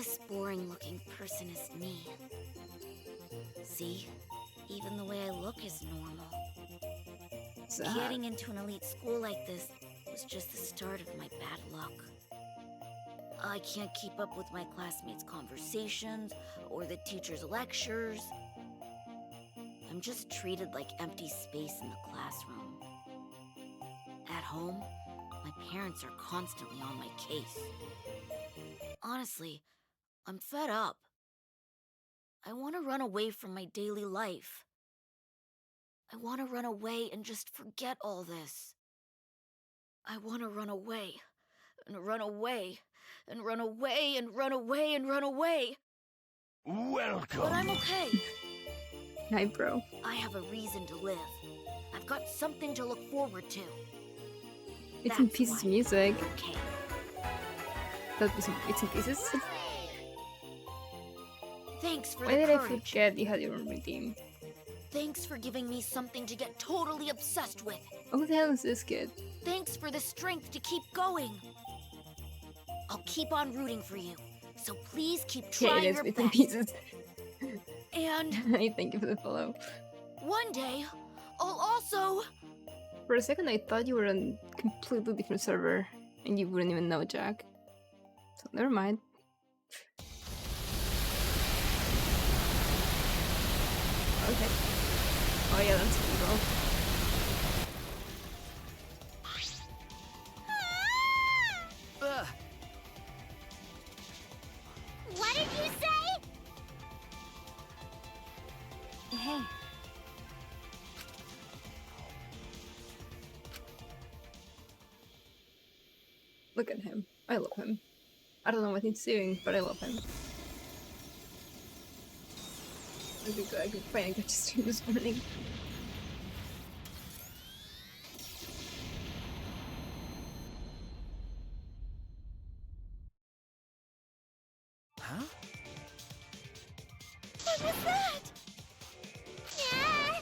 this boring-looking person is me. See? Even the way I look is normal. Getting into an elite school like this was just the start of my bad luck. I can't keep up with my classmates' conversations or the teachers' lectures. I'm just treated like empty space in the classroom. At home, my parents are constantly on my case. Honestly, I'm fed up. I want to run away from my daily life. I want to run away and just forget all this. I want to run away, and run away, and run away, and run away, and run away. Welcome. But I'm okay. Hi, bro. I have a reason to live. I've got something to look forward to. It's in That's pieces why music. I'm okay. That was it's in pieces. Thanks for Why the did I courage. forget you had your own redeem? Thanks for giving me something to get totally obsessed with. Oh, who the hell is this kid? Thanks for the strength to keep going. I'll keep on rooting for you. So please keep Yeah, trying it is your bits and best. pieces. And Thank you for the follow. one day, I'll also... For a second, I thought you were on a completely different server, and you wouldn't even know, Jack. So never mind. Okay. Oh yeah, that's evil. What did you say? Hey. Look at him. I love him. I don't know what he's doing, but I love him. I think I could finally catch a stream this morning. Huh? What was that? Yeah.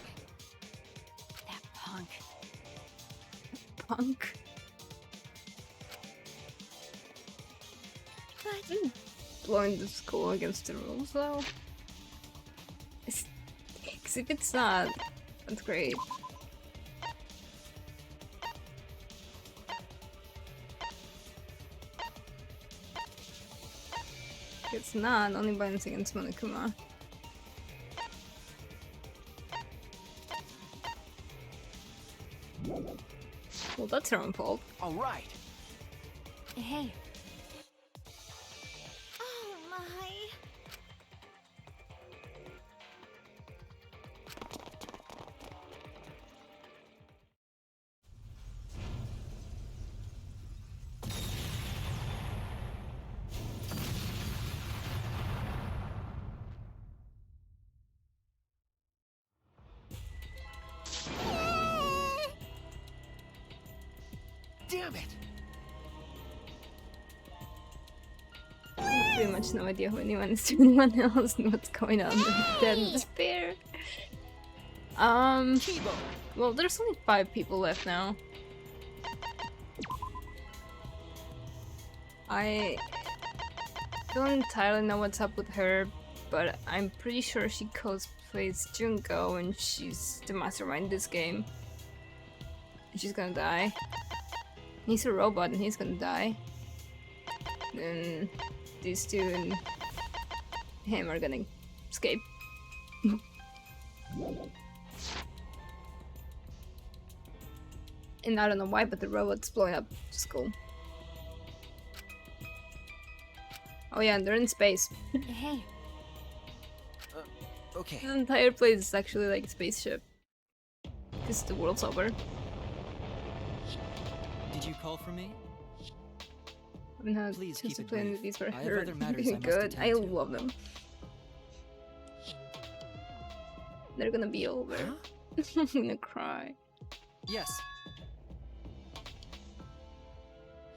That punk. Punk. But Blowing the school against the rules, though. Because if it's not, that's great. If it's not, only violence against Monokuma. Well, that's her own fault. All right. hey. Oh my. Damn it. I have pretty much no idea who anyone is to anyone else and what's going on. They're dead in despair. Kibo. Well, there's only 5 people left now. I don't entirely know what's up with her, but I'm pretty sure she cosplays Junko and she's the mastermind in this game. And she's gonna die. He's a robot and he's gonna die. Then these two and him are gonna escape. And I don't know why, but the robot's blowing up the school. Oh yeah, and they're in space. Hey. Okay. The entire place is actually like a spaceship. Because the world's over. Did you call for me? I'm not Please just keep it playing brief. these for I have her. other matters I must Good. attend I to. love them. They're gonna be over. Huh? I'm gonna cry. Yes.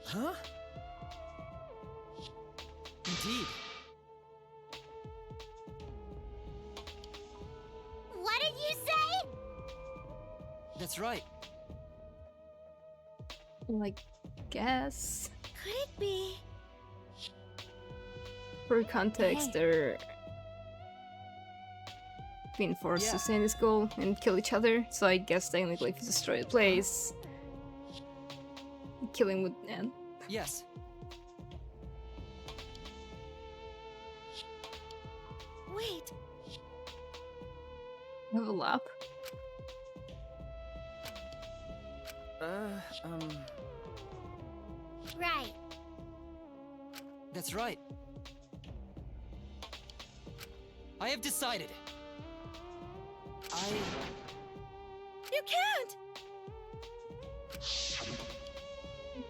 Huh? Indeed. What did you say? That's right. Well, I guess. Could it be? For context, Hey. they're being forced Yeah. to stay in this school and kill each other. So I guess technically, if you destroy the place, killing would end. Yes. Wait. Level up. Right. That's right. I have decided. You can't!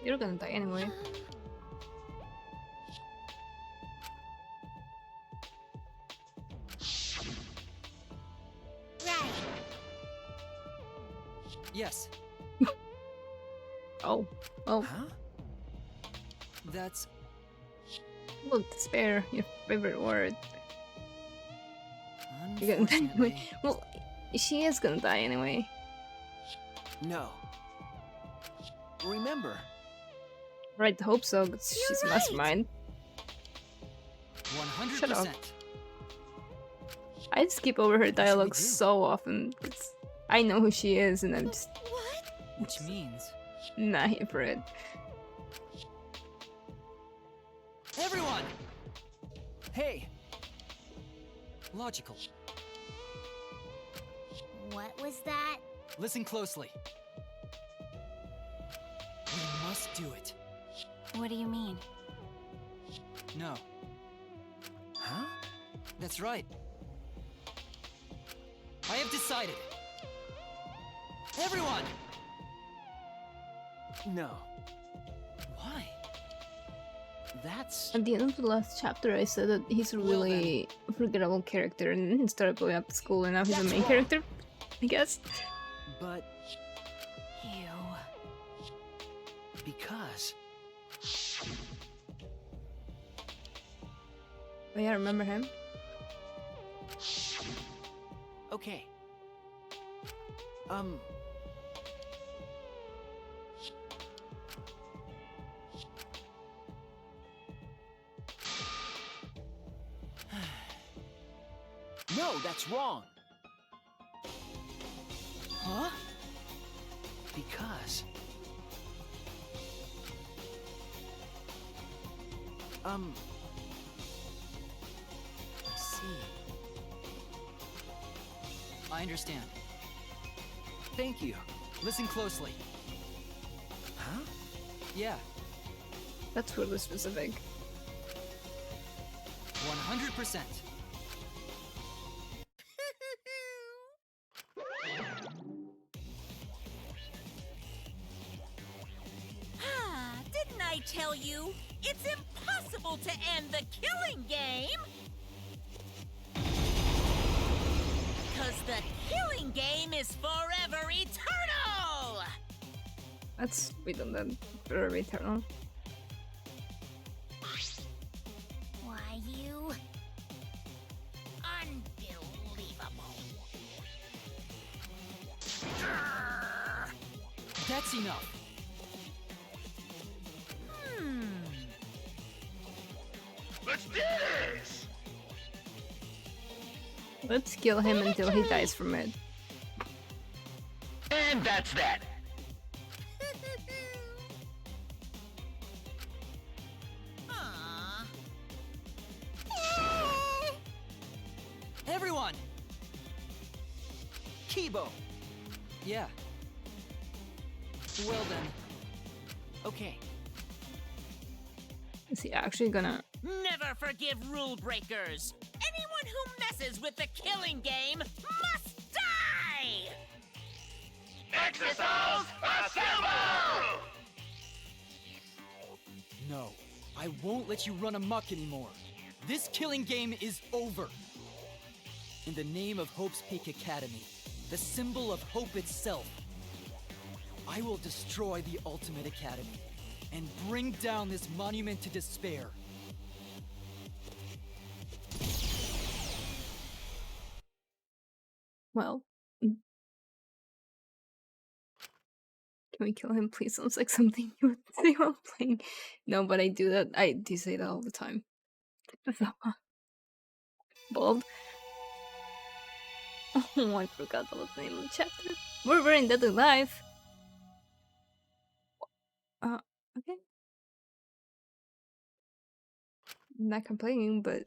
You're gonna die anyway. Right. Yes. Oh. Oh. Huh? That's... Look, despair, your favorite word. You're gonna die anyway. Unfortunately... Well, she is gonna die anyway. No. Remember, Right, hope so, 'cause she's a right. mastermind. 100%. Shut up. I skip over her dialogue do? so often, 'cause I know who she is and I'm just What? Which means... not here for it. Everyone! Hey! Logical. What was that? Listen closely. We must do it. What do you mean? No. Huh? That's right. I have decided. Everyone! No. Why? That's... At the end of the last chapter, I said that he's a Well, really forgettable character, and then he started going up to school, and now he's the That's main wrong. character, I guess. But... You. because... Oh yeah, remember him? Okay. No, that's wrong. Huh? Because... I see. I understand. Thank you. Listen closely. Huh? Yeah, That's really specific. 100%. Didn't I tell you? It's impossible to end the killing game! Because the killing game is forever eternal! That's redundant. Very eternal. Why you? Unbelievable. That's enough. Let's kill him until he dies from it. And that's that. Aww. Everyone! Kibo! Yeah. Well then. Okay. Is he actually gonna... Never forgive rule breakers! Anyone who messes with the killing game must die! Exercise assemble! No, I won't let you run amok anymore. This killing game is over. In the name of Hope's Peak Academy, the symbol of hope itself, I will destroy the Ultimate Academy and bring down this monument to despair. Well... Can we kill him, please? Sounds like something you would say while playing. No, but I do that. I do say that all the time. Bold. Oh, I forgot the name of the chapter. We're very in Deadly Life. Okay. Not complaining, but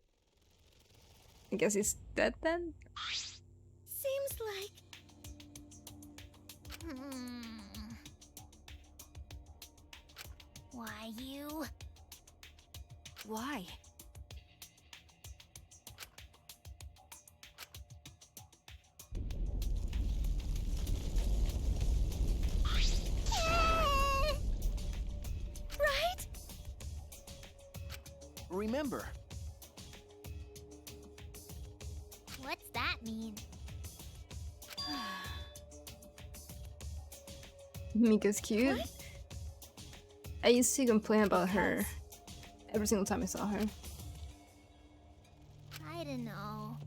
I guess he's dead then? Seems like... Why you? Why? Right? Remember. What's that mean? Mika's cute. What? I used to complain about her every single time I saw her. I don't know.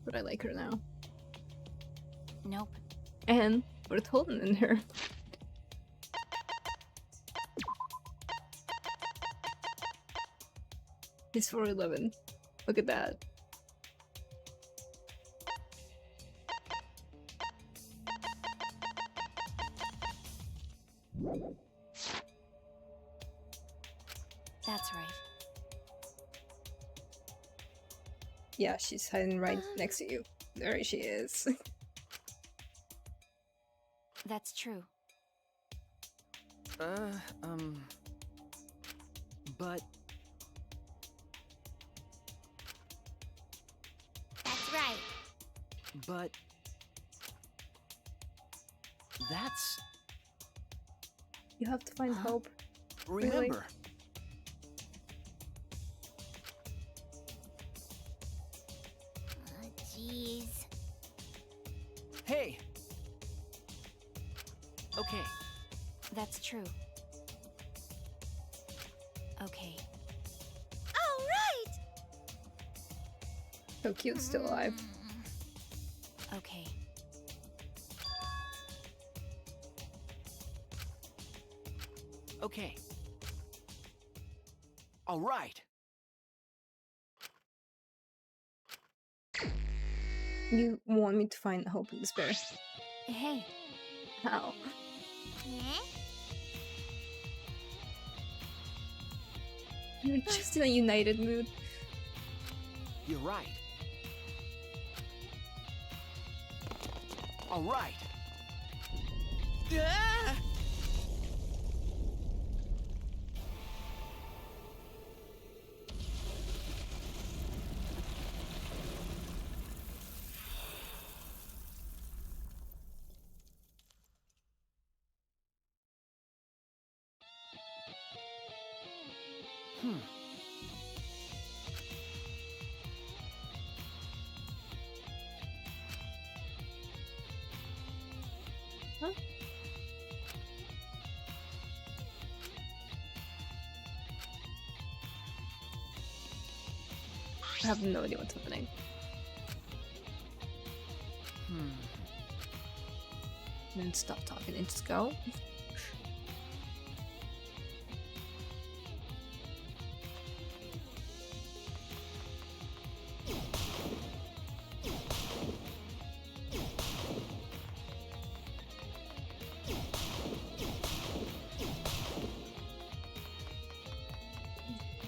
But I like her now. Nope. And we're Holden in her. He's 4'11". Look at that. That's right. Yeah, she's hiding right next to you. There she is. That's true. But That's right. but that's You have to find hope. remember. Jeez. Hey. Okay. That's true. Okay. All right. So cute, still alive. Okay. Okay. All right. You want me to find hope in despair. Hey. How? Eh? You're just in a united mood. You're right. All right. Ah! Huh? I have no idea what's happening. Then stop talking and just go.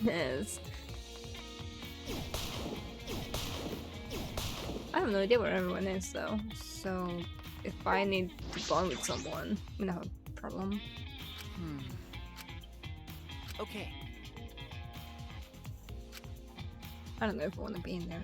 Yes. I have no idea where everyone is though, so if I need to bond with someone, I'm gonna have a problem. Okay. I don't know if I want to be in there.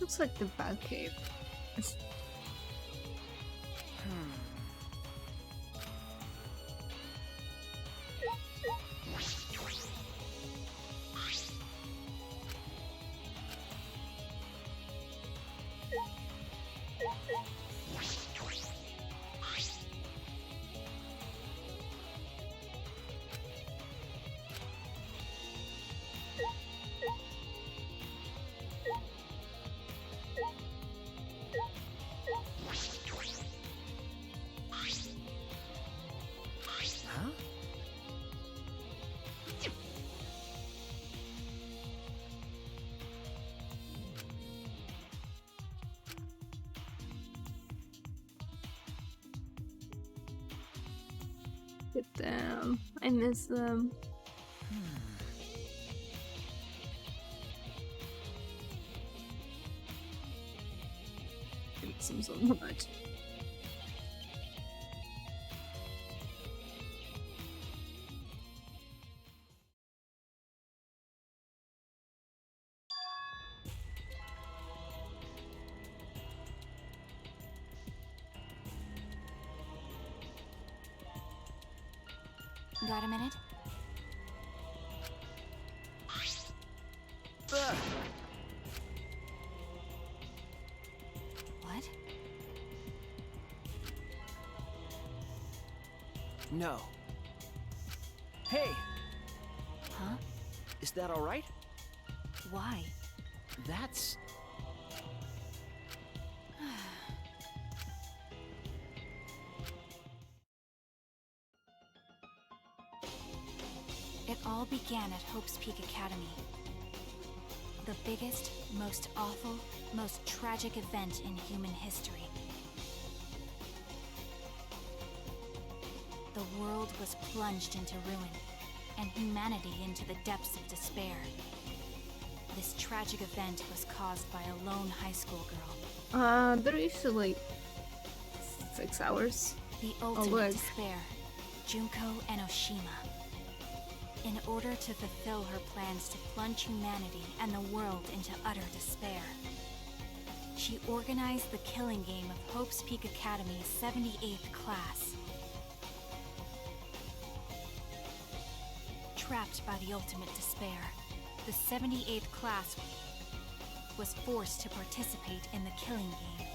Looks like the Batcave. Huh? Get them. I miss them. It seems so much. Got a minute? Ugh. What? No. Hey, Huh? is that all right? Why? That's... It all began at Hope's Peak Academy. The biggest, most awful, most tragic event in human history. The world was plunged into ruin, and humanity into the depths of despair. This tragic event was caused by a lone high school girl. They're usually 6 hours. The ultimate look. despair, Junko Enoshima. In order to fulfill her plans to plunge humanity and the world into utter despair, she organized the killing game of Hope's Peak Academy's 78th class. Trapped by the ultimate despair, the 78th class was forced to participate in the killing game.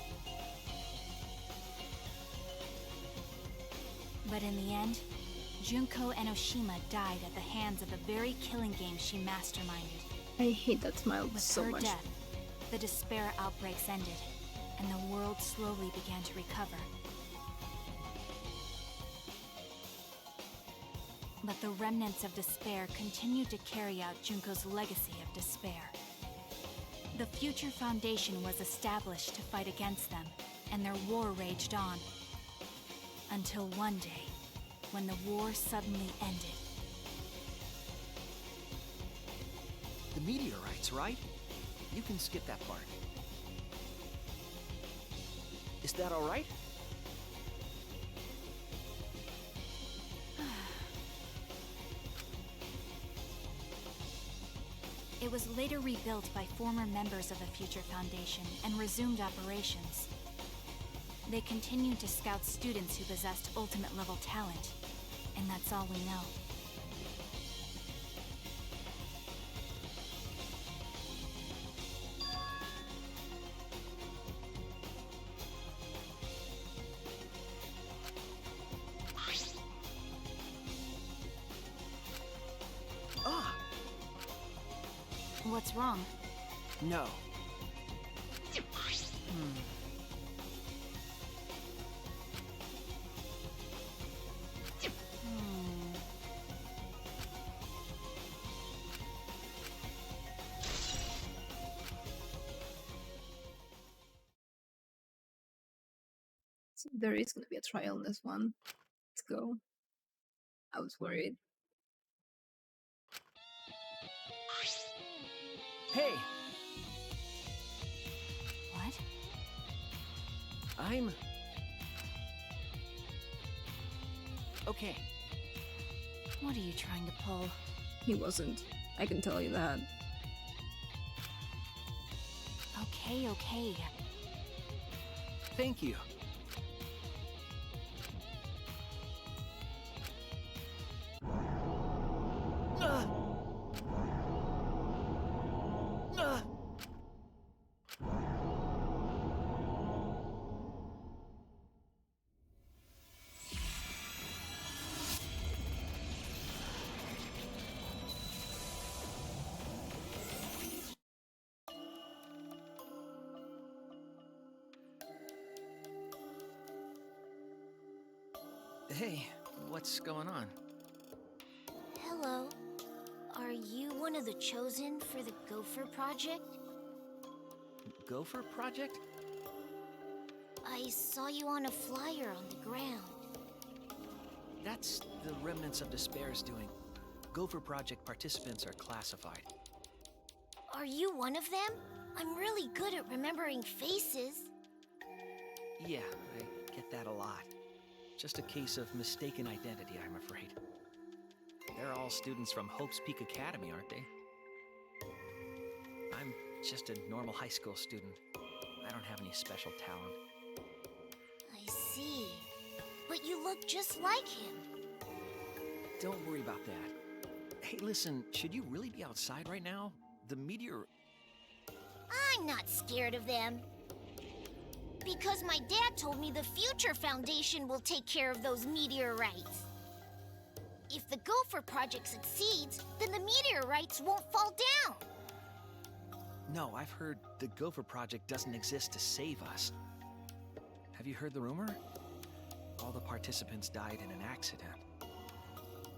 But in the end, Junko Enoshima died at the hands of the very killing game she masterminded. I hate that smile With so her much. death, the despair outbreaks ended, and the world slowly began to recover. But the remnants of despair continued to carry out Junko's legacy of despair. The Future Foundation was established to fight against them, and their war raged on. Until one day, when the war suddenly ended. The meteorites, right? You can skip that part. Is that all right? It was later rebuilt by former members of the Future Foundation and resumed operations. They continued to scout students who possessed ultimate-level talent, and that's all we know. Ah, What's wrong? no. So there is gonna be a trial in this one. Let's go. I was worried. Hey, What? I'm... Okay, What are you trying to pull? He wasn't. I can tell you that. Okay, okay. Thank you. Hey, what's going on? Hello. Are you one of the chosen for the Gopher Project? Gopher Project? I saw you on a flyer on the ground. That's the Remnants of Despair's doing. Gopher Project participants are classified. Are you one of them? I'm really good at remembering faces. Yeah, I get that a lot. Just a case of mistaken identity, I'm afraid. They're all students from Hope's Peak Academy, aren't they? I'm just a normal high school student. I don't have any special talent. I see. But you look just like him. Don't worry about that. Hey, listen, should you really be outside right now? The meteor... I'm not scared of them. Because my dad told me the Future Foundation will take care of those meteorites. If the Gopher Project succeeds, then the meteorites won't fall down. No, I've heard the Gopher Project doesn't exist to save us. Have you heard the rumor? All the participants died in an accident.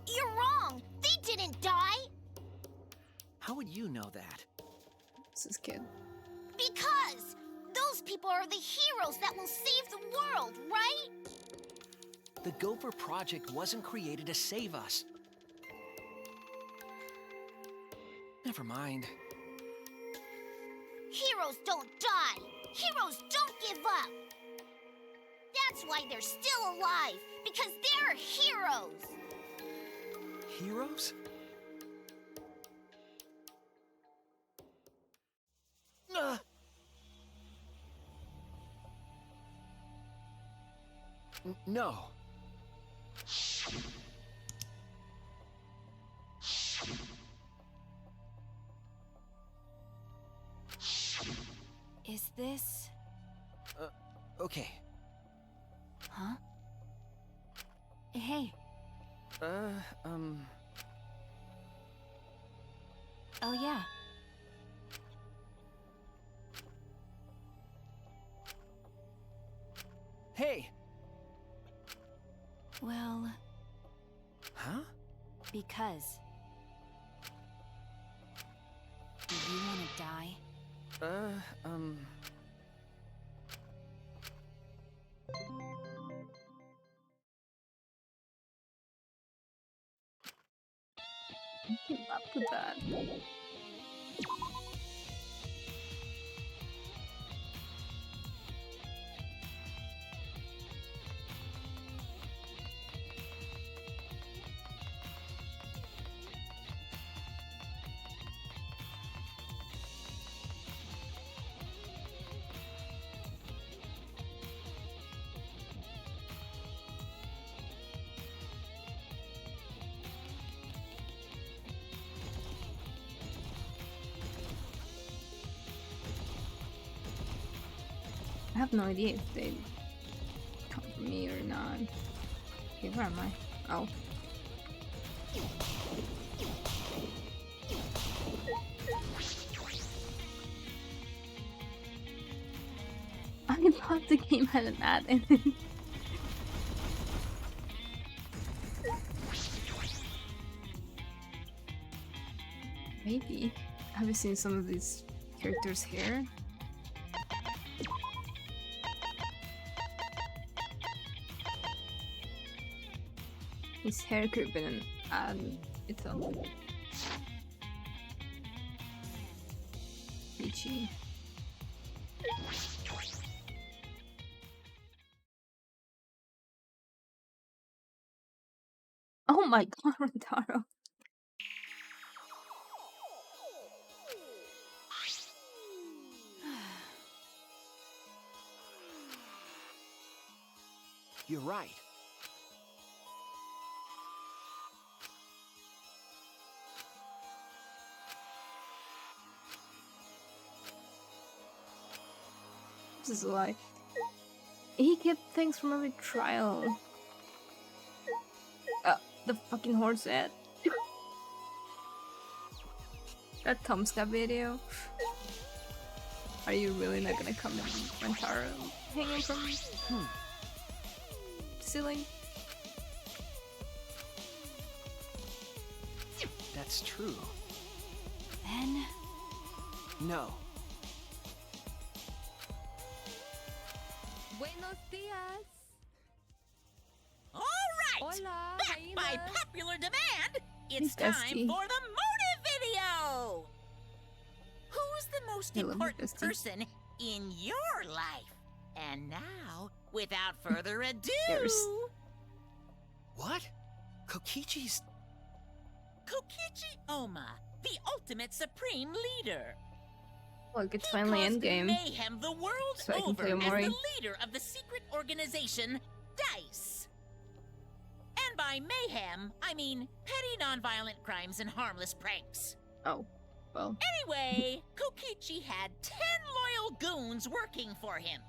You're wrong! They didn't die! How would you know that? This is kid. Because those people are the heroes that will save the world, right? The Gopher Project wasn't created to save us. Never mind. Heroes don't die. Heroes don't give up. That's why they're still alive, because they're heroes. Heroes? No. Is this... Okay. Huh? Hey. Oh, yeah. Hey! Well, Huh? because... Do you want to die? Keep up with that. I have no idea if they come for me or not. Okay, where am I? Oh. I thought the game had an ad in it. Maybe. Have you seen some of these characters' hair? His hair could have been an ad itself. Peachy. Oh my god, Rotaro. You're right. This is a lie. He kept things from every trial. The fucking horse head. That Tomska video. Are you really not gonna come in Rentaro hanging from the ceiling? That's true. Then No. Buenos dias. All right! Hola, Back by hyenas. popular demand, it's He's time dusty. for the motive video! Who's the most I love you, important Dusty. person in your life? And now, without further ado, There's- What? Kokichi's... Kokichi Oma, the ultimate supreme leader. Look, it's He finally caused Endgame. mayhem the world So I can over play as Omori. the leader of the secret organization, DICE. And by mayhem, I mean petty nonviolent crimes and harmless pranks. Oh, well. Anyway, Kokichi had 10 loyal goons working for him.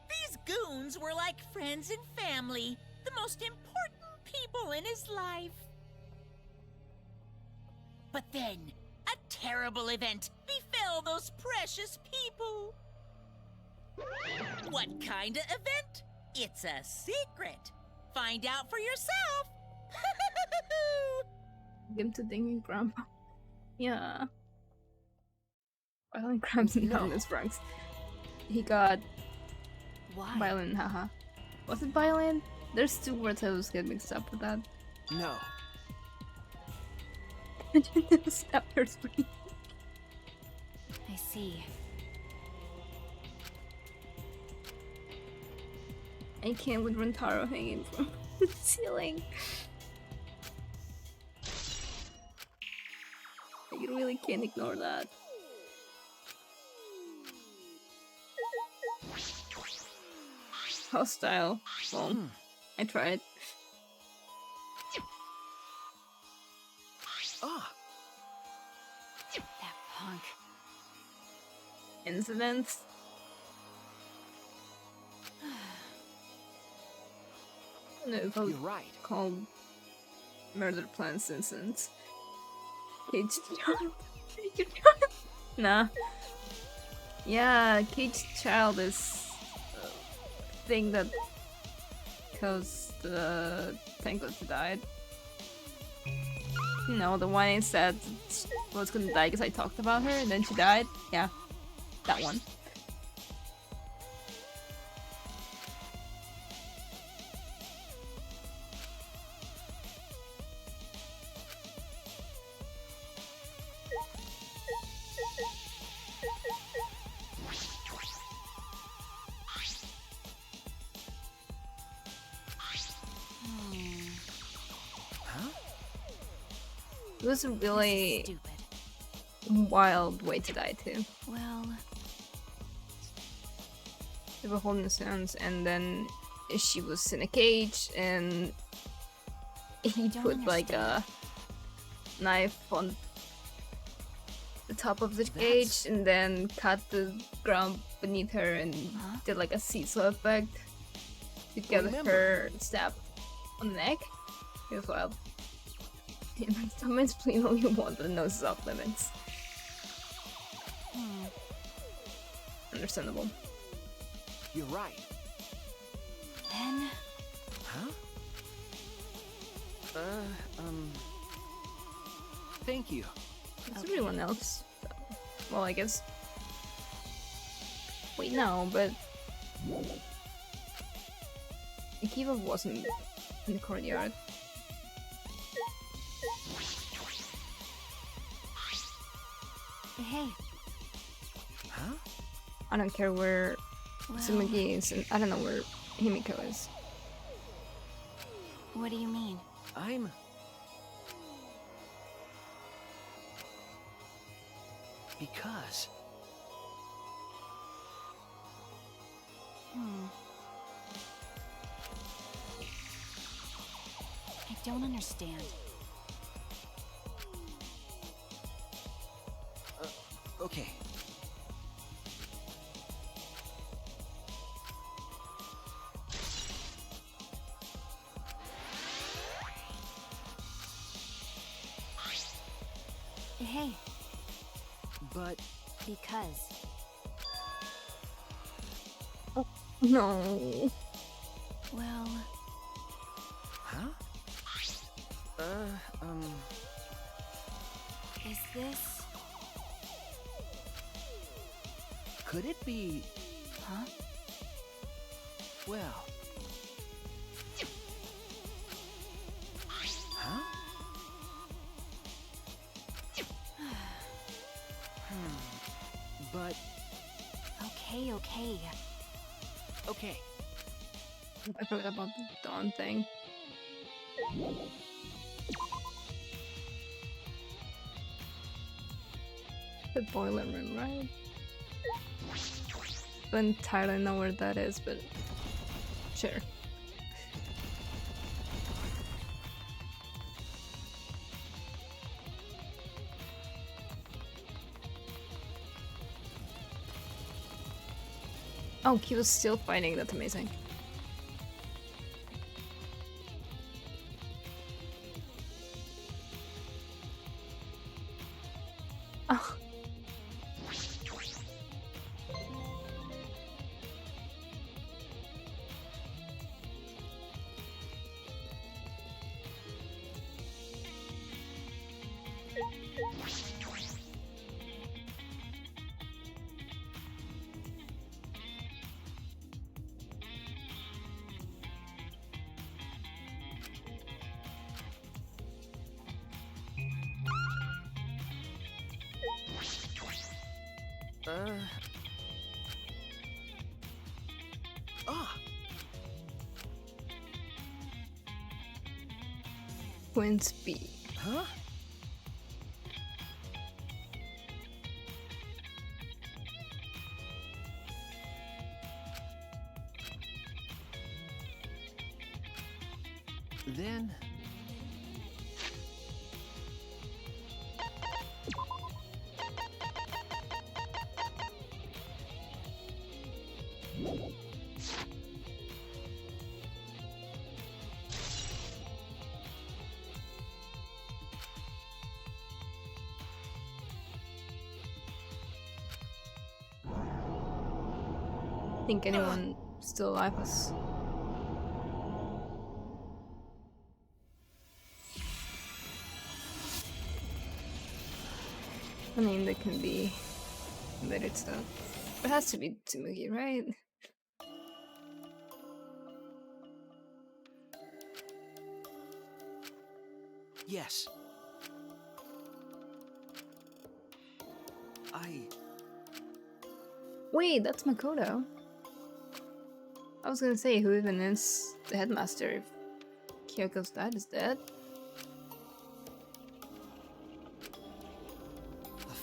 These goons were like friends and family, the most important people in his life. But then, a terrible event befell those precious people. What kind of event? It's a secret. Find out for yourself. Give him to Danganronpa. Yeah. Violent crimes and harmless pranks. He got why? violent, haha. Was it violent? There's two words I always get mixed up with that. No. Snap her screen. I see. I can't with Rentaro hanging from the ceiling. You really can't ignore that. Hostile. Well, I tried. Ah, That punk. Incidents. I don't know if I'll you're right. call murder plans incidents. Caged child. Nah. Yeah, caged child is a thing that caused Tango to die. You know, the one I said she was gonna die because I talked about her and then she died. Yeah, that one. Huh? It was a really Stupid. wild way to die too. Well, They were holding hands, and then she was in a cage, and he don't put like a knife on the top of the cage, and then cut the ground beneath her, and Huh? did like a seesaw effect to get Remember. her stabbed on the neck. It was wild. And someone's playing only one that knows his off limits. Understandable. You're right. then Huh? Thank you. It's everyone else. Well, I guess. Wait, no, but Akiva wasn't in the courtyard. hey, Huh? I don't care where well, Tsumagi is, and I don't know where Himiko is. what do you mean? I'm... Because... don't understand. Okay. Hey, But because No. well, huh? is this Could it be? huh? Well. Huh? But Okay, okay. okay. I forgot about the dawn thing. The boiler room, right? Don't entirely know where that is, but sure. Oh, he was still fighting, that's amazing. Oh. Ah. Queen's B. Huh? Then Think anyone still alive was. I mean, there can be limited stuff. It has to be Tsumugi, right? yes. Wait, that's Makoto. I was gonna say, who even is the headmaster if Kyoko's dad is dead?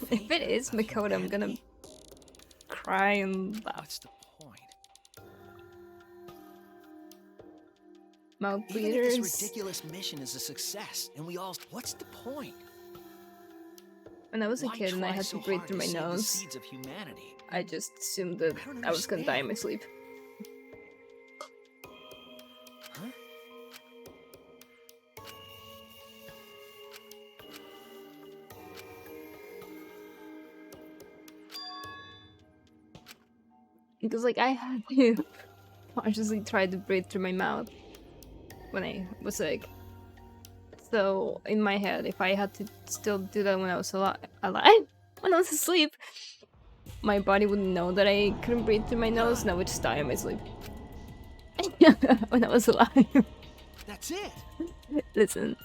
The If it fate is of Makoto, I'm gonna humanity? cry and laugh. What's the point? Mouth Even if this bleeders. ridiculous mission is a success, and we all, what's the point? When I was a Why kid and I try had so to breathe hard through my save the nose, seeds of humanity? I just assumed that I don't I was gonna die in my understand. sleep. Huh? Because, like, I had to consciously try to breathe through my mouth when I was sick. So, in my head, if I had to still do that when I was alive, when I was asleep, my body wouldn't know that I couldn't breathe through my nose and I would just die in my sleep. When I was alive. That's it. Listen.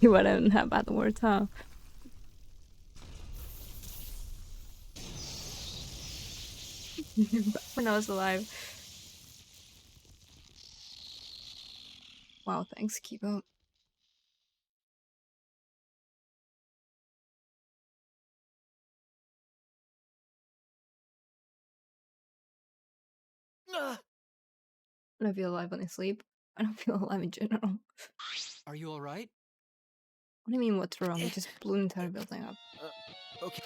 You wouldn't have bad words, huh? When I was alive. Wow, thanks, keep up. I don't feel alive when I sleep. I don't feel alive in general. Are you alright? What do you mean, what's wrong? It just blew the entire building up. Okay.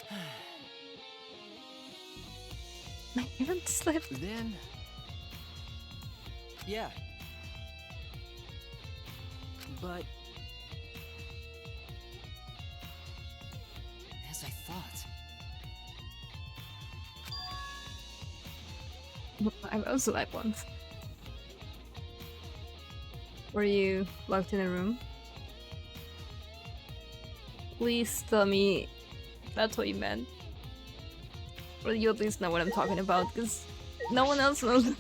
My hand slipped. Then, Yeah. but As I thought. I was alive once. Were you locked in a room? Please tell me that's what you meant. Or you at least know what I'm talking about, because no one else knows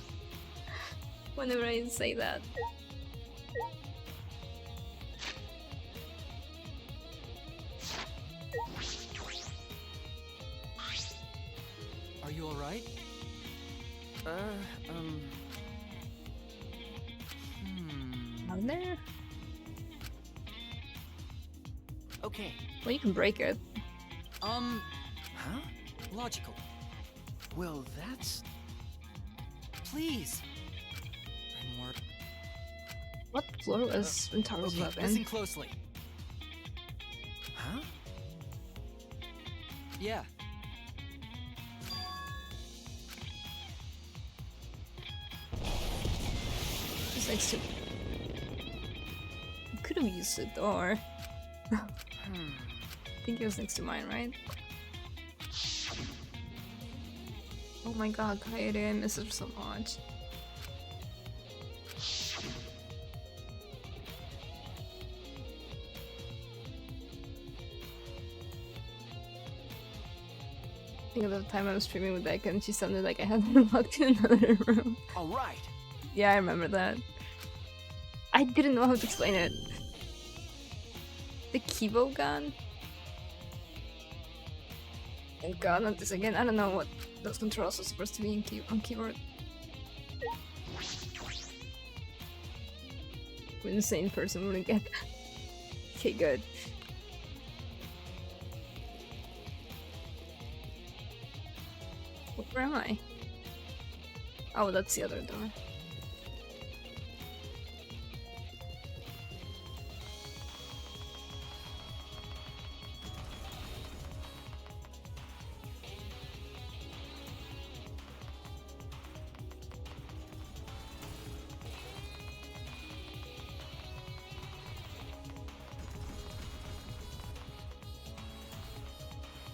whenever I say that. Are you alright? Out there? okay. Well, you can break it. Huh? Logical. Well, that's Please. I'm worried. What floor was Rintaro's Okay, weapon? listen closely. huh? Yeah. It's next to. You could have used the door. I think it was next to mine, right? Oh my god, Kaede, I miss her so much. Think of the time I was streaming with Becca and she sounded like I had been locked in another room. All right. Yeah, I remember that. I didn't know how to explain it. The Kibo gun? And god, not this again. I don't know what those controls are supposed to be on keyboard. An insane person wouldn't get that. Okay, good. Where am I? Oh, that's the other door.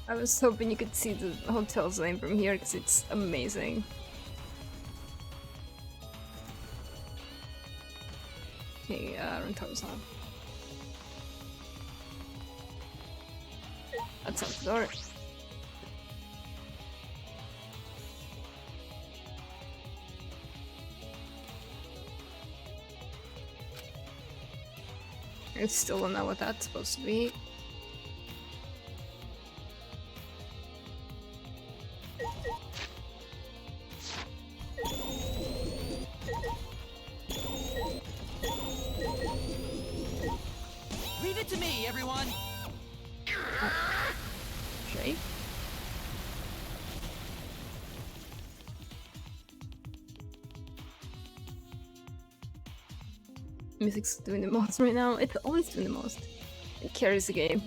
I was hoping you could see the hotel's name from here because it's amazing. Okay, Rentaro's on. That's not the door. I still don't know what that's supposed to be. Leave it to me, everyone! Okay. Music's doing the most right now. It's always doing the most. It carries the game.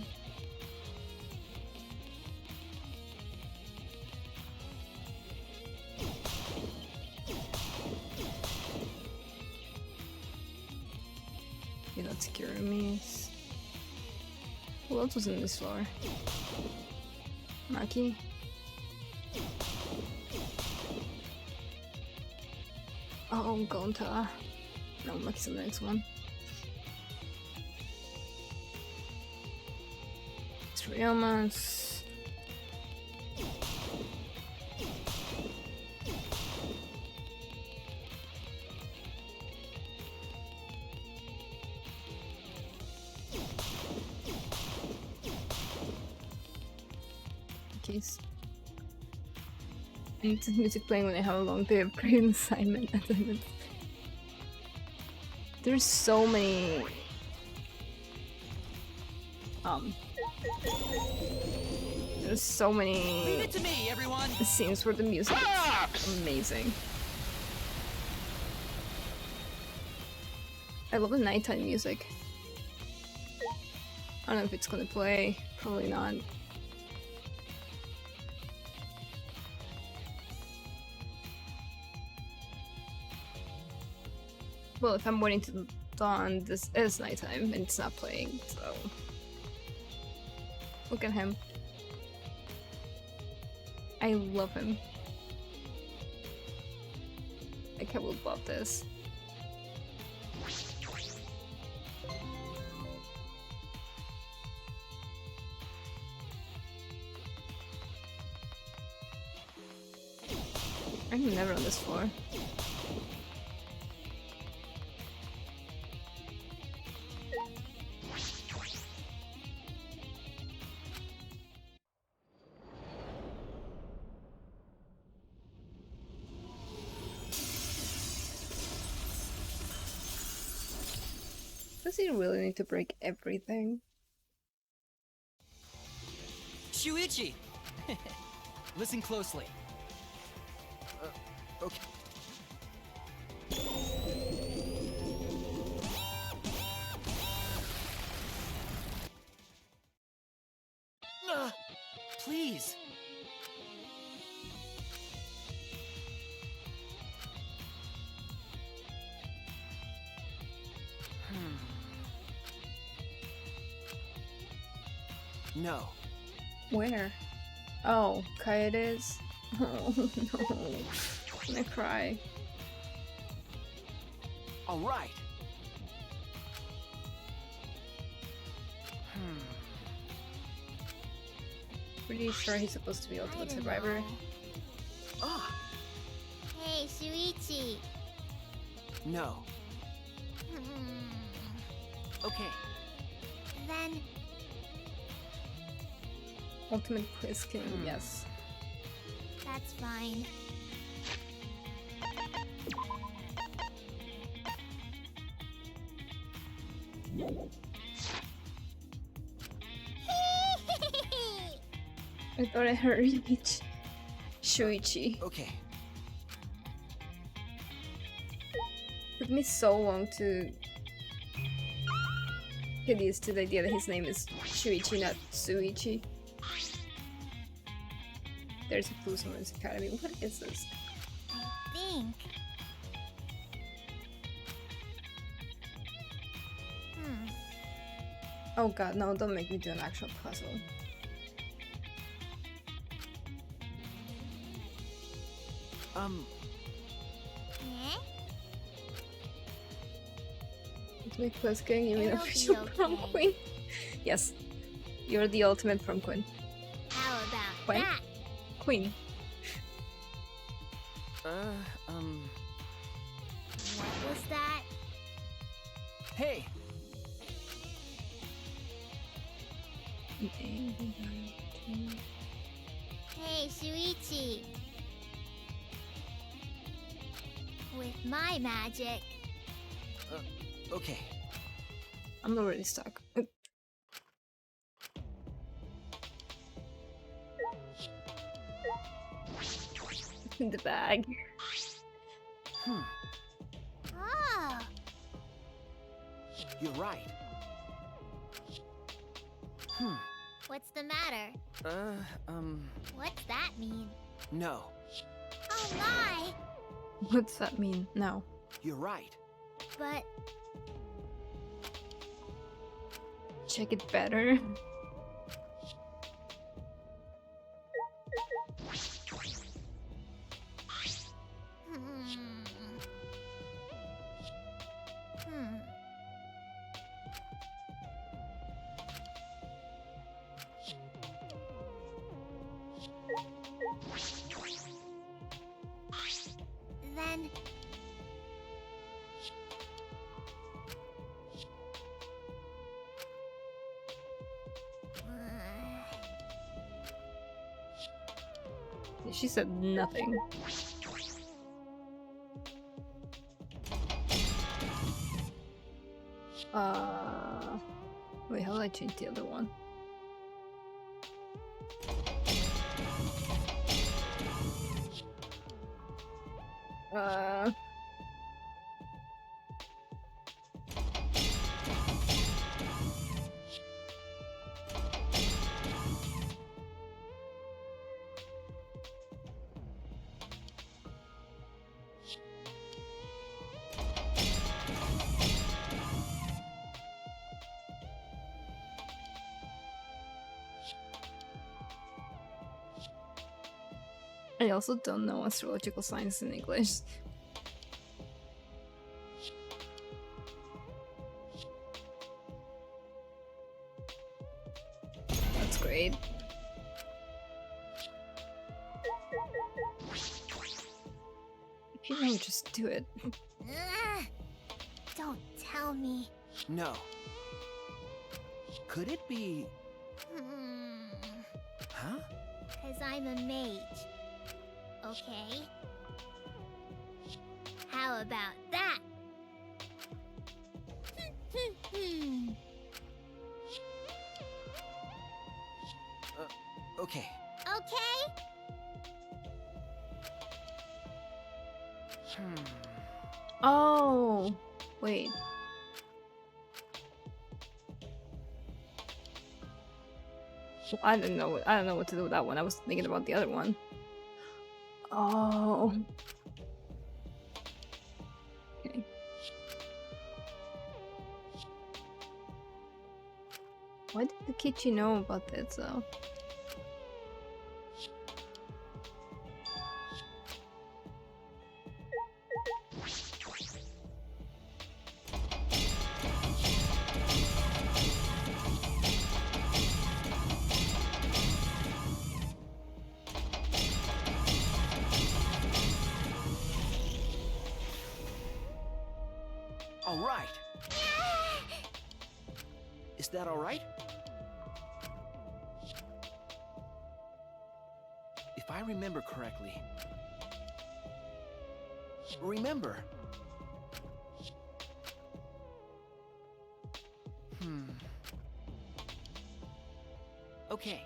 Okay, that's Kirumi's. Who else was in this floor? Maki? Oh, Gonta. No, Maki's on the next one. Tsuruyamas. Keys. I need the music playing when I have a long day of grade assignment. There's so many there's so Leave many it to me, everyone! scenes where the music is amazing. I love the nighttime music. I don't know if it's gonna play. Probably not. Well, if I'm waiting till dawn, this is nighttime and it's not playing, so... Look at him. I love him. Like, I would love this. I'm never on this floor. Does he really need to break everything? Shuichi! Listen closely. Okay. Please. No. Where? Oh, Kaede's? Oh no. I'm gonna cry. All right. Pretty sure he's supposed to be Ultimate Survivor. Ah. Hey, Shuichi. No. Okay. Then Ultimate Quiz King, yes. that's fine. I thought I heard Shuichi. Okay. It took me so long to get used to the idea that his name is Shuichi, not Suichi. There's a Blue Summoners Academy. What is this? I think. Oh god, no, don't make me do an actual puzzle. Eh? Ultimate Quiz King, you mean It'll be official prom okay. queen? Yes. You're the ultimate prom queen. How about When? that? Queen. What was that? Hey. Hey, Shuichi. With my magic. Okay. I'm already stuck. In the bag. Oh, You're right. what's the matter? What's that mean? No. Oh my! What's that mean? No. You're right. But Check it better. then She said nothing. Wait, how did I change the other one? I also don't know astrological signs in English. That's great. If you don't just do it. Don't tell me. No. Could it be... Huh? Cause I'm a mage. Okay? How about that? Okay. Okay? Oh, wait. Well, I don't know what to do with that one. I was thinking about the other one. Oh. Okay. Why did Kichi know about this though? All right. Is that all right? If I remember correctly... Remember? Okay.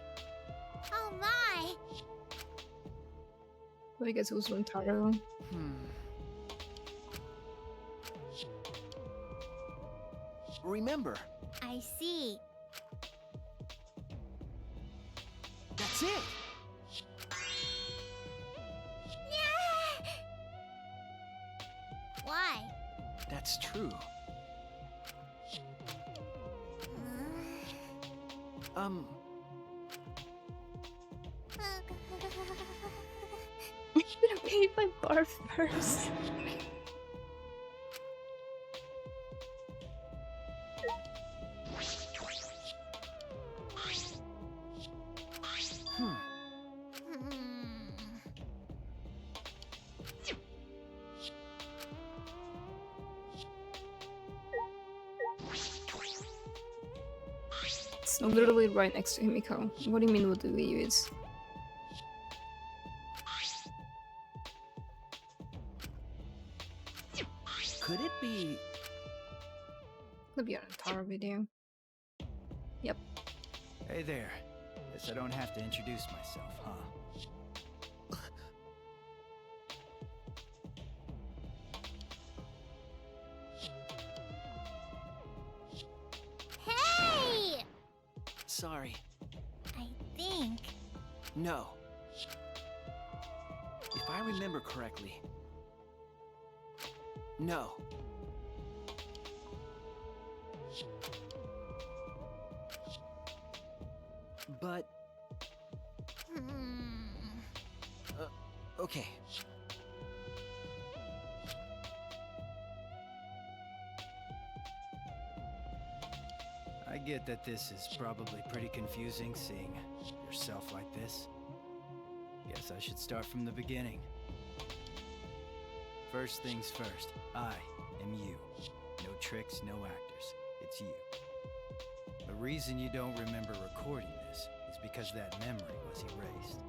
Oh my! I guess it was Rentaro. Remember? I see. That's it! Why? That's true. We should have paid my bar first. It's literally right next to Himiko. What do you mean what do we use? Could it be... Could be an entire video. Yep. Hey there. Guess I don't have to introduce myself, huh? Hey! Sorry. I think. No. If I remember correctly... No. But... okay. I get that this is probably pretty confusing, seeing yourself like this. Guess I should start from the beginning. First things first, I am you. No tricks, no actors. It's you. The reason you don't remember recording this is because that memory was erased.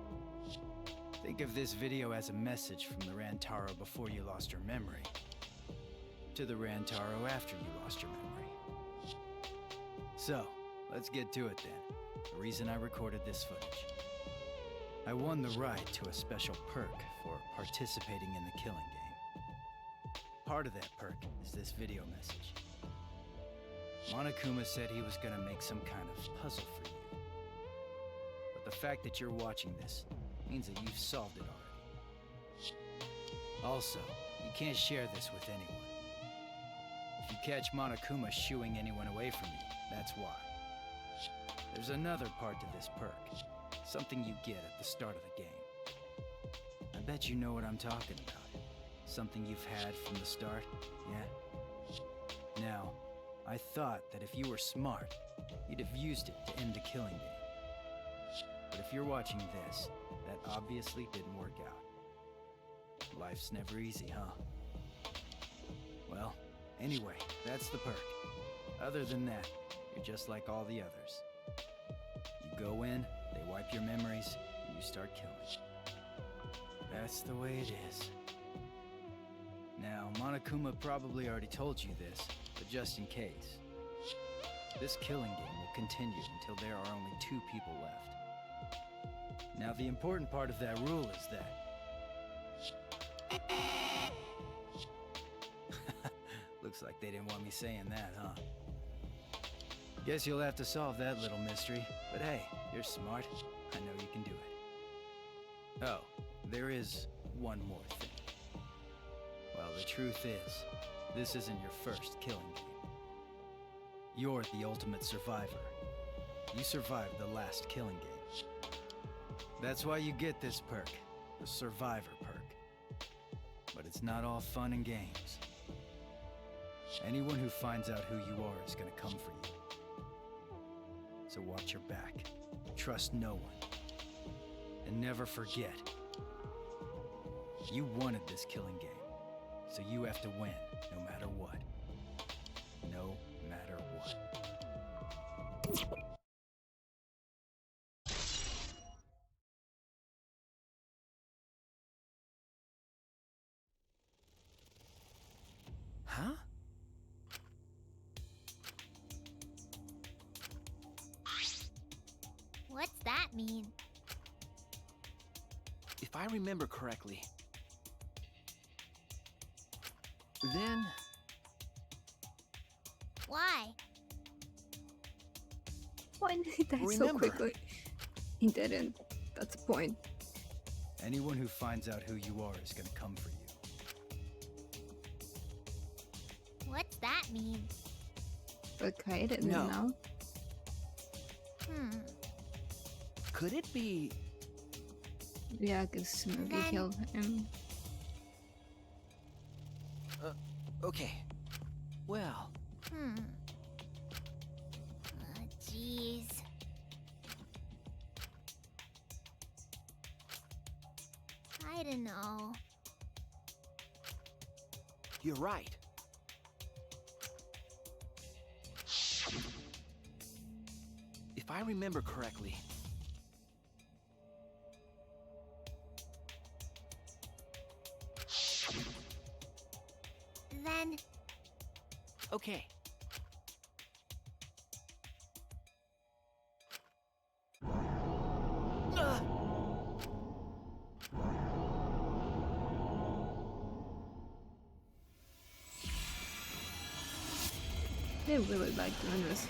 Think of this video as a message from the Rantaro before you lost your memory, to the Rantaro after you lost your memory. So, let's get to it then. The reason I recorded this footage. I won the right to a special perk for participating in the killing game. Part of that perk is this video message. Monokuma said he was gonna make some kind of puzzle for you. But the fact that you're watching this means that you've solved it already. Also, you can't share this with anyone. If you catch Monokuma shooing anyone away from you, that's why. There's another part to this perk. Something you get at the start of the game. I bet you know what I'm talking about. Something you've had from the start, yeah? Now, I thought that if you were smart, you'd have used it to end the killing game. But if you're watching this, that obviously didn't work out. Life's never easy, huh? Well, anyway, that's the perk. Other than that, you're just like all the others. You go in, they wipe your memories, and you start killing. That's the way it is. Now, Monokuma probably already told you this, but just in case. This killing game will continue until there are only 2 people left. Now, the important part of that rule is that... Looks like they didn't want me saying that, huh? Guess you'll have to solve that little mystery. But hey, you're smart. I know you can do it. Oh, there is one more thing. Well, the truth is, this isn't your first killing game. You're the ultimate survivor. You survived the last killing game. That's why you get this perk, the Survivor perk. But it's not all fun and games. Anyone who finds out who you are is gonna come for you. So watch your back. Trust no one. And never forget, you wanted this killing game. So you have to win, no matter what. No matter what. Huh? What's that mean? If I remember correctly, then Why? Why did he die so Remember. quickly? He didn't. That's the point. Anyone who finds out who you are is gonna come for you. What's that mean? Okay, I didn't No. know. could it be? Yeah, because Mugi Then- killed him. Okay. Well, Jeez. I don't know. you're right. If I remember correctly, Then okay. They really like doing this.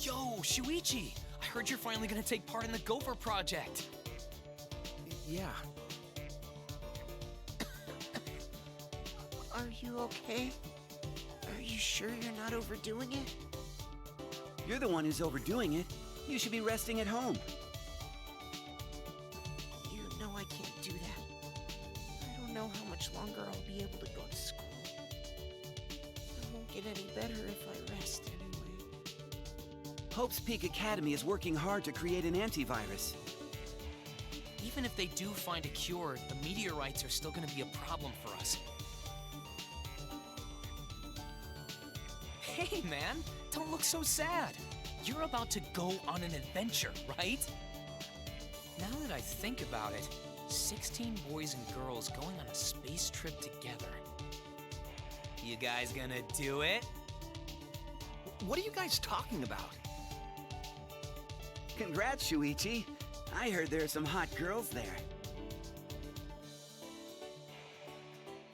Yo, Shuichi! I heard you're finally gonna take part in the Gopher project. Yeah. Are you okay? Are you sure you're not overdoing it? You're the one who's overdoing it. You should be resting at home. You know I can't do that. I don't know how much longer I'll be able to go to school. I won't get any better if I rest anyway. Hope's Peak Academy is working hard to create an antivirus. Even if they do find a cure, the meteorites are still gonna be a problem for us. Hey, man! Don't look so sad! You're about to go on an adventure, right? Now that I think about it, 16 boys and girls going on a space trip together. You guys gonna do it? What are you guys talking about? Congrats, Shuichi. I heard there are some hot girls there.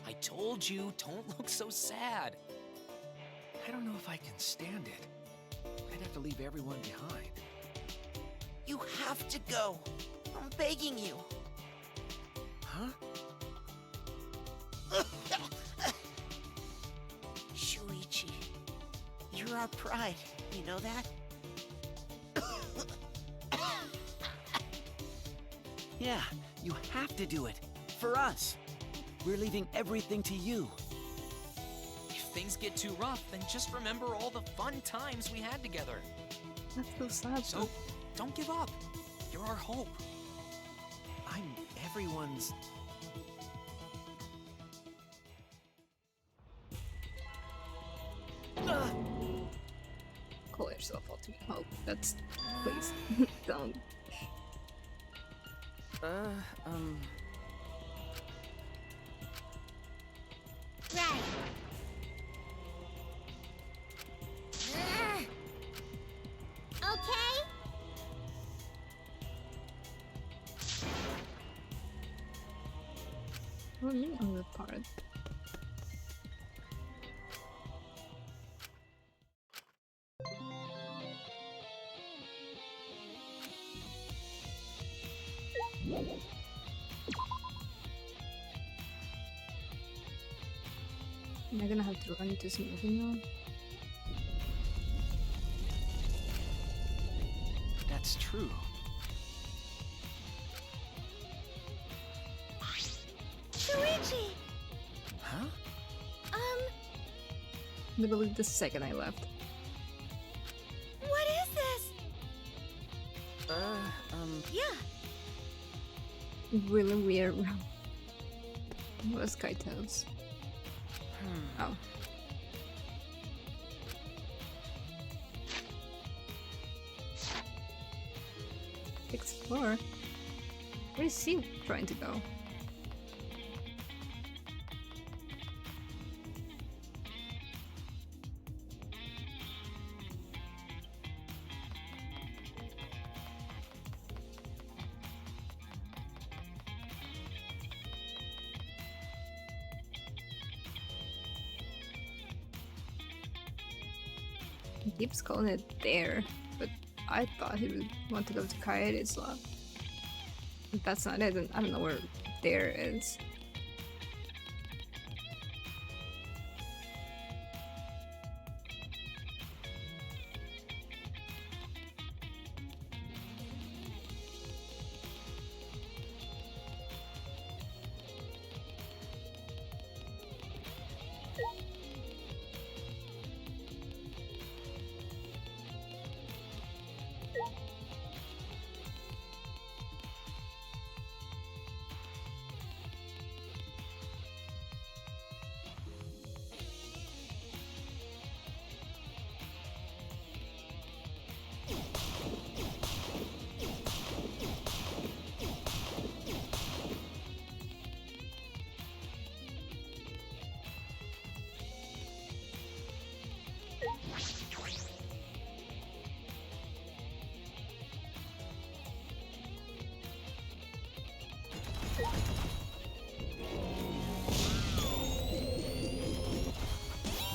I told you, don't look so sad. I don't know if I can stand it. I'd have to leave everyone behind. You have to go. I'm begging you. Huh? Shuichi, you're our pride. You know that? Yeah, you have to do it. For us. We're leaving everything to you. If things get too rough, then just remember all the fun times we had together. That's so sad. So, don't give up. You're our hope. I'm everyone's... Call yourself ultimate hope. That's please don't. Right. Okay. What do you mean on the part? Am I gonna have to run into some movie now? That's true. Shuichi! Huh? Literally the second I left. What is this? Yeah. Really weird. What was Kaito's? Oh. Explore? Where is he trying to go? He keeps calling it there, but I thought he would want to go to Kaede's lab. If that's not it, then I don't know where there is.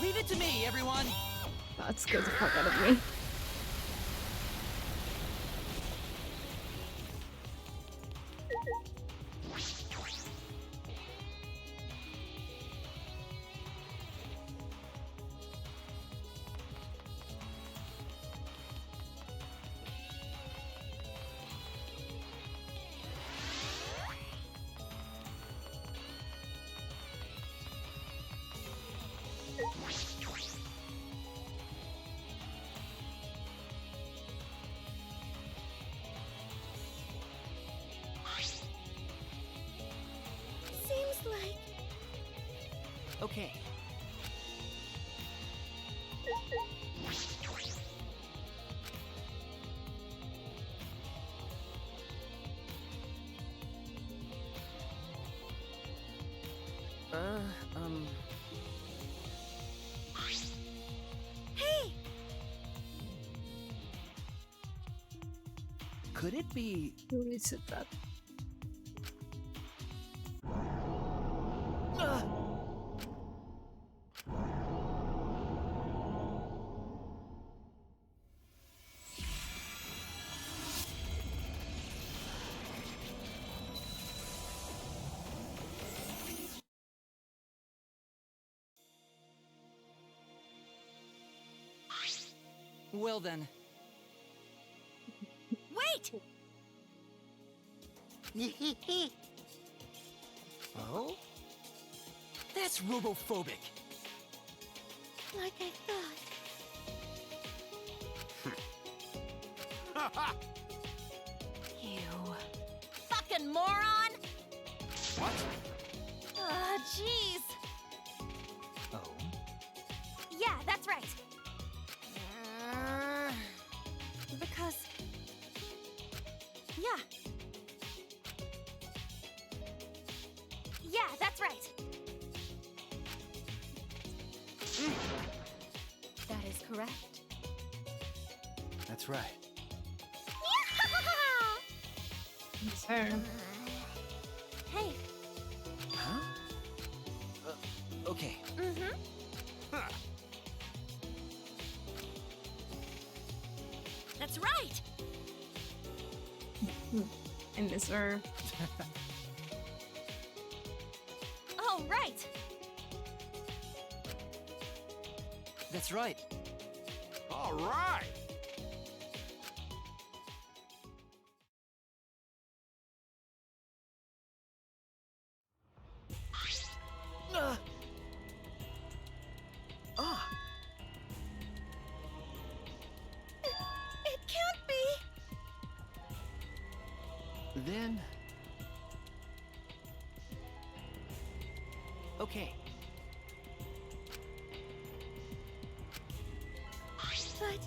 Leave it to me, everyone! That scared the fuck out of me. Seems like... Okay. Hey! Could it be... Who really said that? Well then. Wait! right! Oh? That's robophobic. Like I thought. You. Fucking moron! What? Jeez. Oh? Yeah, that's right. Because... Yeah. Yeah, that's right. That is correct. That's right. It's her. Hey. Huh? Okay. Mm-hmm. That's right. I miss her. Oh, right. That's right. All right. It can't be! Then... Okay. But...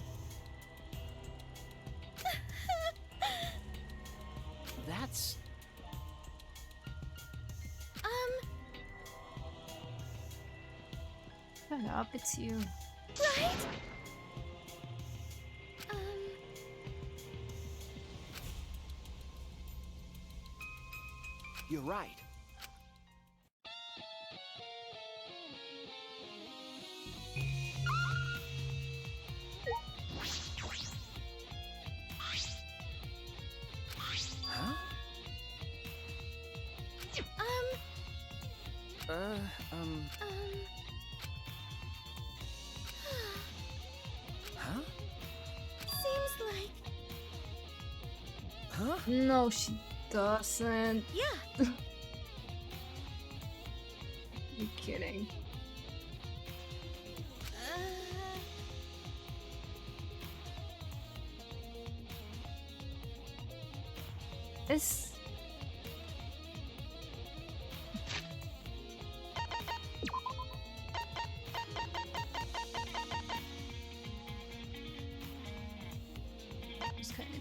That's... Shut up, it's you. Right? You're right. Huh? Huh? Seems like... Huh? No, she doesn't. Yeah. You're kidding. This. Just kind of.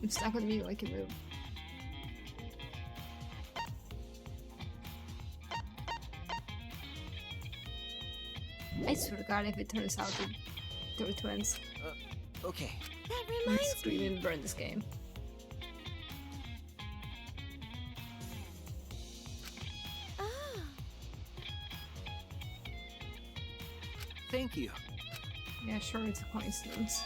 It's not gonna be like a move. I swear to God, if it turns out that they're twins, Okay. That I'm reminds me. screaming and burn this game. Oh. Thank you. Yeah, sure, it's a coincidence.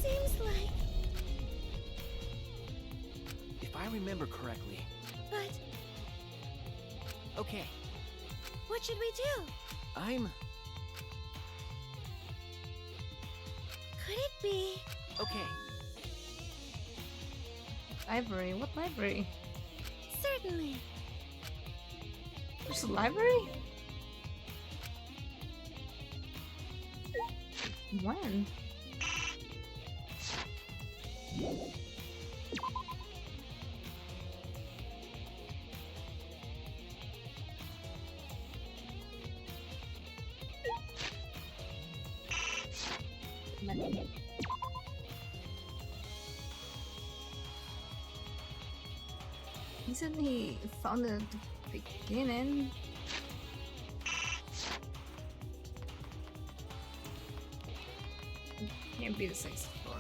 Seems like... If I remember correctly. But Okay. what should we do? I'm... Could it be... Okay. Library? What library? Certainly. There's a library? When? Isn't he found at the beginning? Can't be the 6th floor.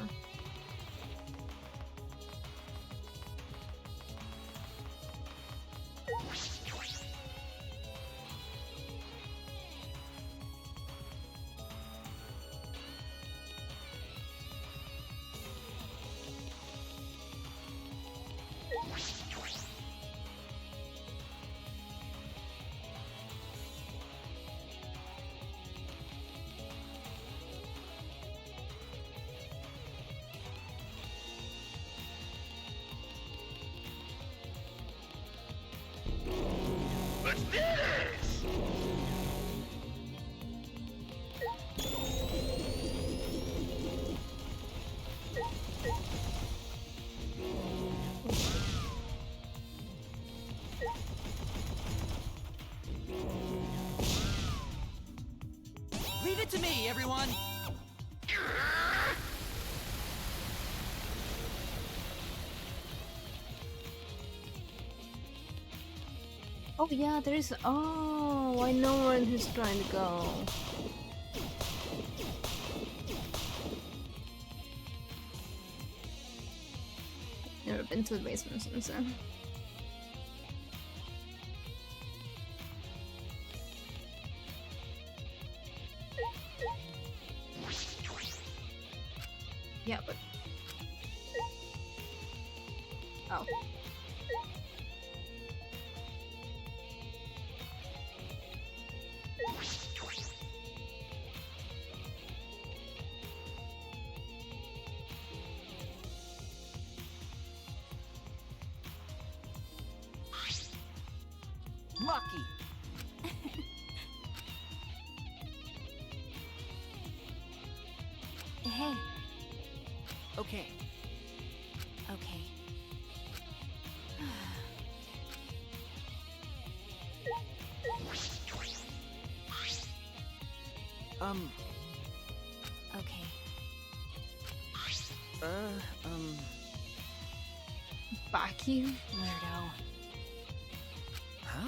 Let's do this! Leave it to me, everyone! Oh yeah, there is. Oh, I know where he's trying to go. Never been to the basement since then. Yeah, but oh. Mucky! Hey, Okay. okay. Okay. Baki? Weirdo. Huh?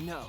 No.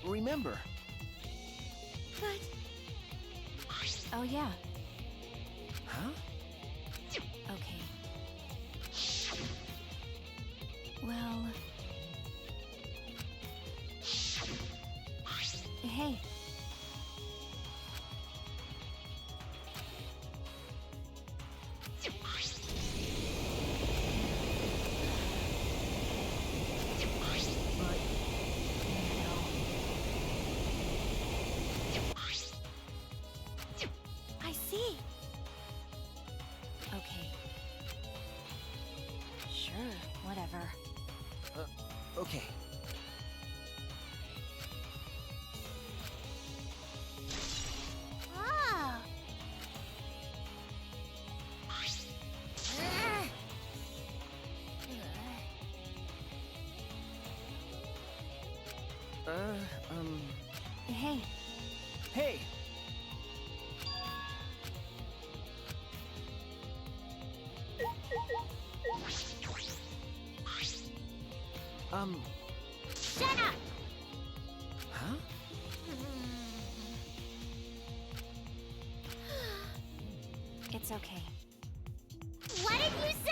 Remember. But Oh yeah. Huh? Okay. Well. Hey. I see. Okay. Sure, whatever. Okay. Ah. Hey. Hey! Shut up. Huh? It's okay. What did you say?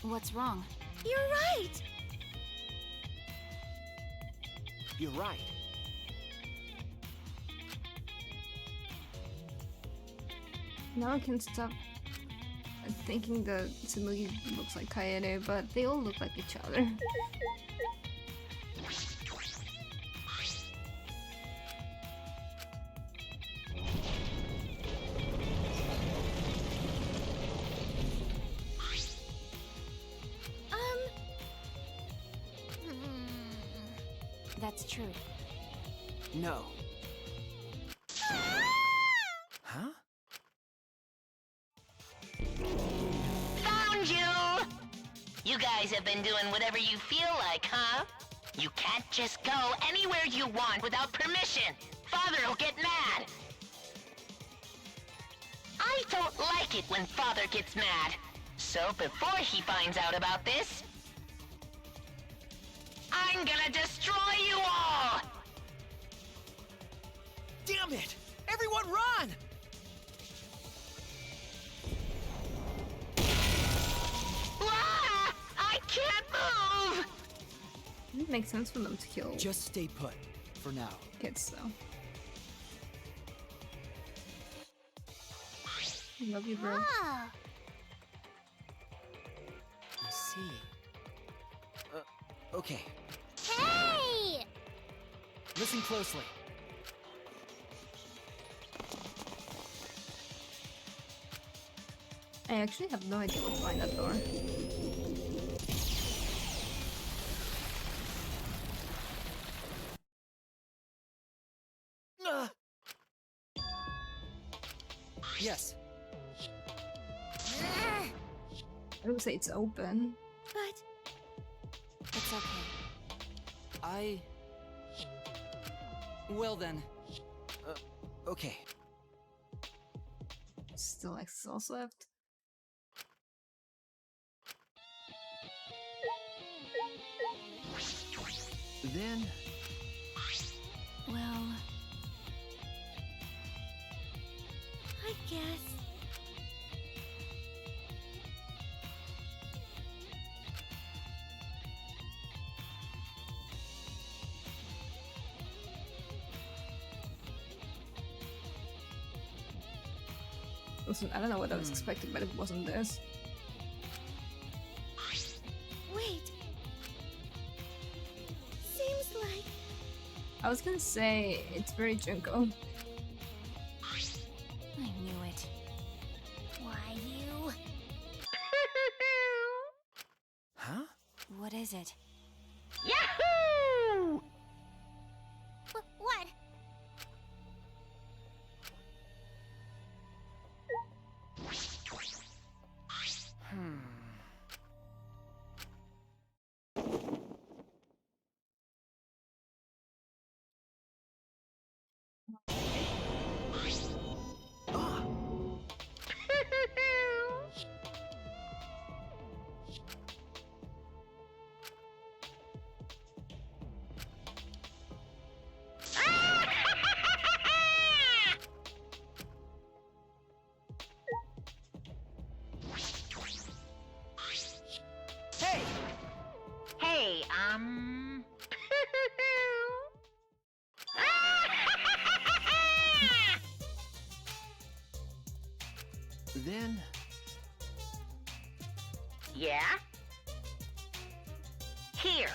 What's wrong? You're right. You're right. Now I can stop thinking that Tsunugi looks like Kaede, but they all look like each other. That's true. No. Huh? Found you! You guys have been doing whatever you feel like, huh? You can't just go anywhere you want without permission. Father'll get mad. I don't like it when Father gets mad. So before he finds out about this, I'm gonna destroy you all! Damn it! Everyone run! Ah! I can't move! It makes sense for them to kill Just stay put, for now. kids, though. Love you, bro. Ah. I see. Okay. Hey! Listen closely. I actually have no idea what's behind that door. Yes. I would say it's open. But It's okay. Well then. Okay. Still X also left. Then... Well, I guess. Listen, I don't know what I was expecting, but it wasn't this. Wait. Seems like I was gonna say it's very Junko. I knew it. why you. Huh? What is it? Yahoo! What? Hey! Hey, Then... Yeah? Here.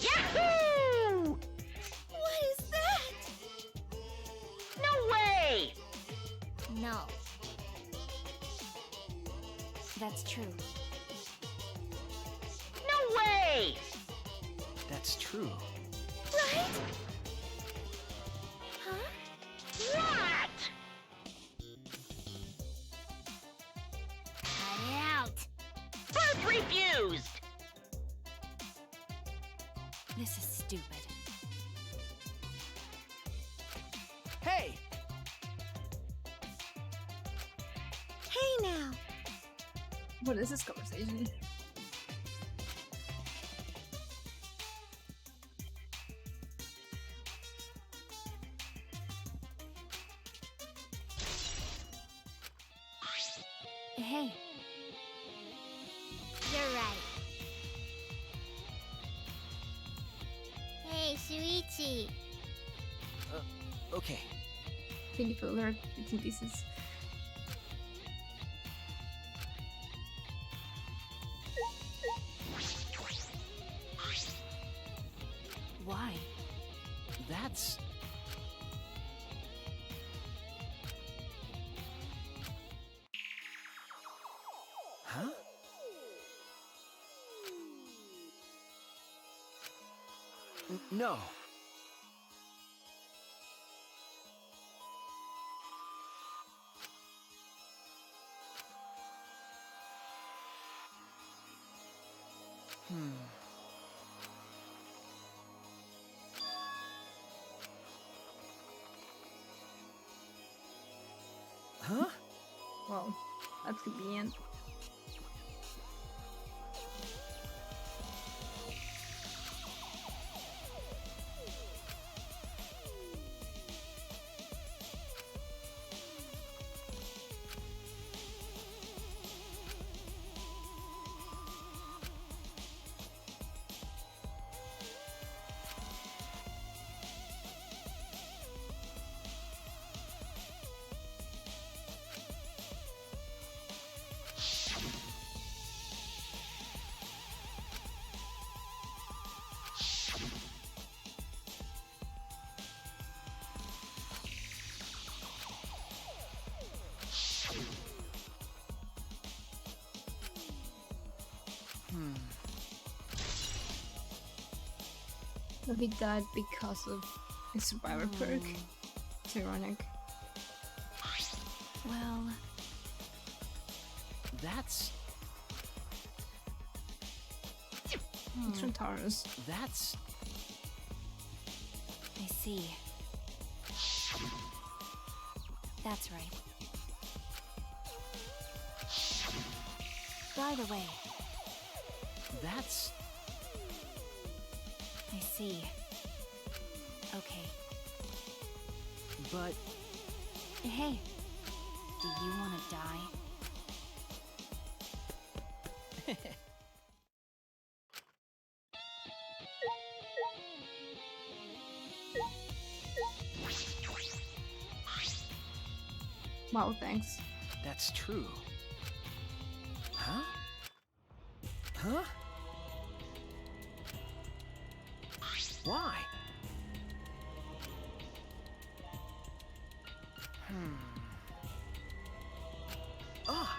Yahoo! What is that? No way! No. That's true. No way! That's true. Right? Huh? What? Cut it out. Birth refused! This is stupid. Hey! Hey now. What is this conversation? Hey, You're right. Hey, Shuichi. Okay. Thank you for the alert. It's in pieces. why? That's... Huh? No. Huh? Well, that could be the end. So he died because of his survivor perk. It's ironic. Well, That's... It's from Taurus. That's... I see. That's right. By the way, That's... I see. Okay. But... Hey, do you want to die? Wow, thanks. That's true. Huh? Huh? Why? Ah!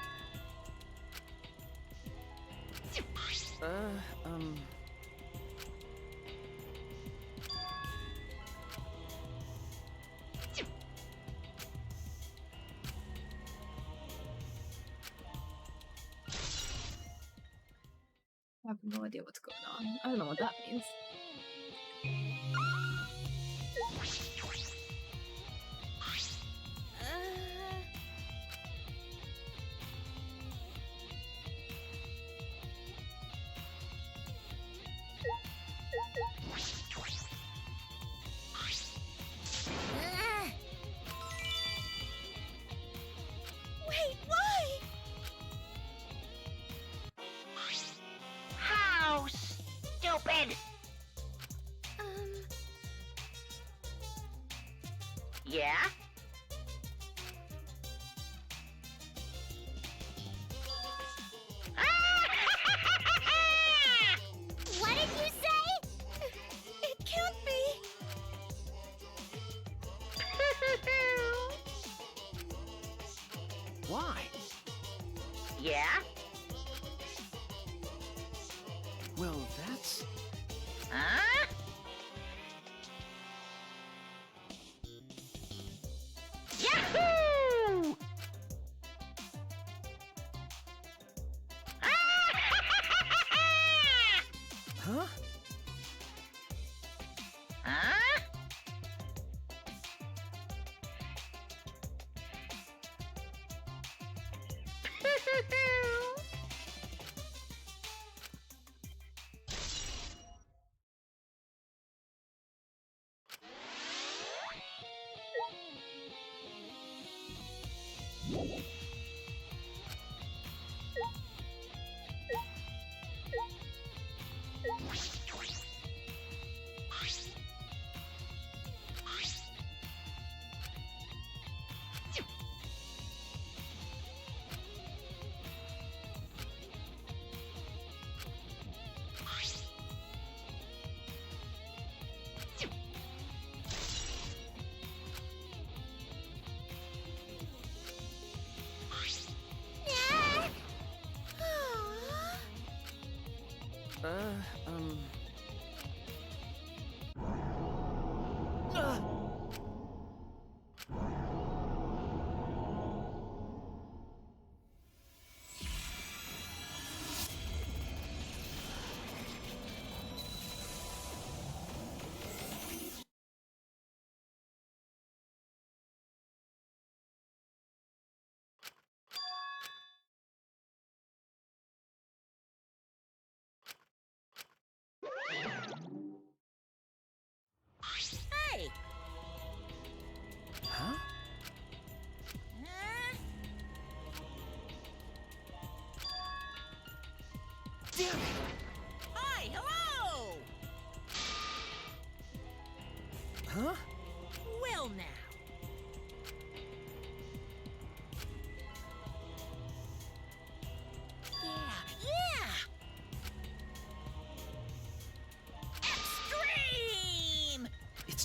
Um... I have no idea what's going on. I don't know what that means. Wait, why? How stupid! Yeah? What did you say? It can't be. Why? Yeah? Well, that's... Huh? Yahoo! Huh? Huh?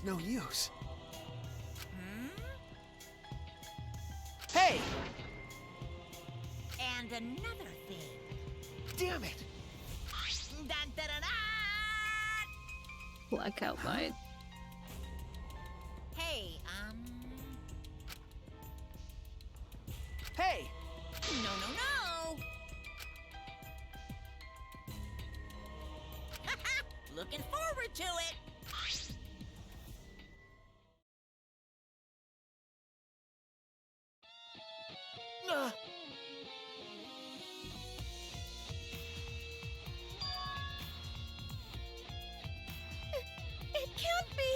It's no use. Hmm? Hey! And another thing. Damn it! Dun, dun, dun, dun. Blackout light. Hey, Hey! no, no, no! Looking forward to it! It can't be!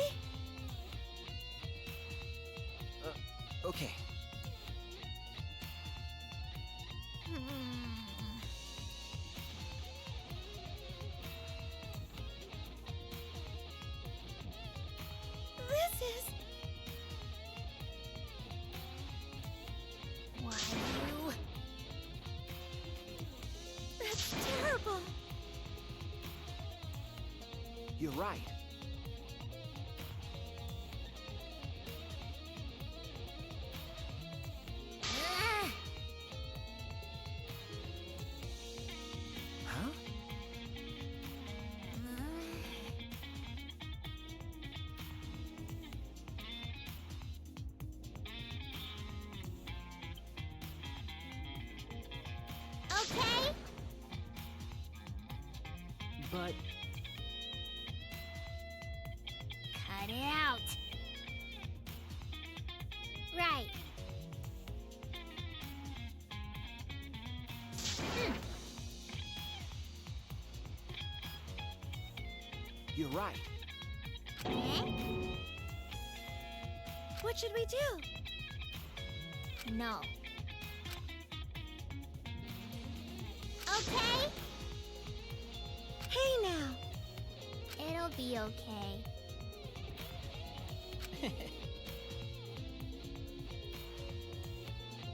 Okay. This is... Why you... That's terrible! You're right. Ah! Huh? Okay? But... Cut it out. Right. You're right. Eh? What should we do? No. Okay? Hey now. It'll be okay.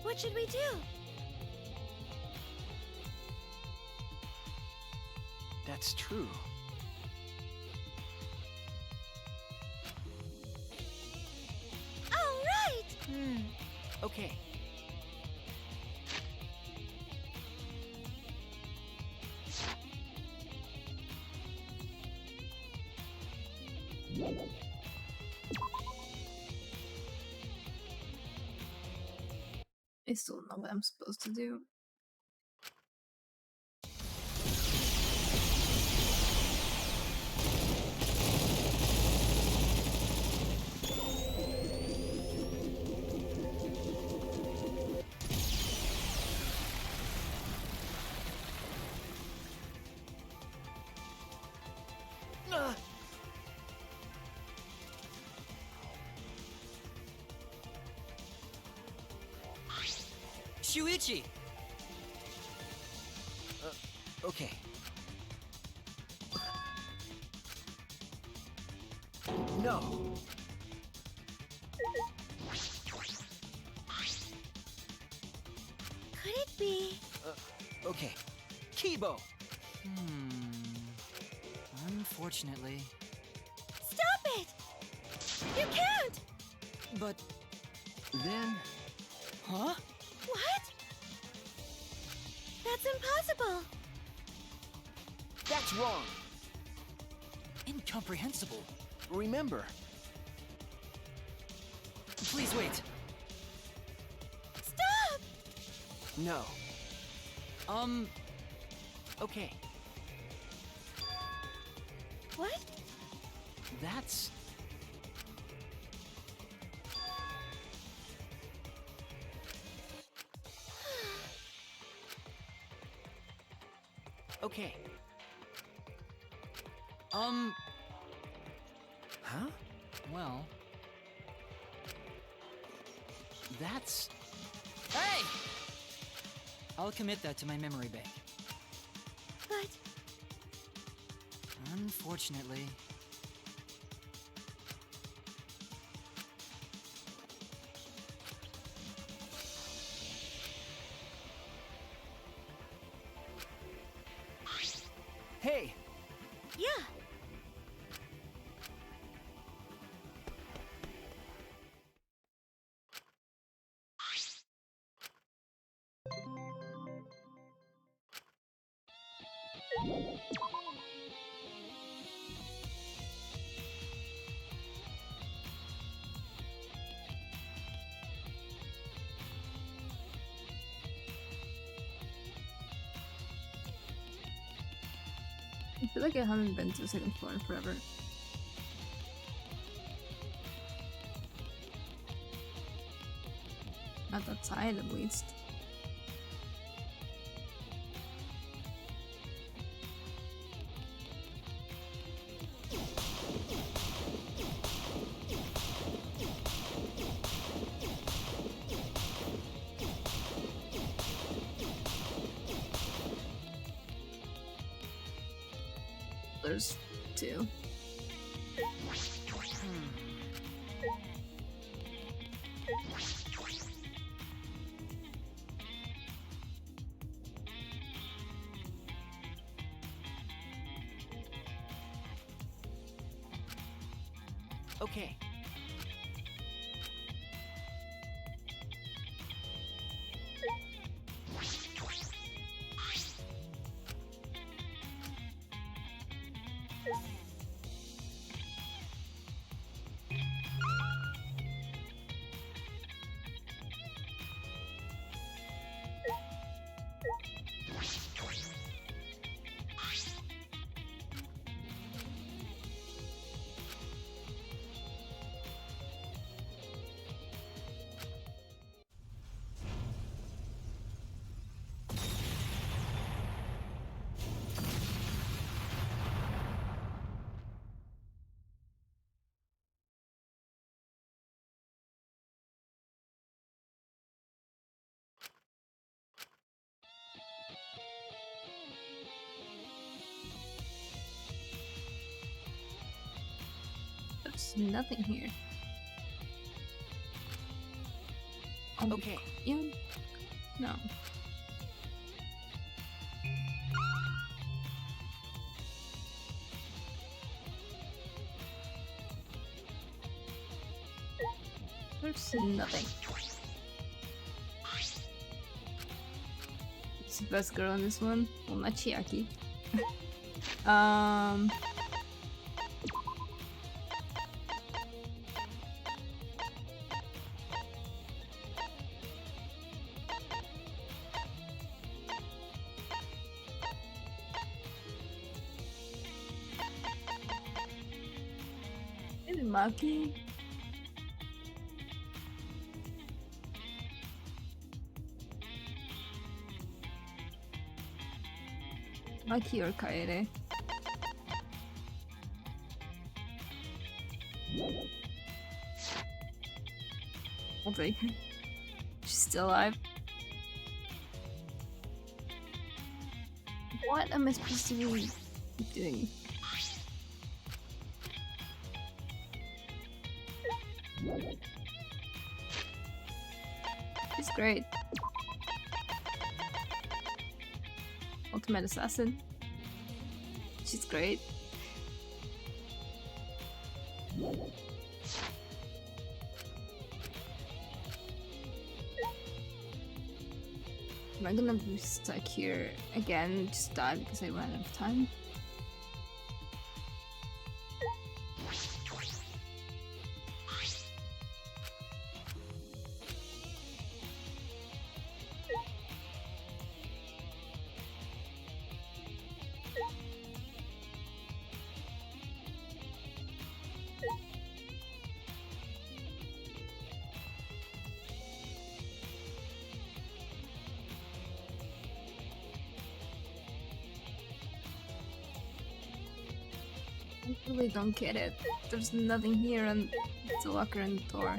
What should we do? That's true. All right! Okay. I still don't know what I'm supposed to do. Shuichi! Okay. No. Could it be? Okay. Kibo! Unfortunately. Stop it! You can't! But... Then... Huh? What? That's impossible! That's wrong! Incomprehensible. Remember. Please wait. Stop! No. Okay. What? That's... Okay. Huh? Well... That's... Hey! I'll commit that to my memory bank. But... Unfortunately... Hey! Yeah. I feel like I haven't been to the second floor in forever. Not that side, at least. There's two. Okay. There's nothing here. Okay. Yeah. No. There's nothing. It's the best girl in this one. Well, not Chiaki. Maybe Maki? Maki or Kaede? I'll take her. She's still alive. What am I supposed to be doing? She's great. Ultimate Assassin. She's great. Am I gonna be stuck here again? Just die because I ran out of time? I really don't get it. There's nothing here and it's a locker and the door.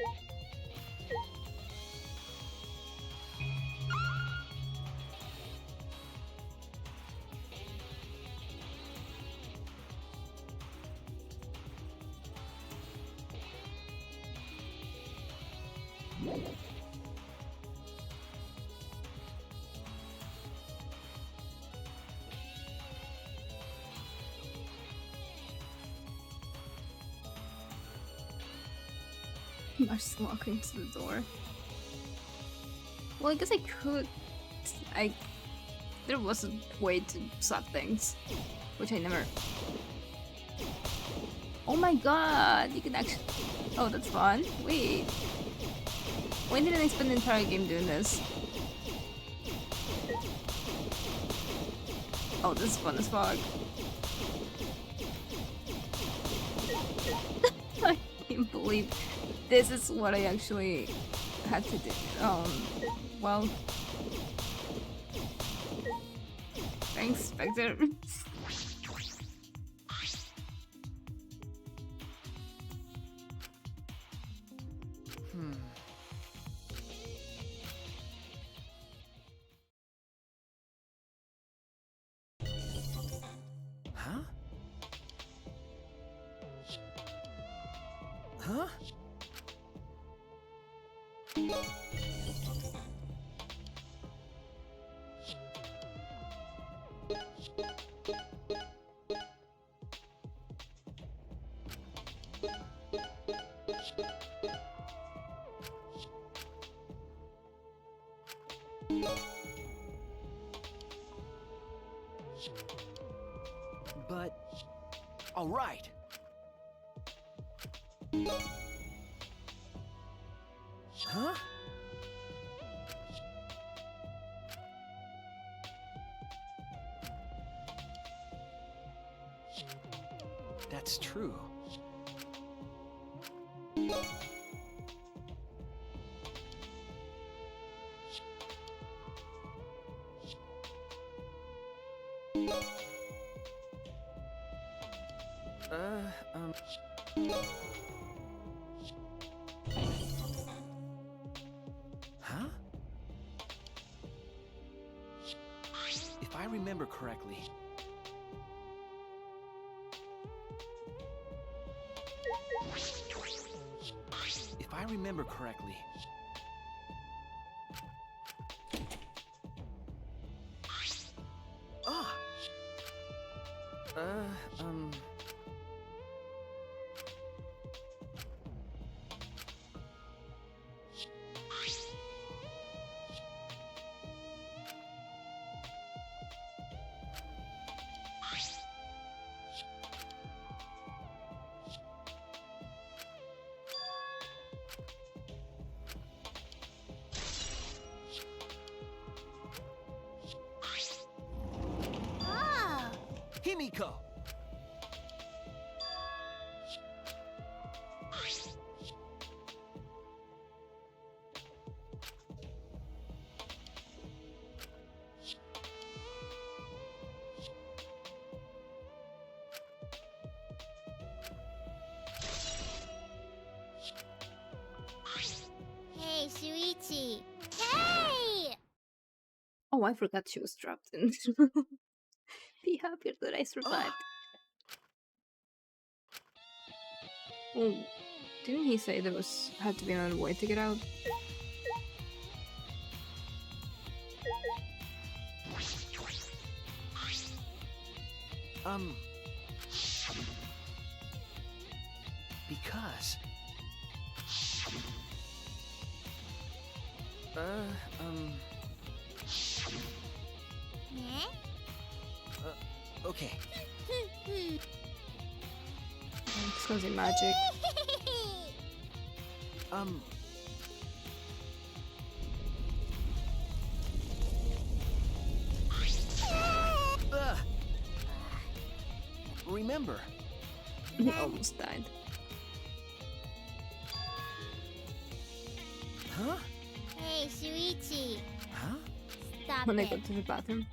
I'm just walking to the door. Well, I guess I could. There was a way to swap things, which I never. Oh my god! You can actually. Oh, that's fun. Wait. Why didn't I spend the entire game doing this? Oh, this is fun as fuck. can't believe this is what I actually had to do. Well, thanks, Spectre. Huh? Huh? But, all right. Huh? That's true. Huh? If I remember correctly... If I remember correctly... Ah! Ah! Himiko! Hey, Shuichi! Hey! Oh, I forgot she was trapped in this room. Be happy that I survived. Oh, didn't he say there had to be another way to get out? Because... Eh? Okay. It's cause of magic. Remember. He almost died. Huh? Hey, Shuichi! Huh? Stop When I it. go to the bathroom.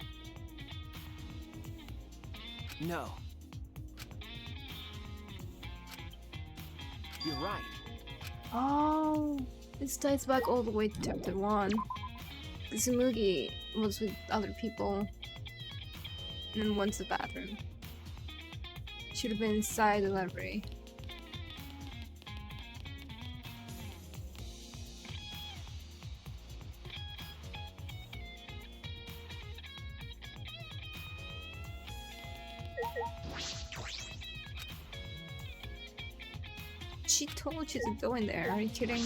No. You're right. Oh, this ties back all the way to chapter 1. Tsumugi was with other people and then went to the bathroom. Should have been inside the library. She told you to go in there, are you kidding?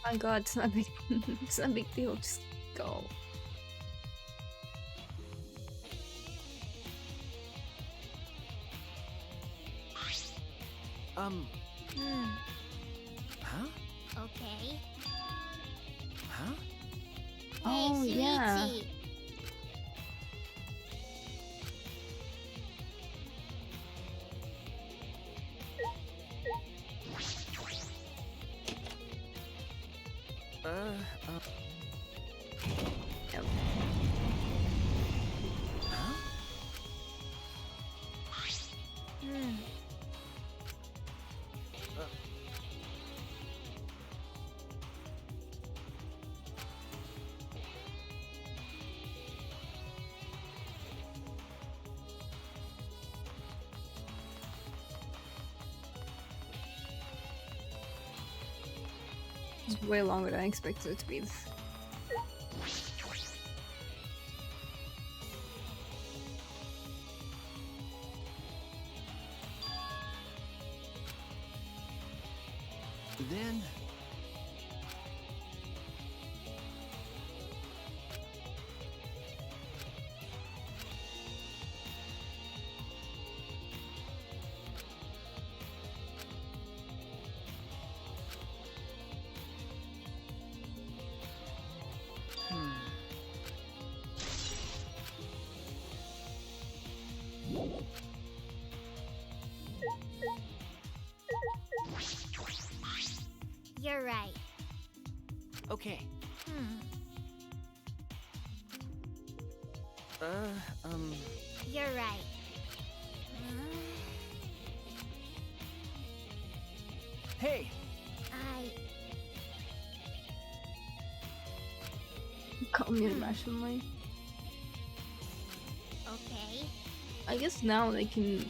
My god, it's not a big, it's not a big deal, just go. Huh? Okay. Huh? Oh, Hey, yeah. Shuichi. Yep. Huh? It's way longer than I expected it to be. Then... You're right. Okay. You're right. Hey! Call me irrationally. Okay. I guess now they can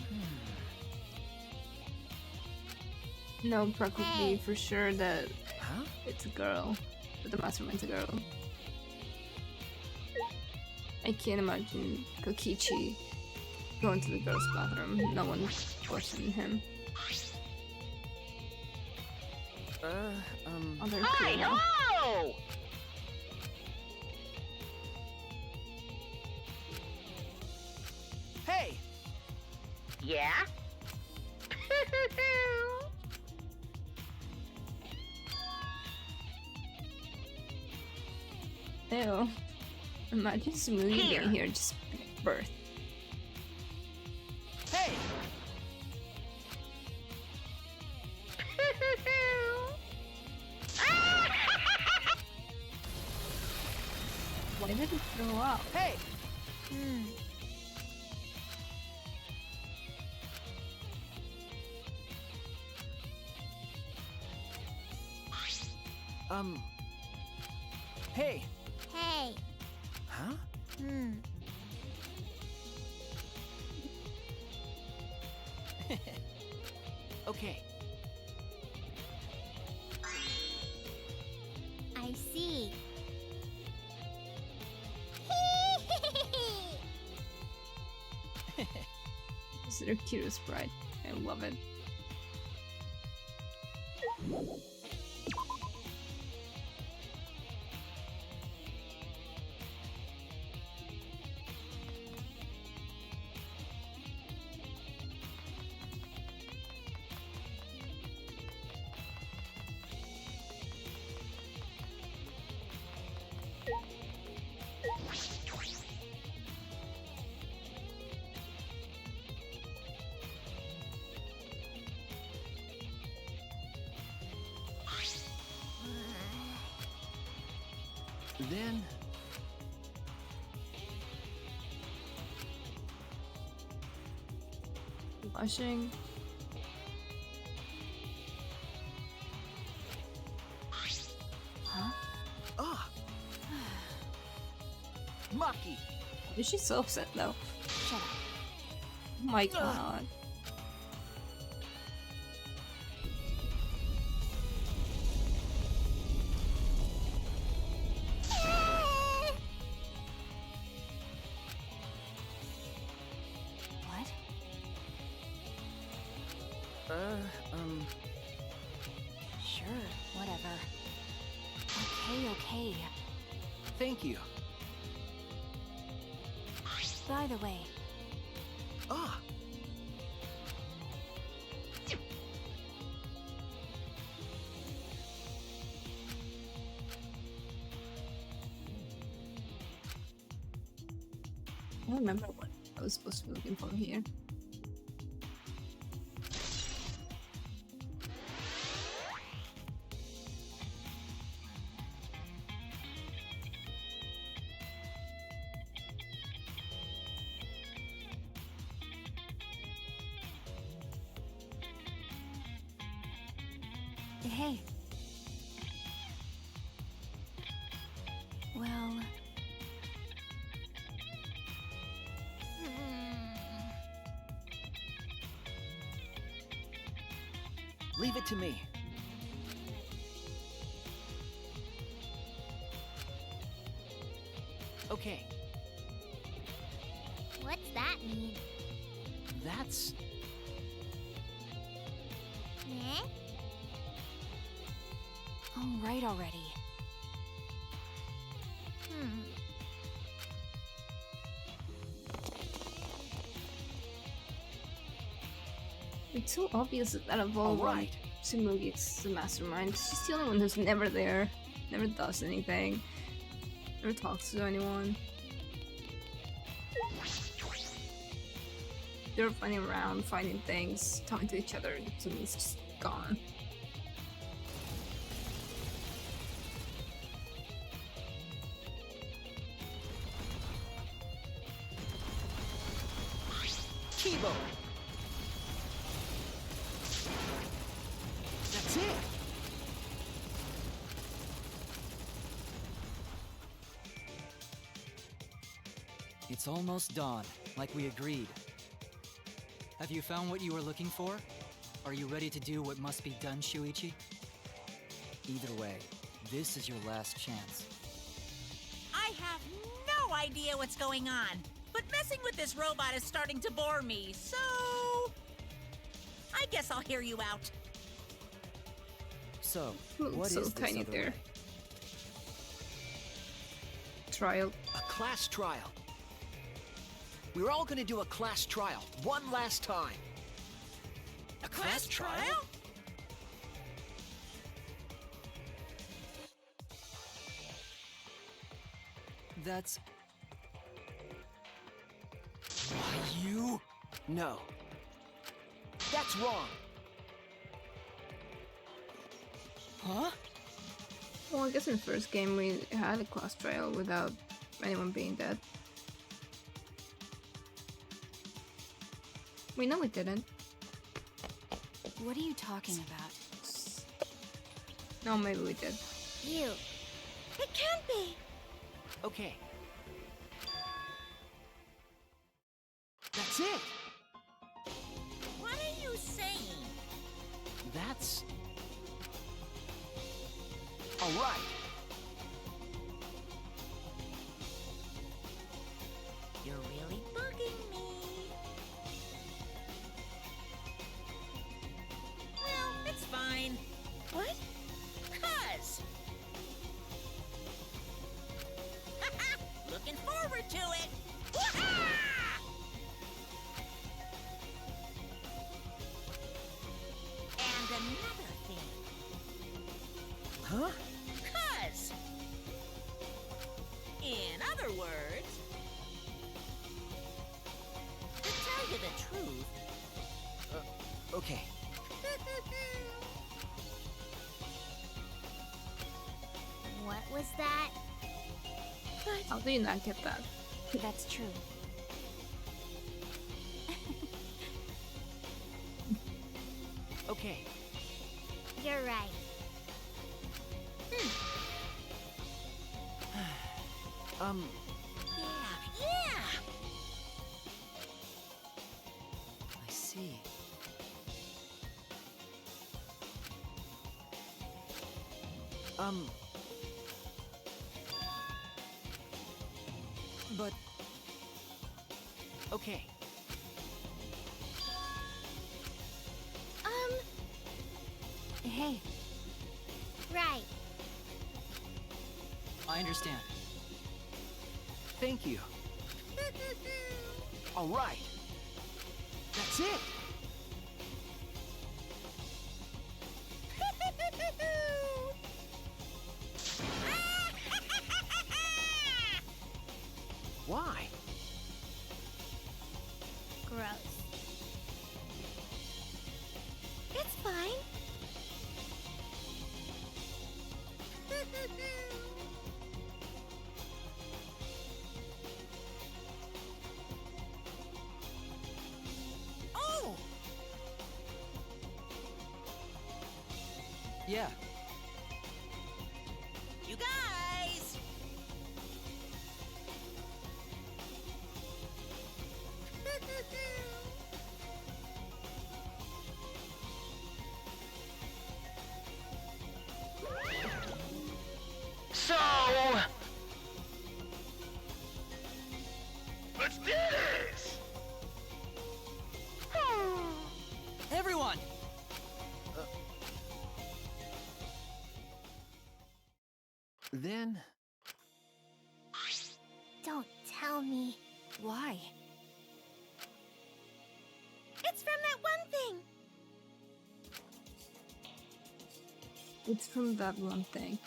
know practically for sure that it's a girl, that the mastermind's a girl. I can't imagine Kokichi going to the girls' bathroom. No one questioning him. Other criminal. Hi-ho! Hey! Yeah? Ew. Imagine Smoothie being here just birth. Hey! Why did it throw up? Hey! Hey! Hey. Huh? Okay. I see. This is their cutest bride. I love it. Then... Blushing. Huh? Ah! Maki! Is she so upset though? Shut up. Oh my god. What? Sure, whatever. Okay. Thank you. By the way, Ah! don't remember what I was supposed to be looking for here. Hey. Well... Leave it to me. Okay, What's that mean? that's... Eh? All right already. It's so obvious that of all Alright. Tsumugi's the mastermind. She's the only one who's never there, never does anything, never talks to anyone. They're running around, finding things, talking to each other, and Tsumi's just gone. Kibo! That's it! It's almost dawn, like we agreed. Have you found what you were looking for? Are you ready to do what must be done, Shuichi? Either way, this is your last chance. I have no idea what's going on, but messing with this robot is starting to bore me, so... I guess I'll hear you out. So, Looks what so is this tiny other there. way? Trial. A class trial. We're all gonna do a class trial, one last time. A class trial? That's... Why, you? No. That's wrong. Huh? Well, I guess in the first game we had a class trial without anyone being dead. We know we didn't. What are you talking about? No, maybe we did. You. It can't be. Okay. That's it! What are you saying? That's... Alright. You're really bugging me. Well, it's fine. What? 'Cause... Looking forward to it. Wah-ha! And another thing. Huh? 'Cause... In other words... To tell you the truth... Okay. What was that? How do you not get that? That's true. Okay. You're right. Yeah! I see. But... Okay. Hey, Right. I understand. Thank you. Alright. That's it! Why? Yeah. You guys! So... let's do this! Everyone! Then... Don't tell me. Why? It's from that one thing. It's from that one thing.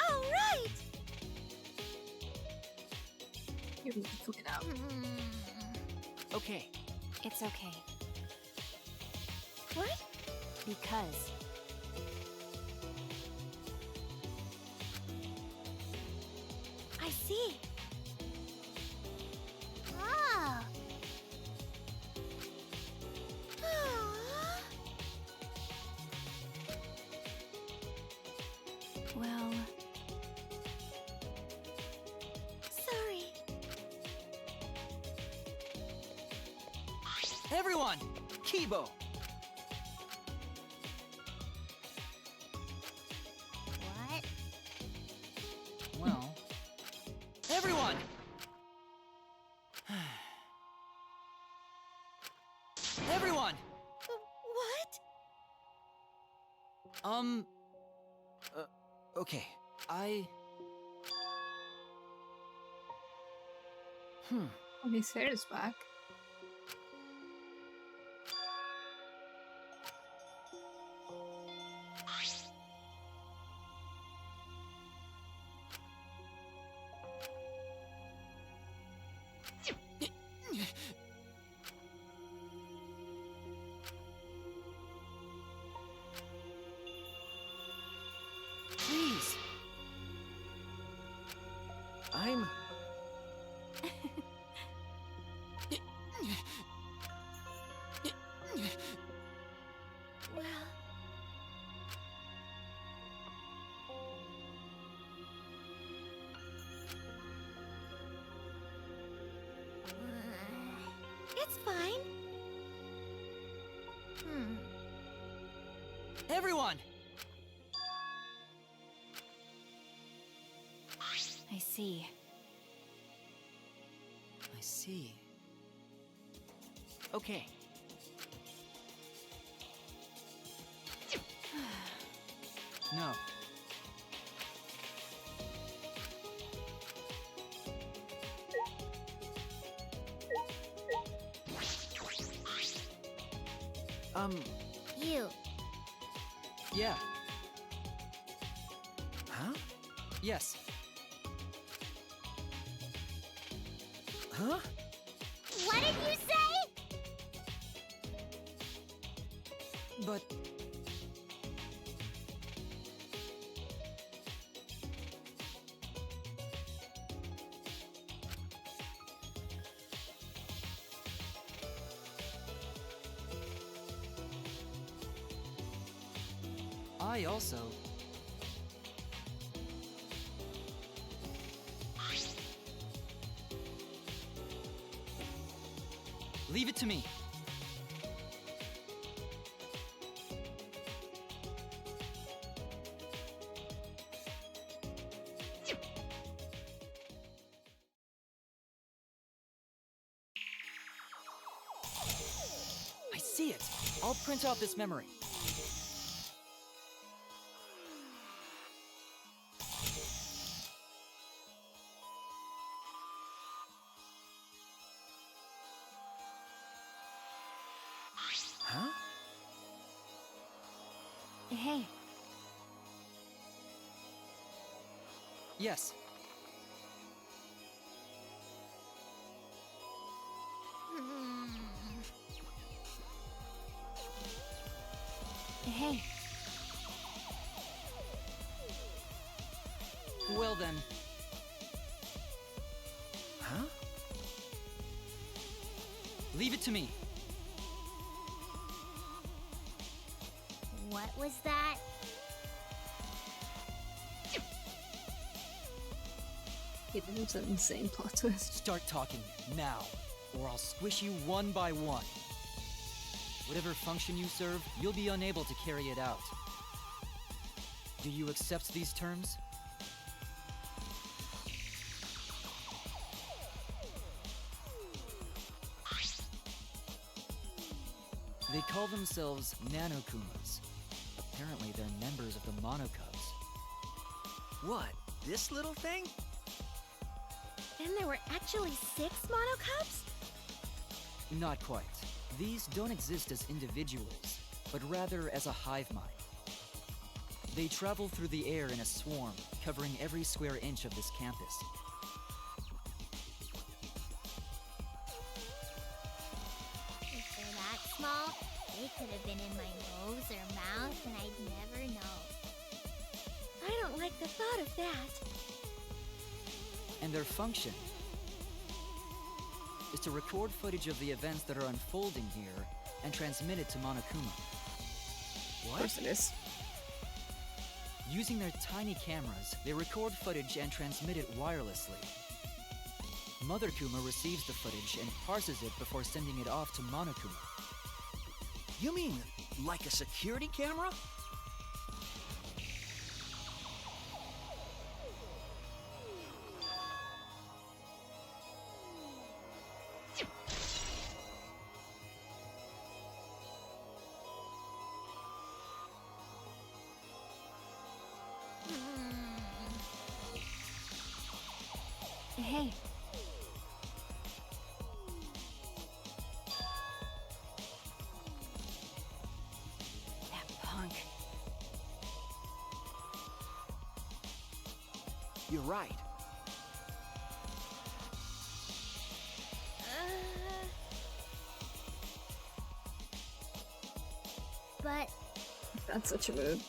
All right. Here, look it out. Okay. It's okay. What? Because I see. Ah. well, Sorry. Everyone! Kibo! What? Well... Everyone! Everyone! What? Okay. Oh, his hair is back. Please! I'm... Well. It's fine. Everyone! I see. I see. Okay. No. You. Yeah. Huh? Yes. Huh? What did you say? But... I also... Leave it to me. I see it. I'll print out this memory. Huh? Hey, Yes. Hey, Well then, Huh? leave it to me. What was that? It is an insane plot twist. Start talking now, or I'll squish you one by one. Whatever function you serve, you'll be unable to carry it out. Do you accept these terms? They call themselves Nanokumas. Apparently they're members of the Monocubs. What? This little thing? Then there were actually 6 monocubs? Not quite. These don't exist as individuals, but rather as a hive mind. They travel through the air in a swarm, covering every square inch of this campus. If they're that small, they could have been in my nose or mouth and I'd never know. I don't like the thought of that. And their function is to record footage of the events that are unfolding here and transmit it to Monokuma. Of course it is. Using their tiny cameras, they record footage and transmit it wirelessly. Mother Kuma receives the footage and parses it before sending it off to Monokuma. You mean like a security camera? hey. That punk. You're right. But That's such a mood.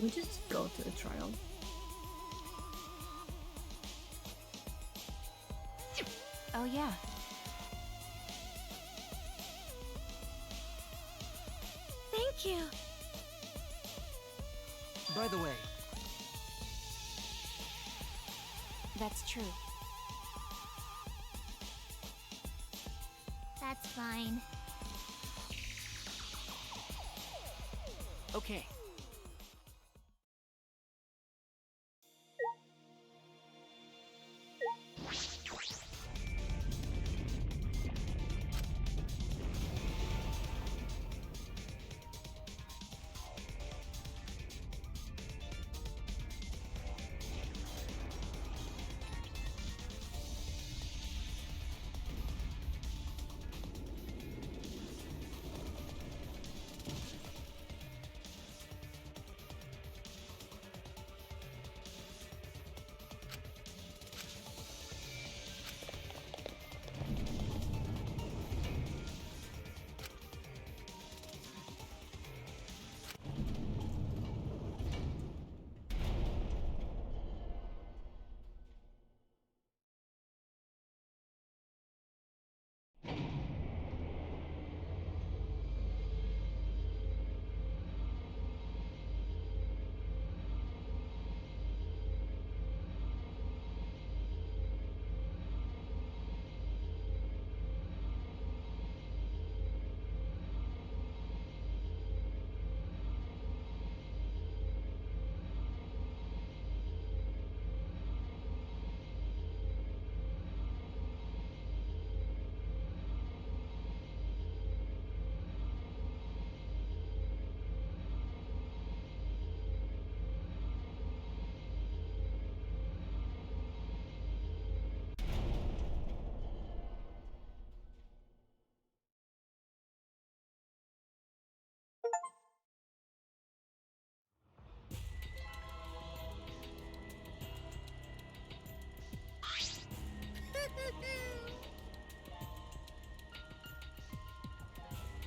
Can we just go to the trial? Oh yeah. thank you. By the way, That's true. That's fine. Okay.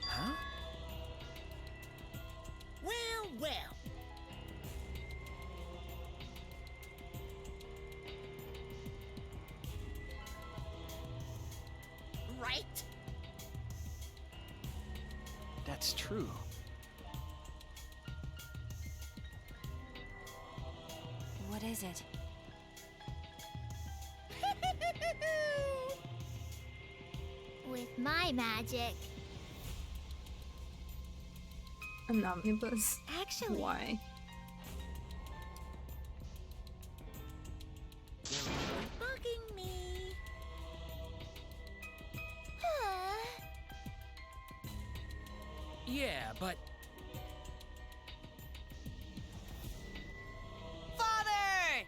Huh? Well, well. Right? That's true. What is it? With my magic. An omnibus. Actually, Why? You're really bugging me. Yeah, but Father!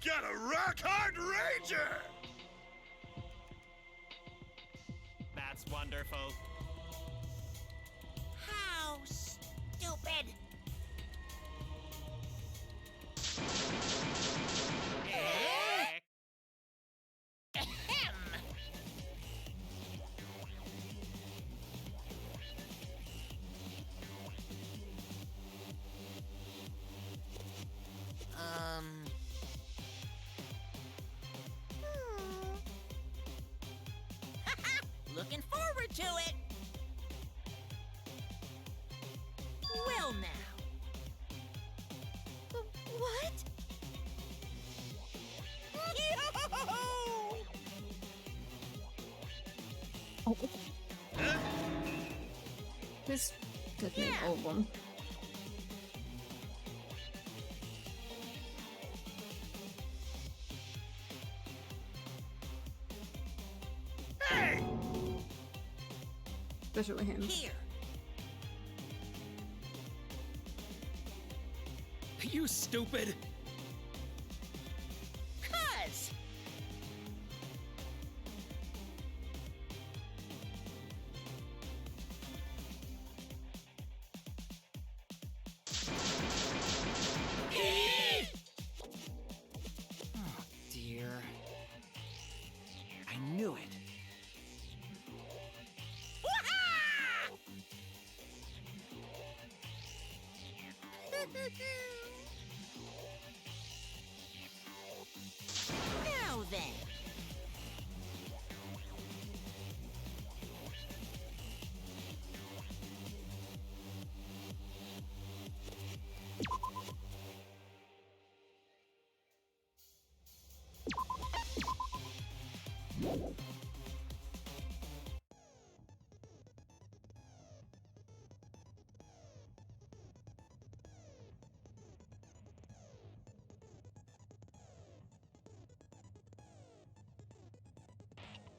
Get a rock hard ranger! That's wonderful. How stupid. Ahem. Looking forward to it. Well now. what? This could make all of them. Hey! Especially him. Here. You stupid! Cuz. Oh, dear. I knew it. Now then.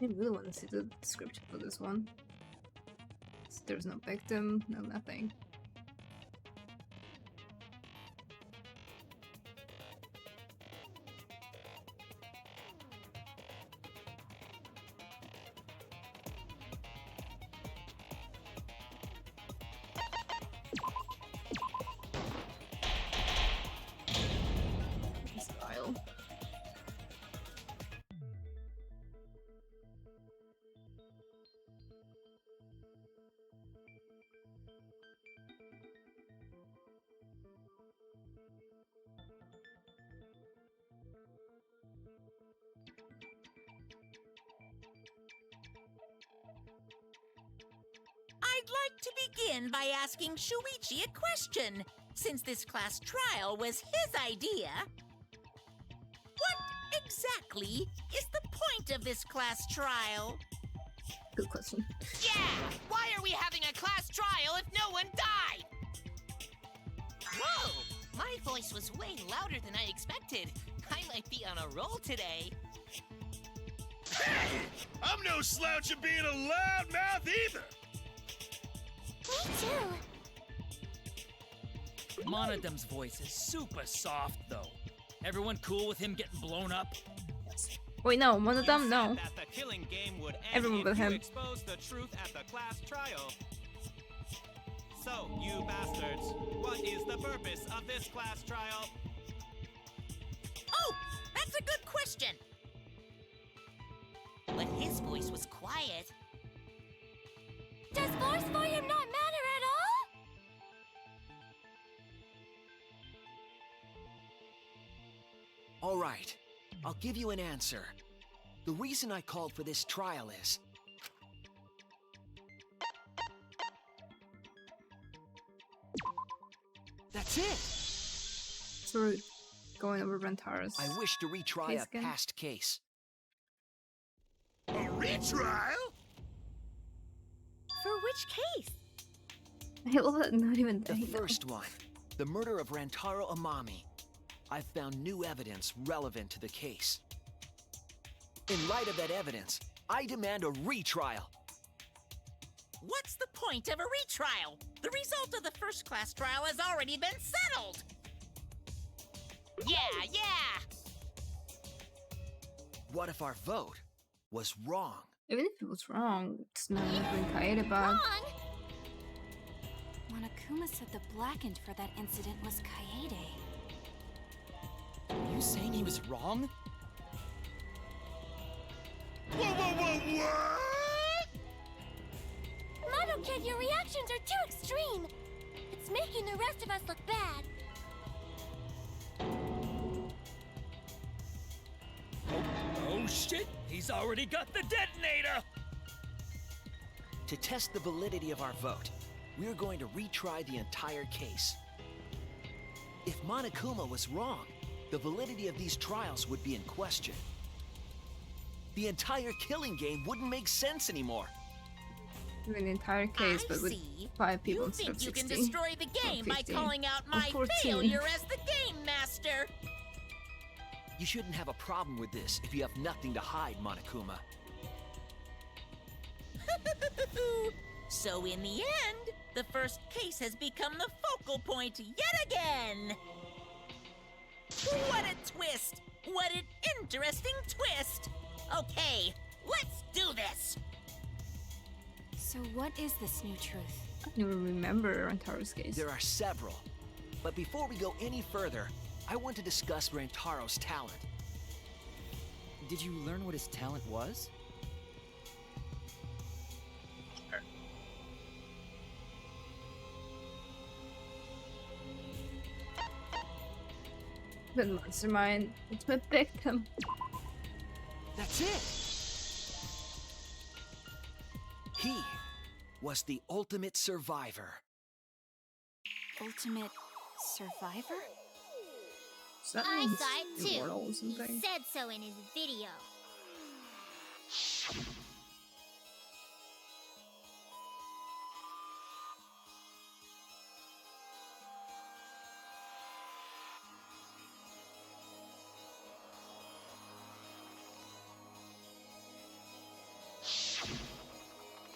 I really want to see the description for this one. There's no victim, no nothing. Style. I'd like to begin by asking Shuichi a question, since this class trial was his idea. What exactly is the point of this class trial? Good question. Yeah! Why are we having a class trial if no one died? Whoa! My voice was way louder than I expected. I might be on a roll today. Hey! I'm no slouch at being a loudmouth either! Me too. Monodam's voice is super soft, though. Everyone cool with him getting blown up? Wait, no, one of them, no. That the killing game would end Everyone but if you him. expose the truth at the class trial. So, you bastards, what is the purpose of this class trial? Oh, that's a good question. his voice was quiet. Does force for him not matter at all? All right, I'll give you an answer. The reason I called for this trial is... That's it! So we're going over Rantaro's. I wish to retry case a again? past case. A retrial? For which case? I love that not even The they know. first one, the murder of Rantaro Amami. I've found new evidence relevant to the case. In light of that evidence, I demand a retrial. What's the point of a retrial? The result of the first-class trial has already been settled! Yeah! What if our vote was wrong? Even if it was wrong, it's not even Kaede about. Wrong? Monokuma said the blackened for that incident was Kaede. Are you saying he was wrong? What? Mono Kid, your reactions are too extreme. It's making the rest of us look bad. Oh shit! He's already got the detonator! To test the validity of our vote, we're going to retry the entire case. If Monokuma was wrong, the validity of these trials would be in question. The entire killing game wouldn't make sense anymore. Even the entire case, but with see. 5 people You instead of think you 16. can destroy the game by 15. calling out Or my 14. failure as the game master! You shouldn't have a problem with this if you have nothing to hide, Monokuma. So in the end, the first case has become the focal point yet again! What a twist! What an interesting twist! Okay, let's do this! So what is this new truth? I don't even remember Rantaro's case. There are several. But before we go any further, I want to discuss Rantaro's talent. Did you learn what his talent was? The mastermind, ultimate victim. That's it! He was the ultimate survivor. Ultimate survivor? Does that I mean saw it he's too. immortal or He something? said so in his video.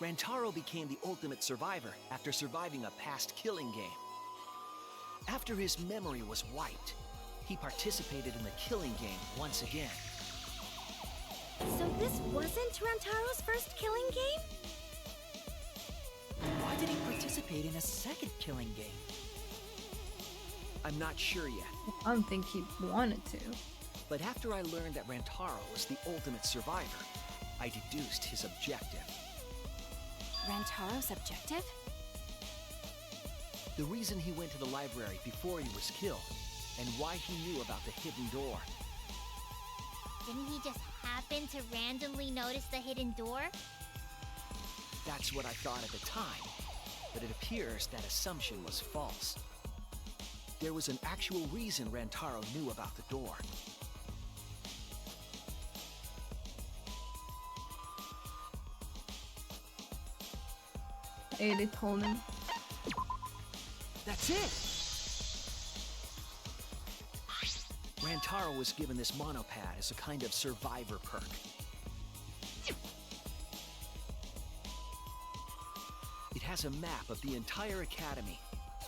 Rantaro became the ultimate survivor after surviving a past killing game. After his memory was wiped, he participated in the killing game once again. So this wasn't Rantaro's first killing game? Why did he participate in a second killing game? I'm not sure yet, I don't think he wanted to. but after I learned that Rantaro was the ultimate survivor, I deduced his objective. Rantaro's objective? The reason he went to the library before he was killed, and why he knew about the hidden door. Didn't he just happen to randomly notice the hidden door? That's what I thought at the time, but it appears that assumption was false. There was an actual reason Rantaro knew about the door. Kaede told him. That's it! Rantaro was given this monopad as a kind of survivor perk. It has a map of the entire academy,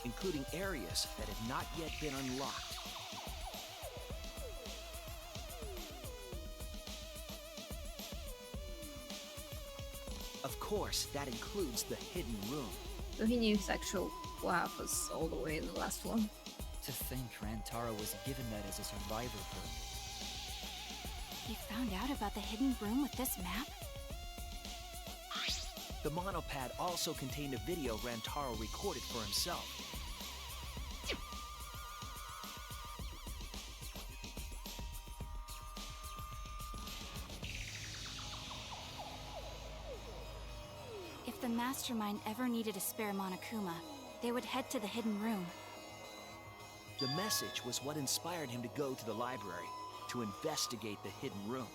including areas that have not yet been unlocked. Of course, that includes the hidden room. So he knew sexual laugh was all the way in the last one. To think Rantaro was given that as a survivor perk. He found out about the hidden room with this map? The monopad also contained a video Rantaro recorded for himself. If the Mastermind ever needed a spare Monokuma, they would head to the hidden room. The message was what inspired him to go to the library to investigate the hidden room.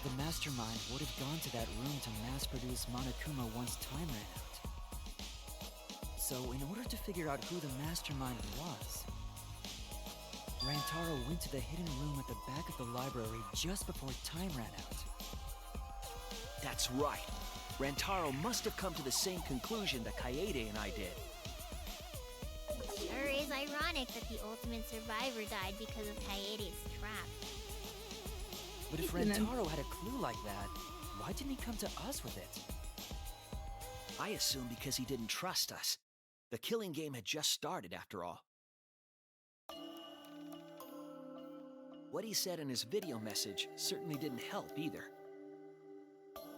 The Mastermind would have gone to that room to mass-produce Monokuma once time ran out. So, in order to figure out who the Mastermind was, Rantaro went to the hidden room at the back of the library just before time ran out. That's right. Rantaro must have come to the same conclusion that Kaede and I did. Sure is ironic that the ultimate survivor died because of Kaede's trap. But if Rantaro had a clue like that, why didn't he come to us with it? I assume because he didn't trust us. The killing game had just started, after all. What he said in his video message certainly didn't help either.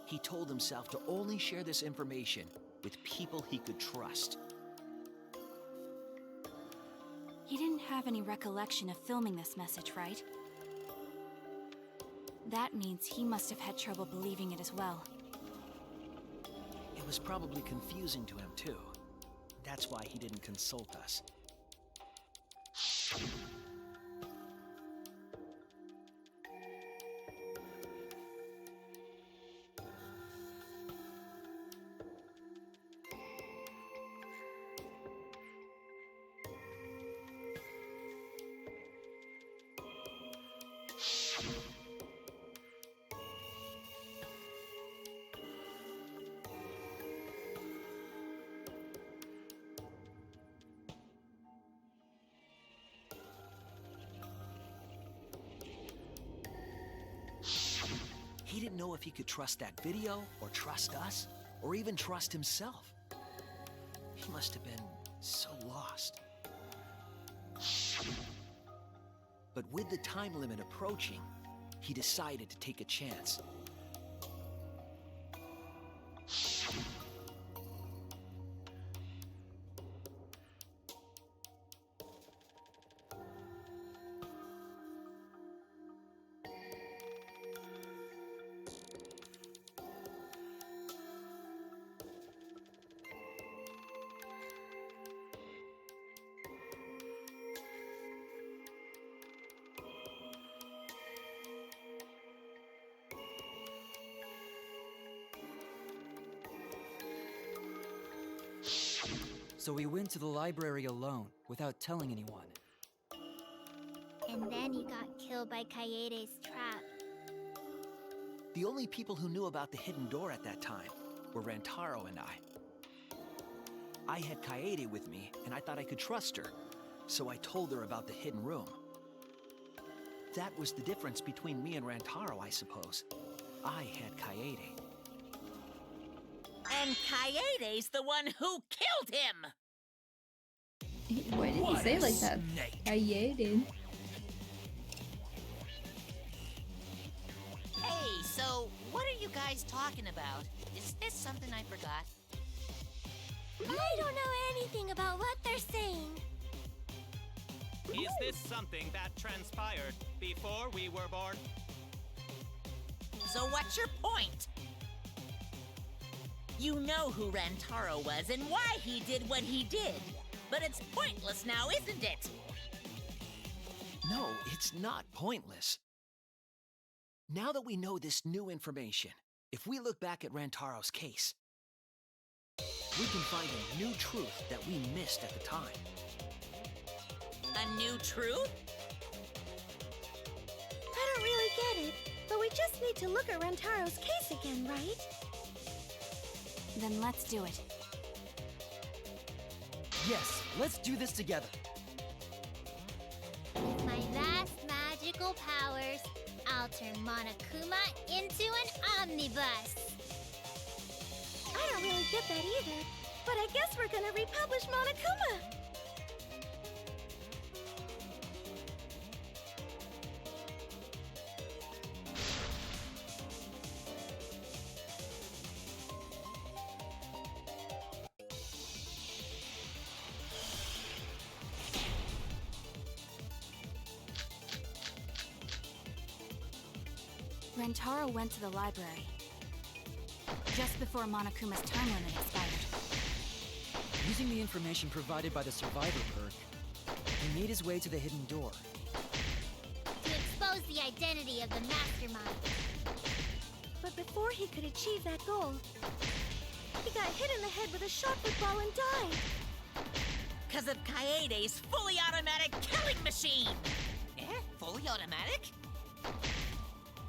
He told himself to only share this information with people he could trust. He didn't have any recollection of filming this message, right? That means he must have had trouble believing it as well. It was probably confusing to him, too. That's why he didn't consult us. He didn't know if he could trust that video, or trust us, or even trust himself. He must have been so lost. But with the time limit approaching, he decided to take a chance. So we went to the library alone, without telling anyone. And then he got killed by Kaede's trap. The only people who knew about the hidden door at that time were Rantaro and I. I had Kaede with me, and I thought I could trust her, so I told her about the hidden room. That was the difference between me and Rantaro, I suppose. I had Kaede. And Kaede's the one who killed him! Why did he say it like that? Kaede. Hey, so what are you guys talking about? Is this something I forgot? I don't know anything about what they're saying. Is this something that transpired before we were born? So what's your point? You know who Rantaro was and why he did what he did. But it's pointless now, isn't it? No, it's not pointless. Now that we know this new information, if we look back at Rantaro's case, we can find a new truth that we missed at the time. A new truth? I don't really get it, but we just need to look at Rantaro's case again, right? Then let's do it. Yes, let's do this together. With my vast magical powers, I'll turn Monokuma into an omnibus. I don't really get that either, but I guess we're gonna republish Monokuma. Rentaro went to the library just before Monokuma's time limit expired. Using the information provided by the survivor perk, he made his way to the hidden door. To expose the identity of the mastermind. But before he could achieve that goal, he got hit in the head with a shot football and died. Because of Kaede's fully automatic killing machine! Eh? Fully automatic?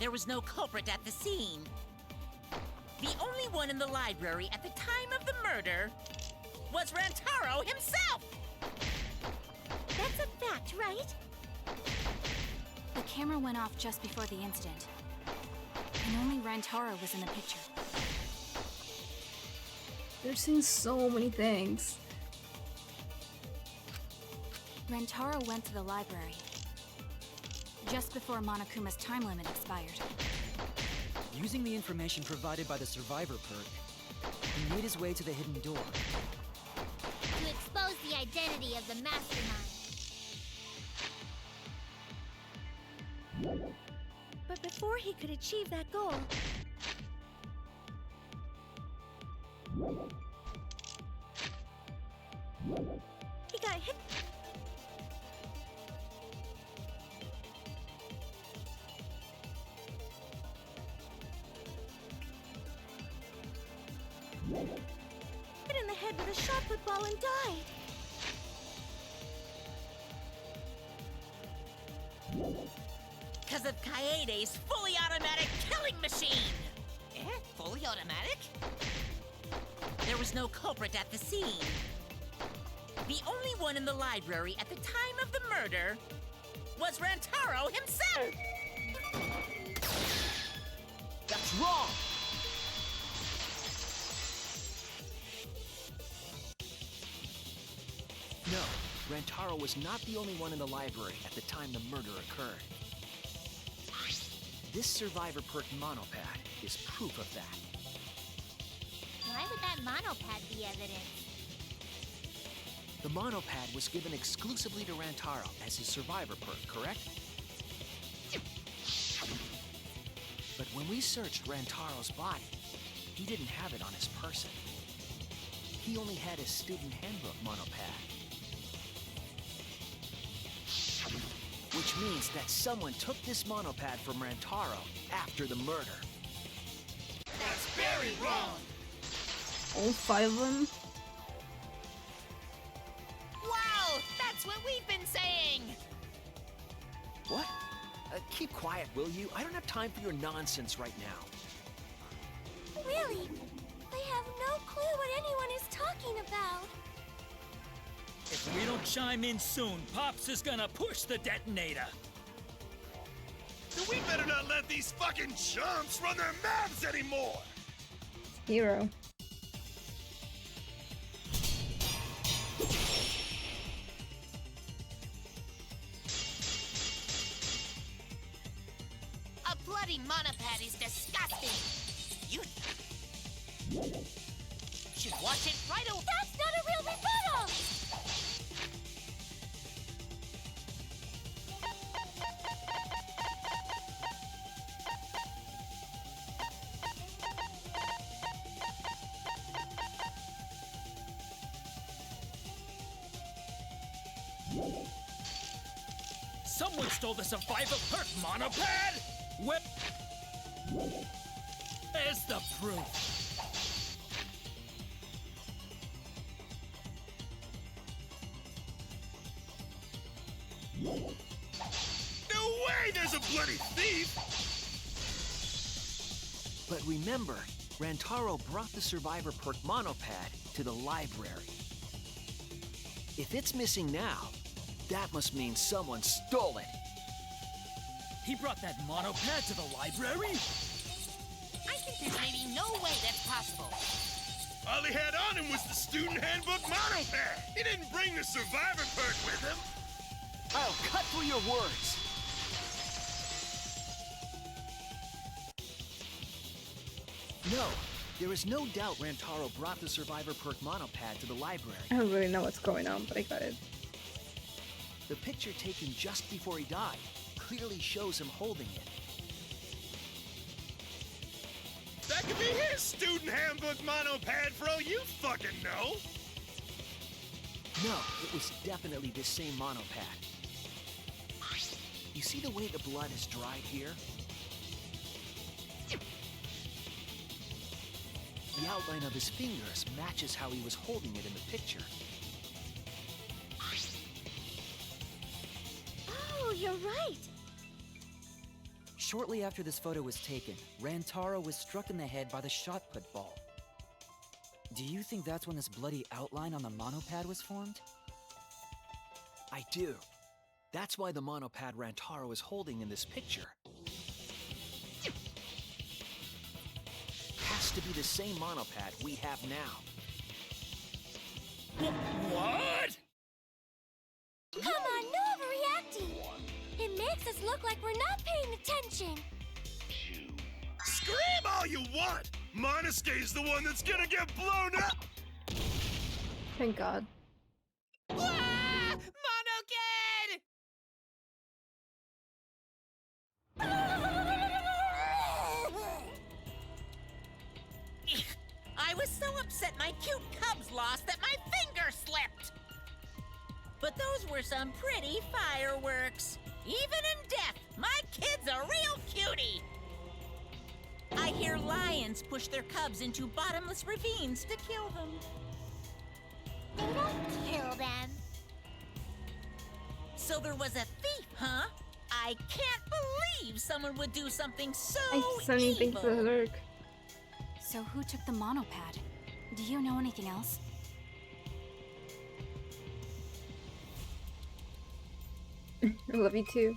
There was no culprit at the scene. The only one in the library at the time of the murder was Rantaro himself! That's a fact, right? The camera went off just before the incident, and only Rantaro was in the picture. They're seeing so many things. Rentaro went to the library just before Monokuma's time limit expired. Using the information provided by the survivor perk, he made his way to the hidden door. To expose the identity of the mastermind. But before he could achieve that goal, he got hit. Hit in the head with a shot football and died. Because of Kaede's fully automatic killing machine! Eh? Fully automatic? There was no culprit at the scene. The only one in the library at the time of the murder was Rantaro himself! That's wrong! No, Rantaro was not the only one in the library at the time the murder occurred. This survivor perk monopad is proof of that. Why would that monopad be evidence? The monopad was given exclusively to Rantaro as his survivor perk, correct? But when we searched Rantaro's body, he didn't have it on his person. He only had his student handbook monopad. Which means that someone took this monopad from Rantaro after the murder. That's very wrong! All 5 of them? Wow! That's what we've been saying! What? Keep quiet, will you? I don't have time for your nonsense right now. Really? I have no clue what anyone is talking about. If we don't chime in soon, Pops is gonna push the detonator. Then we better not let these fucking chumps run their mouths anymore! Hero. A bloody monopad is disgusting! You should watch it right away! That's not a real rebuttal! Someone stole the survivor perk monopad? Where's the proof? No way there's a bloody thief! But remember, Rantaro brought the survivor perk monopad to the library. If it's missing now, that must mean someone stole it. He brought that monopad to the library? I think there's maybe no way that's possible. All he had on him was the student handbook monopad. He didn't bring the survivor perk with him. I'll cut through your words. No, there is no doubt Rantaro brought the survivor perk monopad to the library. I don't really know what's going on, but I got it. The picture taken just before he died clearly shows him holding it. That could be his student handbook monopad for all you fucking know. No, it was definitely this same monopad. You see the way the blood is dried here? The outline of his fingers matches how he was holding it in the picture. Oh, you're right. Shortly after this photo was taken, Rantaro was struck in the head by the shot put ball. Do you think that's when this bloody outline on the monopad was formed? I do. That's why the monopad Rantaro is holding in this picture has to be the same monopad we have now. What? Come on, no overreacting. It makes us look like we're not paying attention. Scream all you want! Monosuke's the one that's gonna get blown up! Thank God. Ah! Monokid! I was so upset my cute cubs lost that my finger slipped. But those were some pretty fireworks. Even in death, my kid's a real cutie. I hear lions push their cubs into bottomless ravines to kill them. They don't kill them. So there was a thief, huh? I can't believe someone would do something so I suddenly think evil. for the lurk. So who took the monopad? Do you know anything else? I love you too.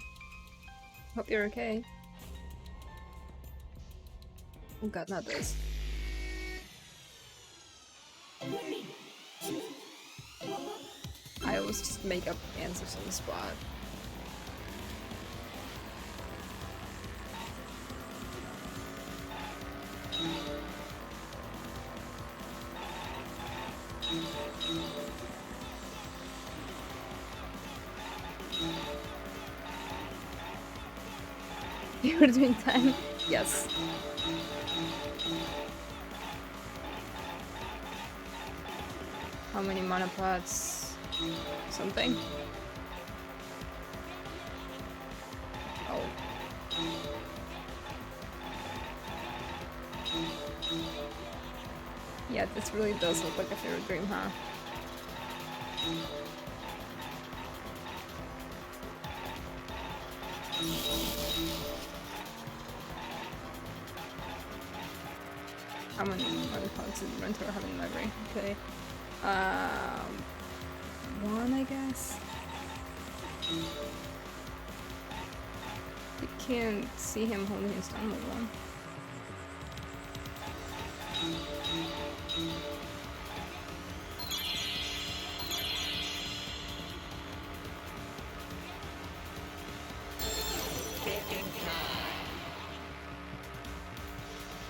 Hope you're okay. Oh God, not this. I always just make up answers on the spot. You were doing time? Yes. How many monopods? Something? Oh. Yeah, this really does look like a favorite dream, huh? How many monopods did Rantaro have in the library? Okay. One, I guess? You can't see him holding his download one.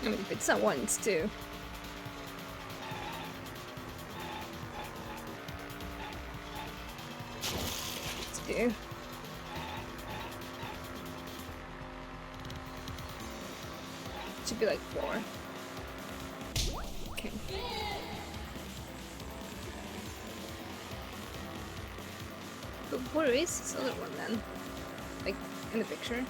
I mean, if it's not one, it's two. It's two. Should be like 4. Okay. But where is this other one then? Like, in the picture?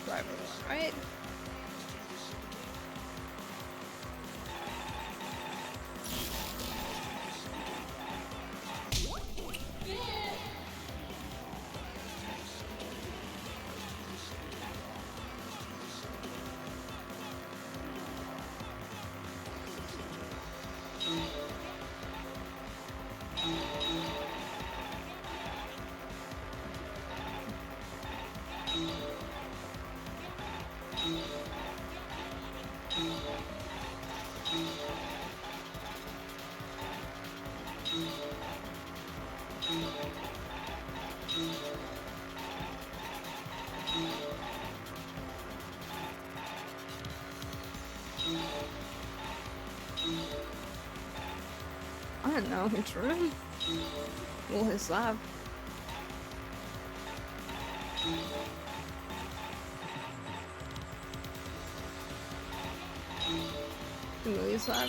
survivor one, right? I don't know, his room? Well, his lab. Emily's lab.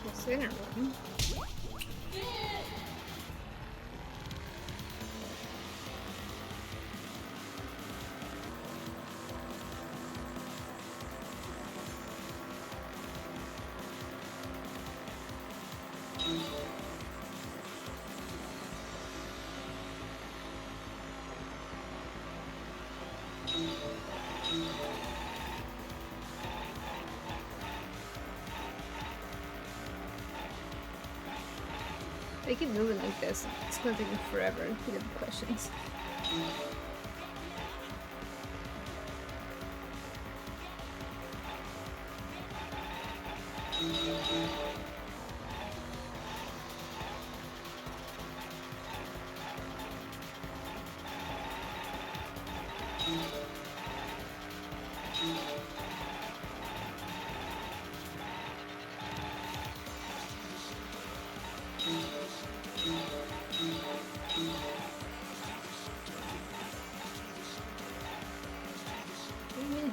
What's in her room? They keep moving like this, it's gonna take me forever to get the questions.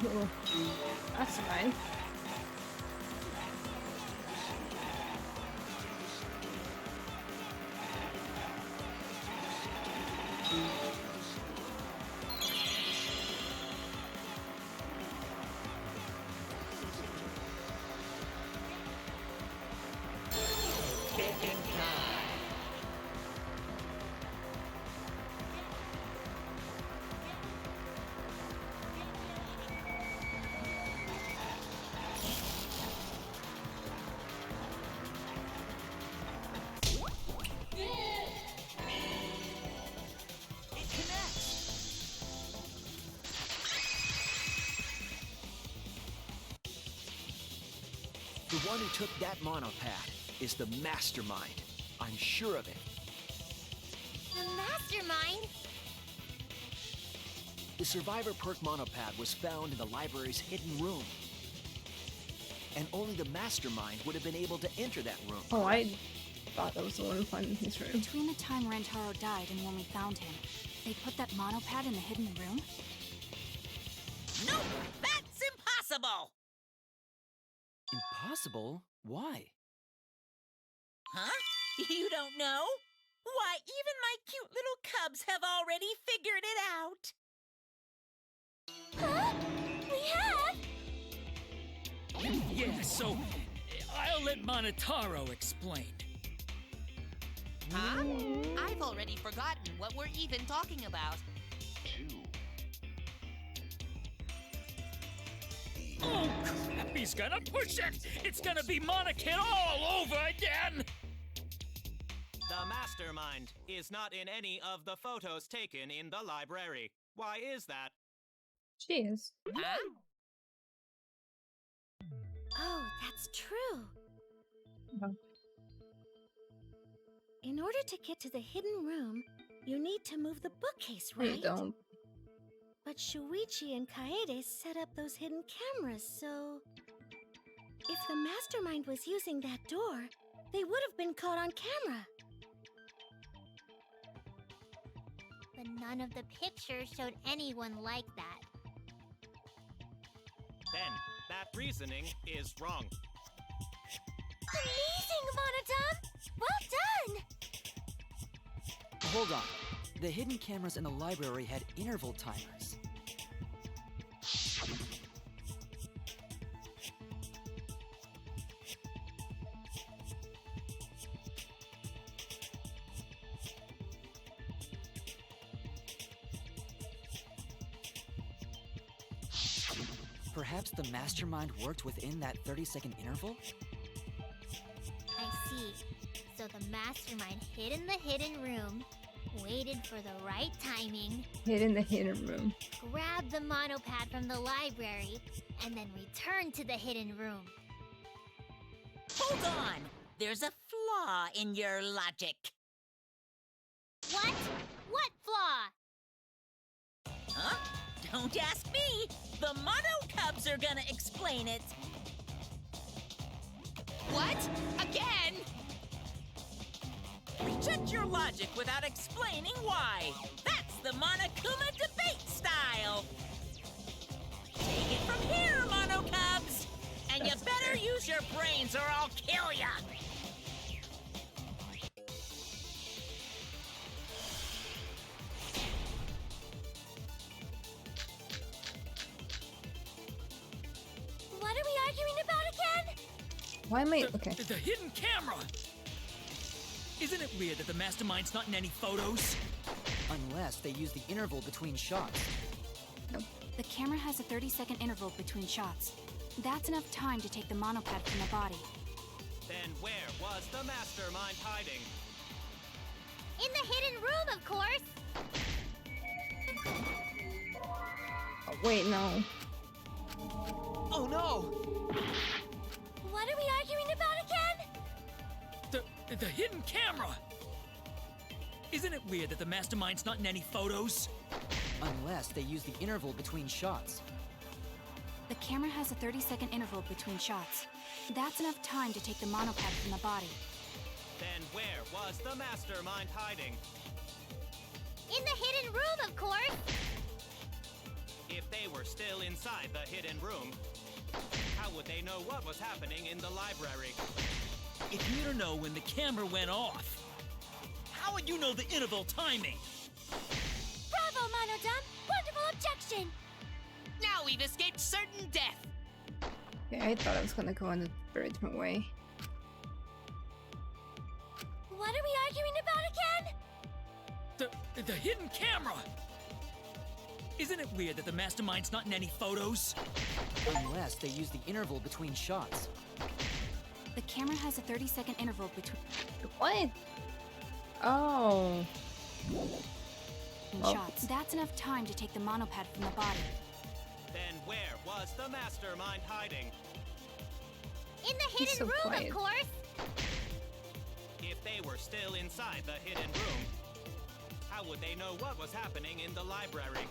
Ooh, that's fine. The one who took that monopad is the mastermind. I'm sure of it. The mastermind? The Survivor Perk monopad was found in the library's hidden room. And only the mastermind would have been able to enter that room. Oh, I thought that was the one finding his room. Between the time Rentaro died and when we found him, they put that monopad in the hidden room? Nope! That's impossible! Impossible? Why? Huh? You don't know? Why, even my cute little cubs have already figured it out! Huh? We have? Yeah, so I'll let Monotaro explain. Huh? I've already forgotten what we're even talking about. Oh, crap, he's gonna push it! It's gonna be Monokid all over again! The mastermind is not in any of the photos taken in the library. Why is that? She is. Huh? Oh, that's true. Oh. In order to get to the hidden room, you need to move the bookcase, No, right? you don't. But Shuichi and Kaede set up those hidden cameras, so... If the mastermind was using that door, they would have been caught on camera. But but none of the pictures showed anyone like that. Then, that reasoning is wrong. Amazing, Monodum! Well done! Hold on. The hidden cameras in the library had interval timers. Perhaps the mastermind worked within that 30-second interval? I see. So the mastermind hid in the hidden room, waited for the right timing, Hid in the hidden room. grabbed the monopad from the library, and then returned to the hidden room. Hold on! There's a flaw in your logic. What? What flaw? Huh? Don't ask me! The Mono Cubs are gonna explain it! What? Again? Reject your logic without explaining why! That's the Monokuma debate style! Take it from here, Mono Cubs! And you better use your brains or I'll kill ya! What are we arguing about again? Why am I... Okay. The hidden camera! Isn't it weird that the mastermind's not in any photos? Unless they use the interval between shots. The camera has a 30-second interval between shots. That's enough time to take the monopad from the body. Then where was the mastermind hiding? In the hidden room, of course! Oh, wait, no. Oh no! What are we arguing about again? The hidden camera! Isn't it weird that the mastermind's not in any photos? Unless they use the interval between shots. The camera has a 30-second interval between shots. That's enough time to take the monopad from the body. Then where was the mastermind hiding? In the hidden room, of course! If they were still inside the hidden room, how would they know what was happening in the library? If you don't know when the camera went off, how would you know the interval timing? Bravo, Monodum! Wonderful objection! Now we've escaped certain death! Okay, I thought I was gonna go in a very different way. What are we arguing about again? The hidden camera! Isn't it weird that the mastermind's not in any photos? Unless they use the interval between shots. The camera has a 30-second interval between What? Oh. shots. That's enough time to take the monopad from the body. Then where was the mastermind hiding? In the hidden room, of course! If they were still inside the hidden room, how would they know what was happening in the library?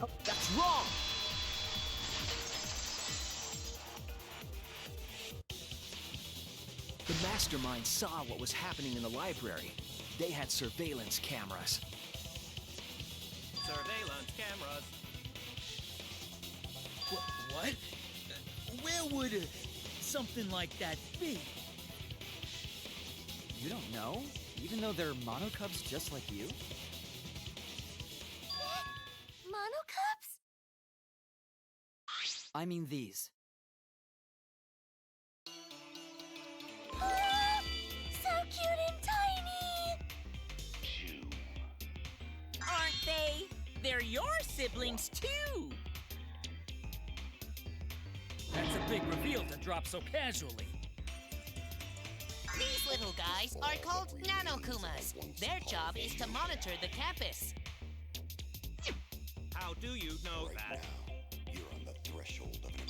Oh, that's wrong! The mastermind saw what was happening in the library. They had surveillance cameras. Surveillance cameras. What? Where would something like that be? You don't know? Even though they're Mono Cubs just like you? Mono Cubs? I mean these. So cute and tiny! Aren't they? They're your siblings, too! That's a big reveal to drop so casually. These little guys are called Nanokumas. Their job is to monitor the campus. How do you know that?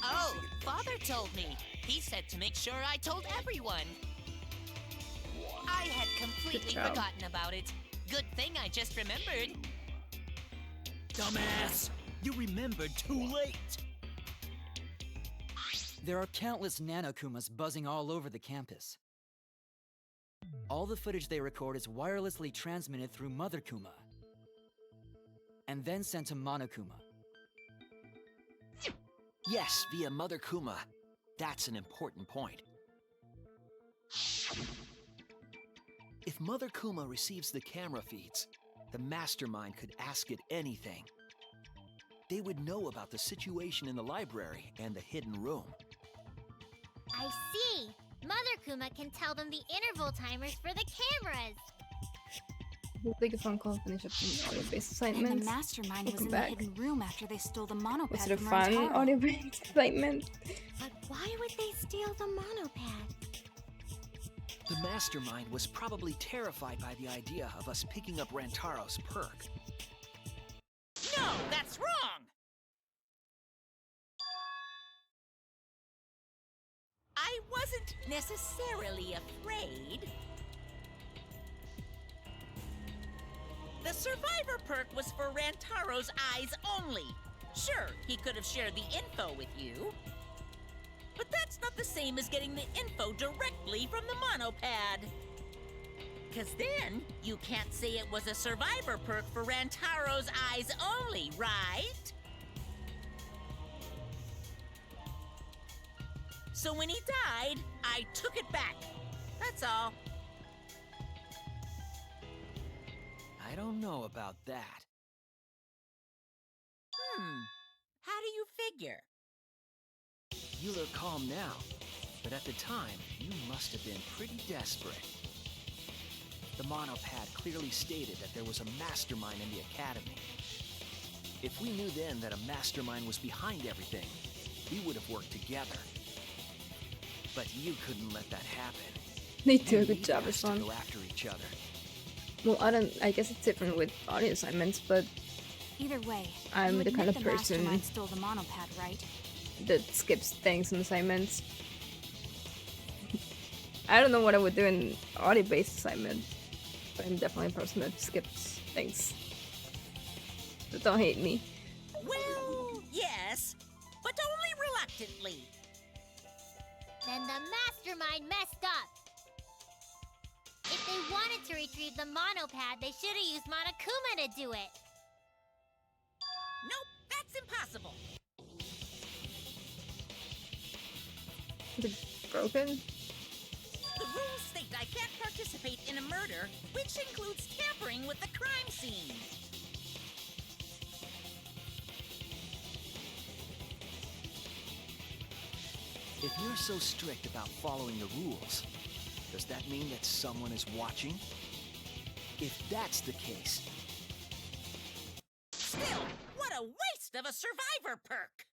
Oh, Father told me. He said to make sure I told everyone. I had completely job. forgotten about it. Good thing I just remembered. Dumbass! You remembered too late! There are countless Nanokumas buzzing all over the campus. All the footage they record is wirelessly transmitted through Mother Kuma, and then sent to Monokuma. Yes, via Mother Kuma. That's an important point. If Mother Kuma receives the camera feeds, the mastermind could ask it anything. They would know about the situation in the library and the hidden room. I see. Mother Kuma can tell them the interval timers for the cameras. We'll take a phone call, finish up some audio-based And assignments. the mastermind was Welcome in back. the hidden room after they stole the monopad Was it a from fun Rantaro. audio-based assignment? But why would they steal the monopad? The mastermind was probably terrified by the idea of us picking up Rantaro's perk. No, that's wrong! I wasn't necessarily afraid. The survivor perk was for Rantaro's eyes only. Sure, he could have shared the info with you. But that's not the same as getting the info directly from the monopad. 'Cause then, you can't say it was a survivor perk for Rantaro's eyes only, right? So when he died, I took it back. That's all. I don't know about that. How do you figure? You look calm now, but at the time, you must have been pretty desperate. The monopad clearly stated that there was a mastermind in the academy. If we knew then that a mastermind was behind everything, we would have worked together. But you couldn't let that happen. They do a You good need job us as to well. go after each other. Well, I guess it's different with audio assignments, but Either way, I'm you the kind admit of the person mastermind stole the monopad, right? that skips things in assignments. I don't know what I would do in audio-based assignment, but I'm definitely a person that skips things. So don't hate me. Well, yes, but only reluctantly. Then the mastermind messed up. If they wanted to retrieve the monopad, they should have used Monokuma to do it. Nope, that's impossible. Is it broken? The rules state I can't participate in a murder, which includes tampering with the crime scene. If you're so strict about following the rules, does that mean that someone is watching? If that's the case, Still, what a waste of a survivor perk!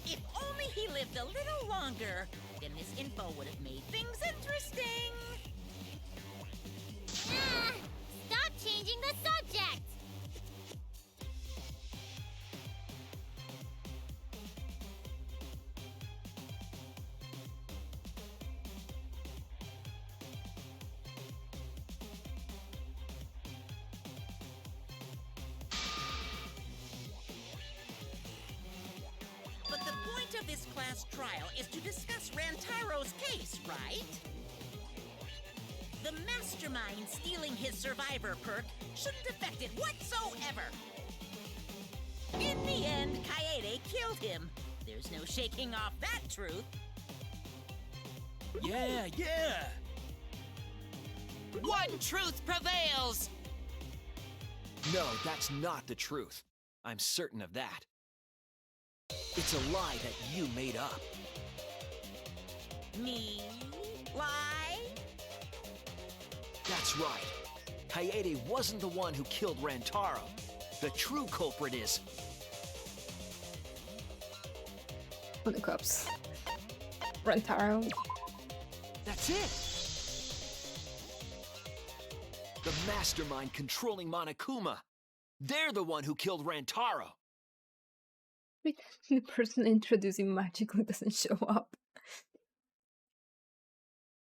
If only he lived a little longer, then this info would have made things interesting. Ah! Stop changing the subject! But the point of this class trial is to discuss Rantaro's case, right? The mastermind stealing his survivor perk shouldn't affect it whatsoever. In the end, Kaede killed him. There's no shaking off that truth. Yeah, yeah! One truth prevails! no, that's not the truth. I'm certain of that. It's a lie that you made up. Me? Lie? That's right. Kaede wasn't the one who killed Rantaro. The true culprit is... On the cups. Rantaro. That's it! The mastermind controlling Monokuma. They're the one who killed Rantaro. Wait, the person introducing magically doesn't show up.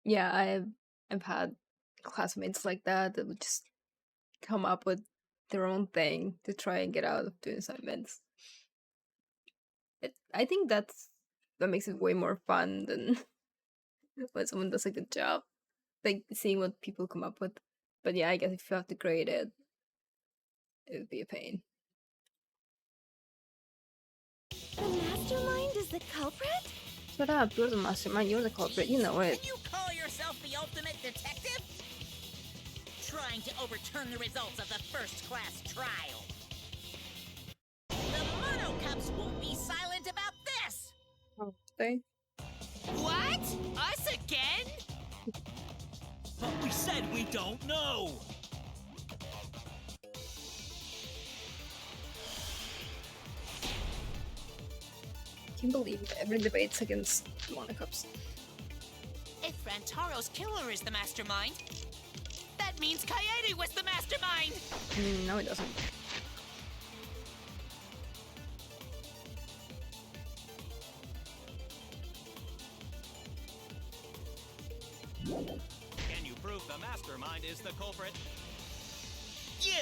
Yeah, I've had classmates like that would just come up with their own thing to try and get out of doing assignments. I think that makes it way more fun than when someone does a good job. like seeing what people come up with. But yeah, I guess if you have to grade it, it would be a pain. The mastermind is the culprit? Shut up, you're the mastermind, you're the culprit, you know it. Can you call yourself the ultimate detective? Trying to overturn the results of the first-class trial. The Mono Cups won't be silent about this! Okay. What? Us again? But we said we don't know! I can't believe every debate's against Monocups. If Rantaro's killer is the mastermind, that means Kaede was the mastermind! No, it doesn't. Can you prove the mastermind is the culprit? Yeah!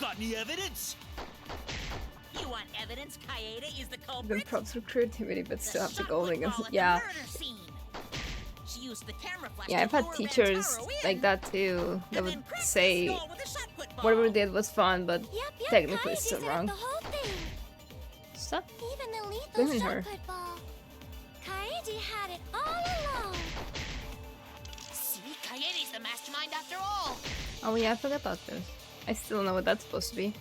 Got any evidence? You want evidence Kaede is the Then culprit? props for creativity, but still have to go Shot against. football at the Yeah. murder scene. She used the camera flash Yeah, to I've had lure teachers Rantaro in, like that too, that and would then crack say the skull with a shot put ball. whatever we did was fun, but Yep, technically Kaede it's still set up wrong. the whole thing. Stop Even the lethal blaming shot her. put ball. Kaede had it all along. See, Kaede's the mastermind after all! Oh yeah, I forgot about this. I still don't know what that's supposed to be.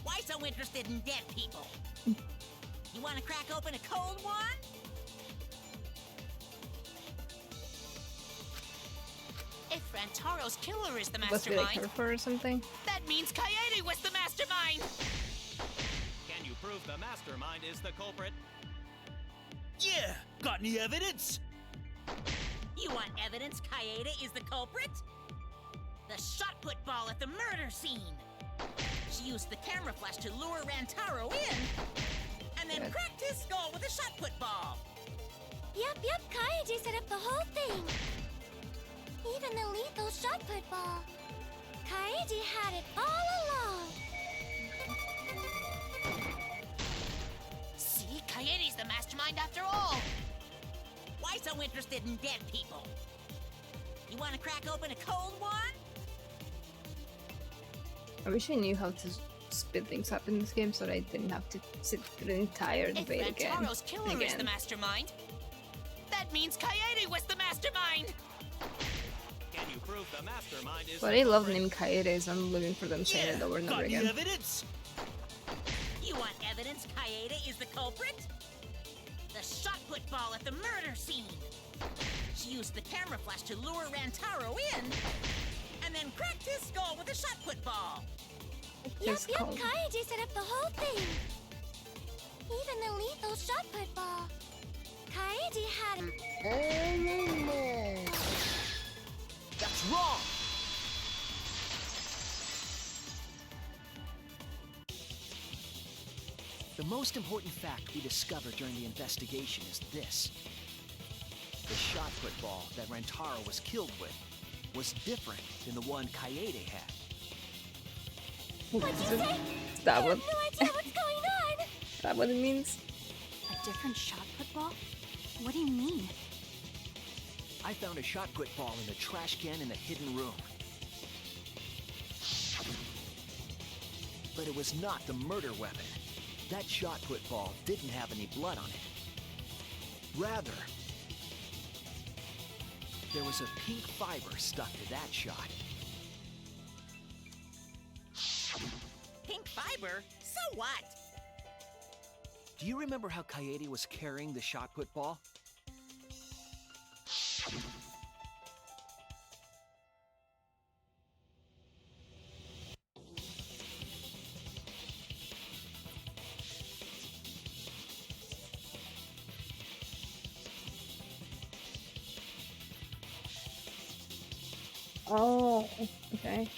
Why so interested in dead people? You want to crack open a cold one? If Rantaro's killer is the Supposed to be like mastermind, her for or something. that means Kaede was the mastermind! Can you prove the mastermind is the culprit? Yeah! Got any evidence? You want evidence Kaede is the culprit? The shot put ball at the murder scene. She used the camera flash to lure Rantaro in, and then Good. cracked his skull with a shot put ball. Yep, Kaede set up the whole thing. Even the lethal shot put ball. Kaede had it all along. See, Kaede's the mastermind after all! Why so interested in dead people? You want to crack open a cold one? I wish I knew how to speed things up in this game so that I didn't have to sit through the entire If debate again. Rantaro's killer is the mastermind, that means Kaede was the mastermind! Can you prove the mastermind is But the I love culprit? naming Kaedes. I'm living for them saying it over and over Got any again. evidence? You want evidence Kaede is the culprit? The shot put ball at the murder scene. She used the camera flash to lure Rantaro in, and then cracked his skull with a shot put ball. Yep, Just call. Kaede set up the whole thing. Even the lethal shot put ball. Kaede had it. That's wrong! The most important fact we discovered during the investigation is this. The shot put ball that Rantaro was killed with was different than the one Kaede had. What'd you say? Is that what? No idea what's going on. Is that what it means? A different shot put ball? What do you mean? I found a shot put ball in the trash can in the hidden room. But it was not the murder weapon. That shot put ball didn't have any blood on it. Rather, there was a pink fiber stuck to that shot. Pink fiber? So what? Do you remember how Kaede was carrying the shot put ball? Oh, okay.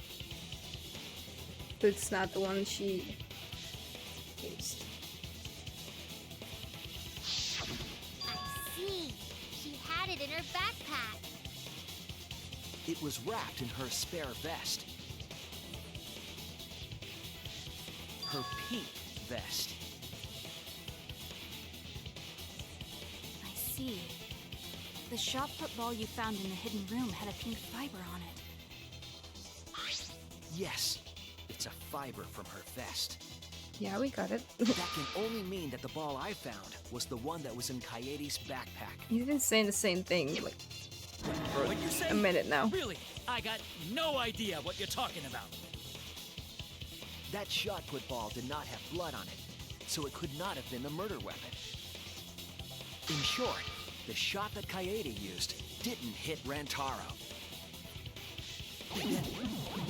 So it's not the one she used. I see. She had it in her backpack. It was wrapped in her spare vest. Her pink vest. I see. The shot put ball you found in the hidden room had a pink fiber on it. Yes, it's a fiber from her vest. Yeah, we got it. That can only mean that the ball I found was the one that was in Kaede's backpack. You've been saying the same thing like for What you say? a minute now. Really? I got no idea what you're talking about. That shot put ball did not have blood on it, so it could not have been the murder weapon. In short, the shot that Kaede used didn't hit Rantaro. Then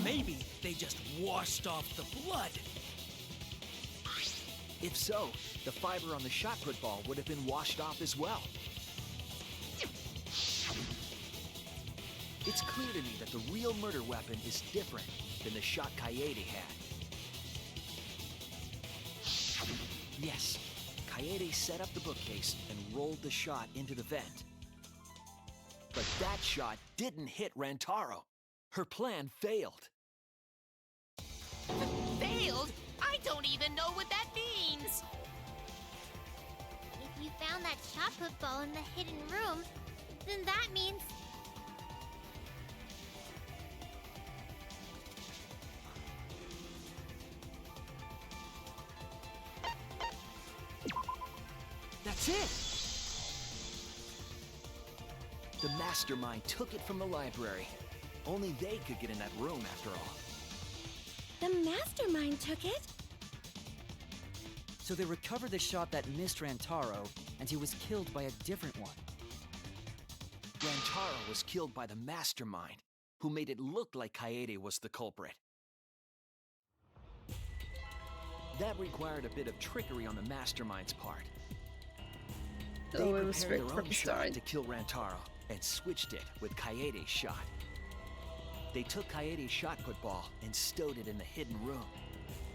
maybe they just washed off the blood. If so, the fiber on the shot put ball would have been washed off as well. It's clear to me that the real murder weapon is different than the shot Kaede had. Yes, Kaede set up the bookcase and rolled the shot into the vent. But that shot didn't hit Rantaro. Her plan failed. Failed? I don't even know what that means! If you found that shot put ball in the hidden room, then that means... That's it! The mastermind took it from the library. Only they could get in that room after all. The mastermind took it? So they recovered the shot that missed Rantaro, and he was killed by a different one. Rantaro was killed by the mastermind, who made it look like Kaede was the culprit. That required a bit of trickery on the mastermind's part. They Oh, it was prepared rigged their from own the shot start. to kill Rantaro and switched it with Kaede's shot. They took Kaede's shot put ball and stowed it in the hidden room.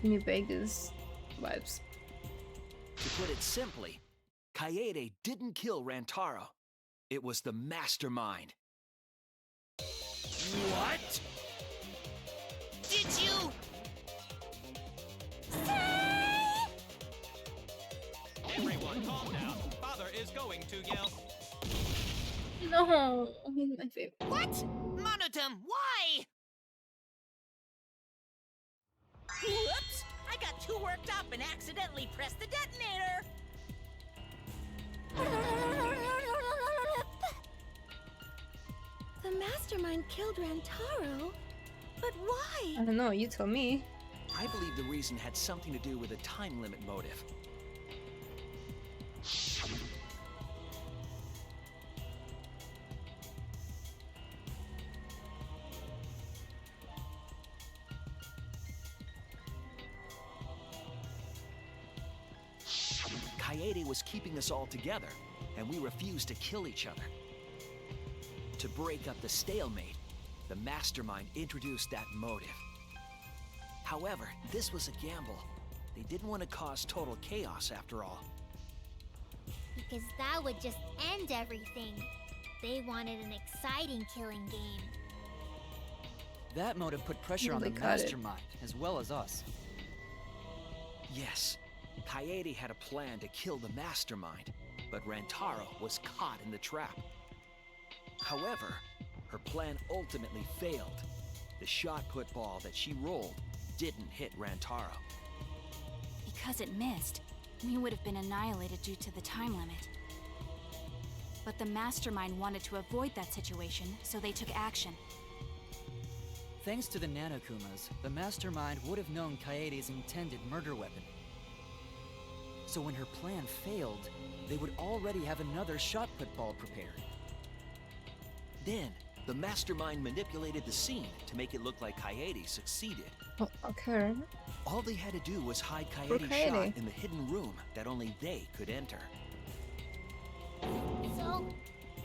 New Vegas vibes. To put it simply, Kaede didn't kill Rantaro. It was the mastermind. What? Did you? Everyone, calm down. Father is going to yell. No, he's my favorite. What? Monodum, why? Whoops! I got too worked up and accidentally pressed the detonator! The mastermind killed Rantaro? But why? I don't know, you tell me. I believe the reason had something to do with a time limit motive. Kaede was keeping us all together, and we refused to kill each other. To break up the stalemate, the mastermind introduced that motive. However, this was a gamble. They didn't want to cause total chaos after all. Because that would just end everything. They wanted an exciting killing game. That motive put pressure on They the got it. mastermind, as well as us. Yes, Kaede had a plan to kill the mastermind, but Rantaro was caught in the trap. However, her plan ultimately failed. The shot put ball that she rolled didn't hit Rantaro. Because it missed, we would have been annihilated due to the time limit. But the mastermind wanted to avoid that situation, so they took action. Thanks to the Nanokumas, the mastermind would have known Kaede's intended murder weapon. So when her plan failed, they would already have another shot put ball prepared. Then, the mastermind manipulated the scene to make it look like Kaede succeeded. Oh, okay. All they had to do was hide Poor Kaede's Kaede. shot in the hidden room that only they could enter. So,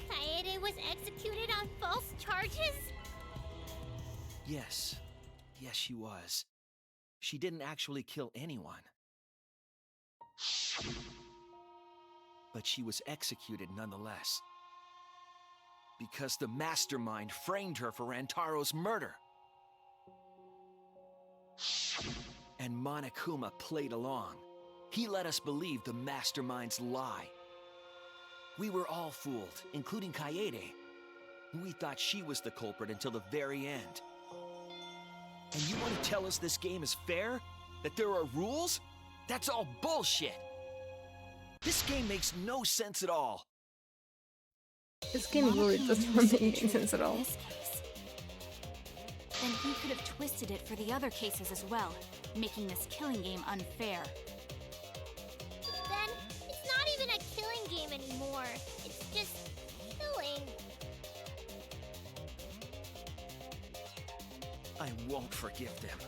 Kaede was executed on false charges? Yes, she was. She didn't actually kill anyone. But she was executed nonetheless. Because the mastermind framed her for Rantaro's murder. And Monokuma played along. He let us believe the mastermind's lie. We were all fooled, including Kaede. We thought she was the culprit until the very end. And you want to tell us this game is fair? That there are rules? That's all bullshit! This game makes no sense at all. This game really doesn't make any sense at all. Then he could have twisted it for the other cases as well, making this killing game unfair. Then, it's not even a killing game anymore. It's just killing. I won't forgive them.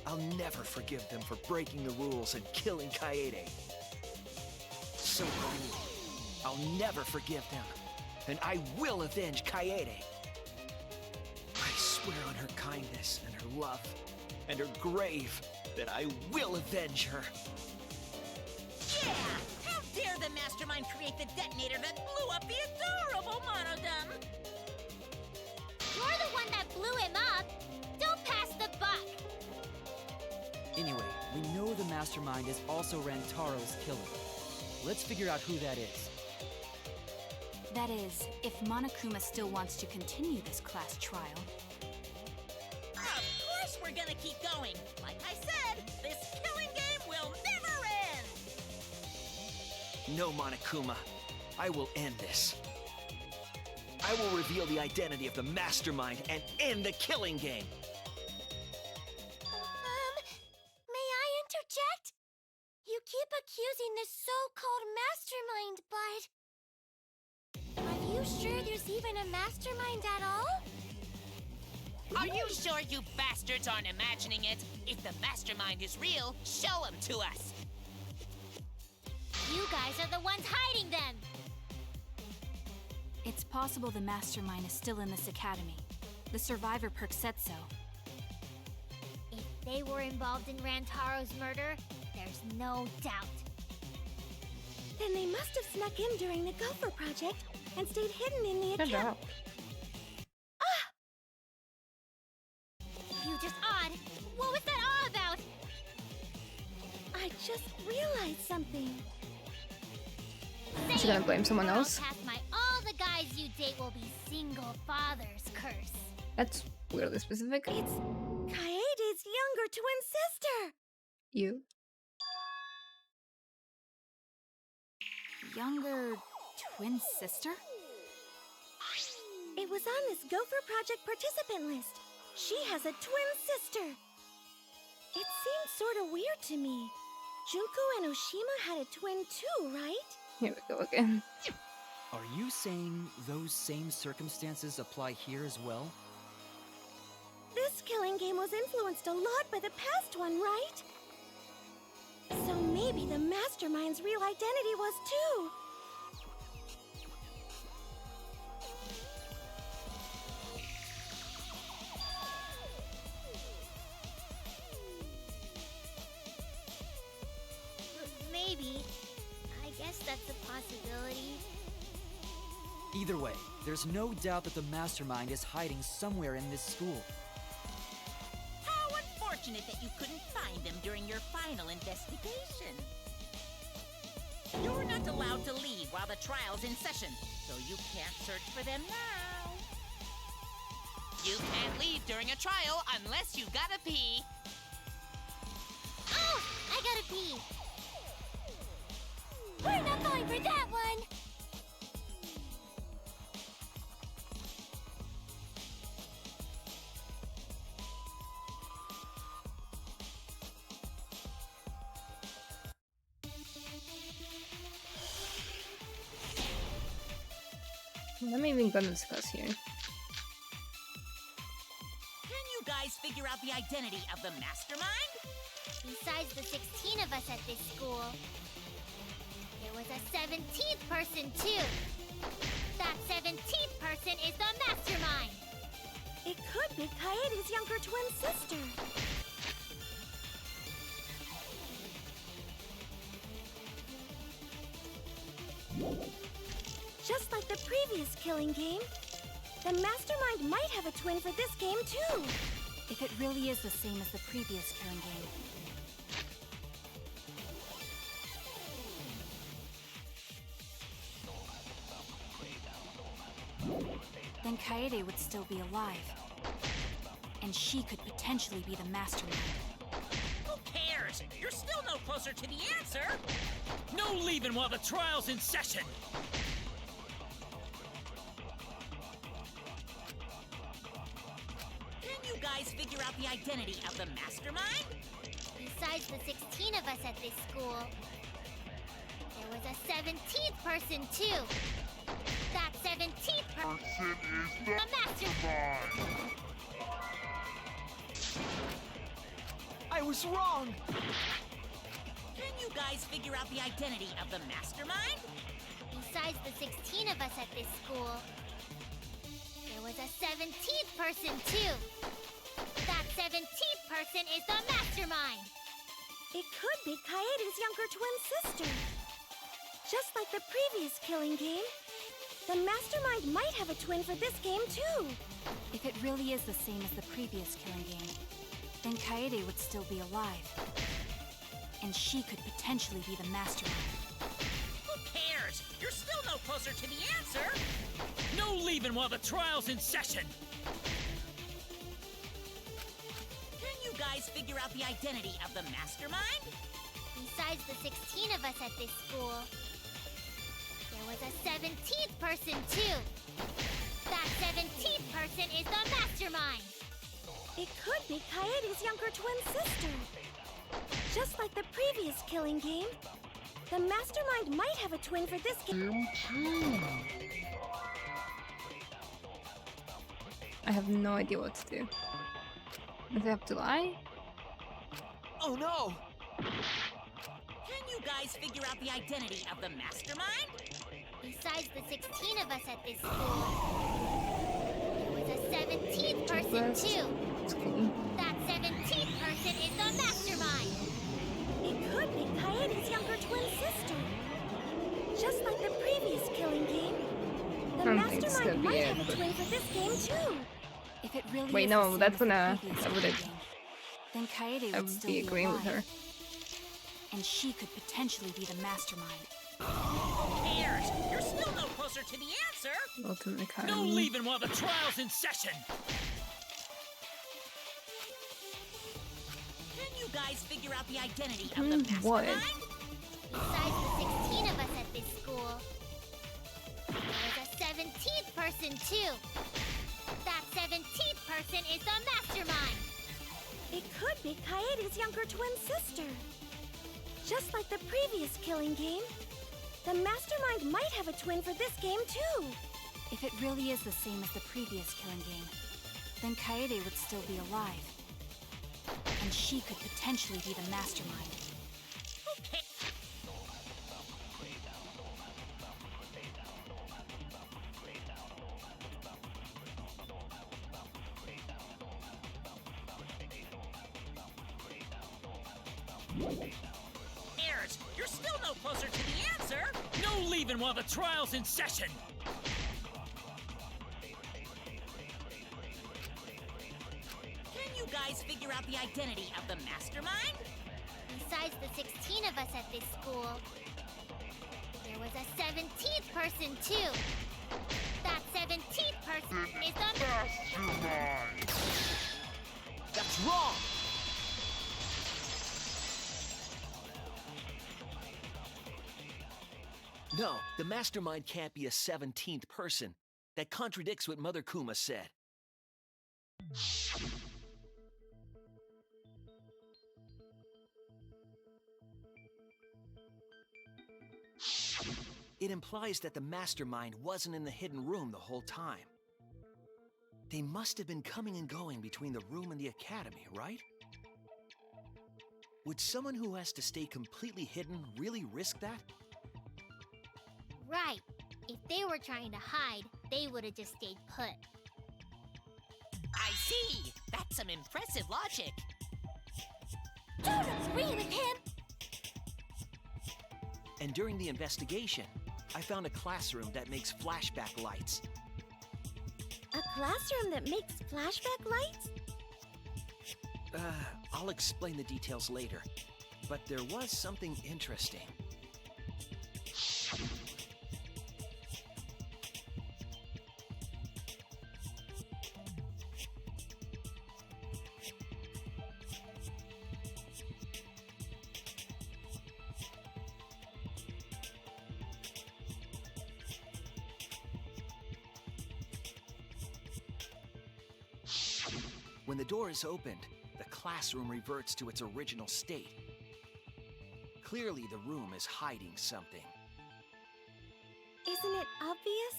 I'll never forgive them for breaking the rules and killing Kaede. So cruel. I'll never forgive them. And I will avenge Kaede. I swear on her kindness and her love and her grave that I will avenge her. Yeah! How dare the mastermind create the detonator that blew up the adorable Monodum? You're the one that blew him up. Don't pass the buck. Anyway, we know the mastermind is also Rantaro's killer. Let's figure out who that is. That is, if Monokuma still wants to continue this class trial. Of course we're gonna keep going. Like I said, this killing game will never end. No, Monokuma. I will end this. I will reveal the identity of the mastermind and end the killing game. May I interject? You keep accusing this so-called mastermind, but... Are you sure there's even a mastermind at all? Are you sure you bastards aren't imagining it? If the mastermind is real, show him to us. You guys are the ones hiding them! It's possible the mastermind is still in this academy. The survivor perk said so. If they were involved in Rantaro's murder, there's no doubt. Then they must have snuck in during the Gopher Project and stayed hidden in the Good academy. job. Ah! You just odd. What was that all about? I just realized something. She's gonna blame someone else? All the guys you date will be single fathers curse. That's weirdly specific. It's Kaede's younger twin sister. You? Younger twin sister? It was on this Gopher Project participant list. She has a twin sister. It seems sort of weird to me. Junko and Oshima had a twin too, right? Here we go again. Are you saying those same circumstances apply here as well? This killing game was influenced a lot by the past one, right? So maybe the mastermind's real identity was too. Maybe. I guess that's a possibility. Either way, there's no doubt that the mastermind is hiding somewhere in this school. How unfortunate that you couldn't find them during your final investigation. You're not allowed to leave while the trial's in session, so you can't search for them now. You can't leave during a trial unless you gotta pee. Oh! I gotta pee! We're not going for that one! What am I even gonna discuss here? Can you guys figure out the identity of the mastermind? Besides the 16 of us at this school, there was a 17th person too. That 17th person is the mastermind. It could be Kaede's younger twin sister. Just like the previous killing game, the mastermind might have a twin for this game too. If it really is the same as the previous killing game. then Kaede would still be alive. And she could potentially be the mastermind. Who cares? You're still no closer to the answer! No leaving while the trial's in session! Can you guys figure out the identity of the mastermind? Besides the 16 of us at this school, there was a 17th person too. That 17th person is the mastermind. I was wrong! Can you guys figure out the identity of the mastermind? Besides the 16 of us at this school, there was a 17th person too. That 17th person is the mastermind. It could be Kaede's younger twin sister. Just like the previous killing game, the mastermind might have a twin for this game too. If it really is the same as the previous killing game, then Kaede would still be alive. And she could potentially be the mastermind. Who cares? You're still no closer to the answer! No leaving while the trial's in session! Can you guys figure out the identity of the mastermind? Besides the 16 of us at this school, there was a 17th person too. That 17th person is the mastermind. It could be Kaede's younger twin sister. Just like the previous killing game, the mastermind might have a twin for this game too. I have no idea what to do. Do I have to lie? Oh no! Can you guys figure out the identity of the mastermind? Besides the 16 of us at this school, there was a 17th person too. That 17th person is the mastermind. It could be Kaede's younger twin sister. Just like the previous killing game, the mastermind might have a twin for this game too. If it really Wait, is no, the same that's as the gonna. previous That would killing game, then Kaede I would would still be be agreeing with alive. her. And she could potentially be the mastermind. Who cares? You're still no closer to the answer! Ultimate Kaede. No leaving while the trial's in session! Can you guys figure out the identity of the What? mastermind? Besides the 16 of us at this school, there was a 17th person too. That 17th person is the mastermind. It could be Kaede's younger twin sister. Just like the previous killing game, the mastermind might have a twin for this game too. If it really is the same as the previous killing game, then Kaede would still be alive. And she could potentially be the mastermind. Okay. Airs, you're still no closer to the answer! No leaving while the trial's in session! Can you guys figure out the identity of the mastermind? Besides the 16 of us at this school, there was a 17th person too. That 17th person is the mastermind. That's wrong! No, the mastermind can't be a 17th person. That contradicts what Mother Kuma said. It implies that the mastermind wasn't in the hidden room the whole time. They must have been coming and going between the room and the academy, right? Would someone who has to stay completely hidden really risk that? Right. If they were trying to hide, they would have just stayed put. I see! That's some impressive logic. Don't agree with him! And during the investigation, I found a classroom that makes flashback lights. A classroom that makes flashback lights? I'll explain the details later. But there was something interesting. When the door is opened, the classroom reverts to its original state. Clearly, the room is hiding something. Isn't it obvious?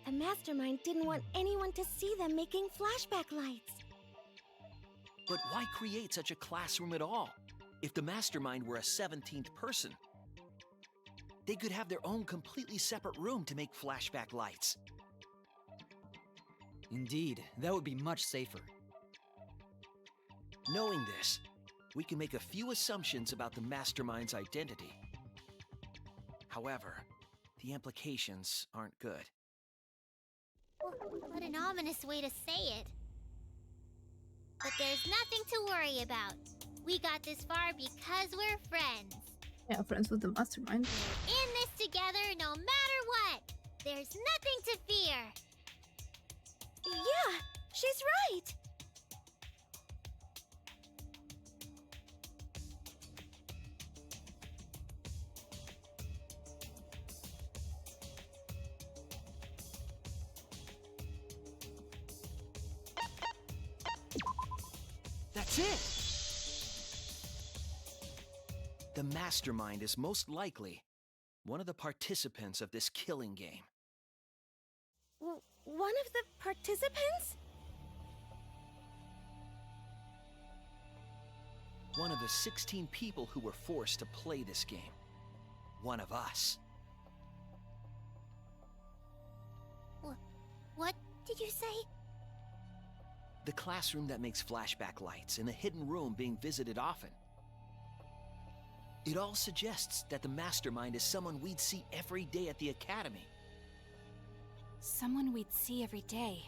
The mastermind didn't want anyone to see them making flashback lights. But why create such a classroom at all? If the mastermind were a 17th person, they could have their own completely separate room to make flashback lights. Indeed, that would be much safer. Knowing this, we can make a few assumptions about the mastermind's identity. However, the implications aren't good. What an ominous way to say it. But there's nothing to worry about. We got this far because we're friends. Yeah, friends with the mastermind. We're in this together no matter what. There's nothing to fear. Yeah, she's right. That's it! The mastermind is most likely one of the participants of this killing game. One of the participants? One of the 16 people who were forced to play this game. One of us. What did you say? The classroom that makes flashback lights in a hidden room being visited often. It all suggests that the mastermind is someone we'd see every day at the academy. Someone we'd see every day.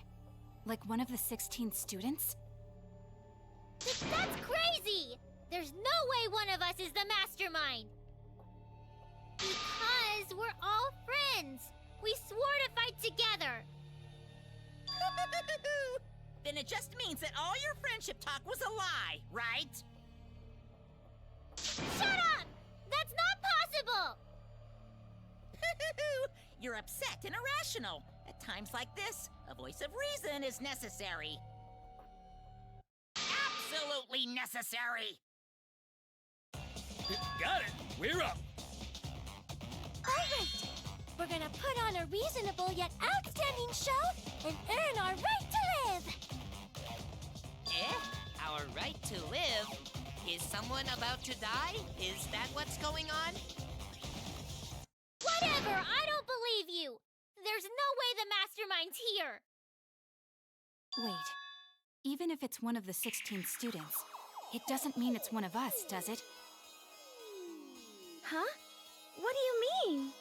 Like one of the 16 students? That's crazy! There's no way one of us is the mastermind! Because we're all friends! We swore to fight together! Then it just means that all your friendship talk was a lie, right? Shut up! That's not possible! You're upset and irrational. At times like this, a voice of reason is necessary. Absolutely necessary! Got it! We're up! Alright! We're gonna put on a reasonable yet outstanding show and earn our right to live! Our right to live? Is someone about to die? Is that what's going on? Whatever! I don't believe you! There's no way the mastermind's here! Wait. Even if it's one of the 16 students, it doesn't mean it's one of us, does it? Huh? What do you mean?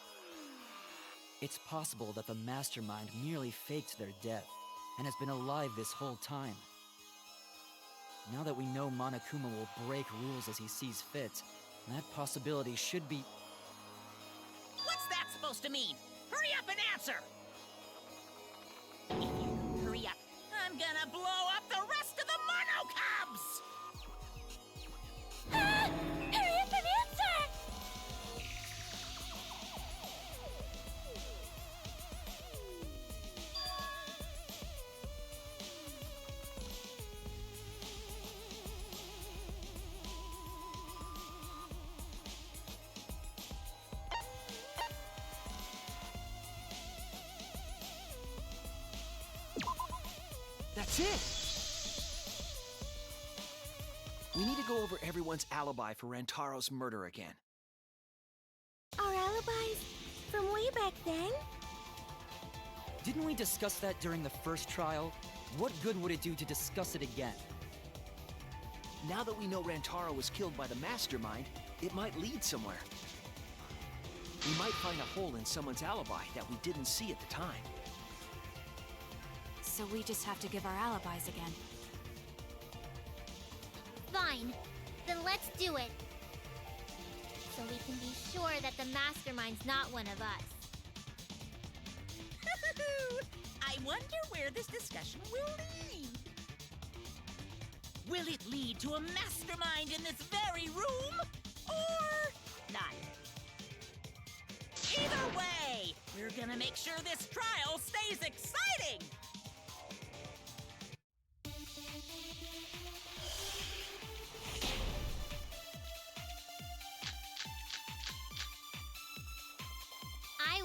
It's possible that the mastermind merely faked their death and has been alive this whole time. Now that we know Monokuma will break rules as he sees fit, that possibility should be... What's that supposed to mean? Hurry up and answer! If you don't hurry up, I'm gonna blow up the rest of the Monocubs! Ah! Hurry up and answer! That's it! We need to go over everyone's alibi for Rantaro's murder again. Our alibis from way back then? Didn't we discuss that during the first trial? What good would it do to discuss it again? Now that we know Rantaro was killed by the mastermind, it might lead somewhere. We might find a hole in someone's alibi that we didn't see at the time. So we just have to give our alibis again. Fine. Then let's do it. So we can be sure that the mastermind's not one of us. I wonder where this discussion will lead. Will it lead to a mastermind in this very room? Or not? Either way, we're gonna make sure this trial stays exciting!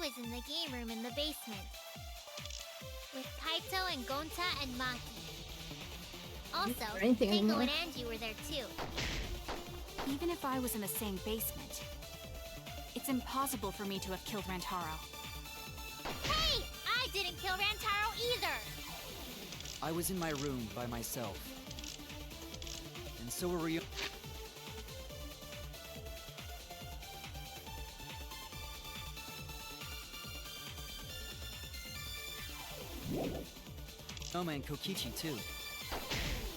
was in the game room in the basement with Kaito and Gonta and Maki. Also, anything Tango anymore. and Angie were there too. Even if I was in the same basement, it's impossible for me to have killed Rantaro. Hey! I didn't kill Rantaro either! I was in my room by myself. And so were you. Oma and Kokichi, too.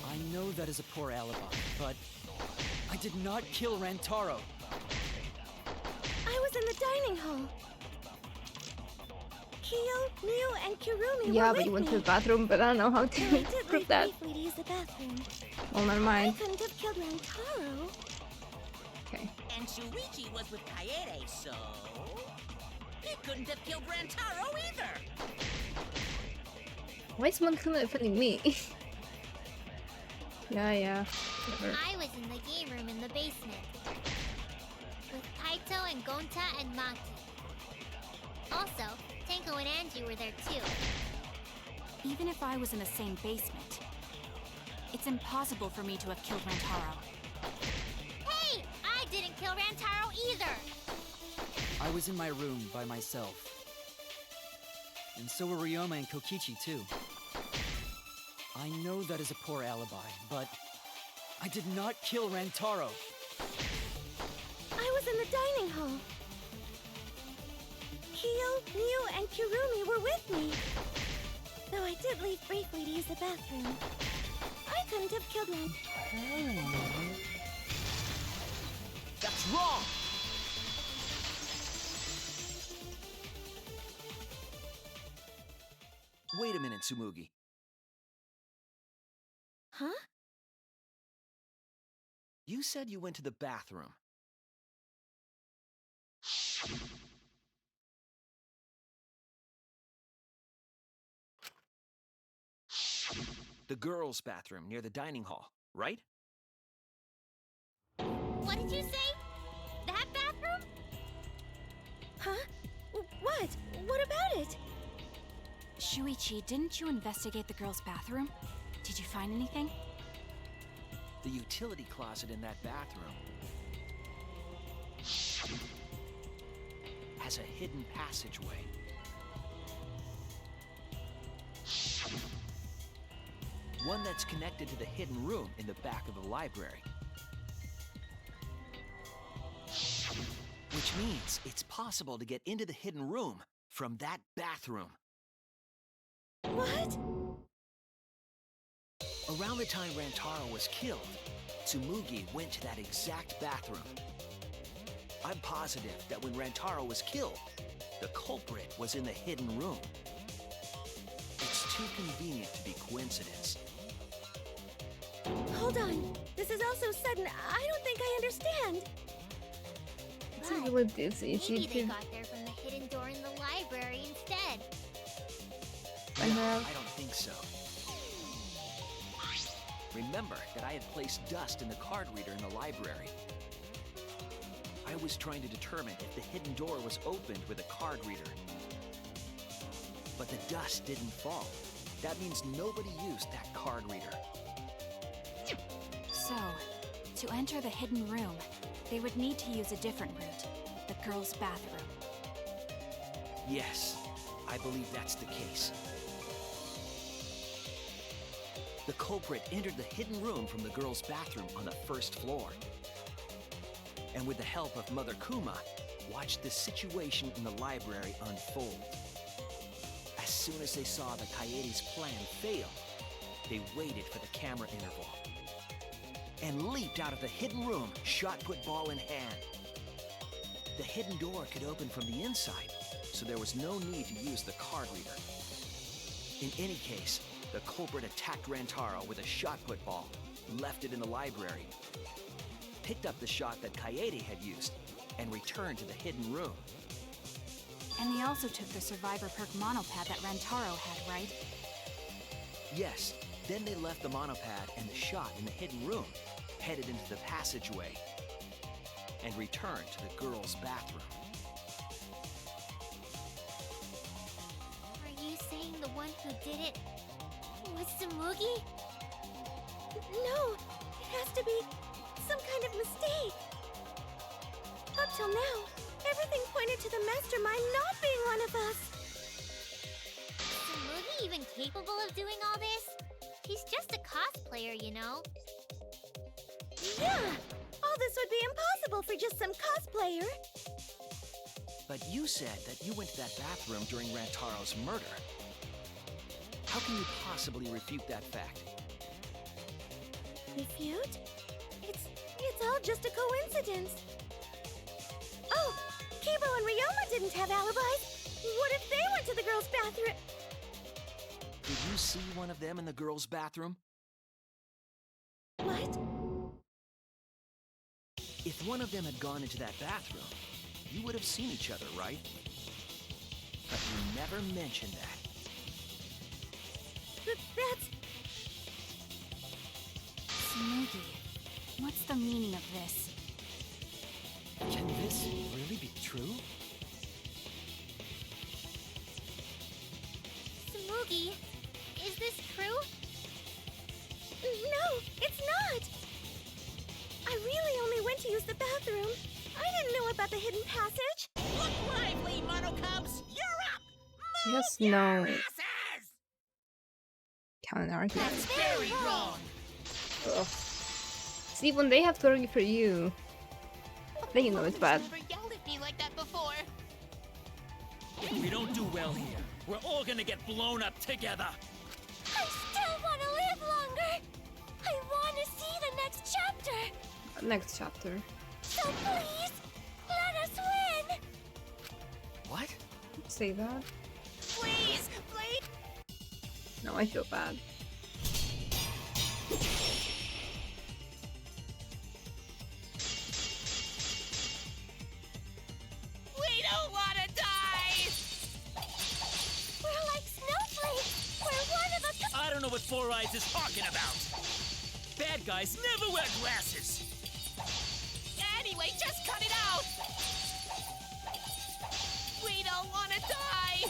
I know that is a poor alibi, but I did not kill Rantaro. I was in the dining hall. Kyo, Miu, and Kirumi Yeah, were but with you went me. to the bathroom, but I don't know how I to did prove leave that. briefly to use the bathroom. Well, never I mind. couldn't have killed Rantaro. Okay. And Shuichi was with Kaede, so... He couldn't have killed Rantaro either! Why is Monokuma defending me? yeah. Whatever. I was in the game room in the basement with Kaito and Gonta and Maki. Also, Tango and Angie were there too. Even if I was in the same basement, it's impossible for me to have killed Rantaro. Hey! I didn't kill Rantaro either! I was in my room by myself. And so were Ryoma and Kokichi, too. I know that is a poor alibi, but I did not kill Rantaro. I was in the dining hall. Kyo, Miu, and Kirumi were with me. Though I did leave briefly to use the bathroom. I couldn't have killed Rantaro. That's wrong! Wait a minute, Tsumugi. Huh? You said you went to the bathroom. The girls' bathroom near the dining hall, right? What did you say? That bathroom? Huh? What? What about it? Shuichi, didn't you investigate the girls' bathroom? Did you find anything? The utility closet in that bathroom has a hidden passageway. One that's connected to the hidden room in the back of the library. Which means it's possible to get into the hidden room from that bathroom. What? Around the time Rantaro was killed, Tsumugi went to that exact bathroom. I'm positive that when Rantaro was killed, the culprit was in the hidden room. It's too convenient to be coincidence. Hold on. This is all so sudden. I don't think I understand. It's a little easy Maybe they to got there from the hidden door in the library instead. find her out. I don't think so. Remember that I had placed dust in the card reader in the library. I was trying to determine if the hidden door was opened with a card reader. But the dust didn't fall. That means nobody used that card reader. So, to enter the hidden room, they would need to use a different route, the girls' bathroom. Yes, I believe that's the case. The culprit entered the hidden room from the girls' bathroom on the first floor. And with the help of Mother Kuma, watched the situation in the library unfold. As soon as they saw the Kaede's plan fail, they waited for the camera interval and leaped out of the hidden room, shot put ball in hand. The hidden door could open from the inside, so there was no need to use the card reader. In any case, the culprit attacked Rantaro with a shot put ball, left it in the library, picked up the shot that Kaede had used, and returned to the hidden room. And they also took the survivor perk monopad that Rantaro had, right? Yes, then they left the monopad and the shot in the hidden room, headed into the passageway, and returned to the girls' bathroom. saying the one who did it was Tsumugi? No, it has to be some kind of mistake. Up till now, everything pointed to the mastermind not being one of us. Is Tsumugi even capable of doing all this? He's just a cosplayer, you know. Yeah, all this would be impossible for just some cosplayer. But you said that you went to that bathroom during Rantaro's murder. How can you possibly refute that fact? Refute? It's all just a coincidence. Oh, Kibo and Ryoma didn't have alibis. What if they went to the girls' bathroom? Did you see one of them in the girls' bathroom? What? If one of them had gone into that bathroom, you would have seen each other, right? But you never mentioned that. But that's... Tsumugi, what's the meaning of this? Can this really be true? Tsumugi, is this true? No, it's not! I really only went to use the bathroom. I didn't know about the hidden passage. Look lively, Monocubs! You're up! She has no Asses! counter argument. That's very wrong! Ugh. See, when they have to argue for you, then you know it's bad. Never yelled at me like that before. If we don't do well here, we're all gonna get blown up together. I still want to live longer. I want to see the next chapter. Next chapter. So please, let us win. What? Say that? Please, please. No, I feel bad. We don't want to die. We're like snowflakes. We're one of a I don't know what Four Eyes is talking about. Bad guys never wear glasses. Anyway, just cut it out. We don't want to die.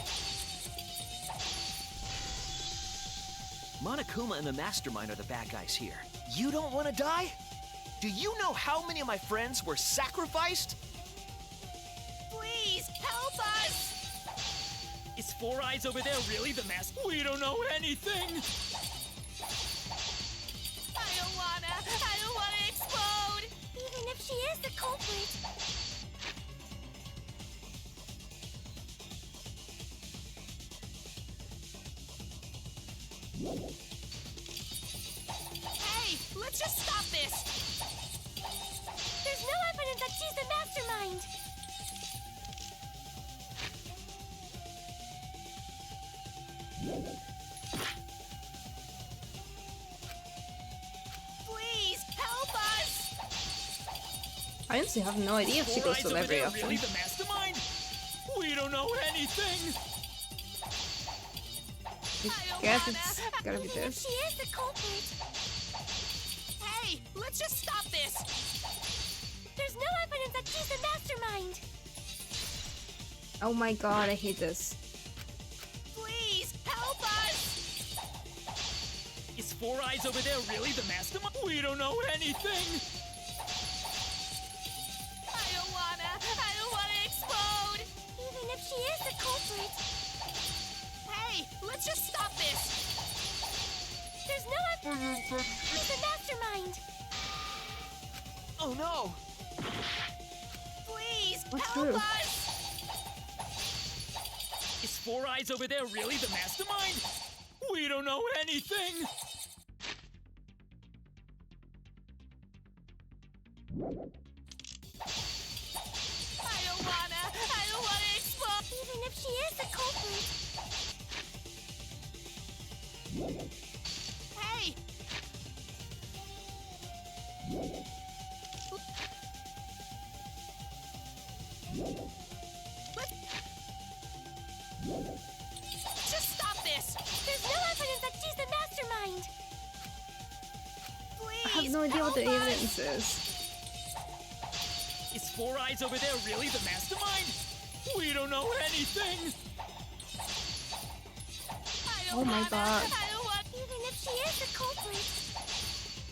Monokuma and the Mastermind are the bad guys here. You don't want to die? Do you know how many of my friends were sacrificed? Please help us. Is Four Eyes over there really the master? We don't know anything. I don't wanna explode. Even if she is the culprit. Hey, let's just stop this. There's no evidence that she's the mastermind. Please help us. I honestly have no idea if she goes to the library often. Really the mastermind? We don't know anything. I guess it's gotta be Even if this. she is the culprit. Hey, let's just stop this. There's no evidence that she's the mastermind. Oh my god, I hate this. Please help us. Is Four Eyes over there really the mastermind? We don't know anything. I don't wanna explode. Even if she is the culprit. Hey, let's just stop this. There's no evidence that she's the mastermind. Oh no! Please What's help true? us. Is Four Eyes over there really the mastermind? We don't know anything. I don't wanna explode. Even if she is the culprit. Hey. Just stop this. There's no evidence that she's the mastermind. Please I have no idea what the help us. evidence is. Is Four Eyes over there really the mastermind? We don't know anything. Oh my god. Even if she is the culprit.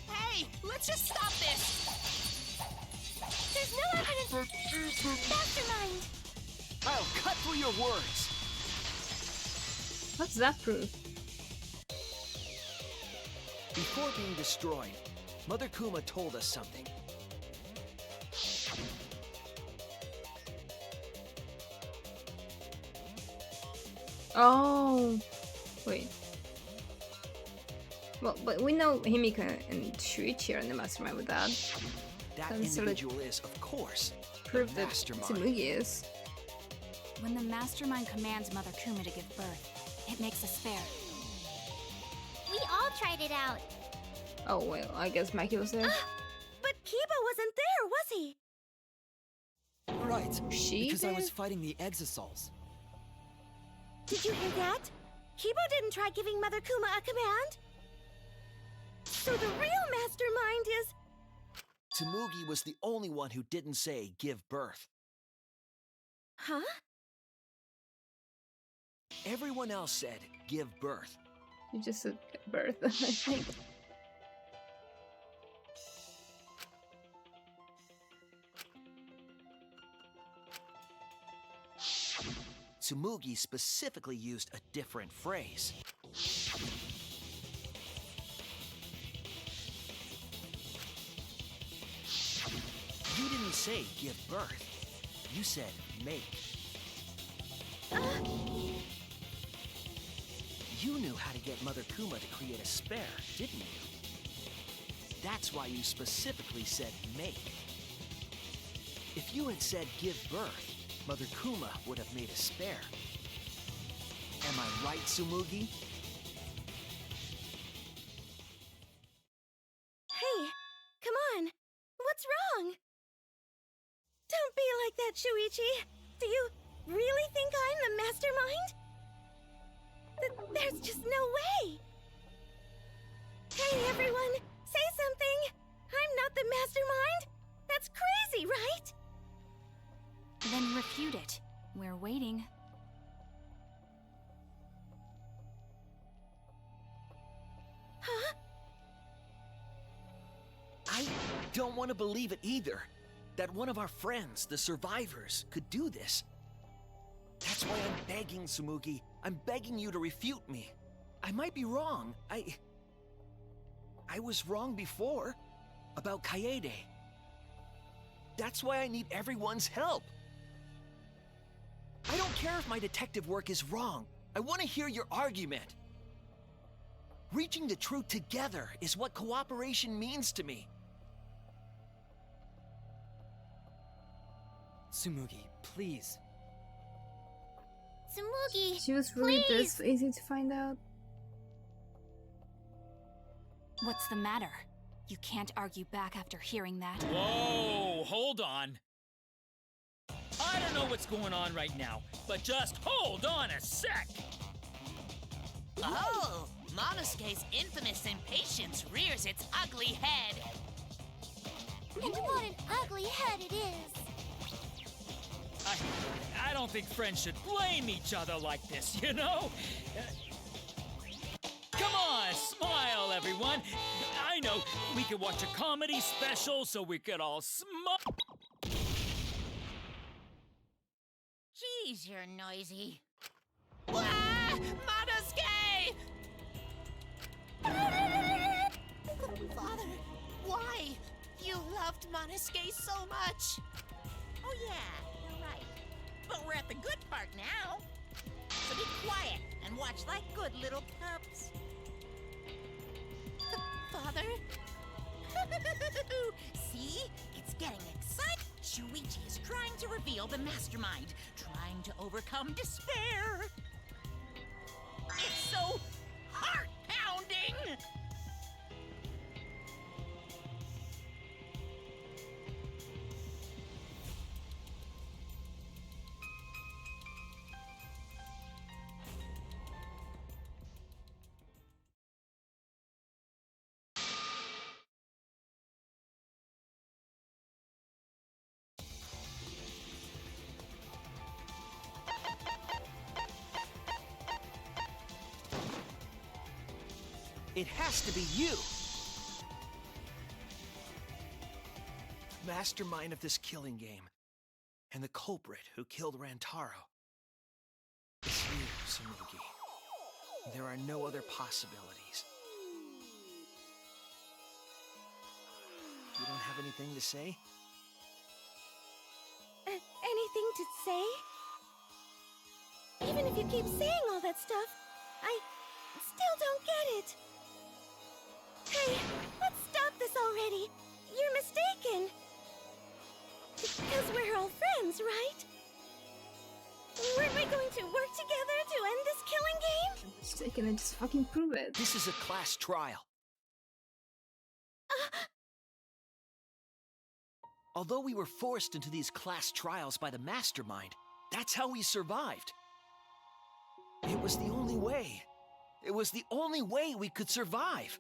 Hey, let's just stop this! There's no evidence. Mastermind. I'll cut through your words. What's that proof? Before being destroyed, Mother Kuma told us something. Oh, wait. Well, but we know Himika and Shuichi are in the mastermind with that. That Doesn't sort of individual is, of course, prove the that mastermind. Tsurugi is. When the mastermind commands Mother Kuma to give birth, it makes a spare. We all tried it out. Oh well, I guess Maki was there. But Kiba wasn't there, was he? Right. She because I was did? fighting the Exosols. Did you hear that? Kiba didn't try giving Mother Kuma a command. So the real mastermind is... Tsumugi was the only one who didn't say give birth. Huh? Everyone else said give birth. You just said birth, I think. Tsumugi specifically used a different phrase. You didn't say give birth. You said make. You knew how to get Mother Kuma to create a spare, didn't you? That's why you specifically said make. If you had said give birth, Mother Kuma would have made a spare. Am I right, Tsumugi? Hey, come on. What's wrong? Don't be like that, Shuichi. Do you really think I'm the mastermind? There's just no way. Hey, everyone, say something. I'm not the mastermind. That's crazy, right? Then refute it. We're waiting. Huh? I don't want to believe it either. That one of our friends, the survivors, could do this. That's why I'm begging, Tsumugi. I'm begging you to refute me. I might be wrong. I was wrong before. About Kaede. That's why I need everyone's help. I don't care if my detective work is wrong. I want to hear your argument. Reaching the truth together is what cooperation means to me. Tsumugi, please. Tsumugi, She was really please. this easy to find out. What's the matter? You can't argue back after hearing that. Whoa, hold on. I don't know what's going on right now, but just hold on a sec. Oh, Monosuke's infamous impatience rears its ugly head. And what an ugly head it is. I don't think friends should blame each other like this, you know? Come on, smile, everyone. I know, we could watch a comedy special so we could all smile. Jeez, you're noisy. Wah! Monosuke! Father, why? You loved Monosuke so much. Oh yeah, you're right. But we're at the good part now. So be quiet and watch like good little cubs. Father? See? It's getting exciting. Shuichi is trying to reveal the mastermind, trying to overcome despair. It's so heart-pounding! It has to be you! The mastermind of this killing game, and the culprit who killed Rantaro. It's you, Tsumugi. There are no other possibilities. You don't have anything to say? Anything to say? Even if you keep saying all that stuff, I still don't get it. Hey, let's stop this already. You're mistaken. Because we're all friends, right? Weren't we going to work together to end this killing game? I'm mistaken, and just fucking prove it. This is a class trial. Although we were forced into these class trials by the mastermind, that's how we survived. It was the only way. It was the only way we could survive.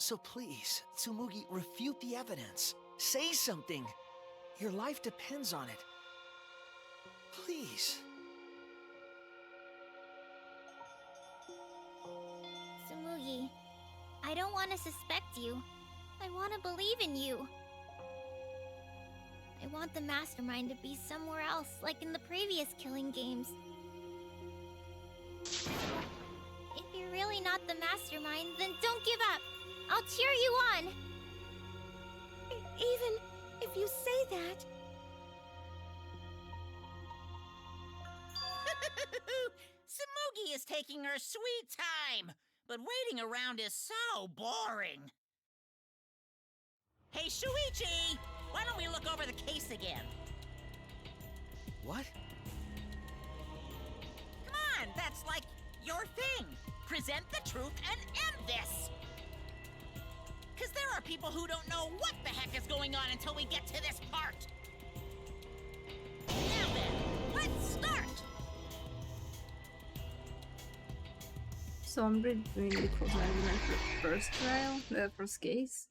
So please, Tsumugi, refute the evidence. Say something. Your life depends on it. Please. Tsumugi, I don't want to suspect you. I want to believe in you. I want the mastermind to be somewhere else, like in the previous killing games. If you're really not the mastermind, then don't give up. I'll cheer you on. Even if you say that... Tsumugi is taking her sweet time, but waiting around is so boring. Hey, Shuichi! Why don't we look over the case again? What? Come on, that's like your thing. Present the truth and end this. Because there are people who don't know what the heck is going on until we get to this part. Now then, let's start. So I'm really doing the close argument for the first trial, the first case.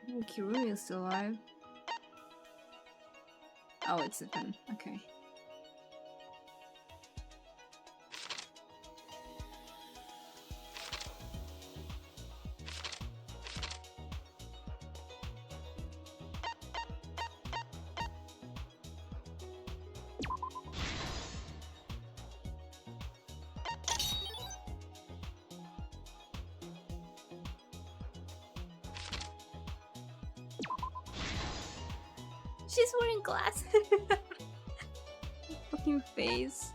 Oh, Kirumi is still alive. Oh, it's a pen. Okay. She's wearing glasses. Fucking face.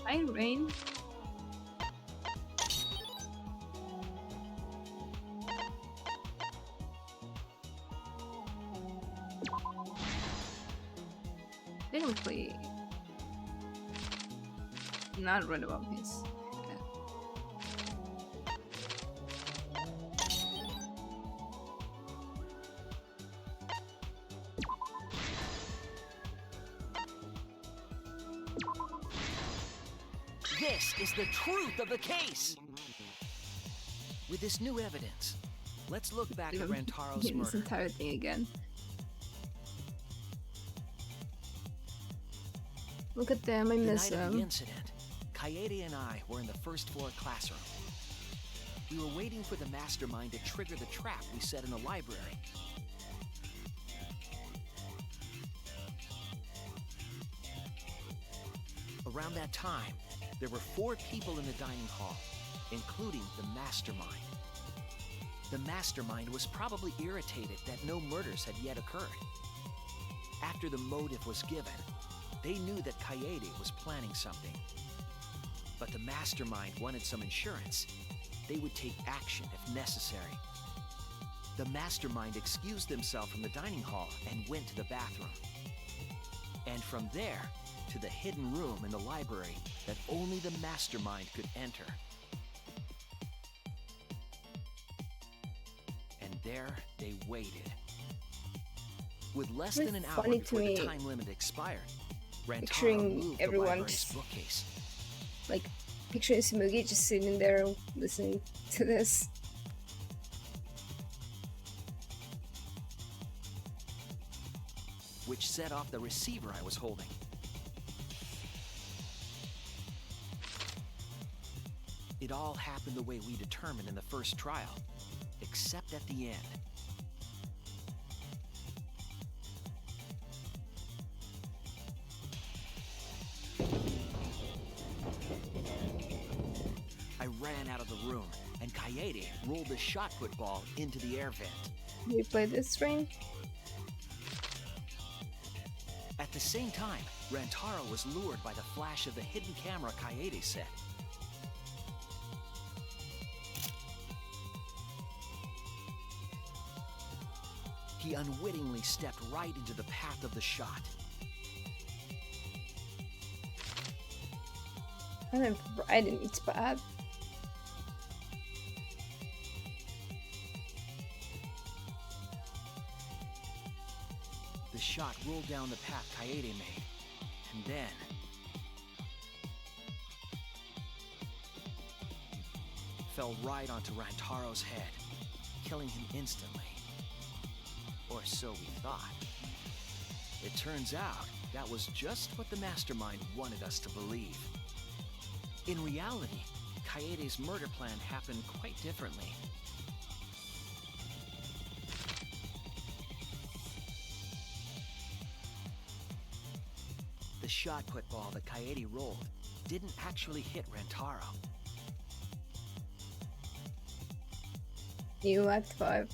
Hi, Rain. Technically, not read about this. This is the truth of the case! With this new evidence, let's look back at Rantaro's This murder. entire thing again. Look at them, I The miss night of them. the incident, Kaede and I were in the first floor classroom. We were waiting for the mastermind to trigger the trap we set in the library. Around that time, there were 4 people in the dining hall, including the mastermind. The mastermind was probably irritated that no murders had yet occurred. After the motive was given, they knew that Kaede was planning something. But the mastermind wanted some insurance. They would take action if necessary. The mastermind excused themselves from the dining hall and went to the bathroom. And from there, to the hidden room in the library that only the mastermind could enter. And there they waited. With less than an hour funny to before the me, time limit expired, Rantaro picturing moved the everyone library's just- bookcase. Like, picturing Sumugi just sitting there listening to this. Which set off the receiver I was holding. It all happened the way we determined in the first trial, except at the end. I ran out of the room, and Kaede rolled the shot put ball into the air vent. You play this stream? At the same time, Rantaro was lured by the flash of the hidden camera Kaede set. He unwittingly stepped right into the path of the shot. I don't right in each path. The shot rolled down the path Kaede made, and then... fell right onto Rantaro's head, killing him instantly. Or so we thought. It turns out that was just what the mastermind wanted us to believe. In reality, Kaede's murder plan happened quite differently. The shot put ball that Kaede rolled didn't actually hit Rantaro. New Act 5.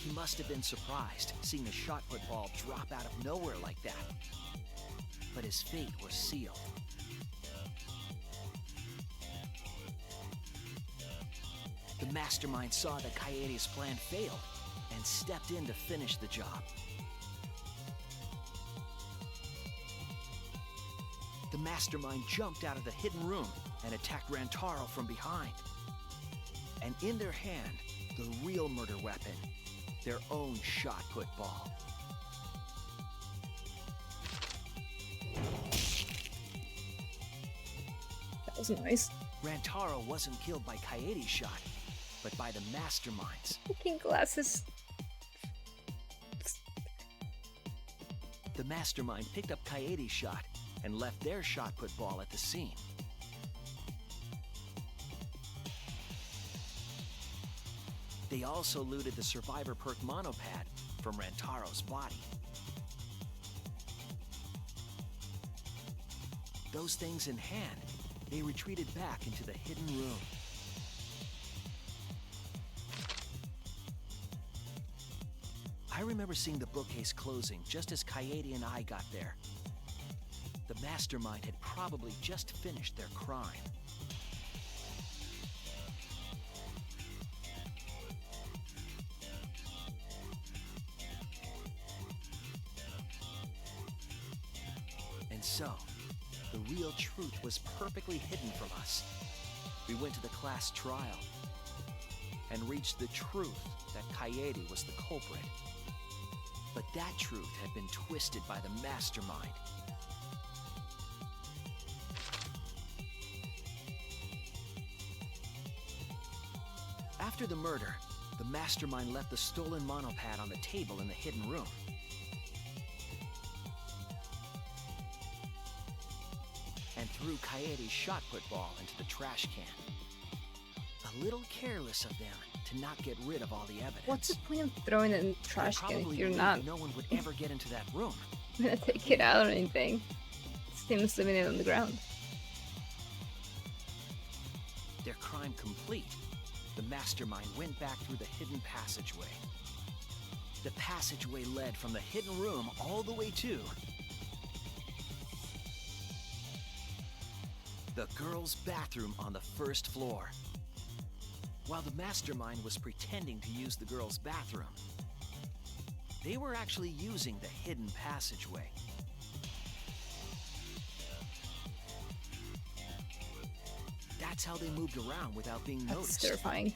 He must have been surprised seeing the shot put ball drop out of nowhere like that. But his fate was sealed. The mastermind saw that Kaede's plan failed and stepped in to finish the job. The mastermind jumped out of the hidden room and attacked Rantaro from behind. And in their hand, the real murder weapon, their own shot put ball. That was nice. Rantaro wasn't killed by Kaede's shot, but by the mastermind's. Fucking glasses. The mastermind picked up Kaede's shot and left their shot put ball at the scene. They also looted the survivor perk monopad from Rantaro's body. Those things in hand, they retreated back into the hidden room. I remember seeing the bookcase closing just as Kaede and I got there. The mastermind had probably just finished their crime. And so, the real truth was perfectly hidden from us. We went to the class trial and reached the truth that Kaede was the culprit. But that truth had been twisted by the mastermind. After the murder, the mastermind left the stolen monopad on the table in the hidden room. And threw Kaede's shot put ball into the trash can. A little careless of them to not get rid of all the evidence. What's the point of throwing it in the trash can if you're not no one would ever get into that room? gonna take it out or anything? Seems leaving it on the ground. Their crime complete, the mastermind went back through the hidden passageway. The passageway led from the hidden room all the way to the girls' bathroom on the first floor. While the mastermind was pretending to use the girls' bathroom, they were actually using the hidden passageway. That's how they moved around without being noticed. That's terrifying.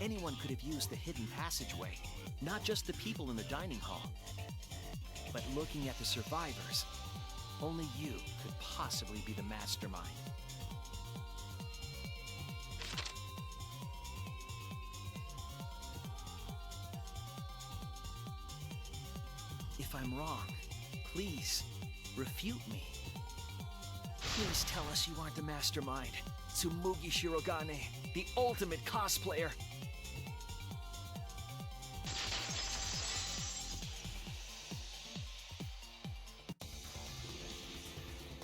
Anyone could have used the hidden passageway, not just the people in the dining hall. But looking at the survivors, only you could possibly be the mastermind. If I'm wrong, please, refute me. Please tell us you aren't the mastermind. Tsumugi Shirogane, the ultimate cosplayer.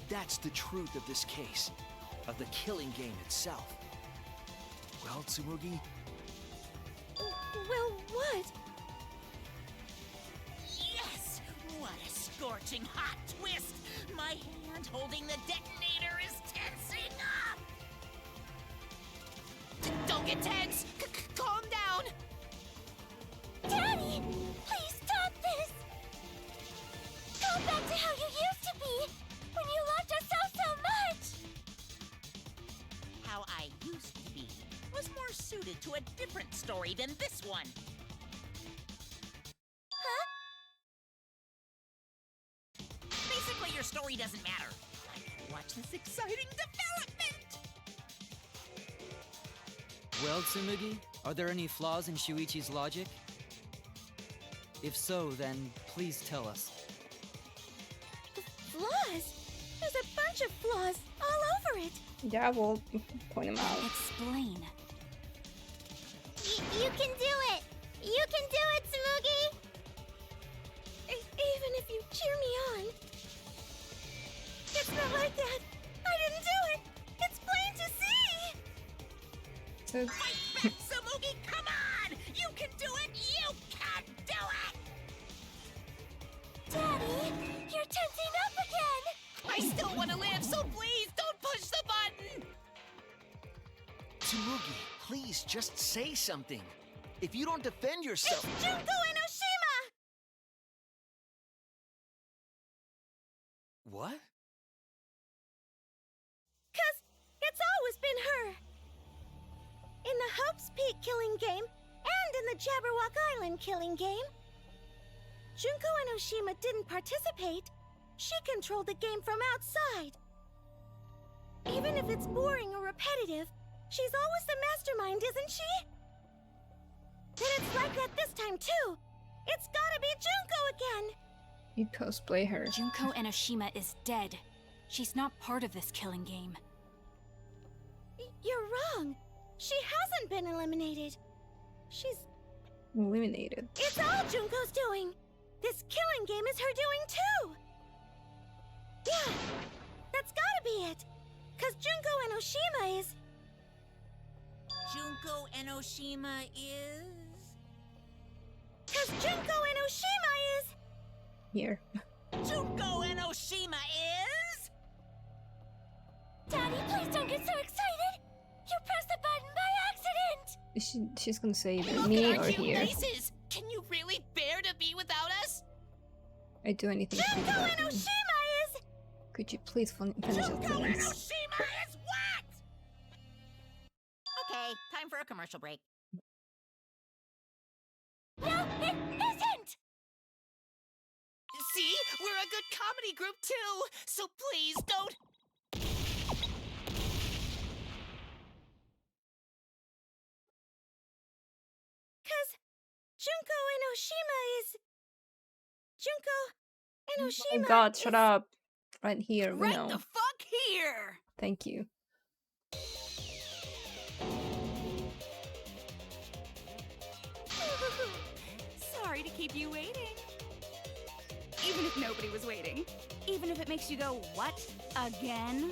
That's the truth of this case, of the killing game itself. Well, Tsumugi? Well, what? Yes! What a scorching hot twist! My hand holding the detonator is tensing up! Don't get tense! Calm down! Daddy! Please stop this! Go back to how you used to be! When you loved us so much! How I used to be was more suited to a different story than this one. Huh? Basically, your story doesn't matter. Watch this exciting development! Well, Tsumugi, are there any flaws in Shuichi's logic? If so, then please tell us. Flaws? There's a bunch of flaws all over it. Yeah, we'll point them out. Explain. You can do it! You can do it, Tsumugi! Even if you cheer me on. It's not like that. I didn't do it. It's plain to see. So, Fight back, Tsumugi! Come on! You can do it! You can do it! Daddy, you're tensing up again! I still want to live, so please don't push the button! Tsumugi, please just say something. If you don't defend yourself... It's Junko Enoshima! What? 'Cause it's always been her. In the Hope's Peak killing game and in the Jabberwock Island killing game. Junko Enoshima didn't participate. She controlled the game from outside. Even if it's boring or repetitive, she's always the mastermind, isn't she? Then it's like that this time too. It's gotta be Junko again. you cosplay her. Junko Enoshima is dead. She's not part of this killing game. You're wrong. She hasn't been eliminated. She's... Eliminated. It's all Junko's doing. This killing game is her doing too. Yeah, that's gotta be it. 'Cause Junko Enoshima is... Junko Enoshima is... 'Cause Junko Enoshima is... Here. Junko Enoshima is... Daddy, please don't get so excited! You pressed the button by accident! She's gonna say either Look me at our or cute here. faces! Can you really bear to be without us? I'd do anything for Junko that. Enoshima is... Could you please finish the Junko sentence? Enoshima is what? Okay, time for a commercial break. No, it isn't! See? We're a good comedy group too! So please don't... 'Cause Junko Enoshima is... Junko Enoshima Oh my god, is... shut up. Right here, we Right know. the fuck here! Thank you. Sorry to keep you waiting. Even if nobody was waiting. Even if it makes you go, what? Again?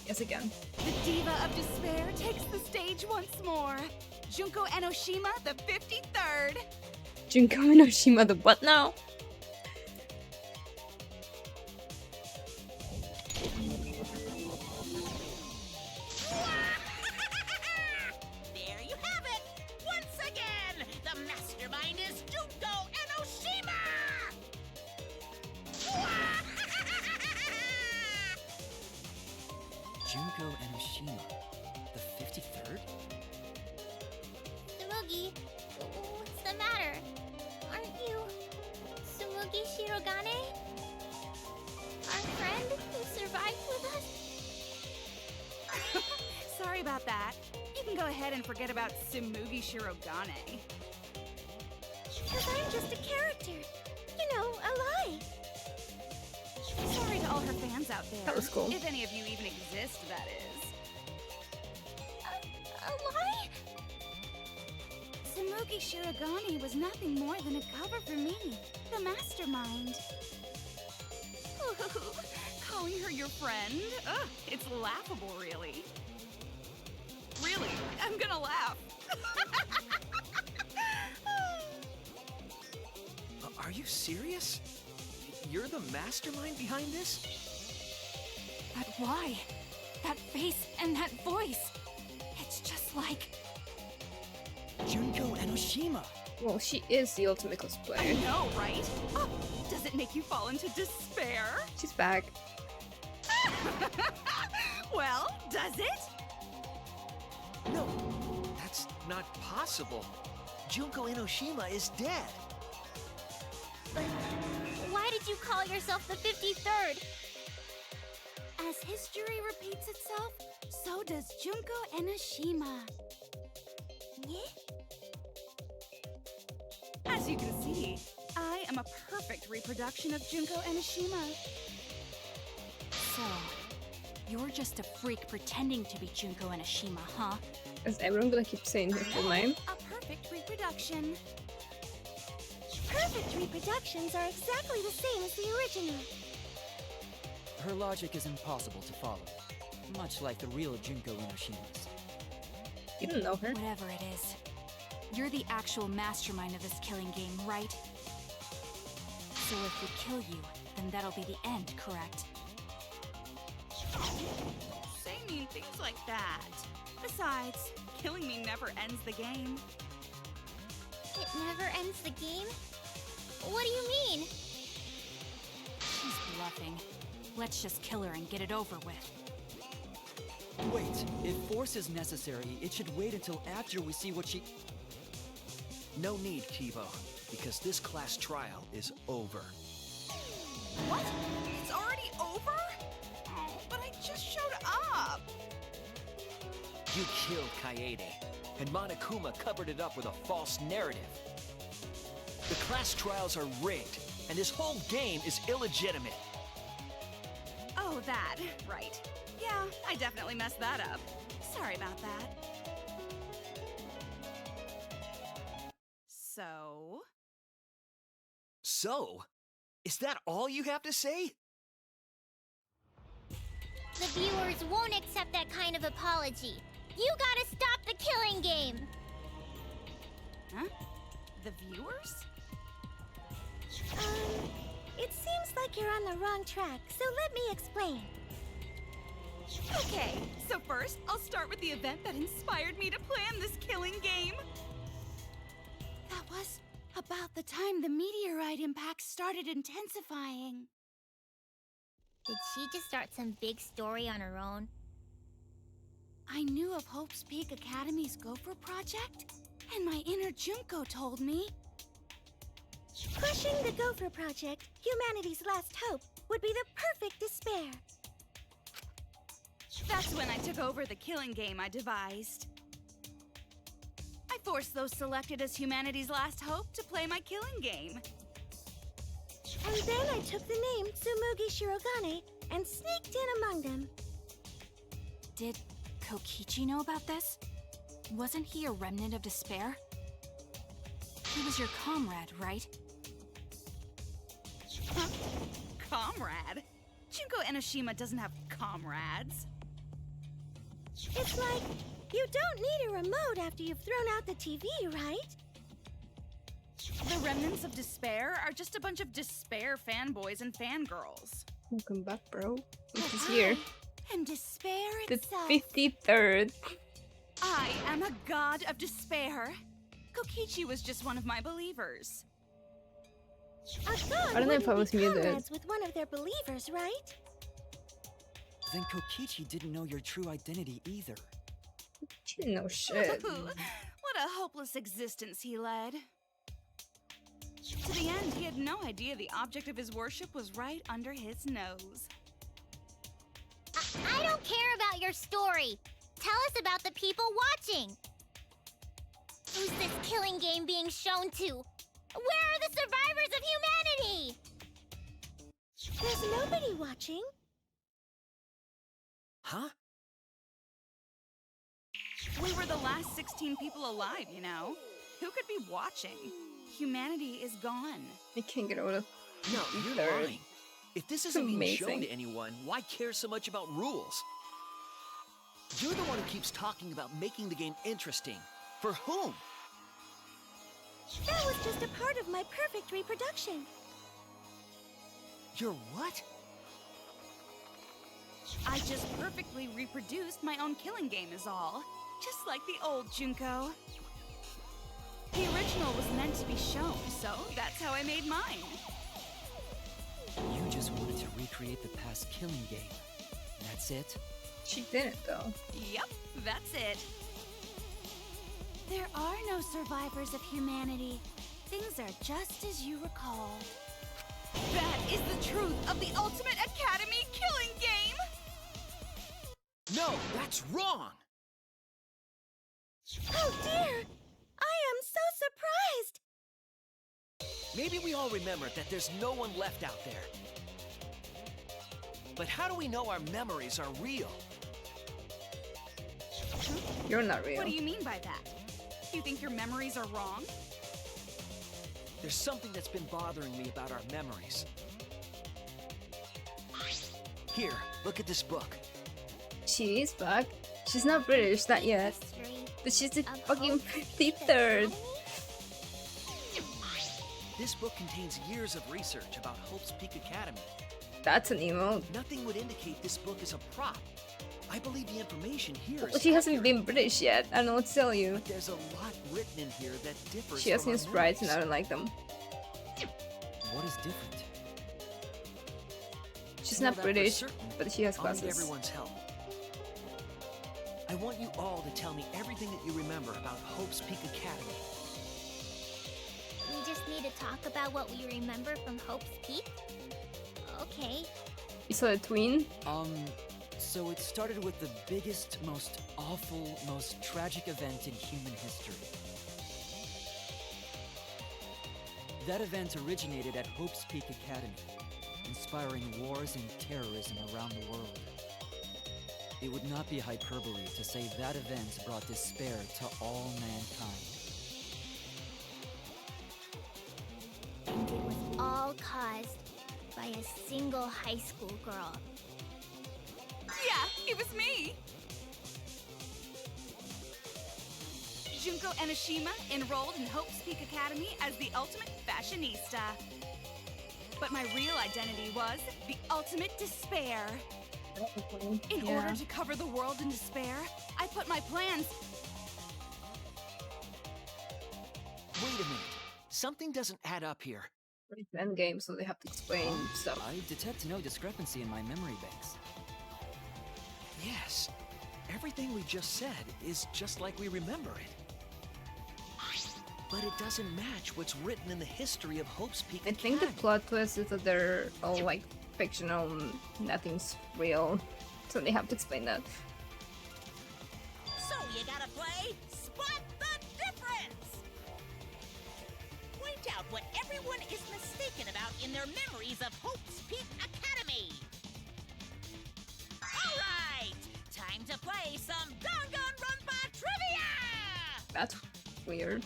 Yes, again. The Diva of Despair takes the stage once more. Junko Enoshima, the 53rd. Junko Enoshima, the what now? There you have it! Once again, the mastermind is Junko Enoshima! Junko Enoshima, the 53rd? Tsumugi, what's the matter? Aren't you Tsumugi Shirogane? Our friend who survived with us? Sorry about that. You can go ahead and forget about Tsumugi Shirogane. Because I'm just a character. You know, a lie. Sorry to all her fans out there. That was cool. If any of you even exist, that is. A lie? Tsumugi Shirogane was nothing more than a cover for me, the mastermind. Calling her your friend? Ugh, it's laughable, really. Really, I'm gonna laugh. Are you serious? You're the mastermind behind this? But why? That face and that voice. It's just like... Junko Enoshima! Well, she is the ultimate I cosplayer. know, right? Oh, does it make you fall into despair? She's back. Well, does it? No, that's not possible. Junko Enoshima is dead. But why did you call yourself the 53rd? As history repeats itself, so does Junko Enoshima. Yeah? As you can see, I am a perfect reproduction of Junko Enoshima. So, you're just a freak pretending to be Junko Enoshima, huh? Is everyone gonna keep saying her full name? A perfect reproduction. Perfect reproductions are exactly the same as the original. Her logic is impossible to follow, much like the real Junko Enoshima's. You don't know her. Whatever it is, you're the actual mastermind of this killing game, right? So if we kill you, then that'll be the end, correct? Say mean things like that. Besides, killing me never ends the game. It never ends the game? What do you mean? She's bluffing. Let's just kill her and get it over with. Wait, if force is necessary, it should wait until after we see what she... No need, Kibo, because this class trial is over. What? It's already over? Oh, but I just showed up. You killed Kaede, and Monokuma covered it up with a false narrative. The class trials are rigged, and this whole game is illegitimate. Oh, that. Right. Yeah, I definitely messed that up. Sorry about that. So? So? Is that all you have to say? The viewers won't accept that kind of apology. You gotta stop the killing game! Huh? The viewers? It seems like you're on the wrong track, so let me explain. Okay, so first, I'll start with the event that inspired me to plan this killing game. That was about the time the meteorite impact started intensifying. Did she just start some big story on her own? I knew of Hope's Peak Academy's Gopher Project, and my inner Junko told me... Crushing the Gopher Project, humanity's last hope, would be the perfect despair. That's when I took over the killing game I devised. I forced those selected as humanity's last hope to play my killing game. And then I took the name Tsumugi Shirogane and sneaked in among them. Did Kokichi know about this? Wasn't he a remnant of despair? He was your comrade, right? Huh? Comrade? Junko Enoshima doesn't have comrades. It's like, you don't need a remote after you've thrown out the TV, right? The remnants of despair are just a bunch of despair fanboys and fangirls. Welcome back, bro. This is here. And despair The itself. 53rd. I am a god of despair. Kokichi was just one of my believers. A god I don't know if I wouldn't was be muted. comrades with one of their believers, right? Then Kokichi didn't know your true identity either. She didn't know shit. What a hopeless existence he led. To the end, he had no idea the object of his worship was right under his nose. I don't care about your story. Tell us about the people watching. Who's this killing game being shown to? Where are the survivors of humanity? There's nobody watching. Huh? We were the last 16 people alive, you know? Who could be watching? Humanity is gone. I can't get over the No, you're third. lying. If this isn't being shown Amazing. to anyone, why care so much about rules? You're the one who keeps talking about making the game interesting. For whom? That was just a part of my perfect reproduction. Your what? I just perfectly reproduced my own killing game is all. Just like the old Junko. The original was meant to be shown, so that's how I made mine. You just wanted to recreate the past killing game. That's it? She didn't, though. Yep, that's it. There are no survivors of humanity. Things are just as you recall. That is the truth of the Ultimate Academy killing game! No, that's wrong! Oh dear! I am so surprised! Maybe we all remember that there's no one left out there. But how do we know our memories are real? You're not real. What do you mean by that? You think your memories are wrong? There's something that's been bothering me about our memories. Here, look at this book. She is back. She's not British, not yet. But she's the fucking 53rd. This book contains years of research about Hope's Peak Academy. That's an emote. Nothing would indicate this book is a prop. I believe the information here is Well, she hasn't accurate. been British yet. I don't know what to tell you. But there's a lot written in here that differs She has from new our sprites and I memories. don't like them. What is different? She's To know not that for British, certain, but she has I'll need glasses. everyone's help. I want you all to tell me everything that you remember about Hope's Peak Academy. We just need to talk about what we remember from Hope's Peak? Okay. You saw the twin? So it started with the biggest, most awful, most tragic event in human history. That event originated at Hope's Peak Academy, inspiring wars and terrorism around the world. It would not be hyperbole to say that event brought despair to all mankind. And it was all caused by a single high school girl. Yeah, it was me! Junko Enoshima enrolled in Hope's Peak Academy as the ultimate fashionista. But my real identity was the ultimate despair. In order to cover the world in despair, I put my plans... Wait a minute. Something doesn't add up here. It's Endgame, so they have to explain stuff. I detect no discrepancy in my memory banks. Yes. Everything we just said is just like we remember it. But it doesn't match what's written in the history of Hope's Peak I think the plot twist is that they're all like fictional, nothing's real. So they have to explain that. So you gotta play Spot the Difference! Point out what everyone is mistaken about in their memories of Hope's Peak Academy! Alright! Time to play some Danganronpa trivia! That's weird.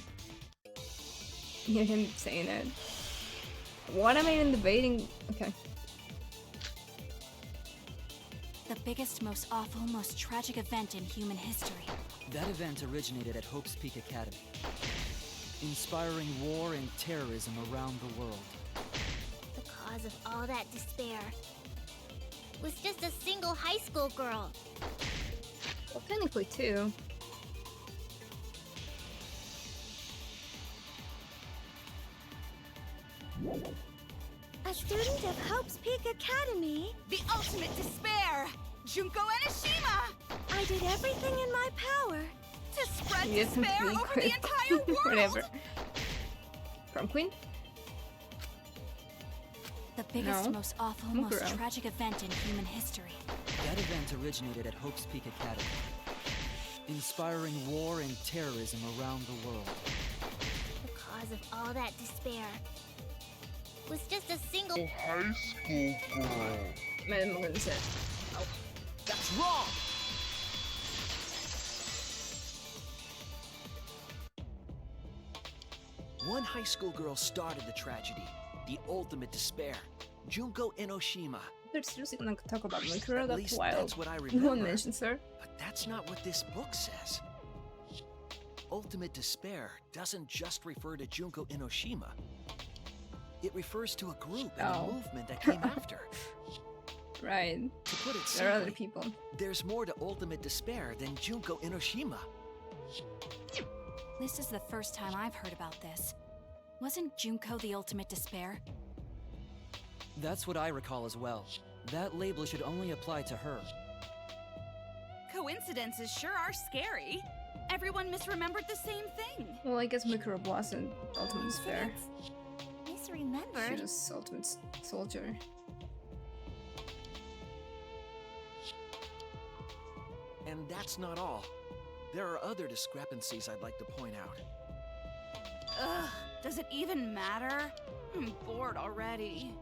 Hear him saying it. What am I even debating? Okay. The biggest, most awful, most tragic event in human history. That event originated at Hope's Peak Academy, inspiring war and terrorism around the world. The cause of all that despair was just a single high school girl. Well, technically too. A student of Hope's Peak Academy. The ultimate despair! Junko Enoshima! I did everything in my power to spread Yes, despair pretty over quick. the entire world! Whatever. Prom Queen? The biggest, No. most awful, Homegirl. most tragic event in human history. That event originated at Hope's Peak Academy, inspiring war and terrorism around the world. The cause of all that despair was just a single high school girl. Madam Malone said. That's wrong! One high school girl started the tragedy, the ultimate despair. Junko Enoshima. They're seriously gonna talk about Mikuro? At That's least wild. that's what I No one remember. mentions her. But that's not what this book says. Ultimate despair doesn't just refer to Junko Enoshima. It refers to a group and Oh. a movement that came after. Right. To put it There are other simply, people. there's more to ultimate despair than Junko Enoshima. This is the first time I've heard about this. Wasn't Junko the ultimate despair? That's what I recall as well. That label should only apply to her. Coincidences sure are scary. Everyone misremembered the same thing. Well, I guess Mikuro wasn't Ultimate Despair. She misremembered. was Ultimate Soldier. And that's not all. There are other discrepancies I'd like to point out. Ugh, does it even matter? I'm bored already.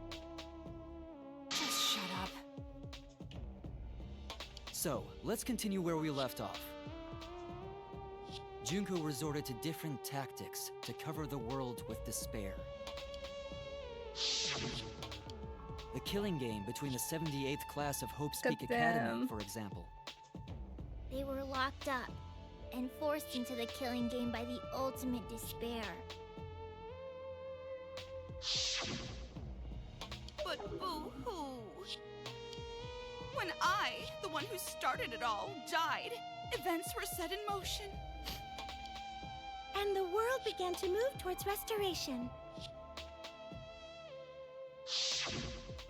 Just shut up. So, let's continue where we left off. Junko resorted to different tactics to cover the world with despair. The killing game between the 78th class of Hope's Peak Academy, Goddamn. for example. They were locked up and forced into the killing game by the ultimate despair. But boo-hoo. When I, the one who started it all, died, events were set in motion. And the world began to move towards restoration.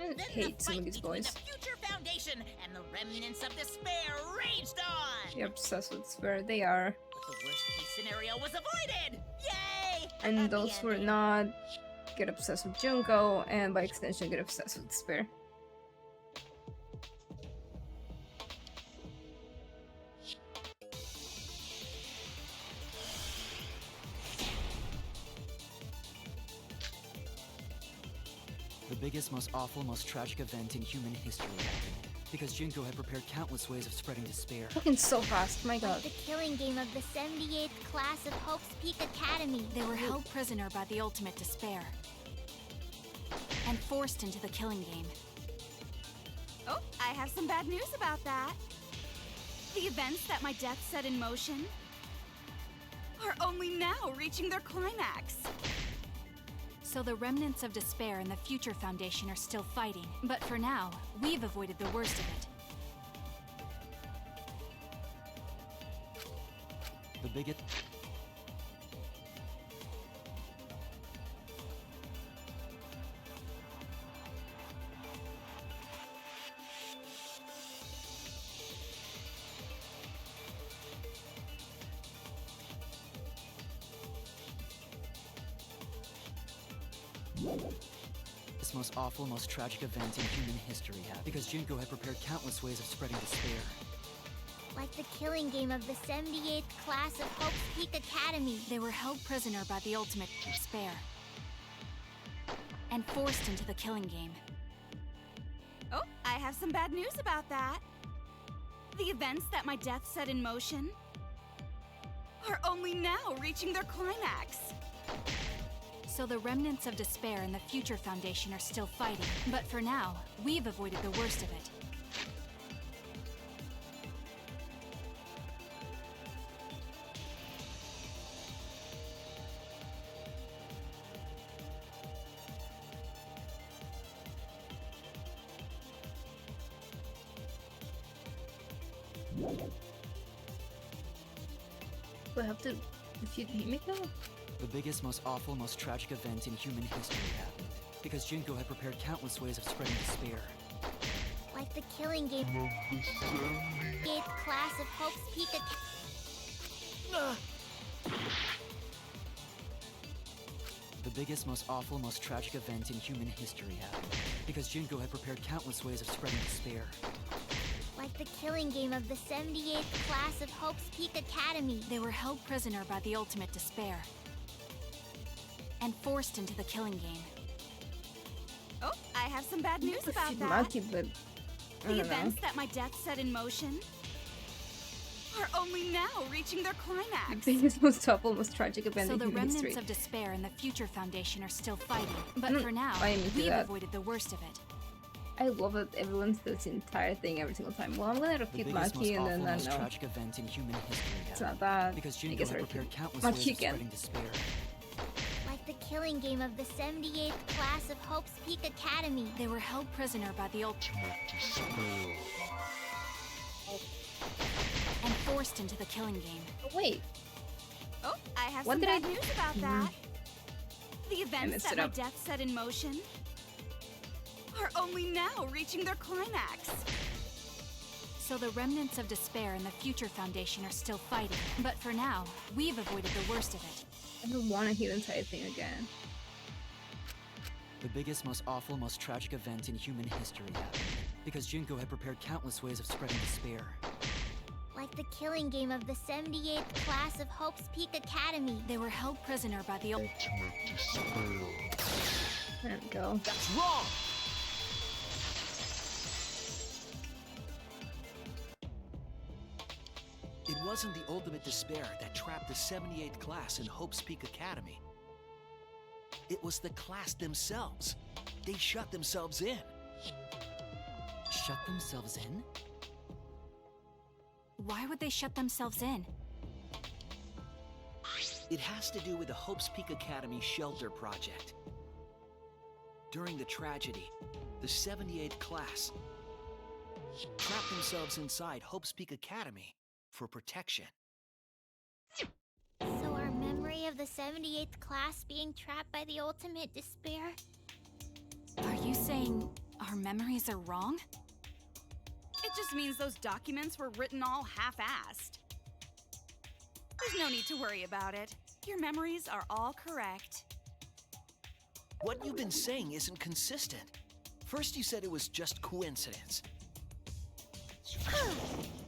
I Then hate the some of fight these between boys. the Future Foundation and the remnants of despair raged on. They're obsessed with despair. They are. But the worst case scenario was avoided. Yay! And those who are not get obsessed with Junko, and by extension get obsessed with despair. The biggest, most awful, most tragic event in human history happened because Junko had prepared countless ways of spreading despair. Fucking so fast, my god. The killing game of the 78th class of Hope's Peak Academy. They were held prisoner by the ultimate despair and forced into the killing game. Oh, I have some bad news about that. The events that my death set in motion are only now reaching their climax. So the remnants of despair and the Future Foundation are still fighting, but for now, we've avoided the worst of it. The biggest... This most awful, most tragic event in human history happened because Junko had prepared countless ways of spreading despair. Like the killing game of the 78th class of Hope's Peak Academy. They were held prisoner by the ultimate despair and forced into the killing game. Oh, I have some bad news about that. The events that my death set in motion are only now reaching their climax. So the remnants of despair and the Future Foundation are still fighting, but for now, we've avoided the worst of it. Do I have to defeat Himiko? The biggest, most awful, most tragic event in human history happened because Junko had prepared countless ways of spreading despair. Like the killing game of the 78th class of Hope's Peak Academy. The biggest, most awful, most tragic event in human history happened because Junko had prepared countless ways of spreading despair. Like the killing game of the 78th class of Hope's Peak Academy. They were held prisoner by the ultimate despair and forced into the killing game. Oh, I have some bad news about that. Maki, but The events that my death set in motion are only now reaching their climax. The biggest, most awful, most tragic event So in the human remnants history. of despair and the Future Foundation are still fighting. But for now, I am into we've that. avoided the worst of it. I love that everyone says the entire thing every single time. Well, I'm gonna The defeat biggest, most Maki and awful, then I most know. tragic event in human history It's happened not that. because I Junko guess had I prepared countless Maki ways of again. spreading despair. Like the killing game of the 78th class of Hope's Peak Academy. They were held prisoner by the ultimate despair and forced into the killing game. Oh, wait. Oh, I have What some did I bad news about that. The events messed that it my up. death set in motion are only now reaching their climax. So the remnants of despair and the Future Foundation are still fighting. But for now, we've avoided the worst of it. I don't want to hear the entire thing again. The biggest, most awful, most tragic event in human history happened because Junko had prepared countless ways of spreading despair. Like the killing game of the 78th class of Hope's Peak Academy. They were held prisoner by the ultimate despair. There we go. That's wrong! It wasn't the ultimate despair that trapped the 78th class in Hope's Peak Academy. It was the class themselves. They shut themselves in. Shut themselves in? Why would they shut themselves in? It has to do with the Hope's Peak Academy shelter project. During the tragedy, the 78th class trapped themselves inside Hope's Peak Academy for protection. So our memory of the 78th class being trapped by the ultimate despair? Are you saying our memories are wrong? It just means those documents were written all half-assed. There's no need to worry about it. Your memories are all correct. What you've been saying isn't consistent. First you said it was just coincidence.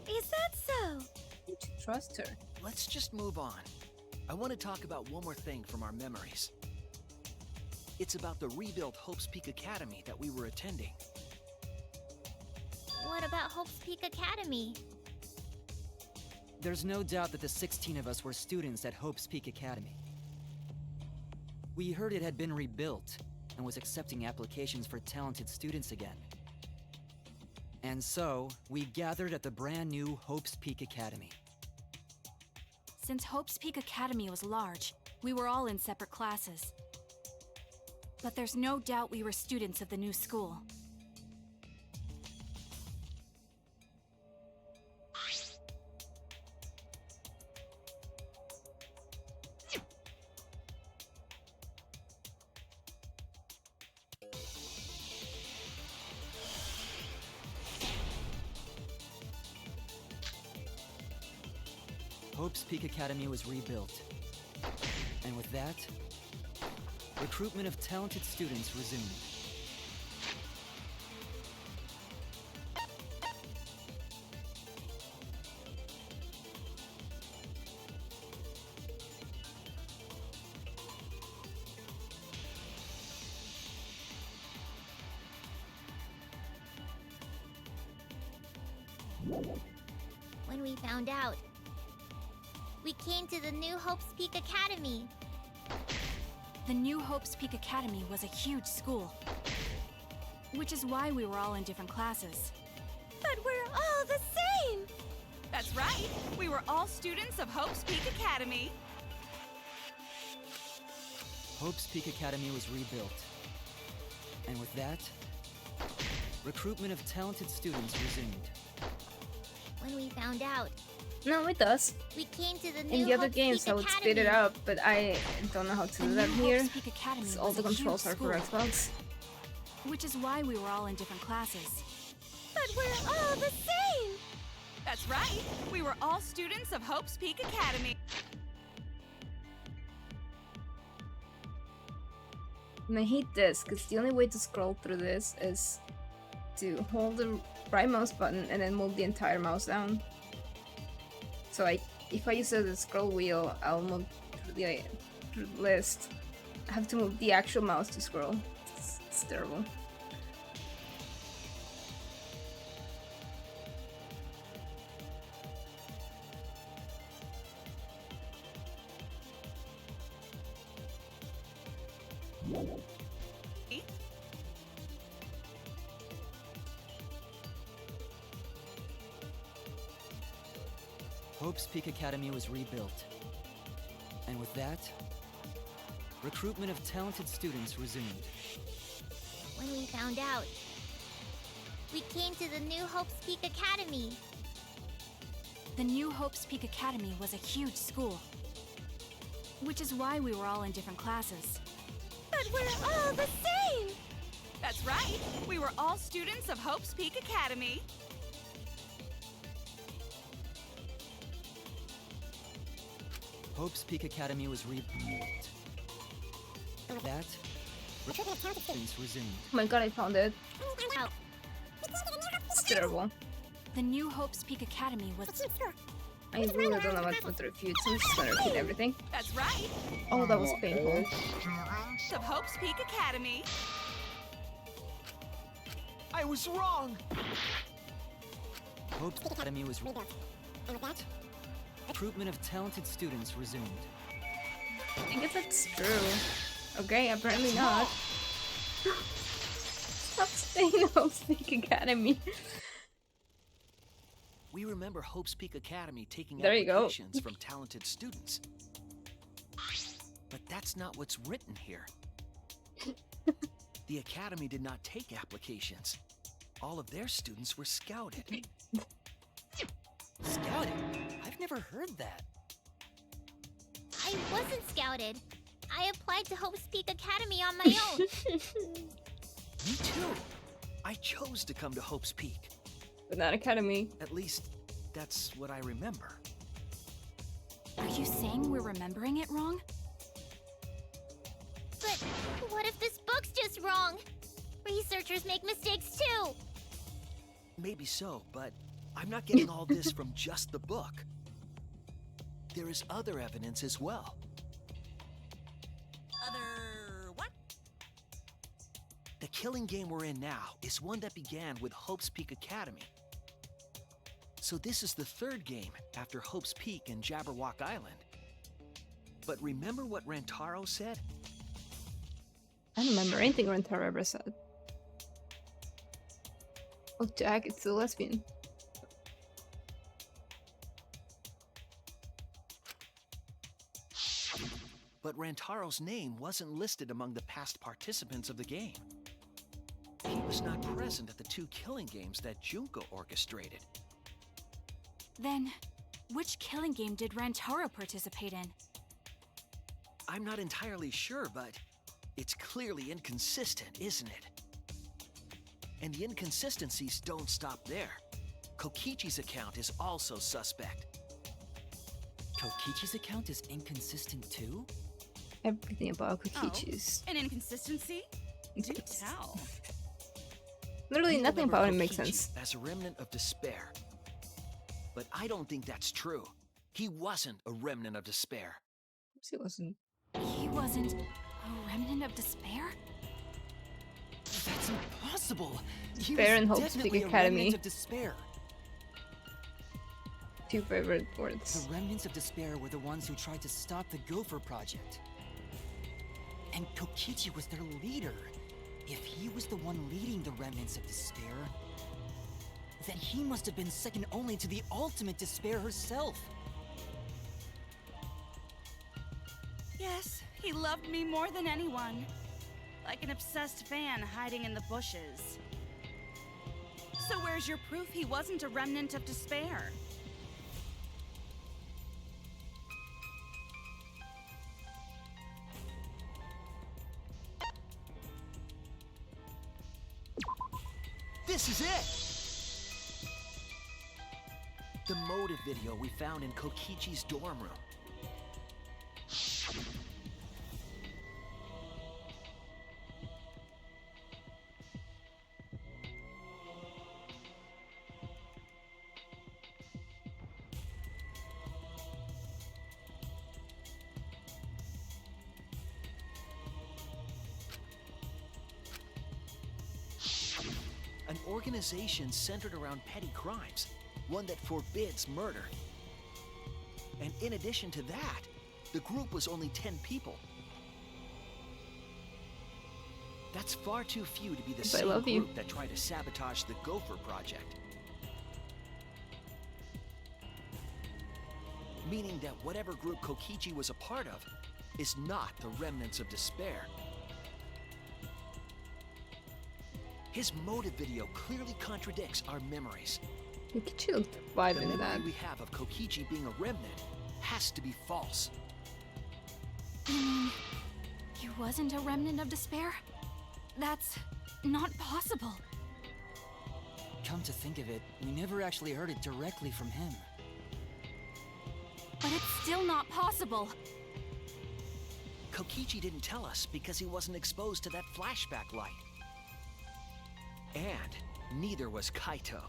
Is that so? You trust her. Let's just move on. I want to talk about one more thing from our memories. It's about the rebuilt Hope's Peak Academy that we were attending. What about Hope's Peak Academy? There's no doubt that the 16 of us were students at Hope's Peak Academy. We heard it had been rebuilt and was accepting applications for talented students again. And so, we gathered at the brand new Hope's Peak Academy. Since Hope's Peak Academy was large, we were all in separate classes. But there's no doubt we were students of the new school. Hope's Peak Academy was rebuilt. And with that, recruitment of talented students resumed. When we found out, we came to the new Hope's Peak Academy. The new Hope's Peak Academy was a huge school, which is why we were all in different classes. But we're all the same! That's right. We were all students of Hope's Peak Academy. Hope's Peak Academy was rebuilt. And with that, recruitment of talented students resumed. When we found out, No, it does. we came to the new In the other Hope's games, Peak I would speed it Academy. up, but I don't know how to do that New here. Hope's Peak Academy 'Cause all was the a huge controls are for school. Xbox. Which is why we were all in different classes. But we're all the same! That's right! We were all students of Hope's Peak Academy. And I hate this, because the only way to scroll through this is to hold the right mouse button and then move the entire mouse down. So if I use the scroll wheel, I'll move through the list. I have to move the actual mouse to scroll. It's terrible. Hope's Peak Academy was rebuilt. And with that, recruitment of talented students resumed. When we found out, we came to the new Hope's Peak Academy. The new Hope's Peak Academy was a huge school. Which is why we were all in different classes. But we're all the same! That's right! We were all students of Hope's Peak Academy. Hope's Peak Academy was rebuilt. And with that, recruitment of talented students resumed. Oh my god, I found it. Out. It's terrible. The new Hope's Peak Academy was I really don't know what to refute, so I'm just gonna repeat everything. That's right! Oh, that was painful. Students of Hope's Peak Academy. I was wrong! Hope's Academy was rebuilt. And with that, recruitment of talented students resumed. I guess that's true. Okay, apparently not. Stop saying Hope's Peak Academy. We remember Hope's Peak Academy taking There you go. applications from talented students. But that's not what's written here. The Academy did not take applications. All of their students were scouted. Scouted? I've never heard that. I wasn't scouted. I applied to Hope's Peak Academy on my own. Me too. I chose to come to Hope's Peak. But not Academy. At least, that's what I remember. Are you saying we're remembering it wrong? But what if this book's just wrong? Researchers make mistakes too. Maybe so, but I'm not getting all this from just the book. There is other evidence as well. Other what? The killing game we're in now is one that began with Hope's Peak Academy. So this is the third game after Hope's Peak and Jabberwock Island. But remember what Rantaro said? I don't remember anything Rentaro ever said. Oh, Jack, it's a lesbian. But Rantaro's name wasn't listed among the past participants of the game. He was not present at the two killing games that Junko orchestrated. Then, which killing game did Rantaro participate in? I'm not entirely sure, but it's clearly inconsistent, isn't it? And the inconsistencies don't stop there. Kokichi's account is also suspect. Kokichi's account is inconsistent too? Everything about Kokichi's. An inconsistency? Do tell. Literally We nothing remember about it makes Kokichi sense. as a remnant of despair. But I don't think that's true. He wasn't a remnant of despair. Of course he wasn't. He wasn't a remnant of despair? That's impossible! He Despair was and Hope's Peak definitely a Academy. remnant of despair. Two favorite words. The remnants of despair were the ones who tried to stop the Gopher Project. And Kokichi was their leader. If he was the one leading the remnants of despair, then he must have been second only to the ultimate despair herself. Yes, he loved me more than anyone. Like an obsessed fan hiding in the bushes. So where's your proof he wasn't a remnant of despair? This is it! The motive video we found in Kokichi's dorm room. An organization centered around petty crimes, one that forbids murder. And in addition to that, the group was only 10 people. That's far too few to be the same group that tried to sabotage the Gopher Project. Meaning that whatever group Kokichi was a part of is not the remnants of despair. His motive video clearly contradicts our memories. Kokichi looked vibe in The that. memory we have of Kokichi being a remnant has to be false. You mean he wasn't a remnant of despair? That's not possible. Come to think of it, we never actually heard it directly from him. But it's still not possible. Kokichi didn't tell us because he wasn't exposed to that flashback light. And neither was Kaito.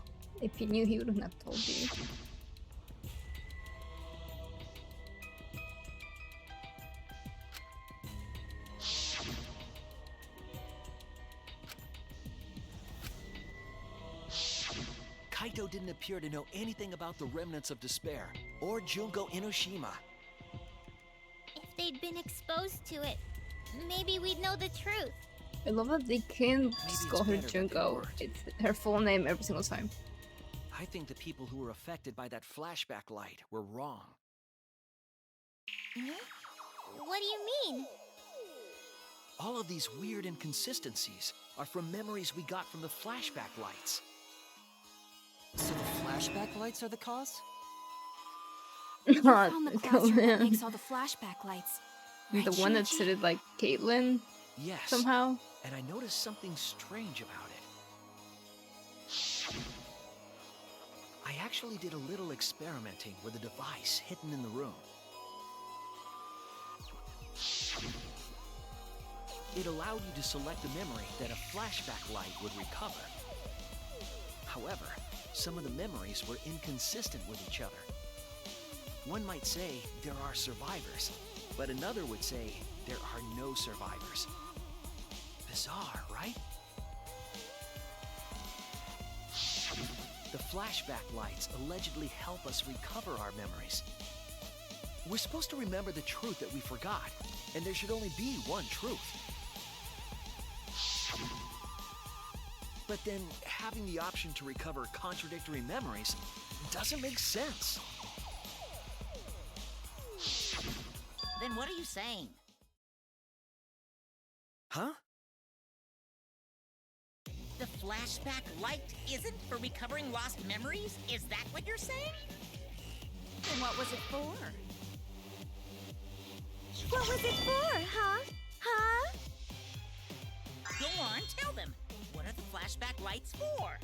If he knew, he wouldn't have told you. Kaito didn't appear to know anything about the remnants of despair or Junko Enoshima. If they'd been exposed to it, maybe we'd know the truth. I love that they can't just call her Junko. It's her full name every single time. I think the people who were affected by that flashback light were wrong. What do you mean? All of these weird inconsistencies are from memories we got from the flashback lights. So the flashback lights are the cause? You found the classroom that makes all the flashback lights. The one that said like Caitlin? Yes. Somehow? And I noticed something strange about it. I actually did a little experimenting with a device hidden in the room. It allowed you to select a memory that a flashback light would recover. However, some of the memories were inconsistent with each other. One might say there are survivors, but another would say there are no survivors. Bizarre, right? The flashback lights allegedly help us recover our memories. We're supposed to remember the truth that we forgot, and there should only be one truth. But then, having the option to recover contradictory memories doesn't make sense. Then what are you saying? Huh? The flashback light isn't for recovering lost memories? Is that what you're saying? Then what was it for? What was it for, huh? Huh? Go on, tell them. What are the flashback lights for?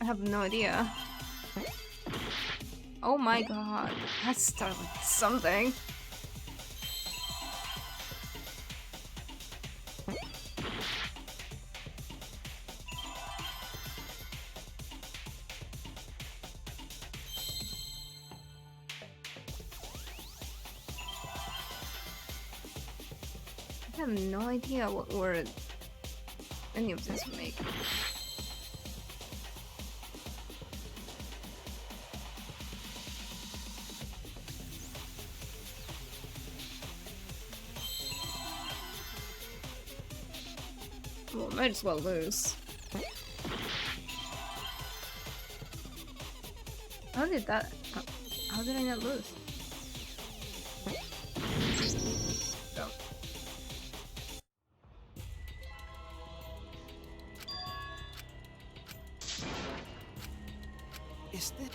I have no idea. Oh my god. Let's start with something. have no idea what word any of this would make. Well, might as well lose. How did that? How did I not lose? No. Is that...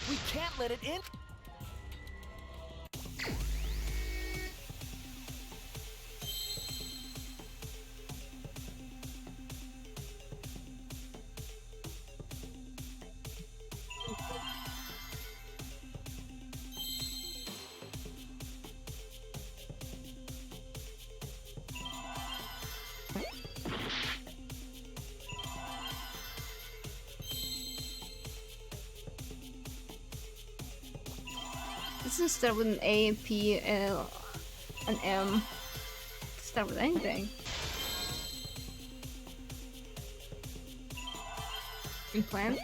We can't let it in! This doesn't start with an A, P, L, an M. Start with anything. Implant?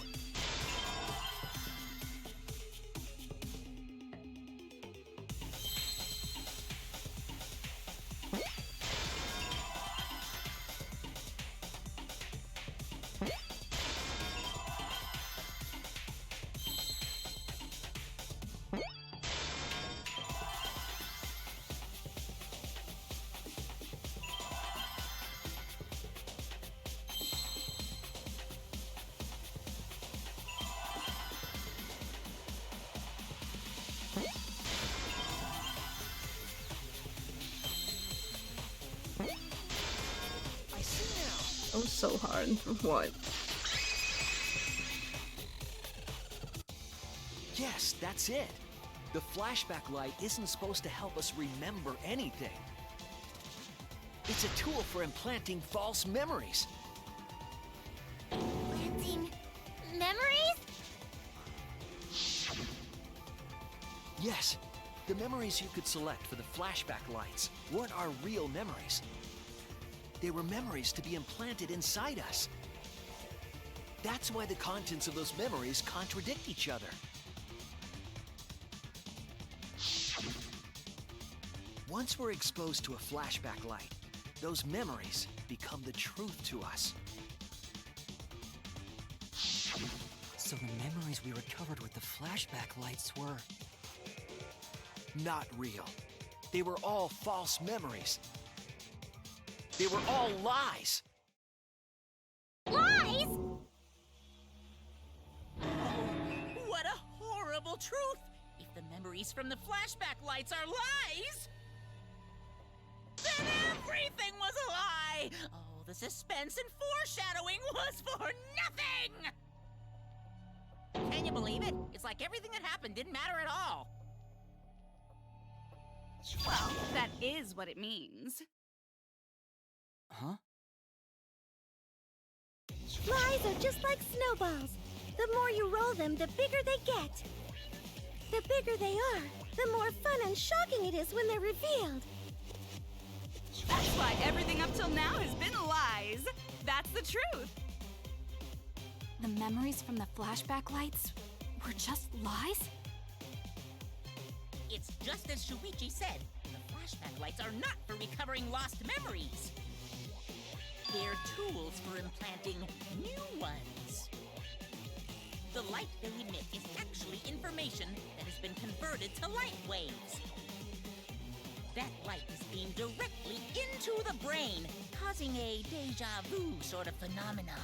Oh, so hard. For what? Yes, that's it. The flashback light isn't supposed to help us remember anything. It's a tool for implanting false memories. Planting memories? Yes, the memories you could select for the flashback lights weren't our real memories. They were memories to be implanted inside us. That's why the contents of those memories contradict each other. Once we're exposed to a flashback light, those memories become the truth to us. So the memories we recovered with the flashback lights were... not real. They were all false memories. They were all lies! Lies? What a horrible truth! If the memories from the flashback lights are lies, then everything was a lie! Oh, the suspense and foreshadowing was for nothing! Can you believe it? It's like everything that happened didn't matter at all. Well, that is what it means. Huh? Lies are just like snowballs. The more you roll them, the bigger they get. The bigger they are, the more fun and shocking it is when they're revealed. That's why everything up till now has been lies. That's the truth. The memories from the flashback lights were just lies? It's just as Shuichi said. The flashback lights are not for recovering lost memories. They're tools for implanting new ones. The light they emit is actually information that has been converted to light waves. That light is beamed directly into the brain, causing a deja vu sort of phenomenon.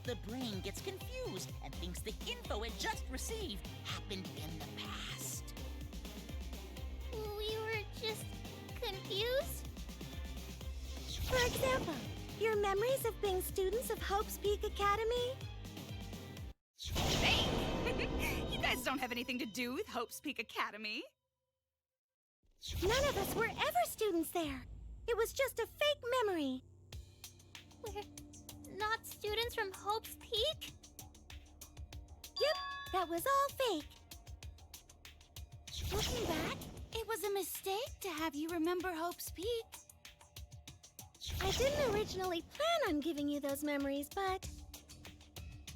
The brain gets confused and thinks the info it just received happened in the past. We were just confused? For example, your memories of being students of Hope's Peak Academy? Hey! You guys don't have anything to do with Hope's Peak Academy. None of us were ever students there. It was just a fake memory. We're not students from Hope's Peak? Yep, that was all fake. Looking back, it was was a mistake to have you remember Hope's Peak. I didn't originally plan on giving you those memories, but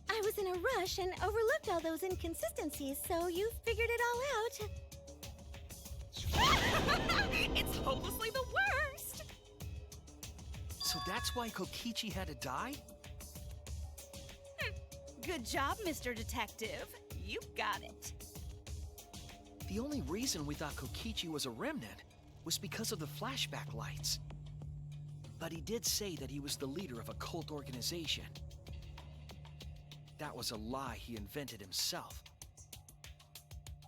I was in a rush and overlooked all those inconsistencies, so you figured it all out. It's hopelessly the worst! So that's why Kokichi had to die? Good job, Mr. Detective. You got it. The only reason we thought Kokichi was a remnant was because of the flashback lights. But he did say that he was the leader of a cult organization. That was a lie he invented himself.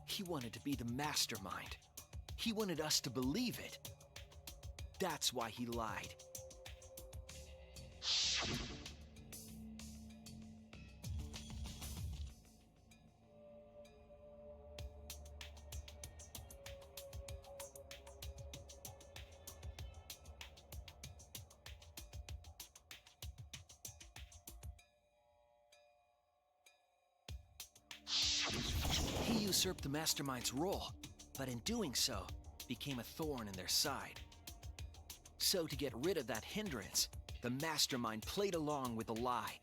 He wanted to be the mastermind. He wanted us to believe it. That's why he lied. He usurped the mastermind's role, but in doing so, became a thorn in their side. So to get rid of that hindrance, the mastermind played along with the lie.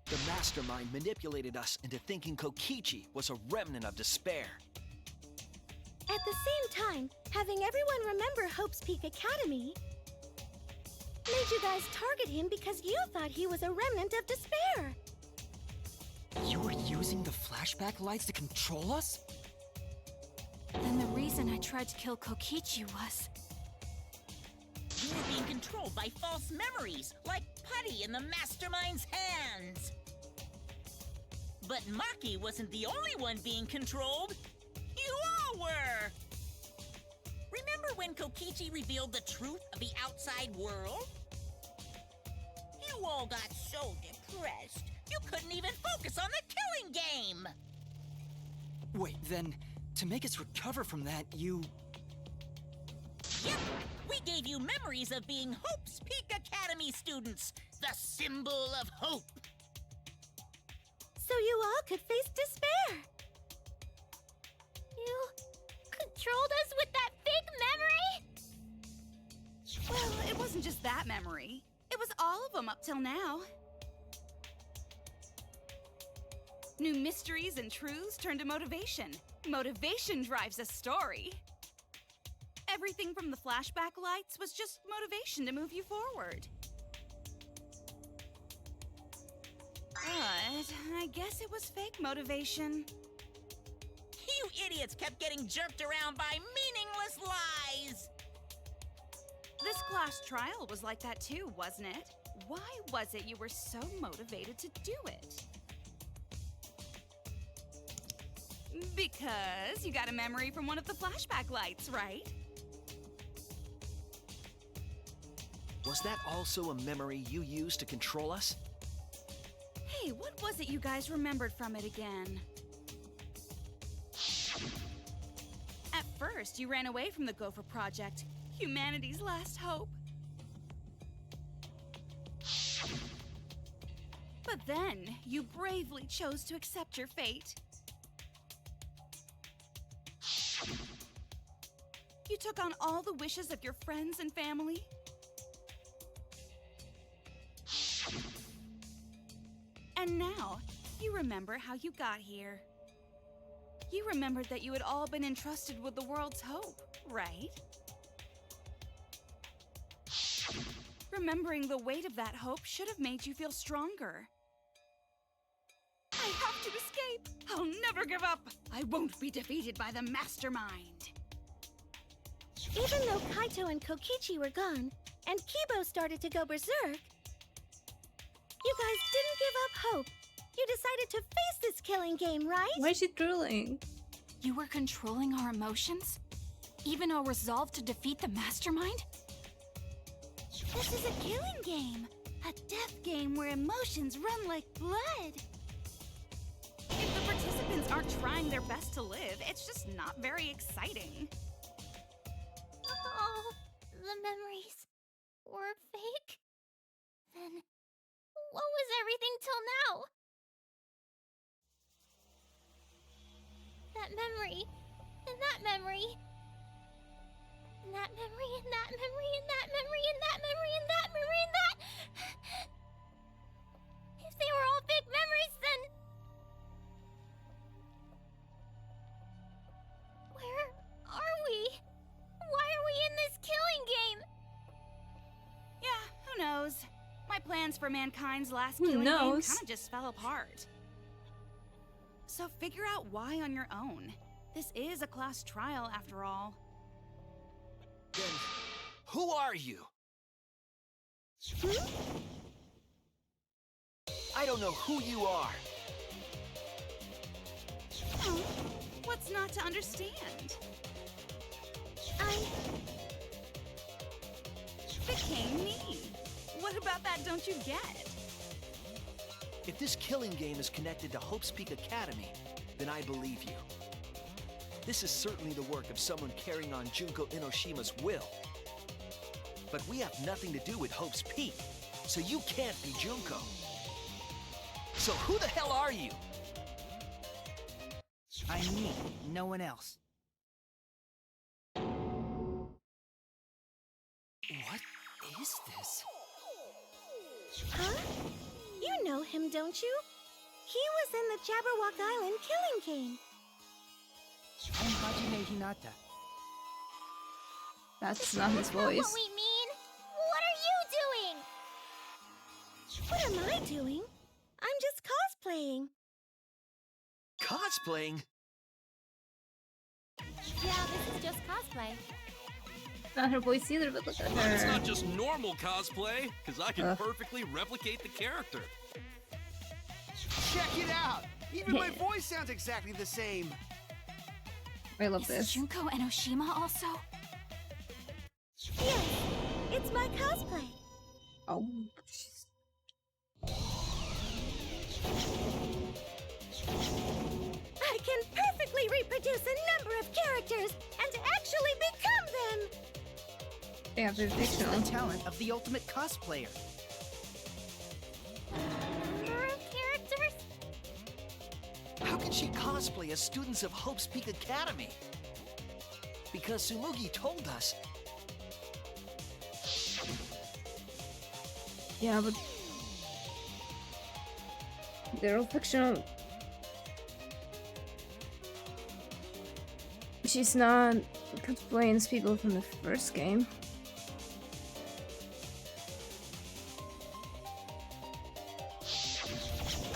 The mastermind manipulated us into thinking Kokichi was a remnant of despair. At the same time, having everyone remember Hope's Peak Academy made you guys target him because you thought he was a remnant of despair. You were using the flashback lights to control us? Then the reason I tried to kill Kokichi was... You were being controlled by false memories, like putty in the mastermind's hands. But Maki wasn't the only one being controlled. You all were! Remember when Kokichi revealed the truth of the outside world? You all got so depressed, you couldn't even focus on the killing game! Wait, then, to make us recover from that, you... Yep! We gave you memories of being Hope's Peak Academy students, the symbol of hope! So you all could face despair. You controlled us with that fake memory? Well, it wasn't just that memory. It was all of them up till now. New mysteries and truths turn to motivation. Motivation drives a story. Everything from the flashback lights was just motivation to move you forward. But I guess it was fake motivation. You idiots kept getting jerked around by meaningless lies! This class trial was like that too, wasn't it? Why was it you were so motivated to do it? Because you got a memory from one of the flashback lights, right? Was that also a memory you used to control us? Hey, what was it you guys remembered from it again? At first, you ran away from the Gopher Project, humanity's last hope. But then, you bravely chose to accept your fate. You took on all the wishes of your friends and family. And now, you remember how you got here. You remembered that you had all been entrusted with the world's hope, right? Remembering the weight of that hope should have made you feel stronger. I have to escape! I'll never give up! I won't be defeated by the mastermind! Even though Kaito and Kokichi were gone, and Kibo started to go berserk, you guys didn't give up hope. You decided to face this killing game, right? Why is she drooling? You were controlling our emotions? Even our resolve to defeat the mastermind? This is a killing game. A death game where emotions run like blood. If the participants aren't trying their best to live, it's just not very exciting. Oh, the memories were fake? Then what was everything till now? That memory, that memory, and that memory, and that memory, and that memory, and that memory, and that... If they were all fake memories, then... Where are we? Why are we in this killing game? Yeah, who knows? My plans for mankind's last killing game kind of just fell apart. So figure out why on your own. This is a class trial after all. Then, who are you? I don't know who you are. Oh, what's not to understand? I became me. What about that don't you get? If this killing game is connected to Hope's Peak Academy, then I believe you. This is certainly the work of someone carrying on Junko Enoshima's will. But we have nothing to do with Hope's Peak, so you can't be Junko. So who the hell are you? I'm me, no one else. What is this? Huh? You know him, don't you? He was in the Jabberwock Island killing game. I'm Hajime Hinata. That's not his That's not voice. what we mean. What are you doing? What am I doing? I'm just cosplaying. Cosplaying? Yeah, this is just cosplay. Not her voice either, but look at But it's her. not just normal cosplay, because I can perfectly replicate the character. Check it out! Even my voice sounds exactly the same. I love Is this. Junko Enoshima also? Yes, it's my cosplay. Oh. I can perfectly reproduce a number of characters and actually become them. Yeah, they're This is fictional. the talent of the ultimate cosplayer. Number of characters? How can she cosplay as students of Hope's Peak Academy? Because Tsumugi told us. Yeah, but they're all fictional. She's not cosplaying as people from the first game.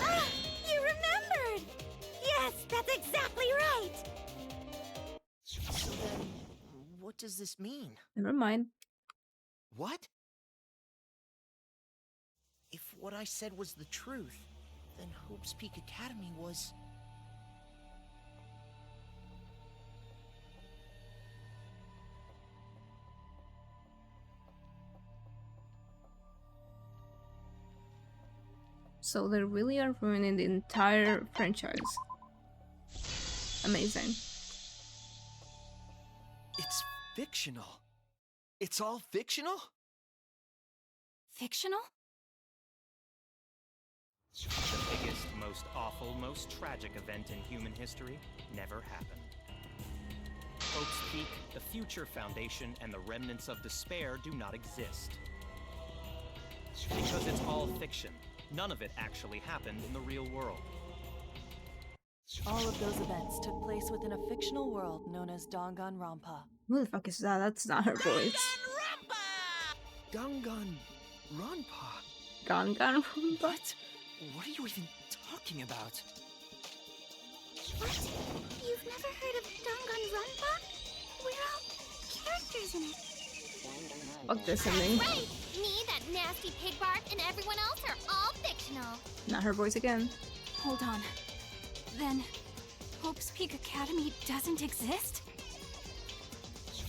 Ah, you remembered! Yes, that's exactly right! So then, what does this mean? Never mind. What? If what I said was the truth, then Hope's Peak Academy was... So they really are ruining the entire franchise. Amazing. It's fictional. It's all fictional? Fictional? The biggest, most awful, most tragic event in human history never happened. Hope's Peak, the Future Foundation, and the remnants of despair do not exist. Because it's all fiction. None of it actually happened in the real world. All of those events took place within a fictional world known as Danganronpa. Who the fuck is that? That's not her voice. Danganronpa? Danganronpa? What? What are you even talking about? What? You've never heard of Danganronpa? We're all characters in it. Fuck this ending. Right! Me, that nasty pig Bart, and everyone else are all fictional. Not her voice again. Hold on. Then, Hope's Peak Academy doesn't exist?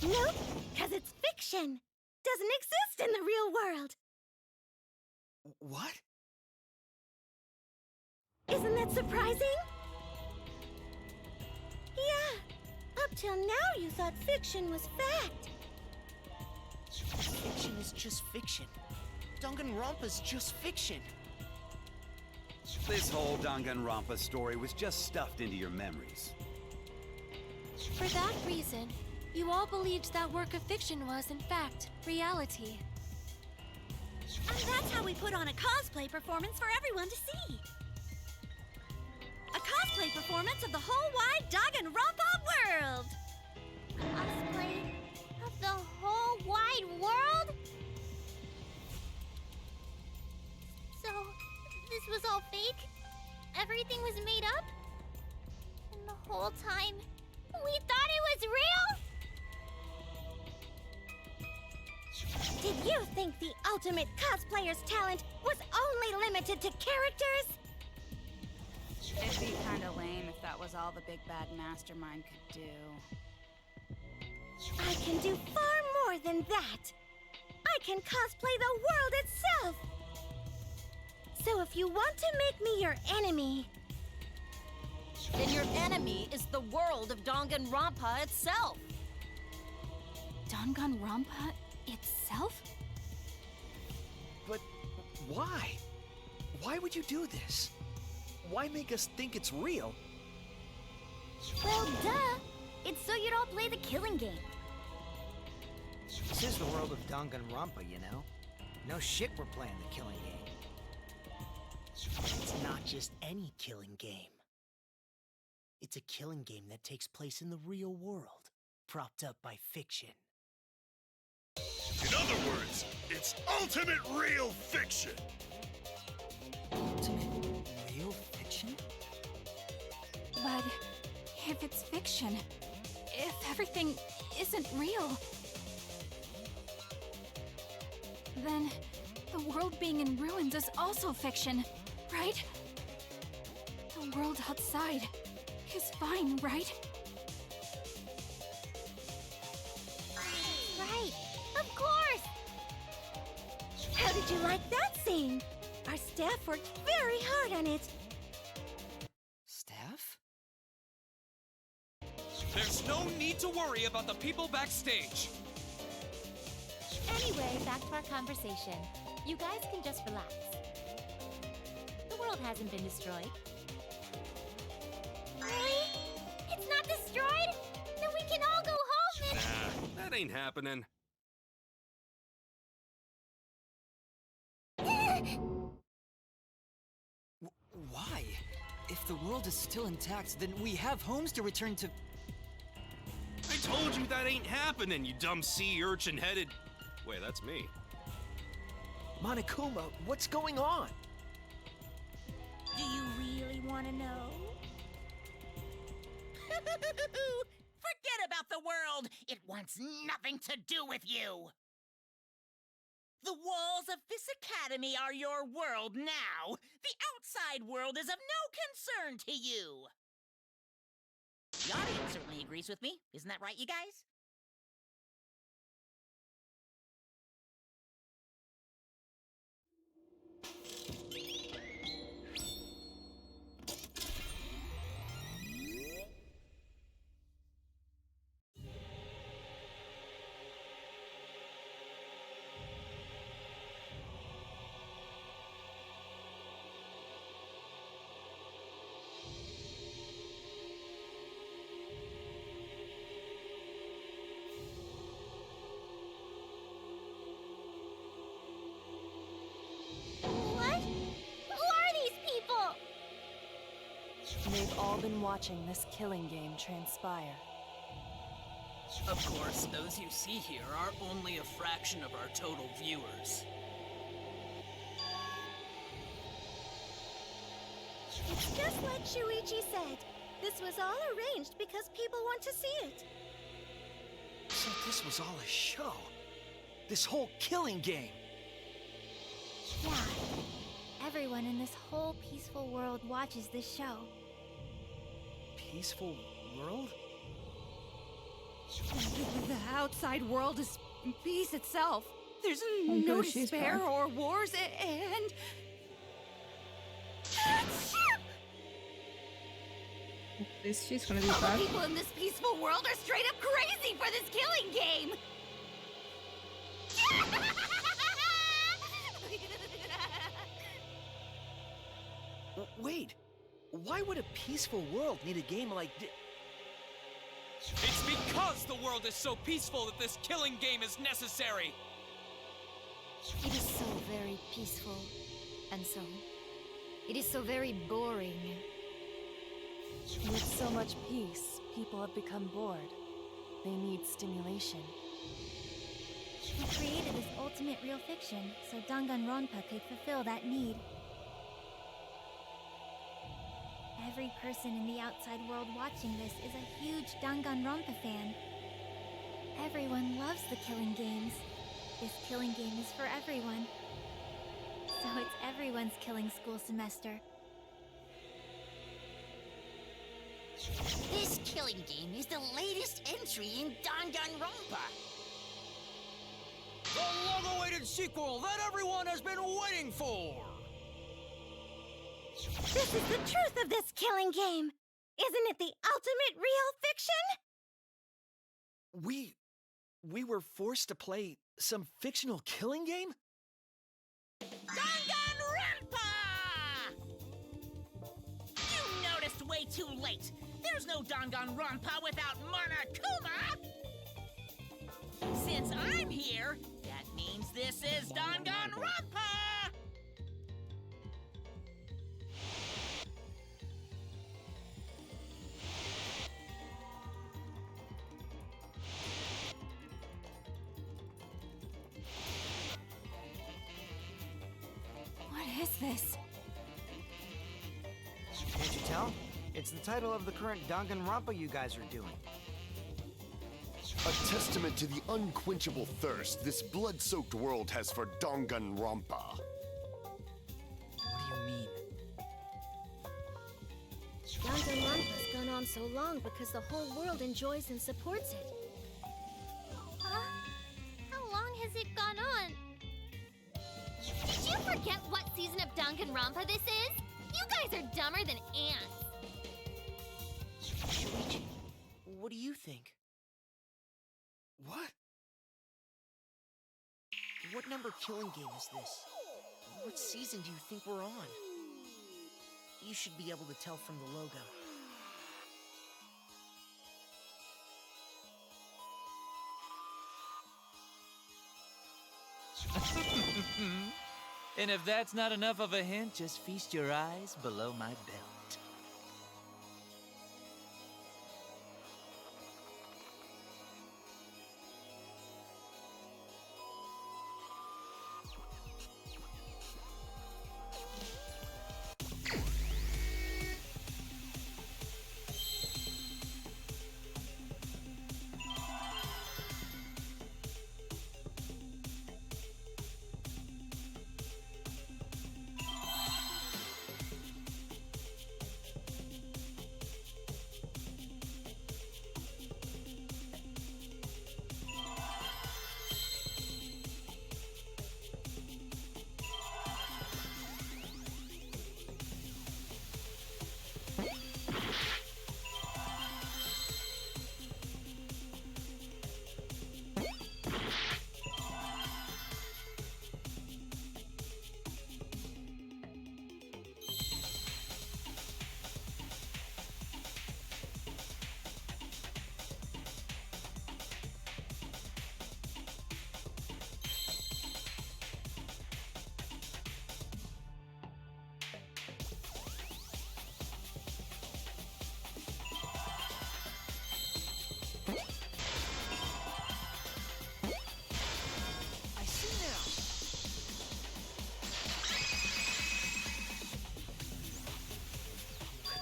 Nope, because it's fiction. Doesn't exist in the real world. What? Isn't that surprising? Yeah, up till now you thought fiction was fact. Fiction is just fiction. Danganronpa's just fiction. This whole Danganronpa story was just stuffed into your memories. For that reason, You all believed that work of fiction was, in fact, reality. And that's how we put on a cosplay performance for everyone to see. A cosplay performance of the whole wide Danganronpa world! Cosplay of the whole wide world? So, this was all fake? Everything was made up? And the whole time, we thought it was real? Did you think the ultimate cosplayer's talent was only limited to characters? It'd be kinda lame if that was all the big bad mastermind could do. I can do far more than that. I can cosplay the world itself. So if you want to make me your enemy... Then your enemy is the world of Danganronpa itself. Danganronpa itself? But why? Why would you do this? Why make us think it's real? Well, duh. It's so you don't play the killing game. This is the world of Danganronpa, you know? No shit we're playing the killing game. It's not just any killing game. It's a killing game that takes place in the real world, propped up by fiction. In other words, it's ultimate real fiction! Ultimate real fiction? But if it's fiction, if everything isn't real, then the world being in ruins is also fiction, right? The world outside is fine, right? Right, of course! How did you like that scene? Our staff worked very hard on it. Staff? There's no need to worry about the people backstage. Anyway, back to our conversation. You guys can just relax. The world hasn't been destroyed. Really? It's not destroyed? Then we can all go home and... Nah, that ain't happening. Why? If the world is still intact, then we have homes to return to. I told you that ain't happening, you dumb sea urchin-headed... Wait, that's me. Monokuma, what's going on? Do you really want to know? Forget about the world! It wants nothing to do with you! The walls of this academy are your world now! The outside world is of no concern to you! The audience certainly agrees with me. Isn't that right, you guys? What? Who are these people? They've all been watching this killing game transpire. Of course, those you see here are only a fraction of our total viewers. It's just like Shuichi said. This was all arranged because people want to see it. So this was all a show? This whole killing game? Yeah. Everyone in this whole peaceful world watches this show. Peaceful world? The outside world is peace itself. There's Oh, no good, she's despair back. or wars, and... She's gonna be All the back. people in this peaceful world are straight up crazy for this killing game! Wait, why would a peaceful world need a game like this? It's because the world is so peaceful that this killing game is necessary! It is so very peaceful. And so, it is so very boring. With so much peace, people have become bored. They need stimulation. We created this ultimate real fiction, so Danganronpa could fulfill that need. Every person in the outside world watching this is a huge Danganronpa fan. Everyone loves the killing games. This killing game is for everyone. So it's everyone's killing school semester. This killing game is the latest entry in Danganronpa. The long-awaited sequel that everyone has been waiting for! This is the truth of this killing game! Isn't it the ultimate real fiction? We were forced to play some fictional killing game? Danganronpa! You noticed way too late. There's no Danganronpa without Monokuma! Since I'm here, that means this is Danganronpa! What is this? Can't you tell? It's the title of the current Danganronpa you guys are doing. A testament to the unquenchable thirst this blood-soaked world has for Danganronpa. What do you mean? Danganronpa's gone on so long because the whole world enjoys and supports it. Huh? How long has it gone on? Did you forget what season of Danganronpa this is? You guys are dumber than ants. Shuichi, what do you think? What? What number killing game is this? What season do you think we're on? You should be able to tell from the logo. And if that's not enough of a hint, just feast your eyes below my belt.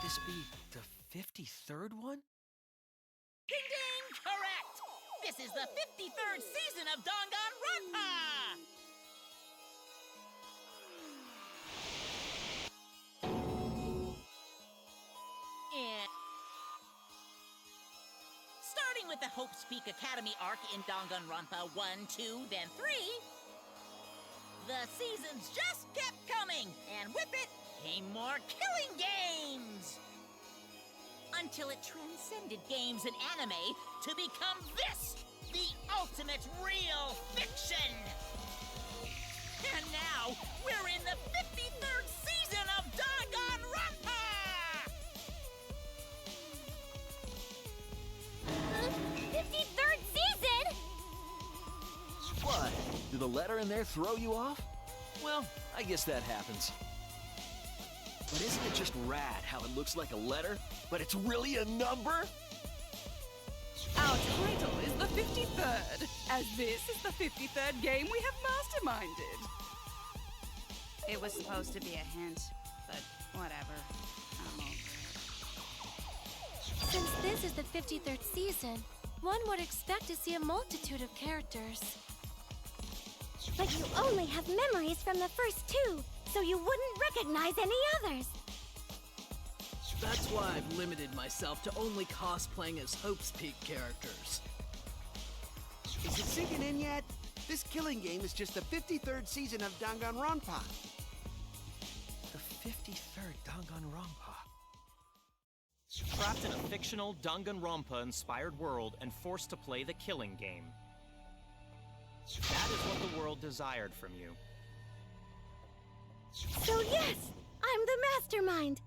This be the 53rd one? Ding ding! Correct! This is the 53rd season of Danganronpa! And starting with the Hope's Peak Academy arc in Danganronpa 1, 2, then 3, the seasons just kept coming, and with it came more killing games! Until it transcended games and anime to become this, the ultimate real fiction! And now, we're in the 53rd season of Danganronpa! Did the letter in there throw you off? Well, I guess that happens. But isn't it just rad how it looks like a letter, but it's really a number? Our title is the 53rd, as this is the 53rd game we have masterminded. It was supposed to be a hint, but whatever. Since this is the 53rd season, one would expect to see a multitude of characters. But you only have memories from the first two, so you wouldn't recognize any others. That's why I've limited myself to only cosplaying as Hope's Peak characters. Is it sinking in yet? This killing game is just the 53rd season of Danganronpa. The 53rd Danganronpa. Trapped in a fictional Danganronpa-inspired world and forced to play the killing game. That is what the world desired from you. So yes, I'm the mastermind.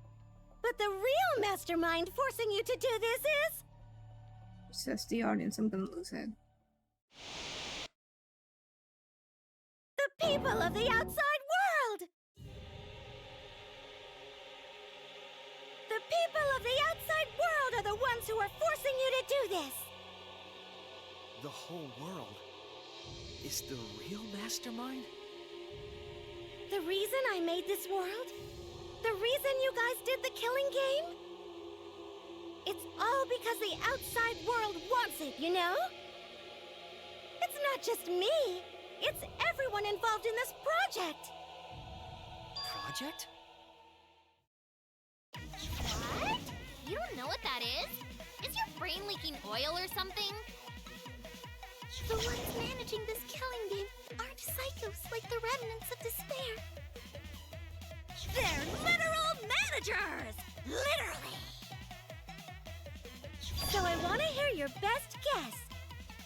But the real mastermind forcing you to do this is... Says the audience, I'm gonna lose it. the people of the outside world! The people of the outside world are the ones who are forcing you to do this! The whole world is the real mastermind? The reason I made this world? The reason you guys did the killing game? It's all because the outside world wants it, you know? It's not just me. It's everyone involved in this project. Project? What? You don't know what that is? Is your brain leaking oil or something? The ones managing this killing game aren't psychos like the remnants of despair. They're literal managers! Literally! So I want to hear your best guess.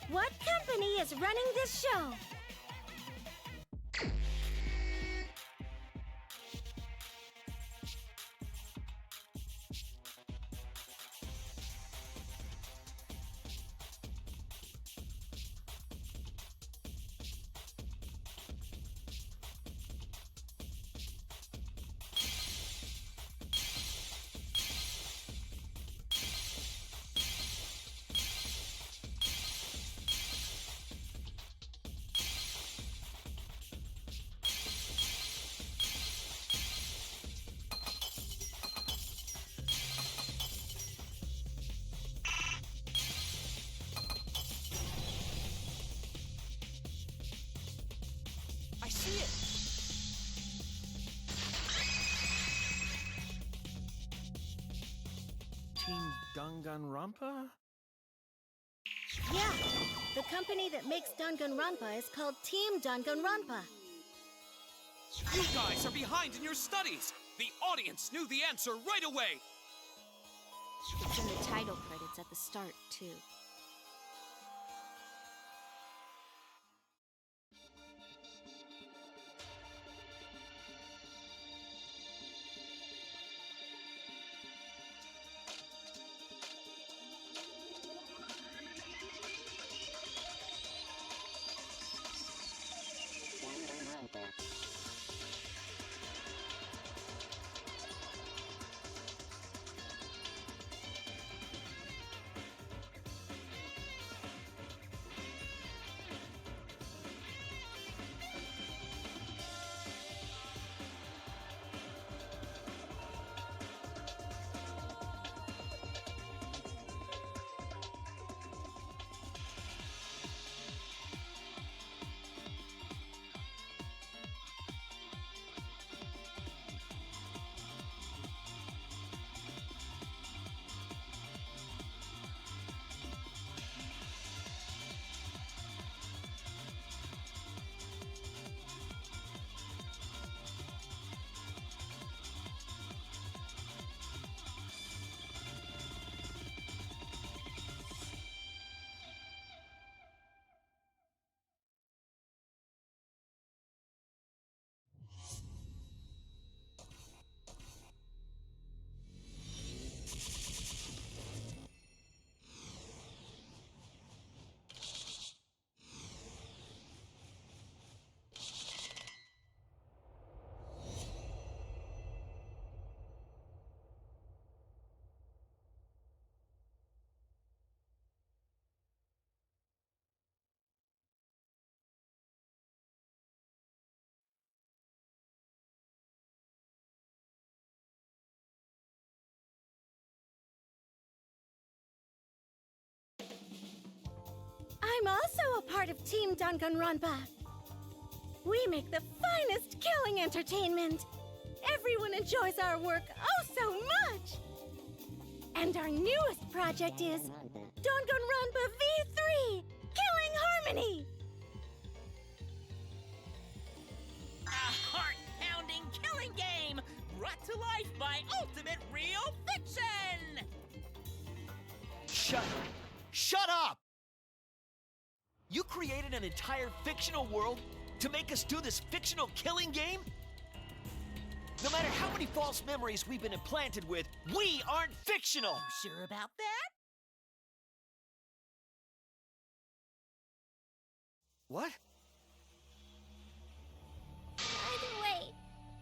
What company is running this show? I see it! Team Danganronpa? Yeah, the company that makes Danganronpa is called Team Danganronpa. You guys are behind in your studies! The audience knew the answer right away! It's in the title credits at the start, too. I'm also a part of Team Danganronpa. We make the finest killing entertainment. Everyone enjoys our work oh so much. And our newest project is Danganronpa V3, Killing Harmony. A heart-pounding killing game brought to life by Ultimate Real Fiction! Shut up! You created an entire fictional world to make us do this fictional killing game? No matter how many false memories we've been implanted with, we aren't fictional! You sure about that? What? Either way,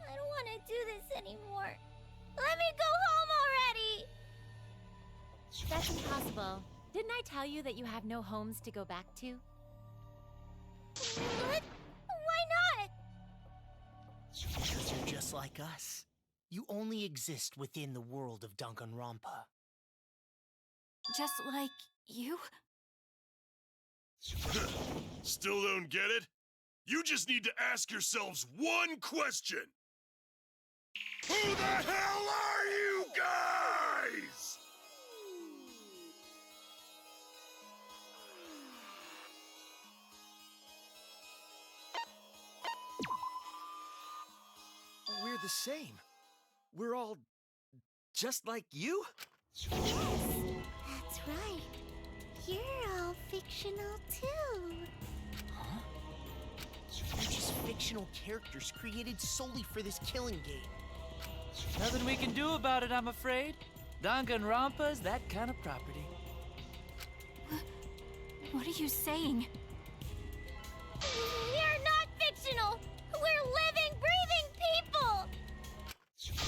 I don't want to do this anymore. Let me go home already! That's impossible. Didn't I tell you that you have no homes to go back to? What? Why not? Because you're just like us. You only exist within the world of Danganronpa. Just like you? Still don't get it? You just need to ask yourselves one question. Who the hell are you guys? We're the same. We're all just like you? Yes, that's right. You're all fictional too. Huh? You're just fictional characters created solely for this killing game. Nothing we can do about it, I'm afraid. Danganronpa's that kind of property. What are you saying? We're not fictional! We're living, breathing people!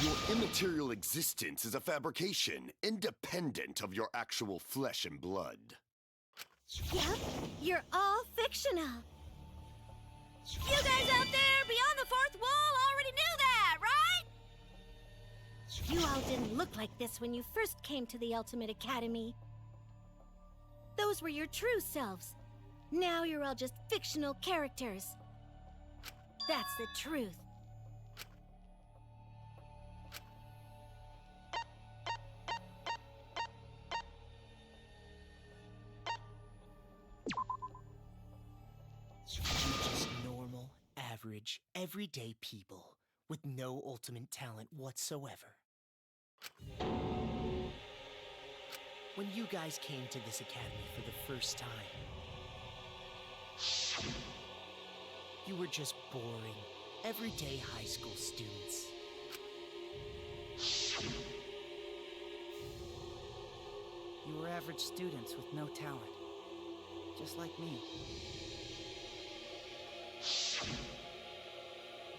Your immaterial existence is a fabrication, independent of your actual flesh and blood. Yep, you're all fictional. You guys out there beyond the fourth wall already knew that, right? You all didn't look like this when you first came to the Ultimate Academy. Those were your true selves. Now you're all just fictional characters. That's the truth. You're just normal, average, everyday people with no ultimate talent whatsoever. When you guys came to this academy for the first time, you were just boring, everyday high school students. You were average students with no talent. Just like me.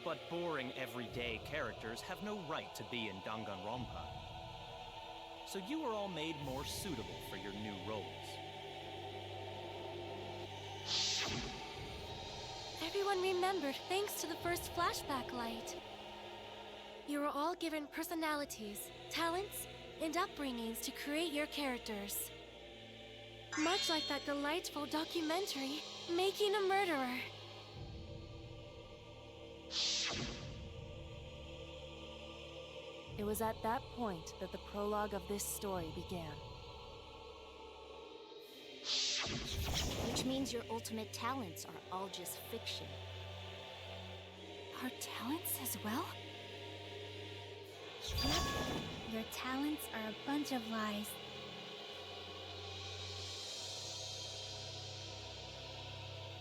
But boring everyday characters have no right to be in Danganronpa. So you were all made more suitable for your new roles. Everyone remembered thanks to the first flashback light. You were all given personalities, talents, and upbringings to create your characters. Much like that delightful documentary, Making a Murderer. It was at that point that the prologue of this story began. Which means your ultimate talents are all just fiction. Our talents as well? Yep. Your talents are a bunch of lies.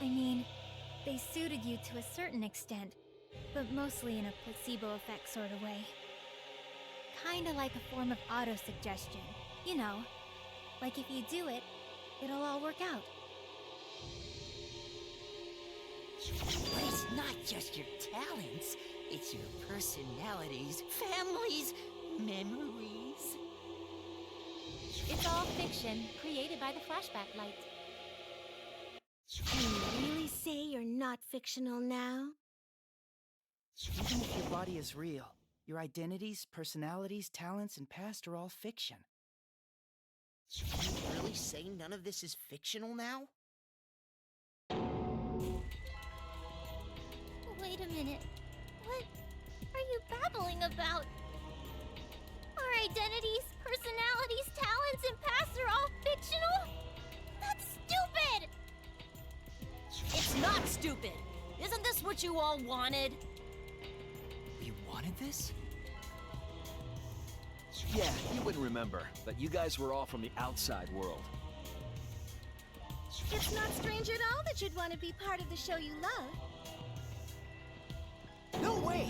I mean, they suited you to a certain extent, but mostly in a placebo effect sort of way. Kinda like a form of auto-suggestion. You know, like if you do it, it'll all work out. But it's not just your talents, it's your personalities, families, memories. It's all fiction, created by the flashback light. Can you really say you're not fictional now? Even if your body is real, your identities, personalities, talents, and past are all fiction. Can you really say none of this is fictional now? Wait a minute. What are you babbling about? Our identities, personalities, talents, and pasts are all fictional? That's stupid! It's not stupid! Isn't this what you all wanted? We wanted this? Yeah, you wouldn't remember, but you guys were all from the outside world. It's not strange at all that you'd want to be part of the show you love. No way!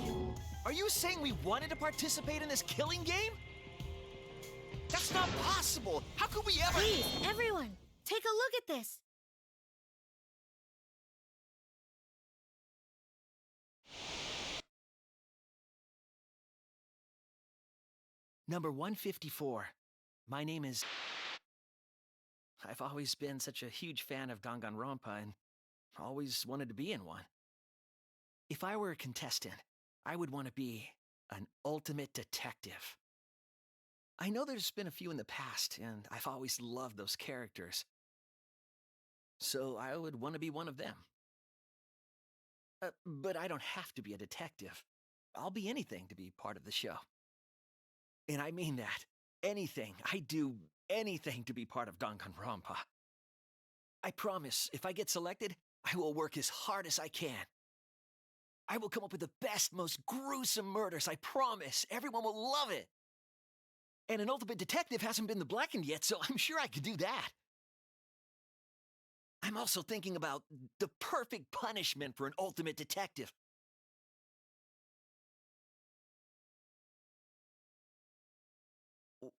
Are you saying we wanted to participate in this killing game? That's not possible! How could we ever— Please, everyone, take a look at this. Number 154. My name is... I've always been such a huge fan of Danganronpa and always wanted to be in one. If I were a contestant, I would want to be an ultimate detective. I know there's been a few in the past, and I've always loved those characters. So I would want to be one of them. But I don't have to be a detective. I'll be anything to be part of the show. And I mean that. Anything. I'd do anything to be part of Danganronpa. I promise, if I get selected, I will work as hard as I can. I will come up with the best, most gruesome murders, I promise. Everyone will love it. And an ultimate detective hasn't been the blackened yet, so I'm sure I could do that. I'm also thinking about the perfect punishment for an ultimate detective.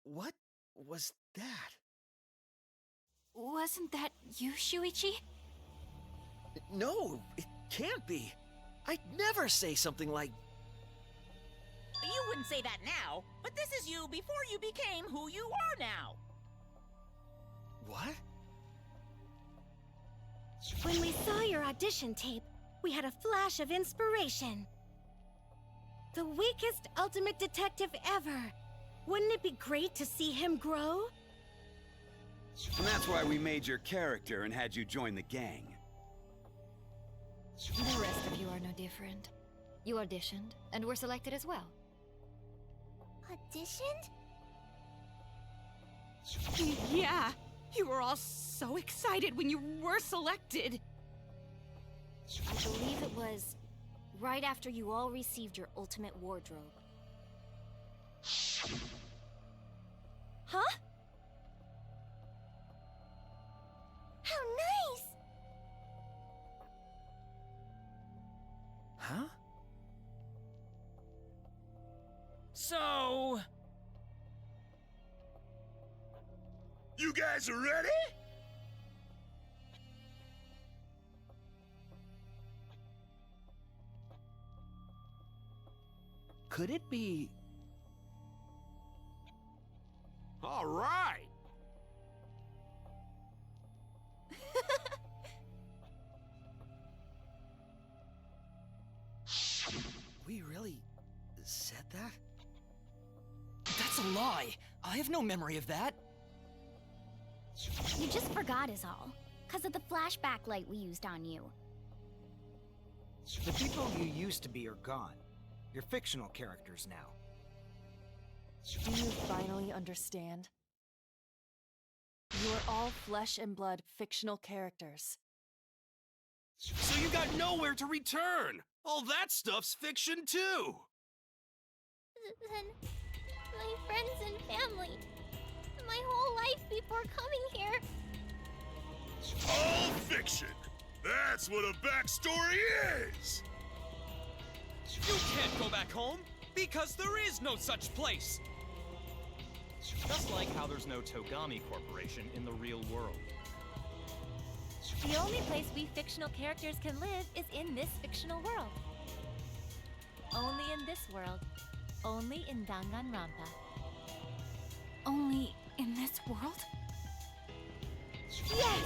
What was that? Wasn't that you, Shuichi? No, it can't be. I'd never say something like... You wouldn't say that now, but this is you before you became who you are now. What? When we saw your audition tape, we had a flash of inspiration. The weakest ultimate detective ever. Wouldn't it be great to see him grow? And that's why we made your character and had you join the gang. The rest of you are no different. You auditioned, and were selected as well. Auditioned? Yeah, you were all so excited when you were selected. I believe it was right after you all received your ultimate wardrobe. Huh? How nice! Huh? So... You guys are ready? Could it be... All right. We really said that? That's a lie. I have no memory of that. You just forgot is all. 'Cause of the flashback light we used on you. The people you used to be are gone. You're fictional characters now. Do you finally understand? You are all flesh and blood fictional characters. So you got nowhere to return! All that stuff's fiction too! Then, my friends and family. My whole life before coming here. All fiction! That's what a backstory is! You can't go back home, because there is no such place! Just like how there's no Togami Corporation in the real world. The only place we fictional characters can live is in this fictional world. Only in this world. Only in Danganronpa. Only in this world? Yes!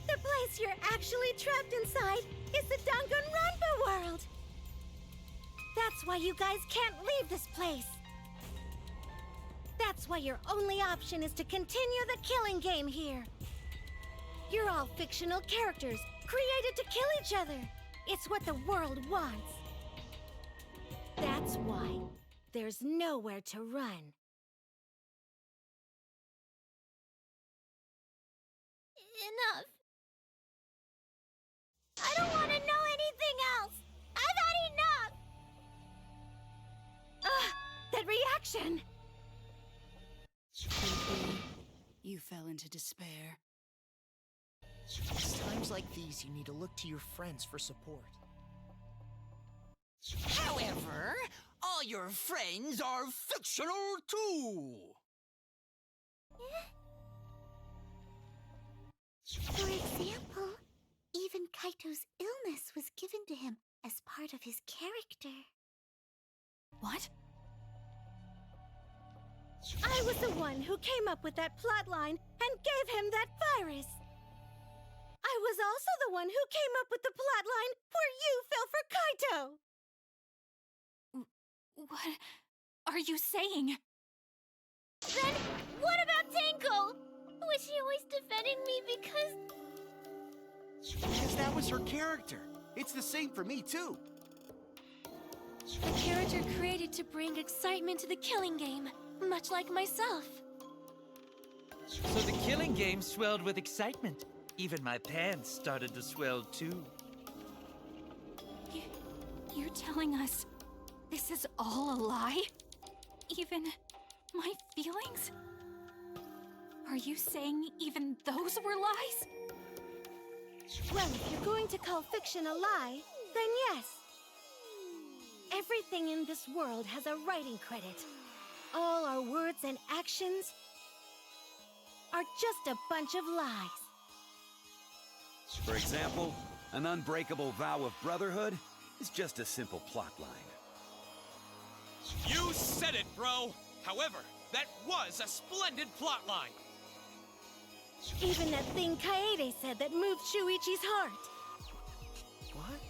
The place you're actually trapped inside is the Danganronpa world! That's why you guys can't leave this place! That's why your only option is to continue the killing game here! You're all fictional characters, created to kill each other. It's what the world wants. That's why there's nowhere to run. Enough. I don't want to know anything else. I've had enough. That reaction! You fell into despair. It's times like these you need to look to your friends for support. However, all your friends are fictional too. For example, even Kaito's illness was given to him as part of his character. What? I was the one who came up with that plotline and gave him that virus. I was also the one who came up with the plotline where you fell for Kaito. What are you saying? Then what about Tenko? Was she always defending me because... Because that was her character. It's the same for me, too. A character created to bring excitement to the killing game, much like myself. So the killing game swelled with excitement. Even my pants started to swell too. You're telling us this is all a lie? Even my feelings? Are you saying even those were lies? Well, if you're going to call fiction a lie, then yes. Everything in this world has a writing credit. All our words and actions are just a bunch of lies. For example, an unbreakable vow of brotherhood is just a simple plotline. You said it, bro! However, that was a splendid plotline! Even that thing Kaede said that moved Shuichi's heart. What?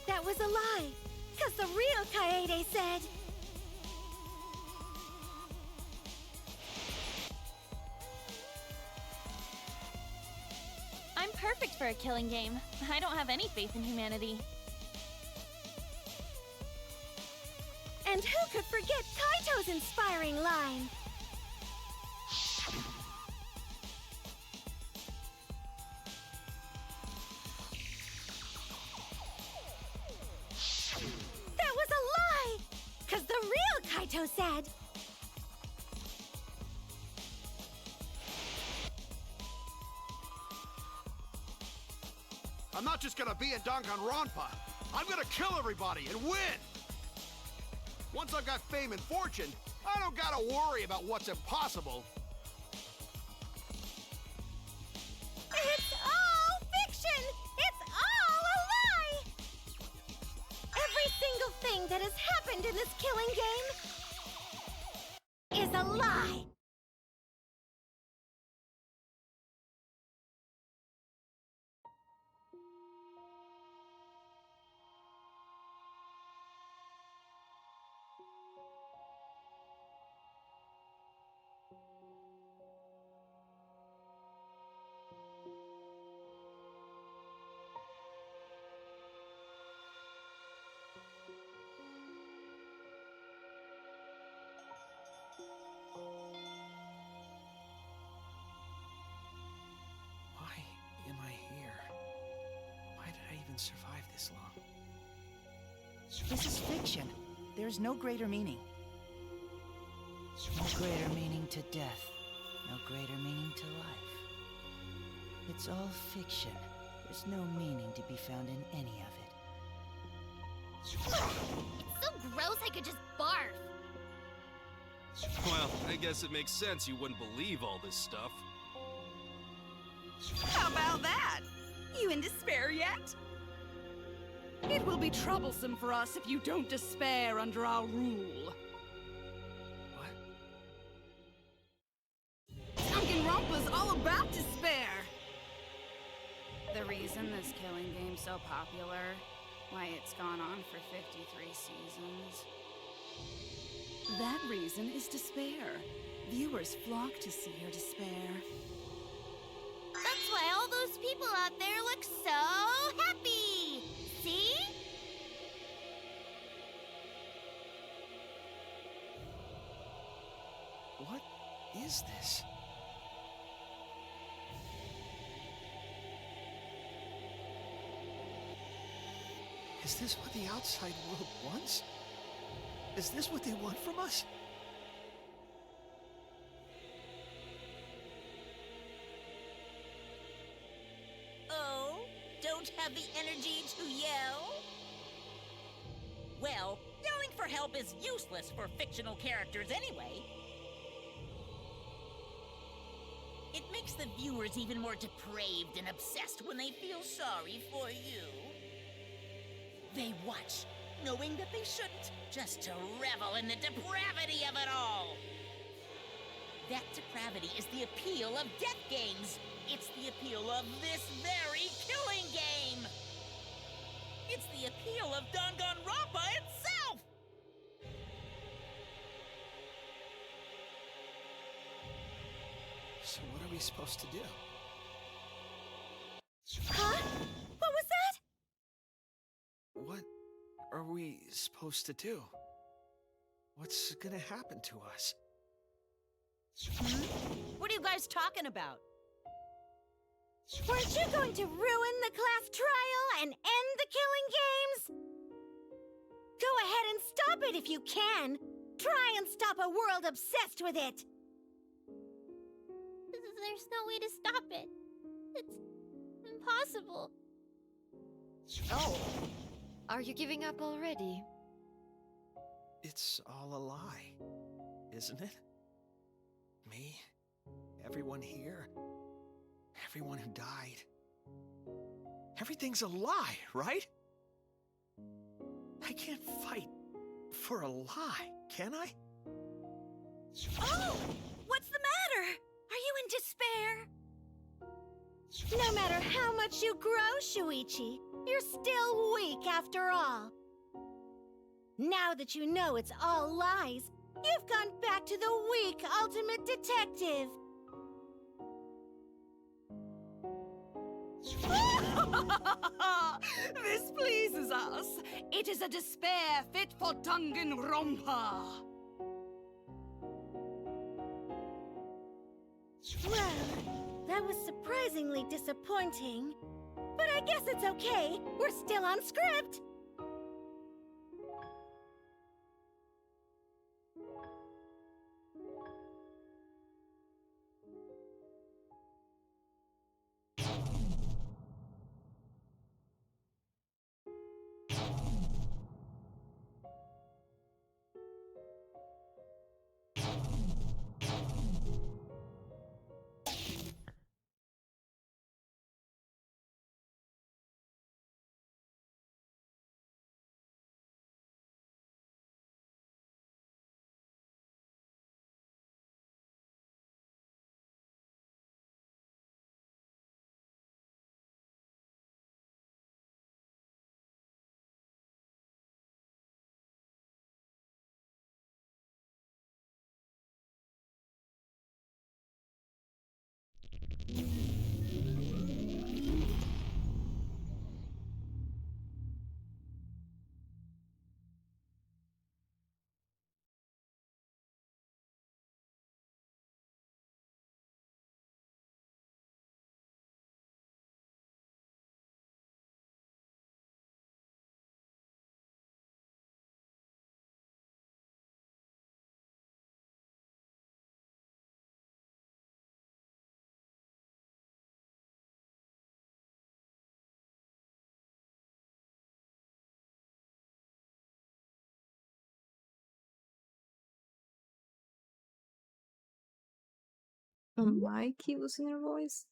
That was a lie, because the real Kaede said... I'm perfect for a killing game. I don't have any faith in humanity. And who could forget Kaito's inspiring line? That was a lie! Because the real Kaito said... I'm not just gonna be in Danganronpa. I'm gonna kill everybody and win! Once I've got fame and fortune, I don't gotta worry about what's impossible. It's all fiction! It's all a lie! Every single thing that has happened in this killing game is a lie! Why am I here? Why did I even survive this long? This is fiction. There's no greater meaning. No greater meaning to death. No greater meaning to life. It's all fiction. There's no meaning to be found in any of it. It's so gross I could just barf. Well, I guess it makes sense you wouldn't believe all this stuff. How about that? You in despair yet? It will be troublesome for us if you don't despair under our rule. Danganronpa's all about despair! The reason this killing game's so popular Why, it's gone on for 53 seasons. That reason is despair. Viewers flock to see her despair. That's why all those people out there look so happy! See? What is this? Is this what the outside world wants? Is this what they want from us? Oh, don't have the energy to yell? Well, yelling for help is useless for fictional characters anyway. It makes the viewers even more depraved and obsessed when they feel sorry for you. They watch, knowing that they shouldn't, just to revel in the depravity of it all. That depravity is the appeal of death games. It's the appeal of this very killing game. It's the appeal of Danganronpa itself. So what are we supposed to do? Huh? What was that? What are we supposed to do? What's gonna happen to us? What are you guys talking about? Weren't you going to ruin the class trial and end the killing games? Go ahead and stop it if you can. Try and stop a world obsessed with it. There's no way to stop it. It's impossible. Oh, are you giving up already? It's all a lie, isn't it? Me, everyone here, everyone who died. Everything's a lie, right? I can't fight for a lie, can I? Oh! What's the matter? Are you in despair? No matter how much you grow, Shuichi, you're still weak after all. Now that you know it's all lies, you've gone back to the weak ultimate detective. This pleases us. It is a despair fit for Danganronpa. Well, that was surprisingly disappointing. But I guess it's okay. We're still on script. Oh my, keep losing her voice.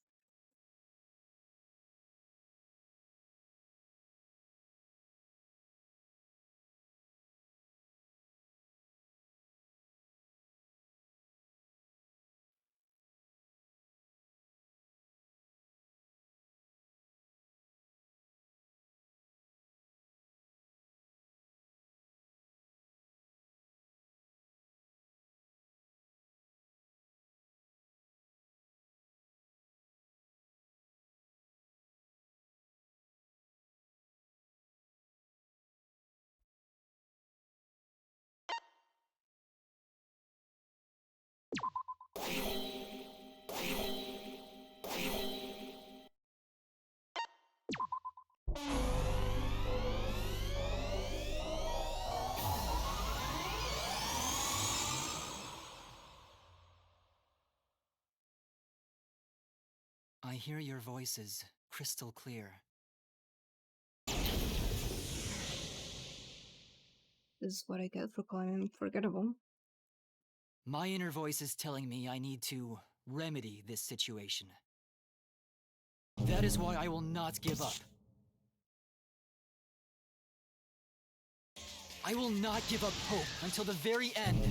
I hear your voices crystal clear. This is what I get for calling him forgettable. My inner voice is telling me I need to remedy this situation. That is why I will not give up. I will not give up hope until the very end.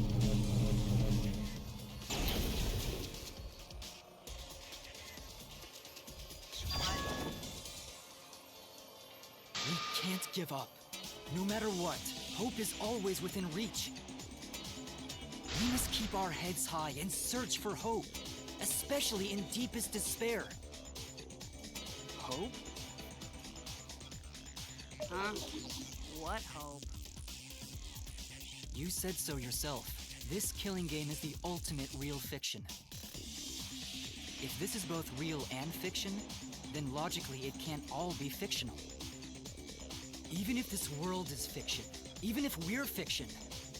We can't give up. No matter what, hope is always within reach. We must keep our heads high and search for hope, especially in deepest despair. Hope? Huh? What hope? You said so yourself. This killing game is the ultimate real fiction. If this is both real and fiction, then logically it can't all be fictional. Even if this world is fiction, even if we're fiction,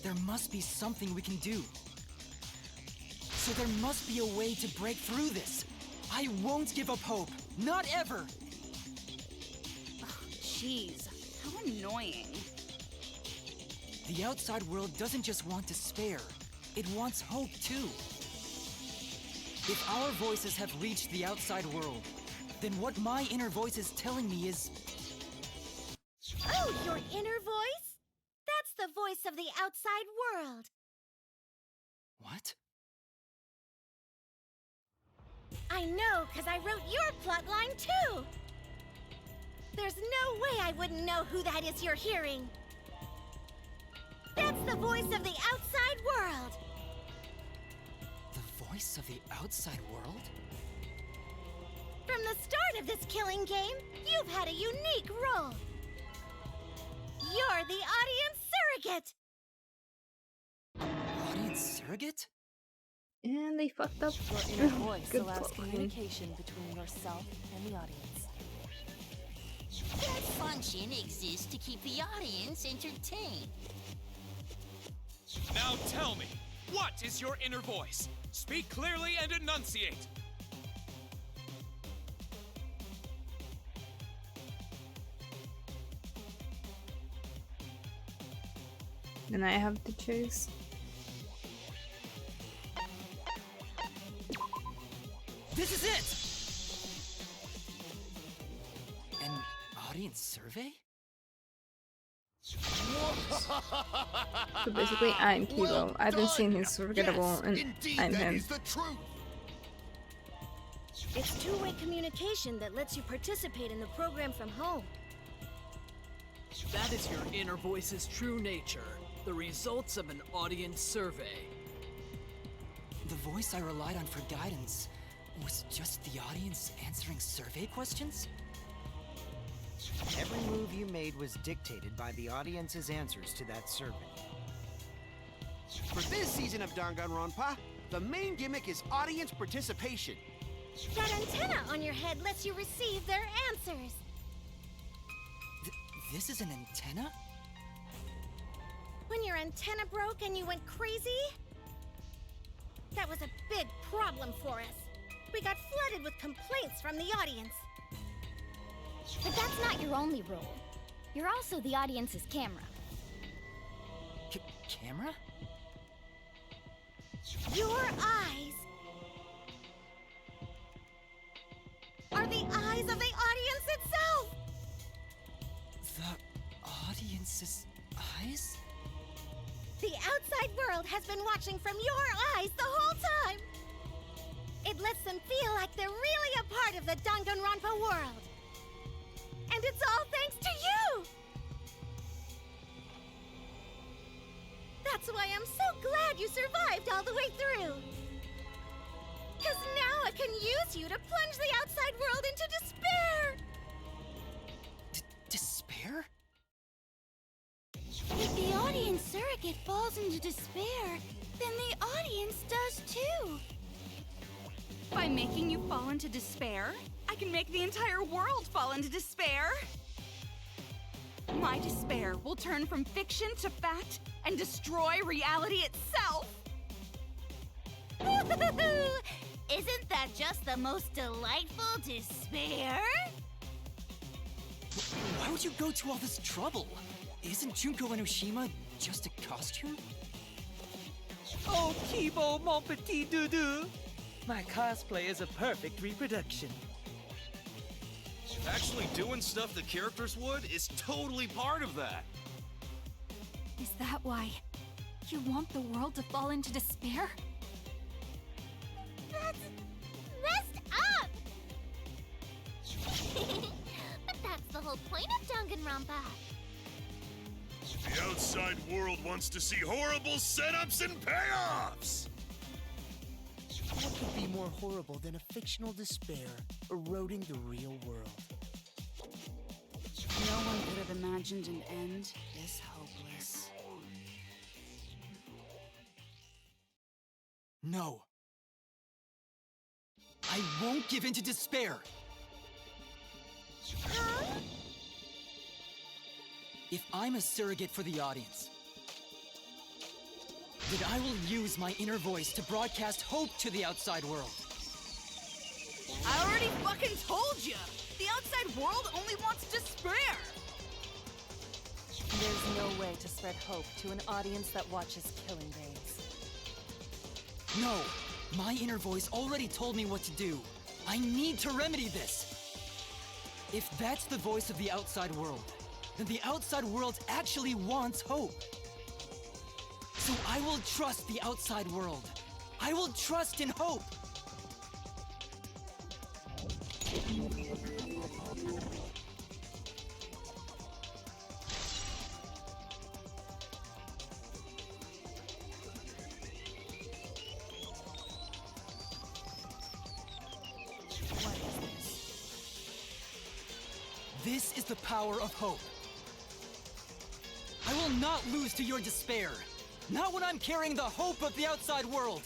there must be something we can do. So there must be a way to break through this. I won't give up hope. Not ever! Jeez, how annoying. The outside world doesn't just want despair. It wants hope, too. If our voices have reached the outside world, then what my inner voice is telling me is... Oh, your inner voice? That's the voice of the outside world. What? I know, because I wrote your plotline, too! There's no way I wouldn't know who that is you're hearing. That's the voice of the outside world! The voice of the outside world? From the start of this killing game, you've had a unique role. You're the audience surrogate! Audience surrogate? And they fucked up. Your inner voice Good allows plotline. communication between yourself and the audience. That function exists to keep the audience entertained. Now tell me, what is your inner voice? Speak clearly and enunciate. And I have to choose. This is it! An audience survey? So basically, I'm Kilo. I've been seeing his forgettable, and I'm him. It's two-way communication that lets you participate in the program from home. That is your inner voice's true nature. The results of an audience survey. The voice I relied on for guidance was just the audience answering survey questions? Every move you made was dictated by the audience's answers to that survey. For this season of Danganronpa, the main gimmick is audience participation. That antenna on your head lets you receive their answers. This is an antenna? When your antenna broke and you went crazy? That was a big problem for us. We got flooded with complaints from the audience. But that's not your only role. You're also the audience's camera. Camera? Your eyes are the eyes of the audience itself! The audience's eyes? The outside world has been watching from your eyes the whole time! It lets them feel like they're really a part of the Danganronpa world! And it's all thanks to you! That's why I'm so glad you survived all the way through! Because now I can use you to plunge the outside world into despair! Despair? If the audience surrogate falls into despair, then the audience does too! By making you fall into despair, I can make the entire world fall into despair. My despair will turn from fiction to fact and destroy reality itself. Isn't that just the most delightful despair? Why would you go to all this trouble? Isn't Junko Enoshima just a costume? Oh, Kibo, mon petit doudou. My cosplay is a perfect reproduction. Actually doing stuff the characters would is totally part of that. Is that why you want the world to fall into despair? That's messed up! But that's the whole point of Danganronpa. The outside world wants to see horrible setups and payoffs! What could be more horrible than a fictional despair eroding the real world? No one could have imagined an end this hopeless. No. I won't give in to despair. Huh? If I'm a surrogate for the audience, then I will use my inner voice to broadcast hope to the outside world. I already fucking told you! The outside world only wants despair! There's no way to spread hope to an audience that watches Killing Games. No, my inner voice already told me what to do. I need to remedy this. If that's the voice of the outside world, then the outside world actually wants hope. So I will trust the outside world. I will trust in hope. This is the power of hope. I will not lose to your despair. Not when I'm carrying the hope of the outside world.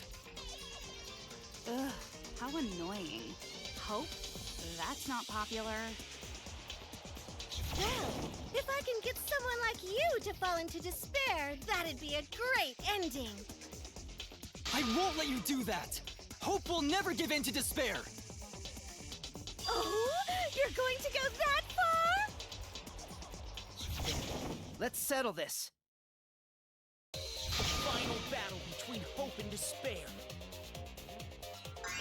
Ugh, how annoying. Hope? That's not popular. Well, if I can get someone like you to fall into despair, that'd be a great ending. I won't let you do that. Hope will never give in to despair. Oh, you're going to go that far? Let's settle this. The final battle between hope and despair.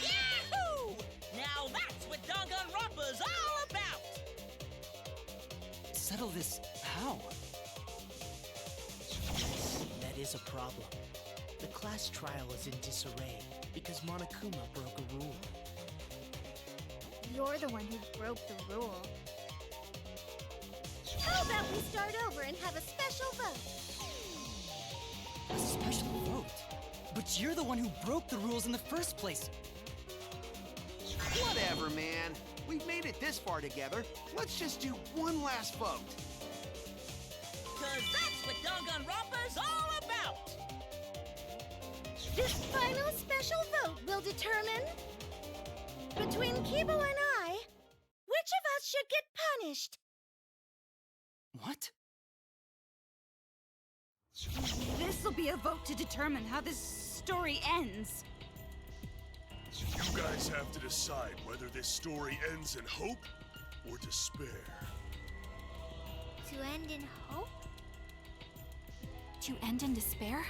Yahoo! Now that's what Danganronpa's all about! Settle this how? Yes, that is a problem. The class trial is in disarray because Monokuma broke a rule. You're the one who broke the rule. How about we start over and have a special vote? A special vote? But you're the one who broke the rules in the first place. Whatever, man. We've made it this far together. Let's just do one last vote. Cause that's what Danganronpa's all about! This final special vote will determine, between Kibo and I, which of us should get punished. What? This'll be a vote to determine how this story ends. You guys have to decide whether this story ends in hope or despair. To end in hope? To end in despair?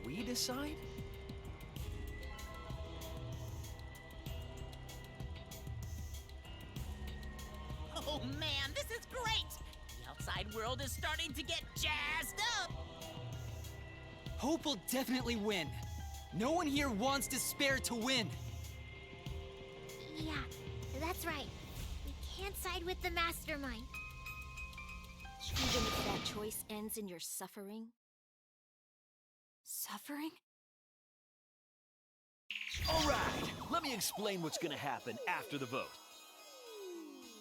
We decide? Oh man, this is great! The outside world is starting to get jazzed up! Hope will definitely win. No one here wants despair to win. Yeah, that's right. We can't side with the mastermind. Even if that choice ends in your suffering? Suffering? All right, let me explain what's gonna happen after the vote.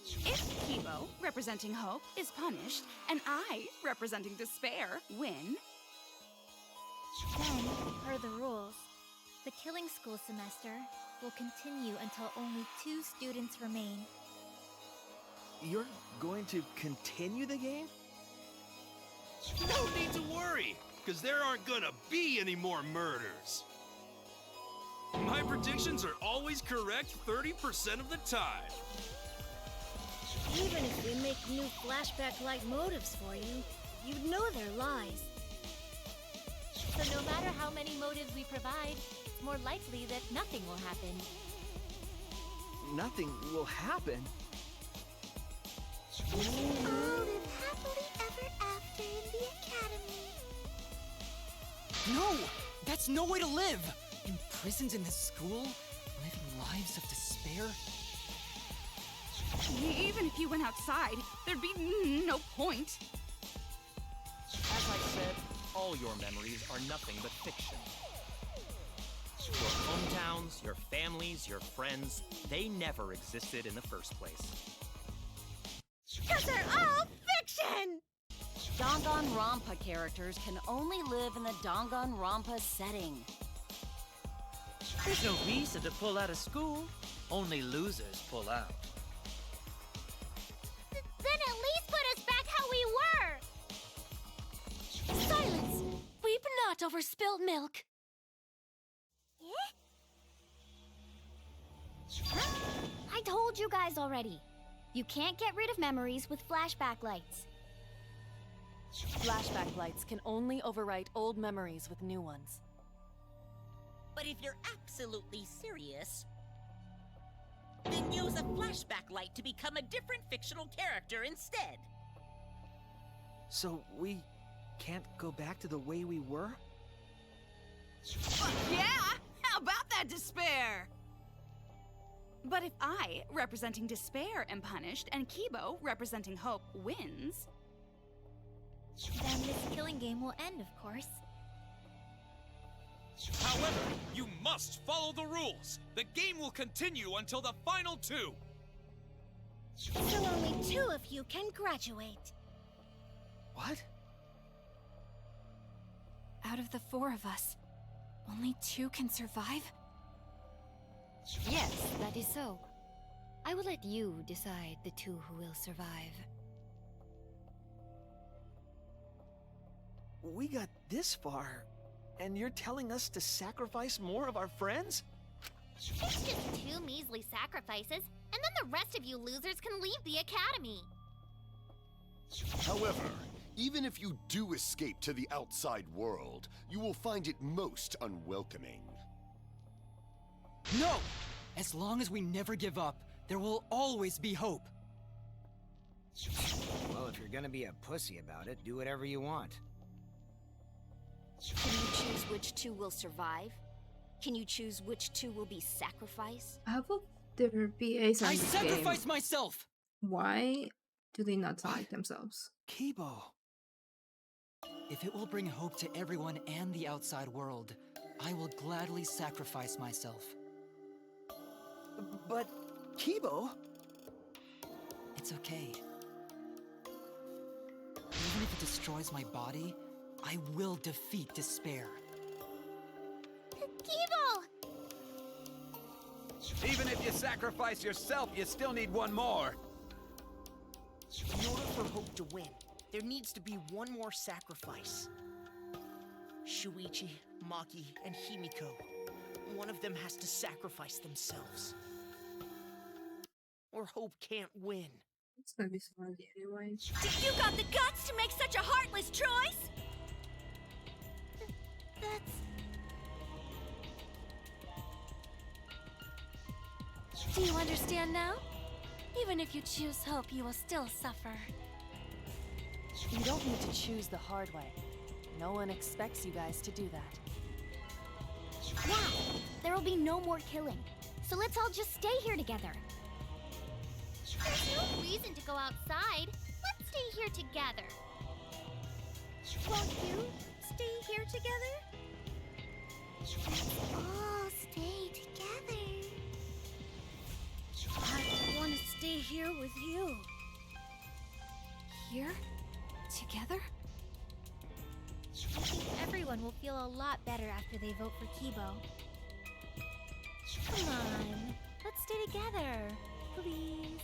If Kibo, representing hope, is punished, and I, representing despair, win, Then, per the rules, The Killing School semester will continue until only 2 students remain. You're going to continue the game? No need to worry, because there aren't gonna be any more murders. My predictions are always correct 30% of the time. Even if we make new flashback-like motives for you, you'd know they're lies. So no matter how many motives we provide, it's more likely that nothing will happen. Nothing will happen? We can all live happily ever after in the academy. No! That's no way to live! Imprisoned in this school? Living lives of despair? Even if you went outside, there'd be no point. As I said, all your memories are nothing but fiction. Your hometowns, your families, your friends, they never existed in the first place. 'Cause they're all fiction! Danganronpa characters can only live in the Danganronpa setting. There's no reason to pull out of school. Only losers pull out. Then at least put us back how we were! Silence! Weep not over spilt milk. I told you guys already. You can't get rid of memories with flashback lights. Flashback lights can only overwrite old memories with new ones. But if you're absolutely serious, then use a flashback light to become a different fictional character instead. So we can't go back to the way we were? Yeah! How about that despair? But if I, representing despair, am punished, and Kibo, representing hope, wins... Then this killing game will end, of course. However, you must follow the rules. The game will continue until the final 2. So only 2 of you can graduate. What? Out of the 4 of us, only 2 can survive? Yes, that is so. I will let you decide the 2 who will survive. We got this far, and you're telling us to sacrifice more of our friends? It's just 2 measly sacrifices, and then the rest of you losers can leave the academy. However, even if you do escape to the outside world, you will find it most unwelcoming. No! As long as we never give up, there will always be hope. Well, if you're gonna be a pussy about it, do whatever you want. Can you choose which 2 will survive? Can you choose which 2 will be sacrificed? How about there be A's I in this sacrifice game? myself! Why do they not select themselves? Kibo. If it will bring hope to everyone and the outside world, I will gladly sacrifice myself. But, Kibo... It's okay. Even if it destroys my body, I will defeat despair. Kibo! Even if you sacrifice yourself, you still need one more. In order for Hope to win, there needs to be one more sacrifice. Shuichi, Maki, and Himiko. One of them has to sacrifice themselves. Or Hope can't win. It's gonna be Smarty anyway. You got the guts to make such a heartless choice? Do you understand now? Even if you choose hope, you will still suffer. You don't need to choose the hard way. No one expects you guys to do that. Yeah, there will be no more killing. So let's all just stay here together. There's no reason to go outside. Let's stay here together. Won't you stay here together? Let's all stay together. I want to stay here with you. Here? Together? I think everyone will feel a lot better after they vote for Kibo. Come on, let's stay together, please.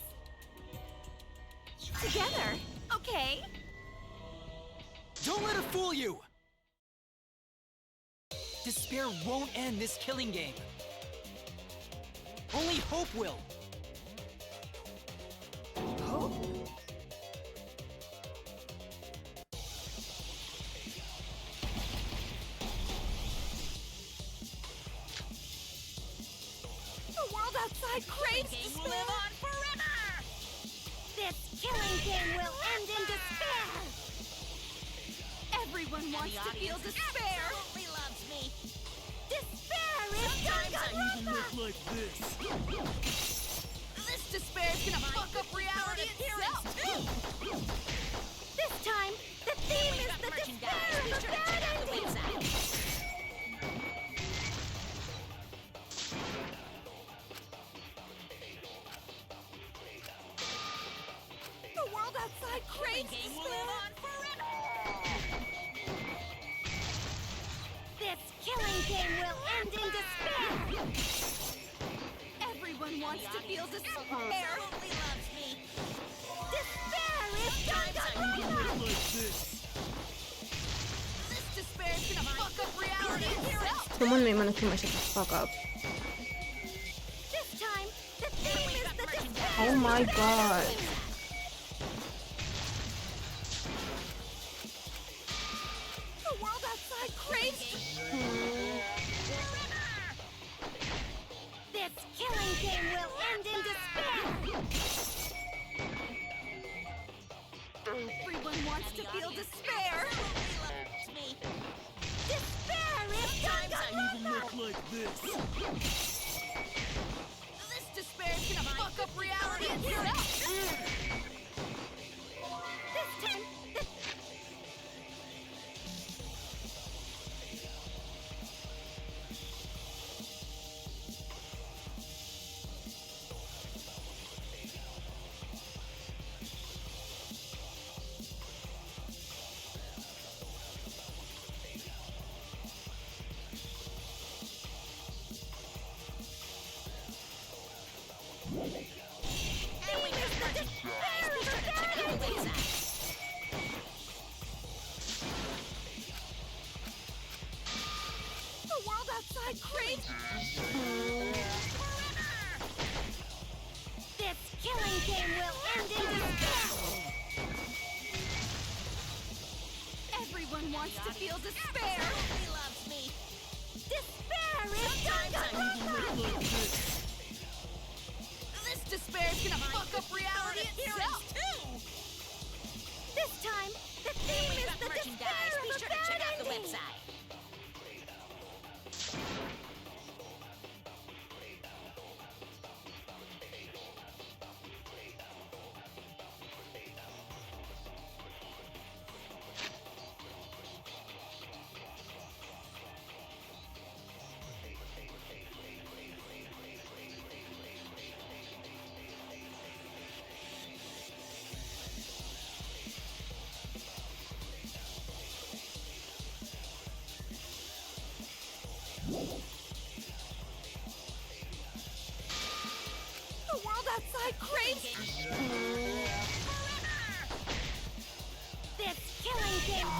Together? Okay. Don't let her fool you! Despair won't end this killing game. Only hope will. Hope? The world outside craves despair! Will live on forever! This killing game will end in despair! Everyone wants to feel despair! Absolutely loves me! Despair is Danganronpa! Like this. This despair is gonna fuck up reality itself! This time, the theme is the despair of a bad ending! The world outside craves Game will despair! live on forever! This killing game will end in despair! Everyone wants to feel despair! Absolutely loves me! Despair is Danganronpa! Like this. This despair is gonna fuck up reality itself! Someone made Monokuma shut the fuck up. This time, the theme is the despair! Oh my god. The world outside craves This killing game will end in despair! Everyone wants to feel despair! Absolutely loves me! Despair is Danganronpa! Like this. This despair is gonna fuck up reality itself! This time, the The world outside craves This killing game will end in despair! Everyone wants to feel despair! Absolutely loves me! Despair is Danganronpa! This despair is gonna fuck up reality itself! This time, the theme is the Merchandise! despair Be of a sure to check bad out the ending! website! The world outside craves This killing game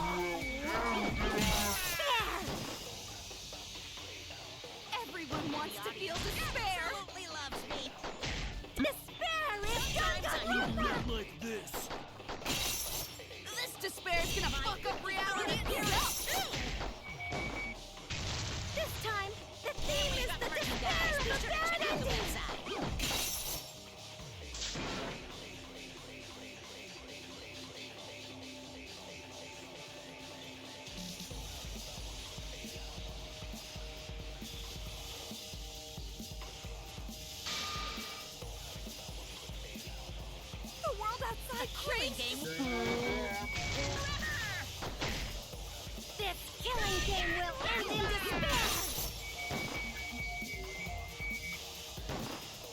despair! Everyone wants to feel despair! Absolutely loves me! Despair is Danganronpa! Like this. This despair is gonna fuck up reality itself! This time, the theme is the despair of Be a sure to bad check out the ending! website! The world outside craves Game This killing game will end in despair!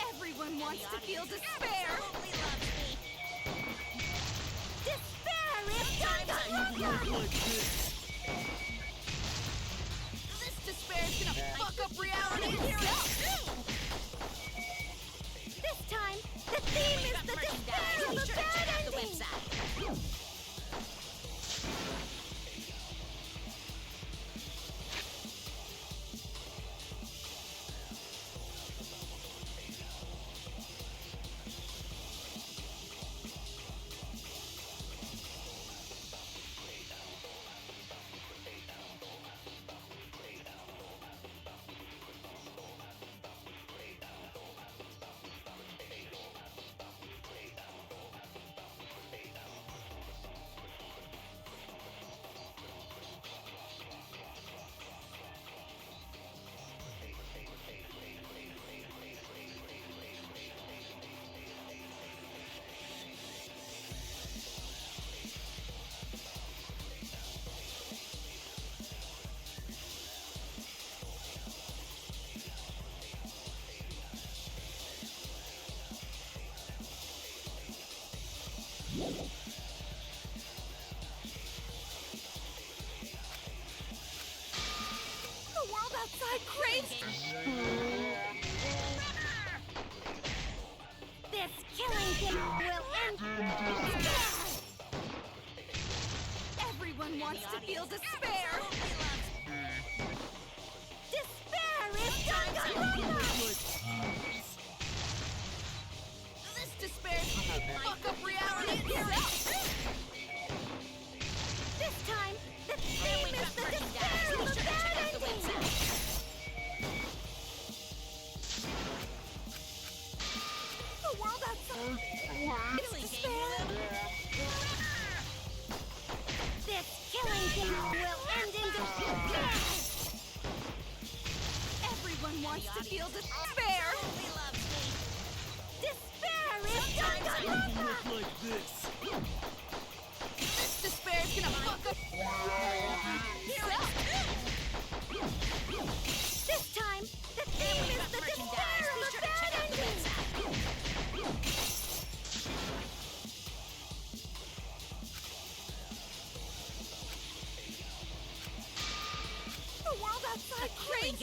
Everyone wants to feel despair! absolutely loves me! Despair is Danganronpa! Like this. This despair is gonna fuck up reality itself! This time, the theme is the despair of a bad ending! The world outside craves... This killing game will end... Everyone wants to feel despair! Despair is Danganronpa! This despair fuck up reality itself! This time, the theme is the despair of a bad ending! The world outside... It's despair! This killing game will end in despair! Everyone wants to feel despair! Despair is Danganronpa! Like this. This despair is gonna fuck up... This time, the theme is the despair of a bad ending! The world outside craves...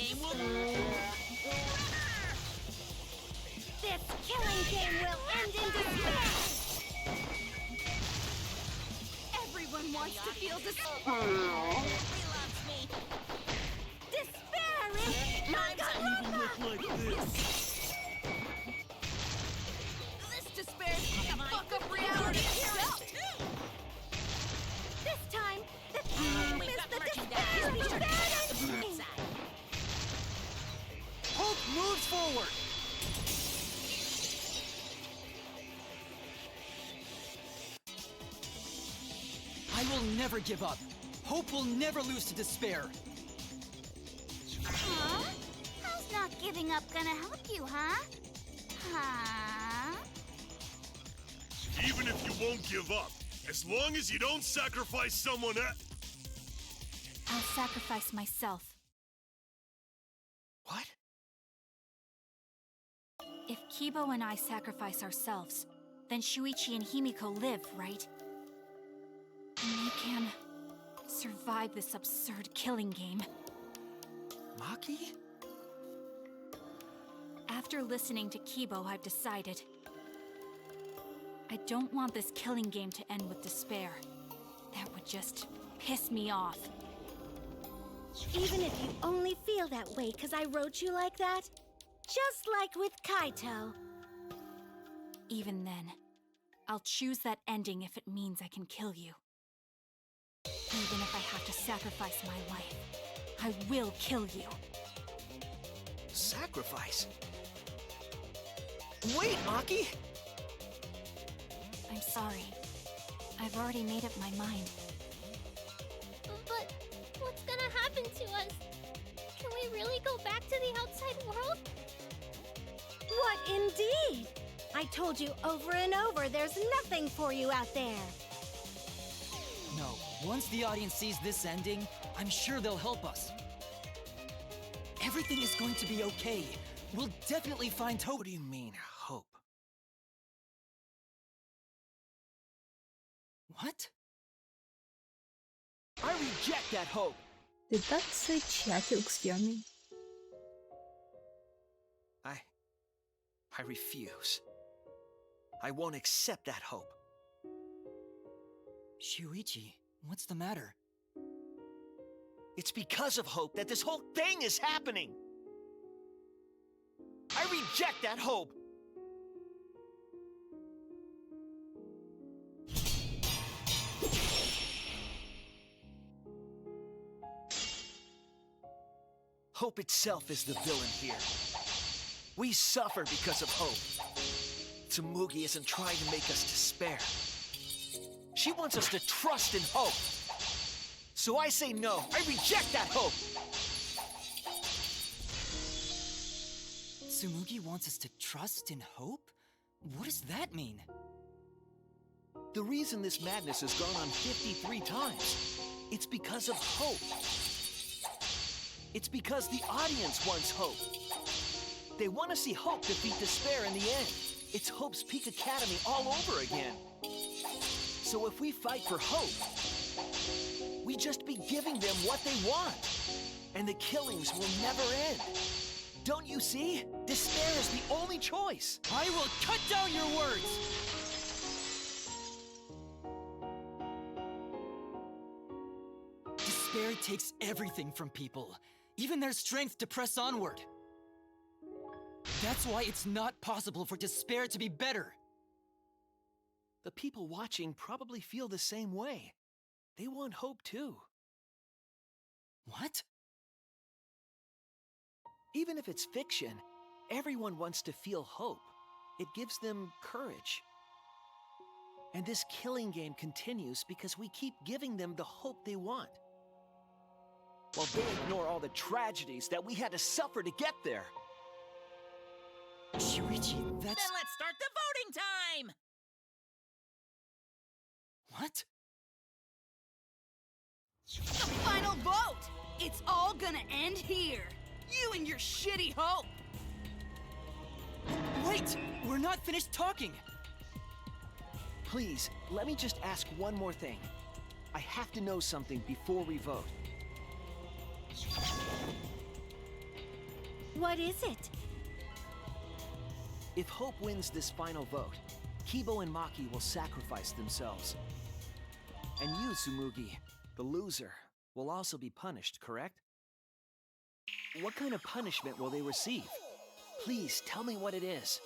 This killing game will end in despair! Everyone wants to feel despair! Despair is Danganronpa! Like this. This despair is gonna fuck up reality itself! This time, the theme is the despair of a bad ending! Hope moves forward! I will never give up. Hope will never lose to despair. Huh? How's not giving up gonna help you, huh? Huh? Even if you won't give up, as long as you don't sacrifice someone else. I'll sacrifice myself. What? If Kibo and I sacrifice ourselves, then Shuichi and Himiko live, right? And they can survive this absurd killing game. Maki? After listening to Kibo, I've decided. I don't want this killing game to end with despair. That would just piss me off. Even if you only feel that way because I wrote you like that? Just like with Kaito. Even then, I'll choose that ending if it means I can kill you. Even if I have to sacrifice my life, I will kill you. Sacrifice? Wait, Maki! I'm sorry. I've already made up my mind. But what's gonna happen to us? Can we really go back to the outside world? What indeed? I told you over and over there's nothing for you out there. No, once the audience sees this ending, I'm sure they'll help us. Everything is going to be okay. We'll definitely find hope. What do you mean, hope? What? I reject that hope! Did that say Chiaki looks yummy? I refuse. I won't accept that hope. Shuichi, what's the matter? It's because of hope that this whole thing is happening! I reject that hope! Hope itself is the villain here. We suffer because of hope. Tsumugi isn't trying to make us despair. She wants us to trust in hope. So I say no. I reject that hope. Tsumugi wants us to trust in hope? What does that mean? The reason this madness has gone on 53 times, it's because of hope. It's because the audience wants hope. They want to see hope defeat despair in the end. It's Hope's Peak Academy all over again. So if we fight for hope, we just be giving them what they want. And the killings will never end. Don't you see? Despair is the only choice. I will cut down your words! Despair takes everything from people, even their strength to press onward. That's why it's not possible for despair to be better. The people watching probably feel the same way. They want hope too. What? Even if it's fiction, everyone wants to feel hope. It gives them courage. And this killing game continues because we keep giving them the hope they want. While they ignore all the tragedies that we had to suffer to get there. Shuichi, that's... Then let's start the voting time! What? The final vote! It's all gonna end here! You and your shitty hope! Wait! We're not finished talking! Please, let me just ask one more thing. I have to know something before we vote. What is it? If Hope wins this final vote, Kibo and Maki will sacrifice themselves. And you, Tsumugi, the loser, will also be punished, correct? What kind of punishment will they receive? Please, tell me what it is.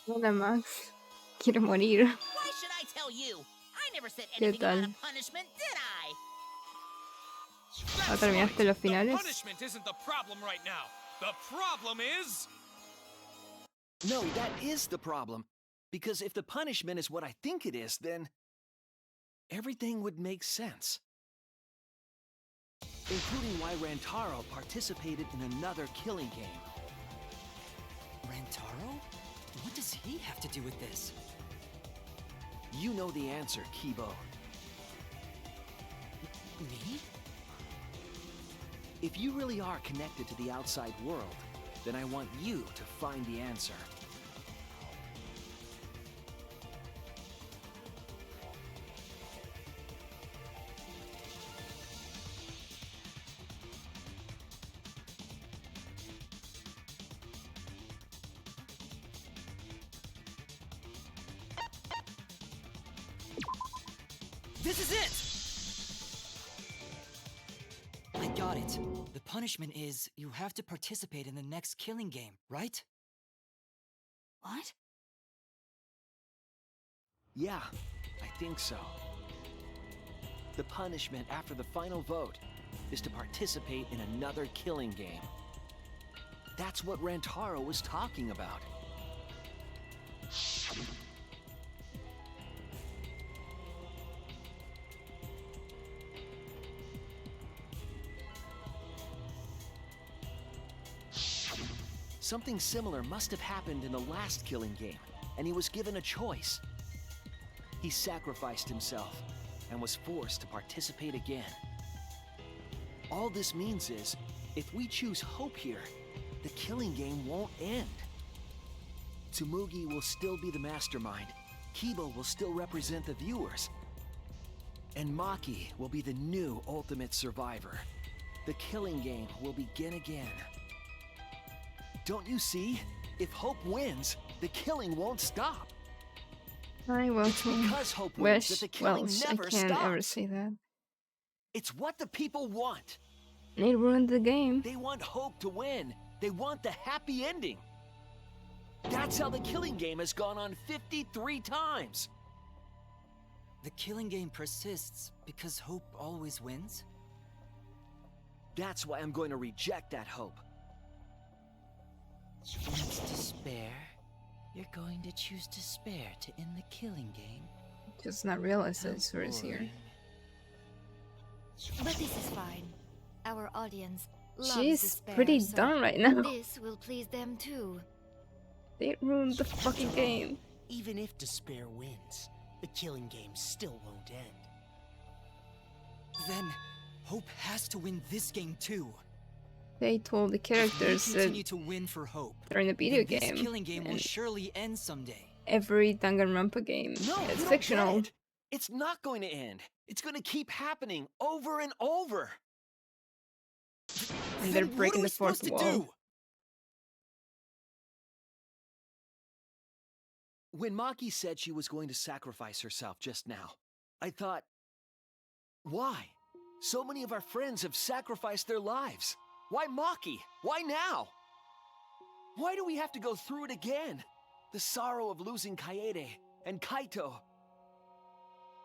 Hola Max, quiero morir. Why should I tell you? I never said ¿Qué anything tal? about a punishment, did I? ¿Ya terminaste los finales? Punishment isn't the problem right now. The problem is... No, that is the problem. Because if the punishment is what I think it is, then... everything would make sense. Including why Rantaro participated in another killing game. Rantaro? What does he have to do with this? You know the answer, Kibo. Me? If you really are connected to the outside world, then I want you to find the answer. This is it! I got it. The punishment is you have to participate in the next killing game, right? What? Yeah, I think so. The punishment after the final vote is to participate in another killing game. That's what Rantaro was talking about. Something similar must have happened in the last killing game, and he was given a choice. He sacrificed himself and was forced to participate again. All this means is, if we choose hope here, the killing game won't end. Tsumugi will still be the mastermind, Kibo will still represent the viewers, and Maki will be the new ultimate survivor. The killing game will begin again. Don't you see? If Hope wins, the killing won't stop. I want to Because Hope wins that wish. the killing Well, I never can't stops. ever say that. It's what the people want. It ruined the game. They want Hope to win. They want the happy ending. That's how the killing game has gone on 53 times. The killing game persists because hope always wins? That's why I'm going to reject that hope. It's despair. You're going to choose despair to end the killing game. Just not realize that Sora is here. But this is fine. Our audience loves She's despair, pretty so done right now. This will please them too. They ruined the fucking game. Even if despair wins, the killing game still won't end. Then, Hope has to win this game too. They told the characters If we that continue to win for Hope, they're in a video then game. This killing game will and surely end someday. every Danganronpa game No, is you don't fictional. get it. It's not going to end. It's going to keep happening over and over. And they're Then breaking what are we the fourth supposed to wall. do? When Maki said she was going to sacrifice herself just now, I thought, why? So many of our friends have sacrificed their lives. Why Maki? Why now? Why do we have to go through it again? The sorrow of losing Kaede and Kaito.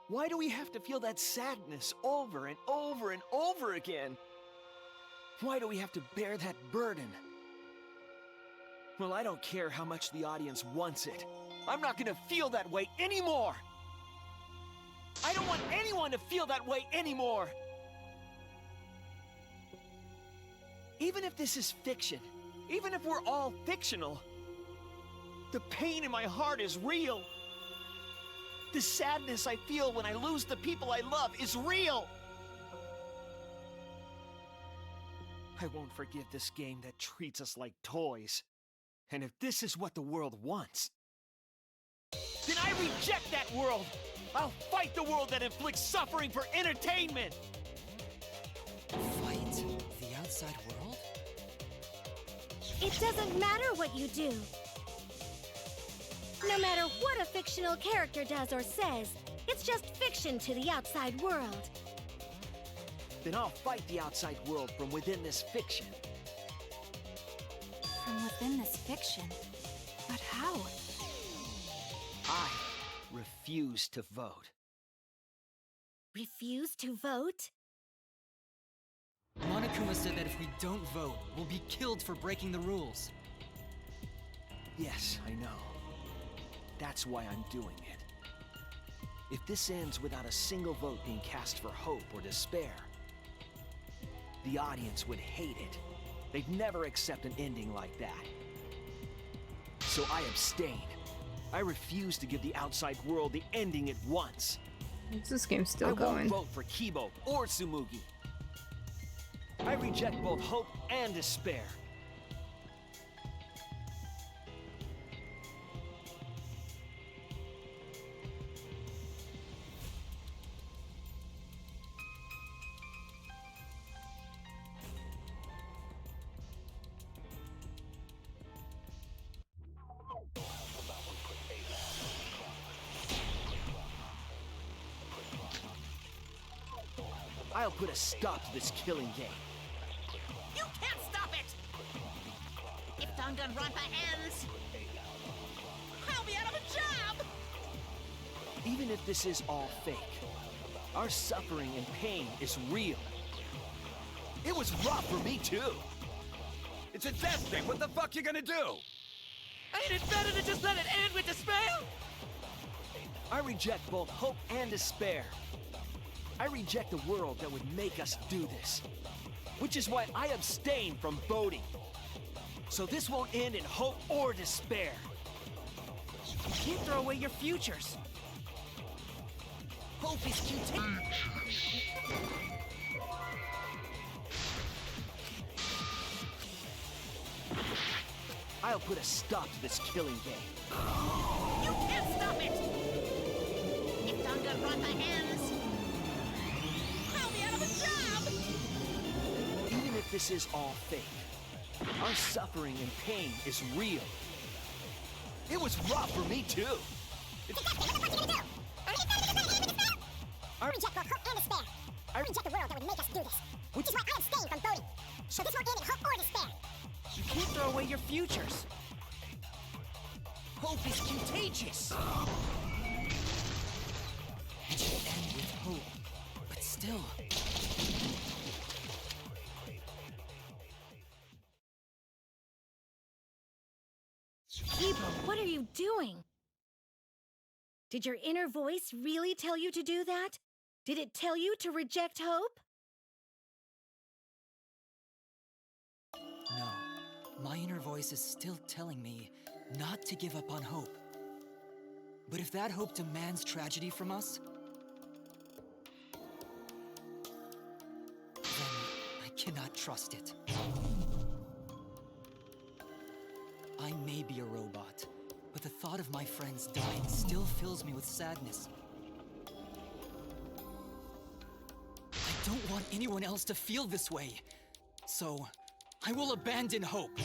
Why do we have to feel that sadness over and over and over again? Why do we have to bear that burden? Well, I don't care how much the audience wants it. I'm not gonna feel that way anymore! I don't want anyone to feel that way anymore! Even if this is fiction, even if we're all fictional, the pain in my heart is real. The sadness I feel when I lose the people I love is real. I won't forgive this game that treats us like toys. And if this is what the world wants, then I reject that world! I'll fight the world that inflicts suffering for entertainment! Fight the outside world? It doesn't matter what you do. No matter what a fictional character does or says, it's just fiction to the outside world. Then I'll fight the outside world from within this fiction. From within this fiction? But how? I refuse to vote. Refuse to vote? Monokuma said that if we don't vote, we'll be killed for breaking the rules. Yes, I know. That's why I'm doing it. If this ends without a single vote being cast for hope or despair, the audience would hate it. They'd never accept an ending like that. So I abstain. I refuse to give the outside world the ending it wants. Is this game still I going? won't vote for Kibo or Tsumugi. I reject both hope and despair. I'll put a stop to this killing game. You can't stop it! If Danganronpa ends, I'll be out of a job! Even if this is all fake, our suffering and pain is real. It was rough for me too. It's a death thing. What the fuck you gonna do? Ain't it better to just let it end with despair? I reject both hope and despair. I reject the world that would make us do this. Which is why I abstain from voting. So this won't end in hope or despair. You can't throw away your futures. Hope is continuing. I'll put a stop to this killing game. You can't stop it! If Danganronpa ends, I'll be out of a job! Even if this is all fake, our suffering and pain is real. It was rough for me, too. I reject both hope and despair. I reject the world that would make us do this. Which is why I abstain from voting. So this won't end in hope or despair. You can't throw away your futures. Hope is contagious. It should end with hope, but still. Kibo, what are you doing? Did your inner voice really tell you to do that? Did it tell you to reject hope? No. My inner voice is still telling me not to give up on hope. But if that hope demands tragedy from us, then I cannot trust it. I may be a robot, but the thought of my friends dying still fills me with sadness. I don't want anyone else to feel this way, so I will abandon hope.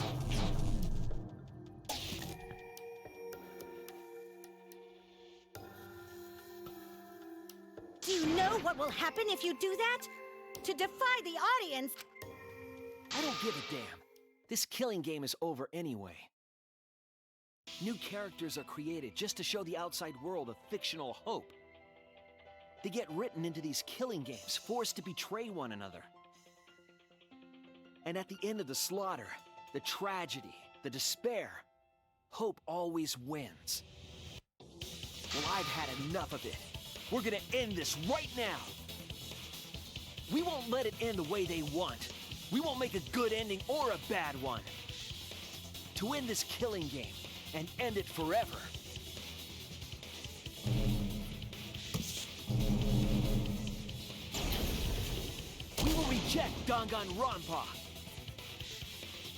Do you know what will happen if you do that? To defy the audience! I don't give a damn. This killing game is over anyway. New characters are created just to show the outside world a fictional hope. They get written into these killing games, forced to betray one another. And at the end of the slaughter, the tragedy, the despair, hope always wins. Well, I've had enough of it. We're gonna end this right now. We won't let it end the way they want. We won't make a good ending or a bad one. To end this killing game and end it forever. We will reject Danganronpa.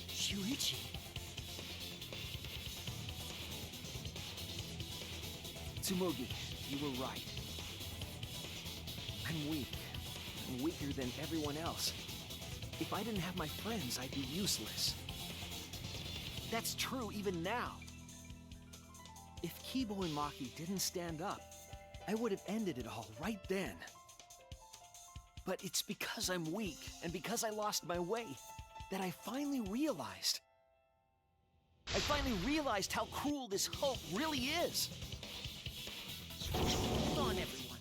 Shuichi. Tsumugi, you were right. I'm weak. I'm weaker than everyone else. If I didn't have my friends, I'd be useless. That's true even now. If Kibo and Maki didn't stand up, I would have ended it all right then. But it's because I'm weak, and because I lost my way, that I finally realized. I finally realized how cruel this hope really is. Hold on, everyone.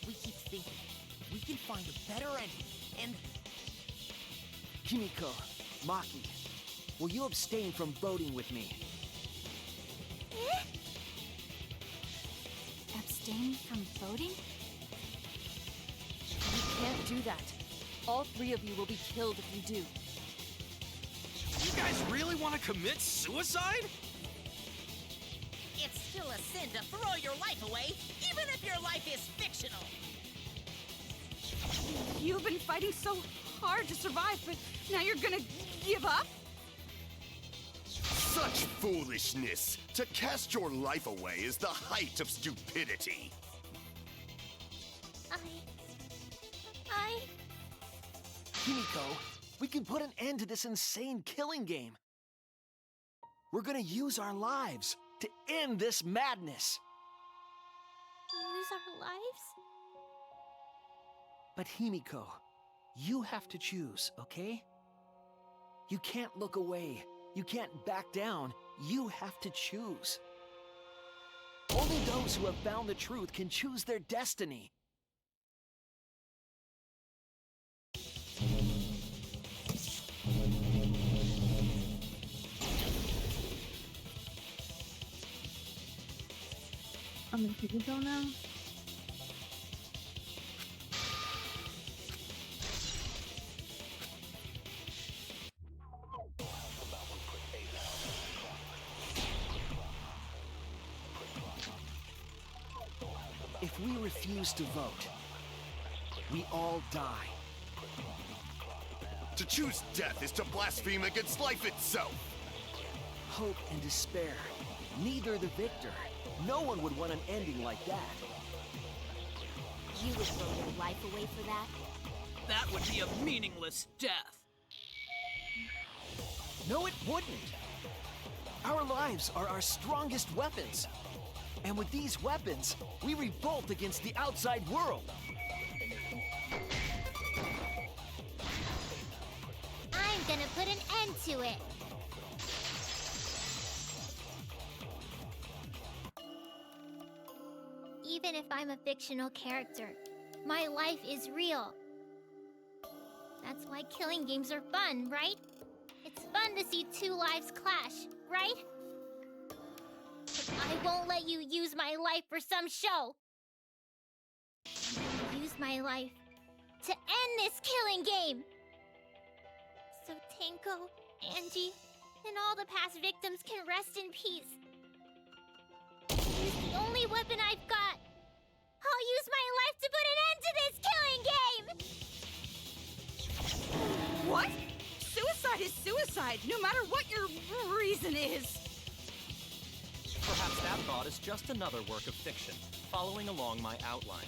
We keep thinking. We can find a better ending, and... Kimiko, Maki, will you abstain from voting with me? Abstain from voting? You can't do that. All three of you will be killed if you do. You guys really want to commit suicide? It's still a sin to throw your life away, even if your life is fictional. You've been fighting so hard to survive, but now you're gonna give up? Such foolishness! To cast your life away is the height of stupidity. Kimiko, we can put an end to this insane killing game. We're gonna use our lives to end this madness. Use our lives? But Himiko, you have to choose, okay? You can't look away. You can't back down. You have to choose. Only those who have found the truth can choose their destiny. I'm in Kimiko now. If we refuse to vote, we all die. To choose death is to blaspheme against life itself. Hope and despair, neither the victor. No one would want an ending like that. You would throw your life away for that? That would be a meaningless death. No, it wouldn't. Our lives are our strongest weapons. And with these weapons, we revolt against the outside world. I'm gonna put an end to it. Even if I'm a fictional character, my life is real. That's why killing games are fun, right? It's fun to see two lives clash, right? But I won't let you use my life for some show. I'm gonna use my life to end this killing game. So Tenko, Angie, and all the past victims can rest in peace. It's the only weapon I've got. I'll use my life to put an end to this killing game! What? Suicide is suicide, no matter what your reason is. Perhaps that thought is just another work of fiction, following along my outline.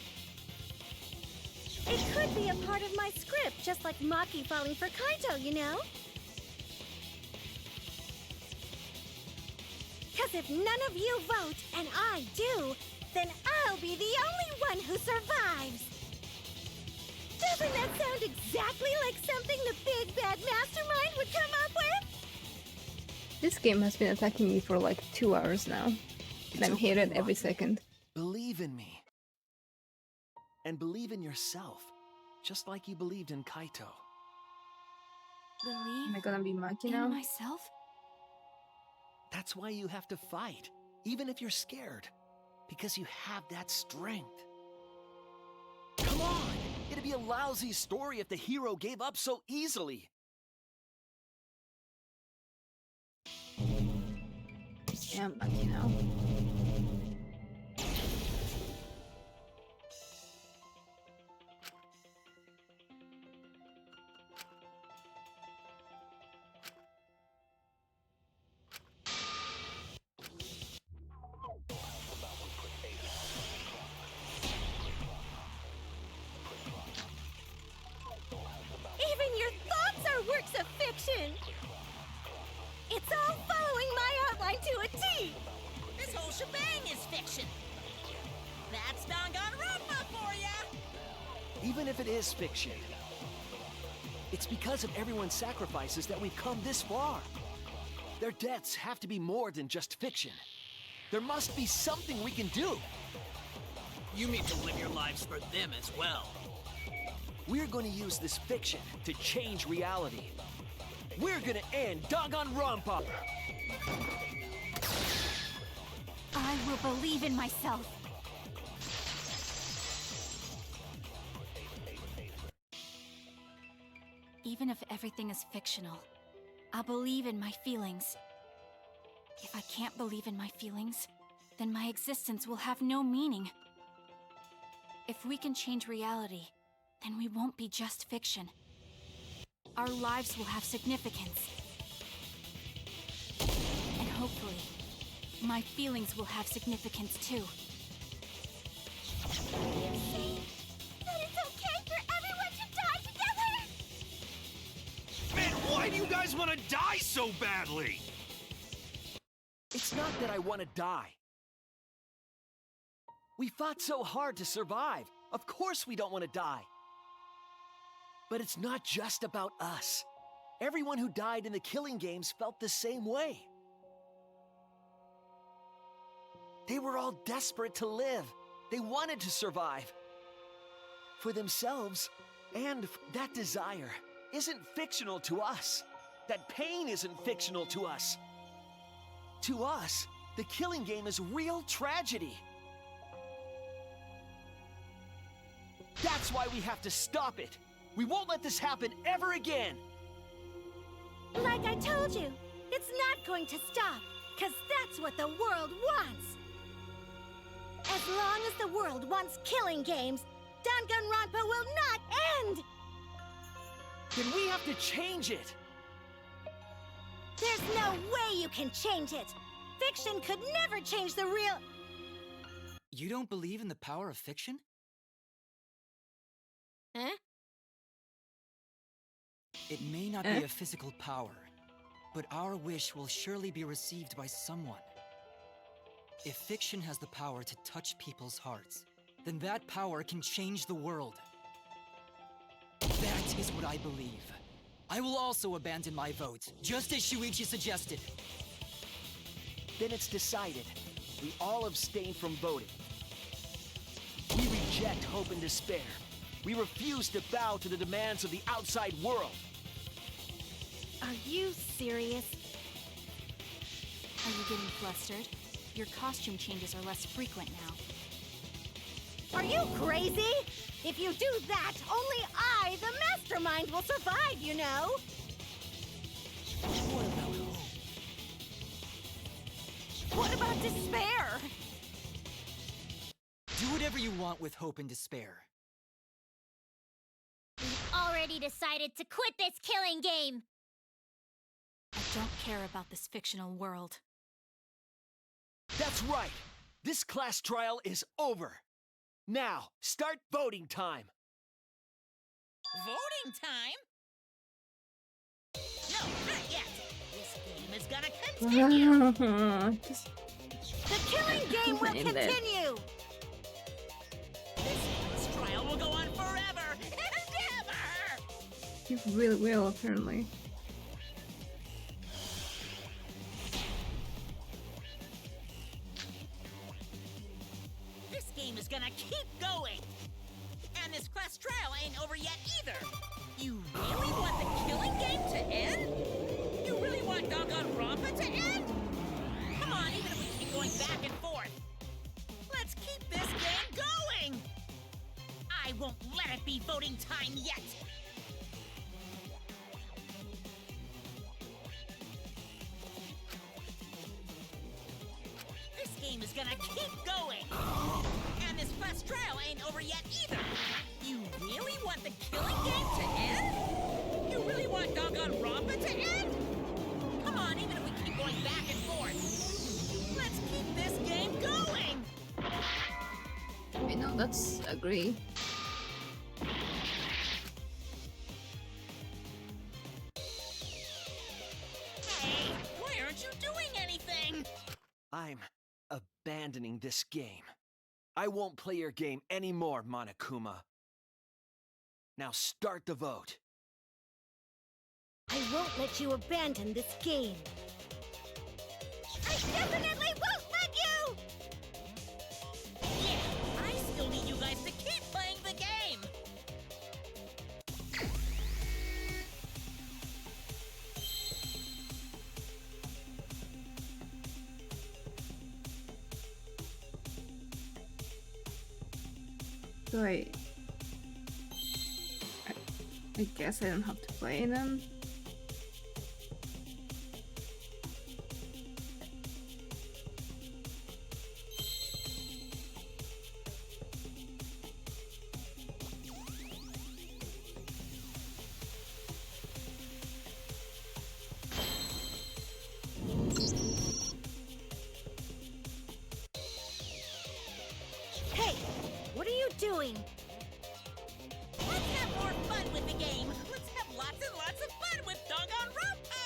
It could be a part of my script, just like Maki falling for Kaito, you know? Because if none of you vote, and I do, then I'll be the only one who survives! Doesn't that sound exactly like something the big bad mastermind would come up with? This game has been attacking me for like 2 hours now. And I'm here at every second. Believe in me. And believe in yourself, just like you believed in Kaito. Believe Am I gonna be Maki now? in myself? That's why you have to fight, even if you're scared. Because you have that strength. Come on! It'd be a lousy story if the hero gave up so easily. Yeah, I'm Maki now. Even your thoughts are works of fiction! It's all following my outline to a T! This whole shebang is fiction. That's Danganronpa for ya! Even if it is fiction, it's because of everyone's sacrifices that we've come this far. Their deaths have to be more than just fiction. There must be something we can do. You need to live your lives for them as well. We're going to use this fiction to change reality. We're going to end Danganronpa! I will believe in myself. Even if everything is fictional, I'll believe in my feelings. If I can't believe in my feelings, then my existence will have no meaning. If we can change reality, then we won't be just fiction. Our lives will have significance. And hopefully, my feelings will have significance too. You're saying that it's okay for everyone to die together? Man, why do you guys want to die so badly? It's not that I want to die. We fought so hard to survive. Of course we don't want to die. But it's not just about us. Everyone who died in the killing games felt the same way. They were all desperate to live. They wanted to survive. For themselves, and that desire isn't fictional to us. That pain isn't fictional to us. To us, the killing game is real tragedy. That's why we have to stop it. We won't let this happen ever again. Like I told you, it's not going to stop, because that's what the world wants. As long as the world wants killing games, Danganronpa will not end! Then we have to change it. There's no way you can change it. Fiction could never change the real... You don't believe in the power of fiction? Huh? It may not be a physical power, But our wish will surely be received by someone. If fiction has the power to touch people's hearts, then that power can change the world. That is what I believe. I will also abandon my vote, just as Shuichi suggested. Then it's decided. We all abstain from voting. We reject hope and despair. We refuse to bow to the demands of the outside world. Are you serious? Are you getting flustered? Your costume changes are less frequent now. Are you crazy? If you do that, only I, the mastermind, will survive, you know? What about despair? Do whatever you want with hope and despair. We've already decided to quit this killing game! I don't care about this fictional world. That's right! This class trial is over! Now, start voting time! Voting time? No, not yet! This game is gonna continue! The killing game will continue! This trial will go on forever and ever! You really will, apparently. This game is gonna keep going! And this class trial ain't over yet either! You really want the killing game to end? You really want Danganronpa to end? Come on, even if we keep going back and forth! Let's keep this game going! I won't let it be voting time yet! This game is gonna keep going! And this class trial ain't over yet either! You really want the killing game to end? You really want Danganronpa to end? Come on, even if we keep going back and forth! Let's keep this game going! Wait, no, that's agree. Hey, why aren't you doing anything? I'm abandoning this game. I won't play your game anymore, Monokuma. Now start the vote. I won't let you abandon this game. I definitely won't let you! Yeah, I still need you guys to keep playing the game! So I guess I don't have to play them. Hey, what are you doing? Let's have more fun with the game! Let's have lots and lots of fun with Danganronpa!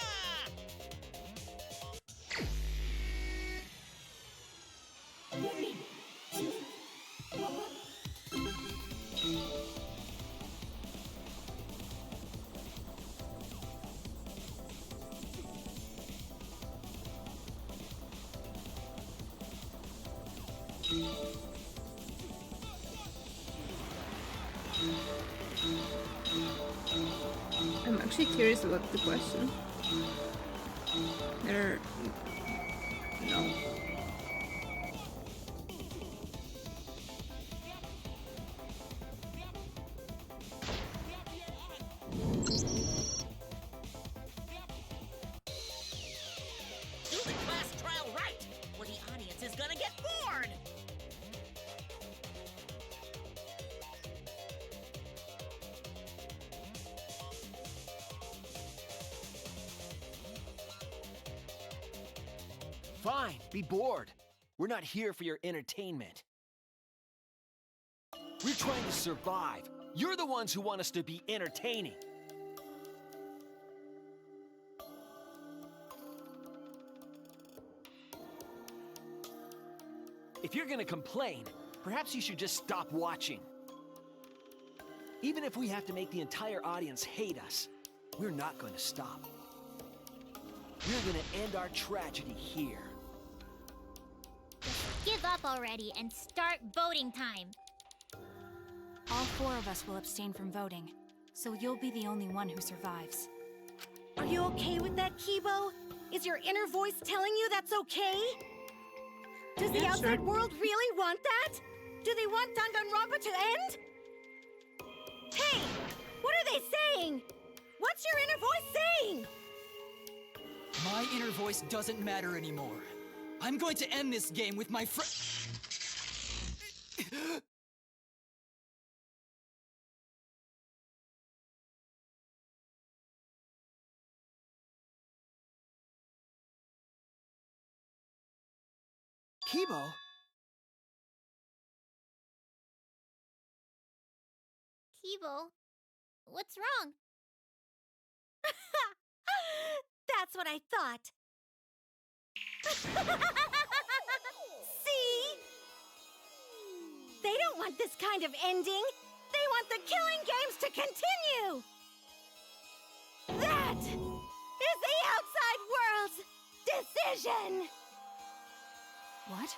I'm actually curious about the question. There... No. Do the class trial right, or the audience is gonna get bored! Fine, be bored. We're not here for your entertainment. We're trying to survive. You're the ones who want us to be entertaining. If you're gonna complain, perhaps you should just stop watching. Even if we have to make the entire audience hate us, we're not going to stop. We're gonna end our tragedy here. Give up already and start voting time. All 4 of us will abstain from voting, so you'll be the only one who survives. Are you okay with that, Kibo? Is your inner voice telling you that's okay? Does the outside world really want that? Do they want Danganronpa to end? Hey! What are they saying? What's your inner voice saying? My inner voice doesn't matter anymore. I'm going to end this game with my friend. Kibo? Kibo, what's wrong? That's what I thought. See? They don't want this kind of ending. They want the killing games to continue. That is the outside world's decision. What?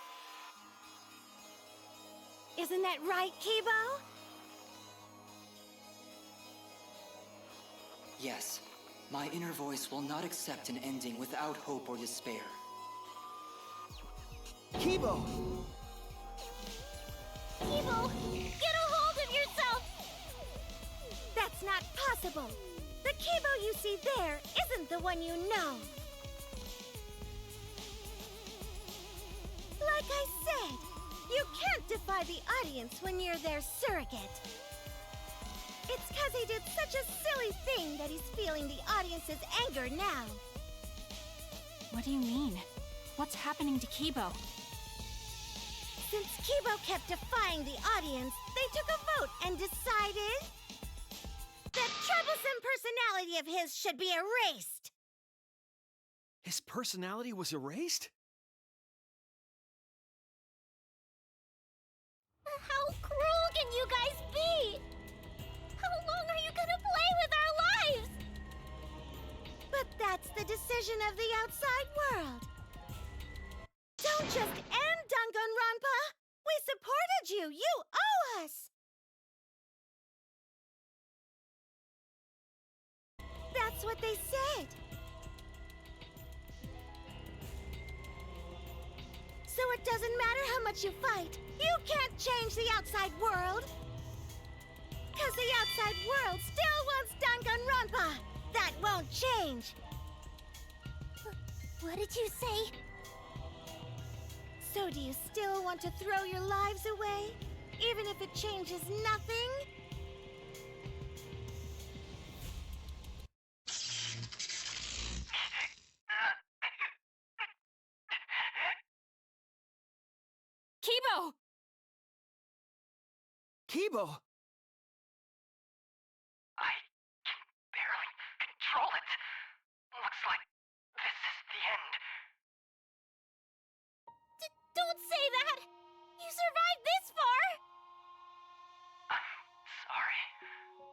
Isn't that right, Kibo? Yes, my inner voice will not accept an ending without hope or despair. Kibo! Kibo, get a hold of yourself! That's not possible. The Kibo you see there isn't the one you know. Like I said, you can't defy the audience when you're their surrogate. It's because he did such a silly thing that he's feeling the audience's anger now. What do you mean? What's happening to Kibo? Since Kibo kept defying the audience, they took a vote and decided that troublesome personality of his should be erased. His personality was erased? How cruel can you guys be? How long are you gonna play with our lives? But that's the decision of the outside world. Don't just end Danganronpa! We supported you! You owe us! That's what they said. So it doesn't matter how much you fight, you can't change the outside world! Because the outside world still wants Danganronpa! That won't change! What did you say? So do you still want to throw your lives away? Even if it changes nothing? Kibo! Kibo! I can barely control it. Looks like this is the end. Don't say that! You survived this far! I'm sorry.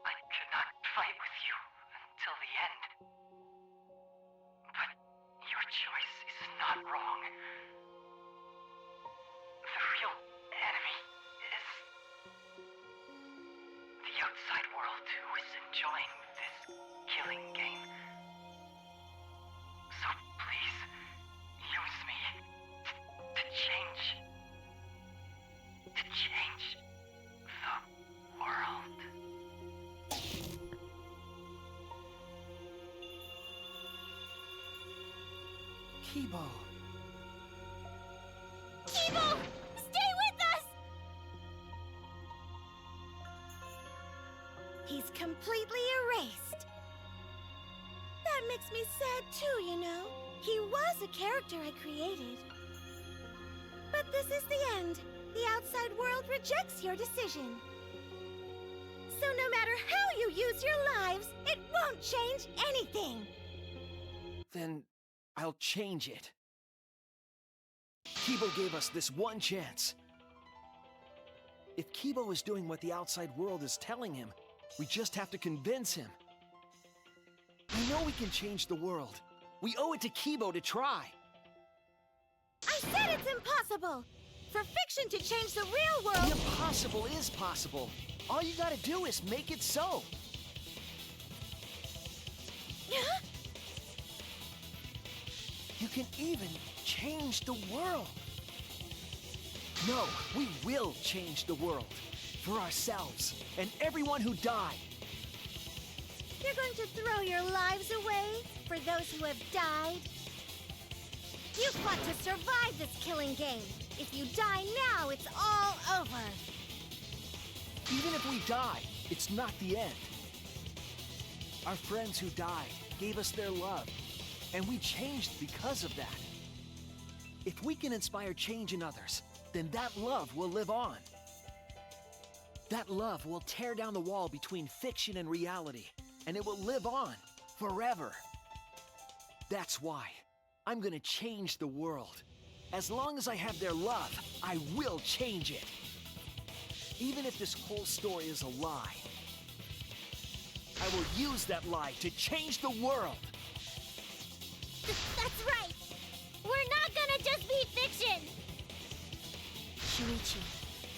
I could not fight with you until the end. But your choice is not wrong. The real enemy is the outside world who is enjoying this killing game. So please, use me to change the world. Kibo. Kibo! Stay with us! He's completely erased. That makes me sad too, you know. He was a character I created. But this is the end. The outside world rejects your decision. So no matter how you use your lives, it won't change anything. Then I'll change it. Kibo gave us this one chance. If Kibo is doing what the outside world is telling him, we just have to convince him. I know we can change the world. We owe it to Kibo to try. I said it's impossible! For fiction to change the real world... The impossible is possible. All you gotta do is make it so. You can even change the world. No, we will change the world. For ourselves and everyone who died. You're going to throw your lives away for those who have died? You fought to survive this killing game. If you die now, it's all over. Even if we die, it's not the end. Our friends who died gave us their love, and we changed because of that. If we can inspire change in others, then that love will live on. That love will tear down the wall between fiction and reality, and it will live on forever. That's why I'm gonna change the world. As long as I have their love, I will change it. Even if this whole story is a lie, I will use that lie to change the world. That's right. We're not gonna just be fiction. Shuichi,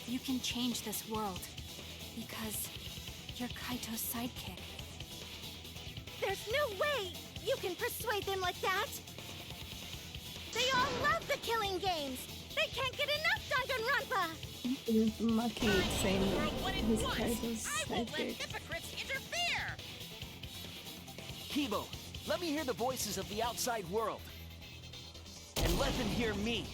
you can change this world because you're Kaito's sidekick. There's no way you can persuade them like that. They all love the killing games. They can't get enough Danganronpa. Maki saying his Kaito's I won't let sidekick. hypocrites interfere! Kibo, let me hear the voices of the outside world. And let them hear me.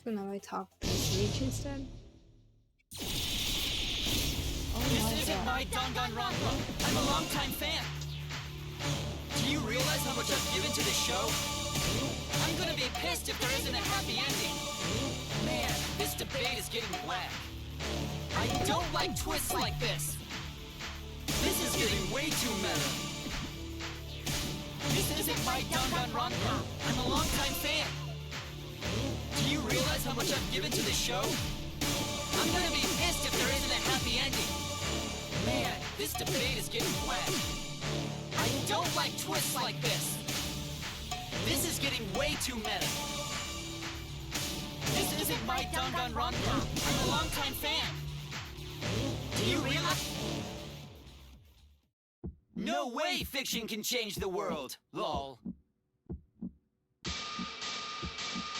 So now I talk to Shuichi instead. Oh This my isn't god. my Danganronpa. I'm a longtime fan. Do you realize how much I've given to this show? I'm gonna be pissed if there isn't a happy ending. Man, this debate is getting whack. I don't like twists like this. This is getting way too meta. This isn't my Danganronpa. I'm a longtime fan. Do you realize how much I've given to this show? I'm gonna be pissed if there isn't a happy ending. Man, this debate is getting whack. I don't like twists like this. This is getting way too meta. This isn't my Danganronpa. I'm a longtime fan. Do you realize? No way fiction can change the world, lol.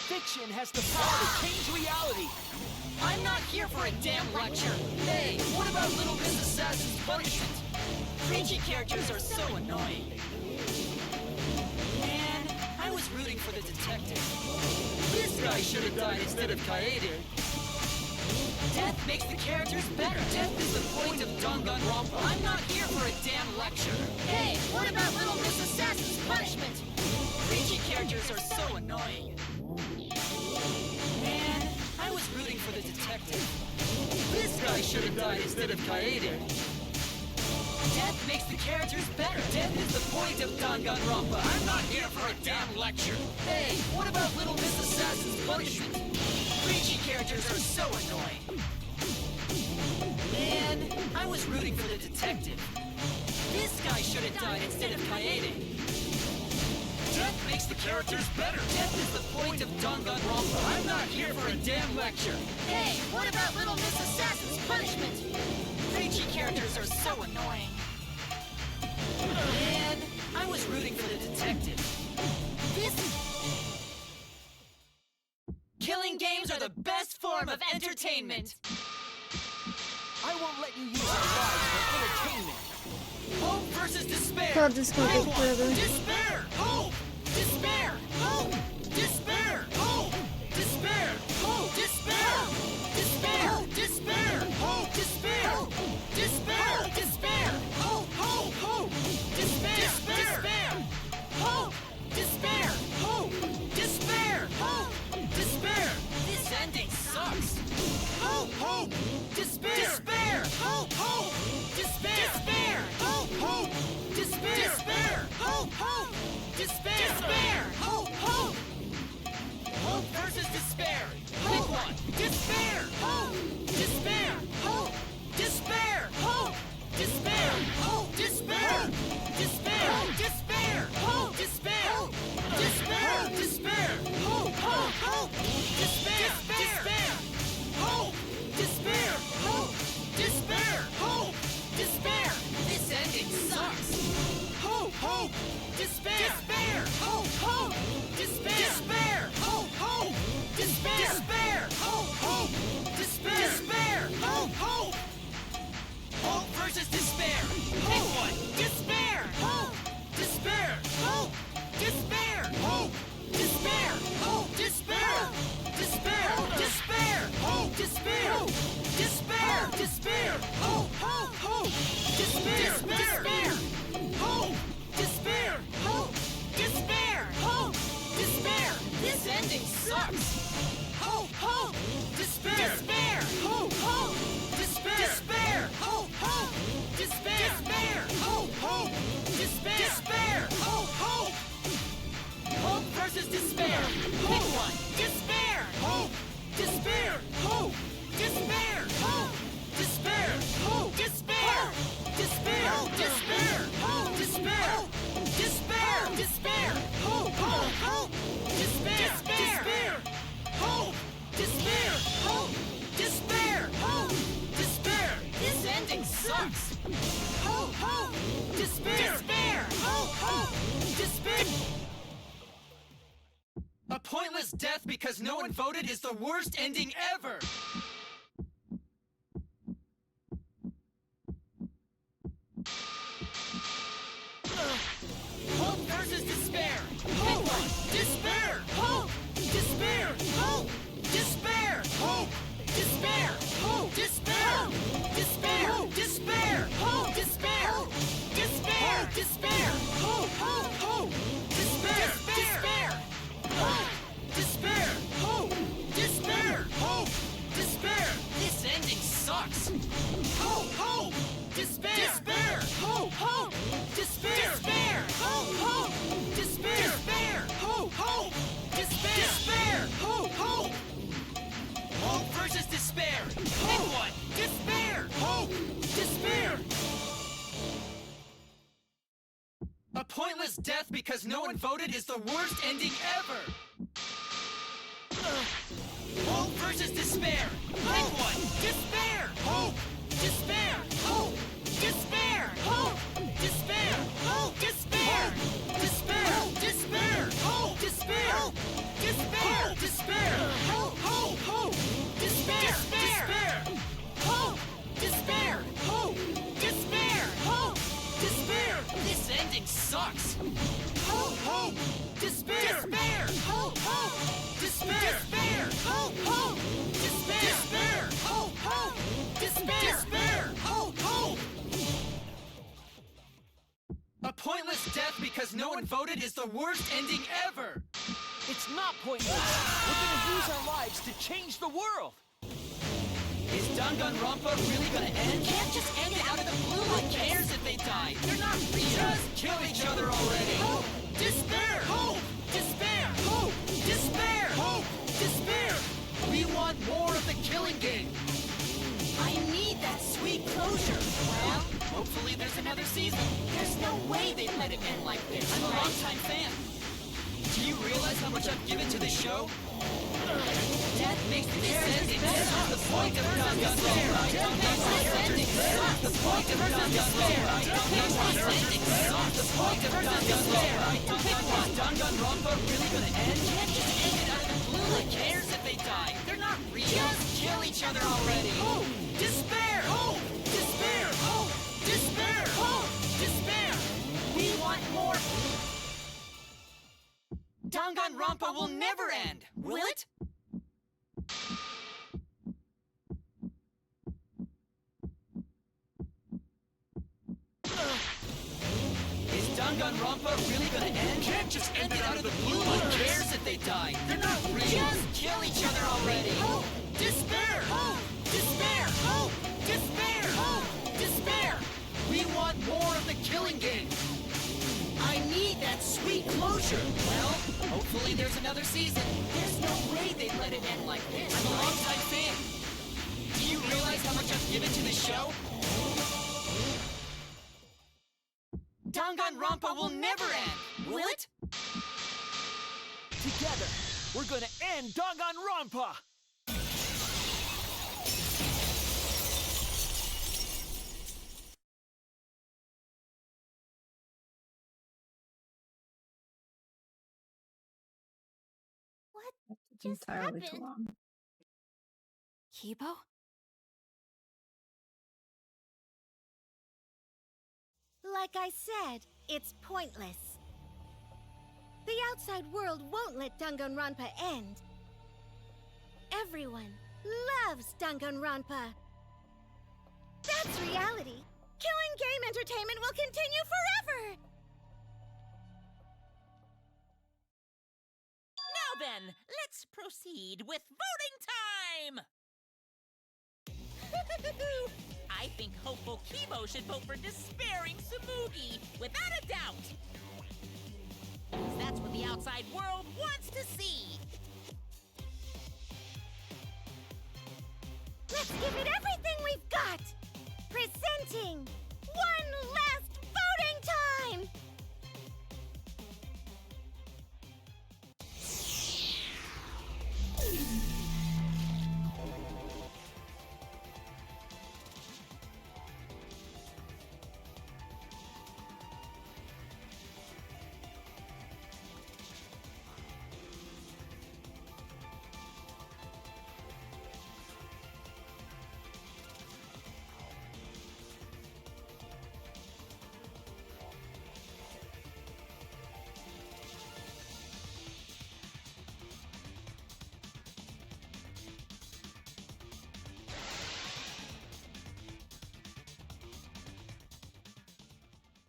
Fiction has the power to change reality. I'm not here for a damn lecture. Hey, what about Little Miss Assassin's Punishment? Cringy characters are so annoying. Man, I was rooting for the detective. This guy should have died instead of Kaede. Death makes the characters better. Death is the point of Danganronpa. I'm not here for a damn lecture. Hey, what about Little Miss Assassin's Punishment? Cringy characters are so annoying. Man, I was rooting for the detective. This guy should have died instead of Kaede. Death makes the characters better. Death is the point of Danganronpa. I'm not here for a damn lecture. Hey, what about Little Miss Assassin's Punishment? Preachy characters are so annoying. Man, I was rooting for the detective. This guy should have died instead of Kaede. Death makes the characters better. Death is the point of Danganronpa. I'm not here for a damn lecture. Hey, what about Little Miss Assassin's Punishment? Preachy characters are so annoying. Man, I was rooting for the detective. Killing games are the best form of entertainment. I won't let you use our lives for entertainment. Hope versus despair. God, this is gonna take forever. Despair! Hope! Despair! Hope! Despair! Hope! Despair! Hope! Despair! Despair! Despair! Hope! Despair! Despair! Despair! Hope! Hope! Hope! Despair! Despair! Hope! Despair! Hope! Despair! Hope! Despair! This ending sucks. Hope! Hope! Despair! Despair! Hope! Hope! Despair! Despair! Hope! Hope! versus despair. Pick one. Despair. Hope. Despair. Hope. Despair. Hope. Despair. Hope. Despair. Despair. Despair. Hope. Despair. Despair. Despair. Hope. Hope. Hope. Despair. Despair. Hope. Despair. Hope. Despair. Hope. Despair. This ending sucks. Hope. Hope. Despair. Despair. Hope. Hope. Despair. Despair. Hope. Hope. Despair. Despair. Hope. Hope. Despair. Despair. Hope. Hope. Hope versus despair. Pick one. Despair. Hope. Despair. Hope. Despair. Hope. Despair. Hope. Despair. Despair. Despair. Hope. Despair. Despair. Despair. Hope. Hope. Hope. Despair. Despair. Hope. Despair. Hope. Despair. Hope. Despair. This ending sucks. Hope. Hope. Despair. Despair. Hope. Hope. Despair. Despair. Hope. Hope. Despair. Despair. Hope. Hope. Despair. Despair. Hope. Hope. Hope versus despair. Pick one. Despair. Hope. Despair. Hope. Despair. Hope. Despair. Hope. Despair. Despair. Despair. Hope. Despair. Despair. Despair. Hope. Hope. Hope. Despair. Despair. Hope. Despair. Hope. Despair. Hope. Despair. This ending sucks. Hope. Hope. Despair. Despair. Hope. Hope. Despair. A pointless death because no one voted is the worst ending ever! Hope versus despair! Pick one! Despair! Hope! Despair! Hope! Despair! Hope! Despair! Hope! Despair! Despair! Despair! Hope! Despair! Despair! Despair! Hope! Hope! Hope! Despair! Despair! Hope! Despair! Hope! Despair! Hope! Despair! This ending sucks! Hope! Hope! Despair! Despair! Hope! Hope! Despair! Despair! Hope! Hope! Despair! Despair! Hope! Hope! Despair! Despair! Hope! Hope! Hope versus despair! Pick one! Despair! Hope! Despair! A pointless death because no one voted is the worst ending ever! Hope versus despair! Pick one! Despair! Hope! Despair! Hope! Despair! Hope! Despair! Hope! Despair! Despair! Despair! Hope! Despair! Despair! Despair! Hope! Hope! Hope! Despair! Despair! Hope! Despair! Hope! Despair! Hope! Despair! This ending sucks! Hope! Hope! Despair! Despair! Hope! Hope! Despair! Despair! Hope! Hope! Despair! Despair! Hope! Hope! Despair! Despair! Hope! Hope! A pointless death because no one voted is the worst ending ever! It's not pointless. We're gonna use our lives to change the world. Is Danganronpa really gonna end? You can't just end it out of the blue. Who cares if they die? They're not real. Just kill each other already. Hope! Despair! Hope! Despair! Hope! Despair! Hope! Despair! We want more of the killing game. I need that sweet closure. Well, hopefully there's another season. There's no way they'd let it end like this. I'm a longtime fan. Do you realize how much I've given to this show? Death makes the ending. That's not the point of Danganronpa. This ending sucks. The point of Danganronpa. This ending sucks. The point of Danganronpa. Is Danganronpa really gonna end? You can't just end it out of the blue. Who cares if they die? They're not real. Just kill each other already. Hope! Despair! Hope! Despair! Hope! Despair! Hope! Despair! We want more. Danganronpa will never end, will it? Is Danganronpa really gonna end? Can't just end it out of the blue. Who cares if they die? They're not real. Just kill each other already. Hope! Despair! Hope! Despair! Hope! Despair! Hope! Despair! We want more of the killing game. I need that sweet closure. Well, Hopefully there's another season. There's no way they'd let it end like this. I'm a longtime fan. Do you realize how much I've given to this show? Danganronpa will never end, will it? Together, we're gonna end Danganronpa! It's entirely too long. Kibo? Like I said, it's pointless. The outside world won't let Danganronpa end. Everyone loves Danganronpa. That's reality. Killing game entertainment will continue forever! Now then, let's proceed with voting time! I think hopeful Kibo should vote for despairing Tsumugi, without a doubt! Because that's what the outside world wants to see! Let's give it everything we've got! Presenting one last voting time!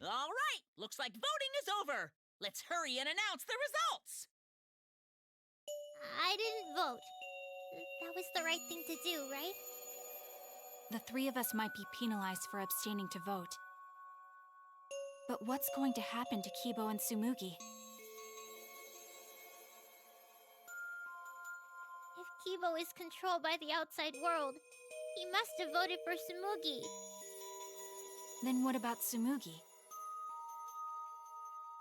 All right, looks like voting is over. Let's hurry and announce the results. I didn't vote. That was the right thing to do, right? The three of us might be penalized for abstaining to vote. But what's going to happen to Kibo and Tsumugi? If Kibo is controlled by the outside world, he must have voted for Tsumugi. Then what about Tsumugi?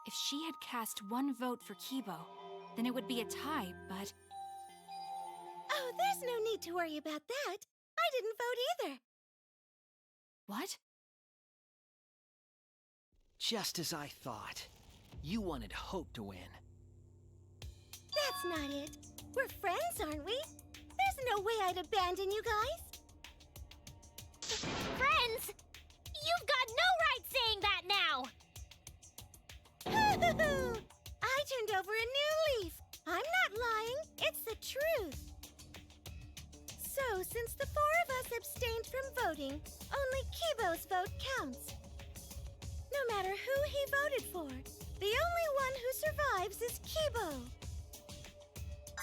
If she had cast one vote for Kibo, then it would be a tie, but... Oh, there's no need to worry about that. I didn't vote either. What? Just as I thought. You wanted Hope to win. That's not it. We're friends, aren't we? There's no way I'd abandon you guys. Friends? You've got no right saying that now! I turned over a new leaf. I'm not lying. It's the truth. So, since the four of us abstained from voting, only Kibo's vote counts. No matter who he voted for, the only one who survives is Kibo.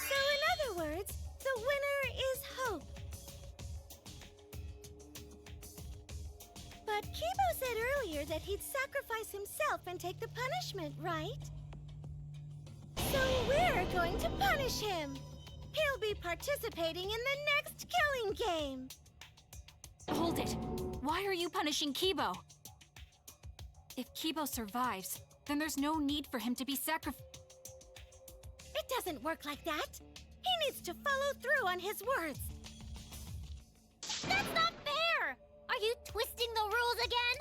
So, in other words, the winner is Hope. But Kibo said earlier that he'd sacrifice himself and take the punishment, right? So we're going to punish him. He'll be participating in the next killing game. Hold it! Why are you punishing Kibo? If Kibo survives, then there's no need for him to be sacrificed. It doesn't work like that. He needs to follow through on his words. That's not fair! Are you twisting the rules again?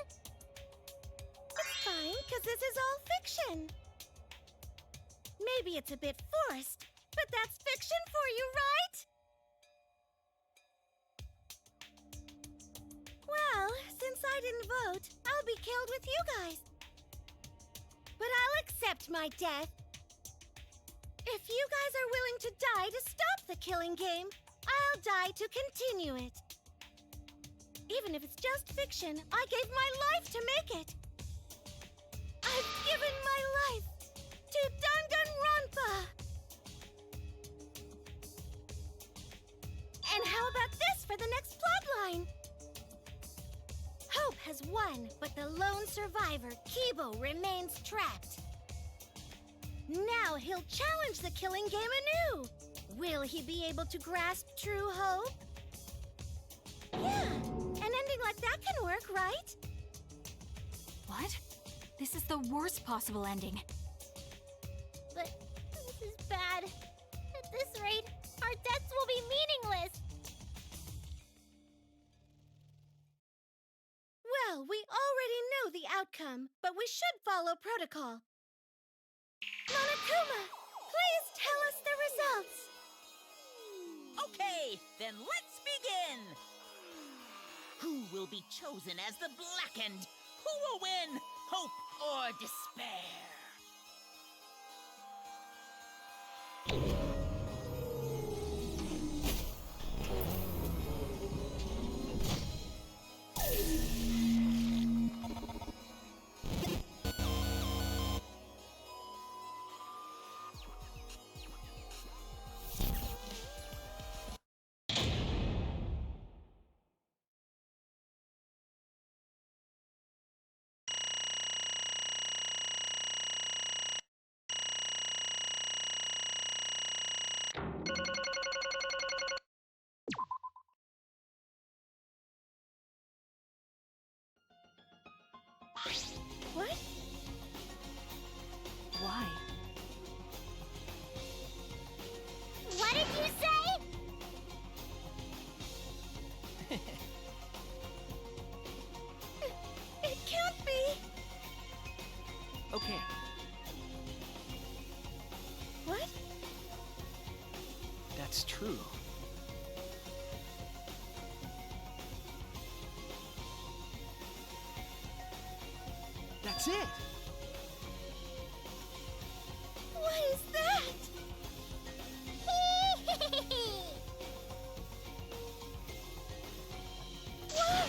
It's fine, because this is all fiction. Maybe it's a bit forced, but that's fiction for you, right? Well, since I didn't vote, I'll be killed with you guys. But I'll accept my death. If you guys are willing to die to stop the killing game, I'll die to continue it. Even if it's just fiction, I gave my life to make it. I've given my life to Danganronpa! And how about this for the next plotline? Hope has won, but the lone survivor, Kibo, remains trapped. Now he'll challenge the killing game anew. Will he be able to grasp true hope? Yeah, an ending like that can work, right? What? This is the worst possible ending. But this is bad. At this rate, our deaths will be meaningless. Well, we already know the outcome, but we should follow protocol. Monokuma, please tell us the results. Okay, then let's begin. Who will be chosen as the Blackened? Who will win? Hope or despair? What? Why? What did you say? It can't be. Okay, What? that's true. That's it! What is that? Why?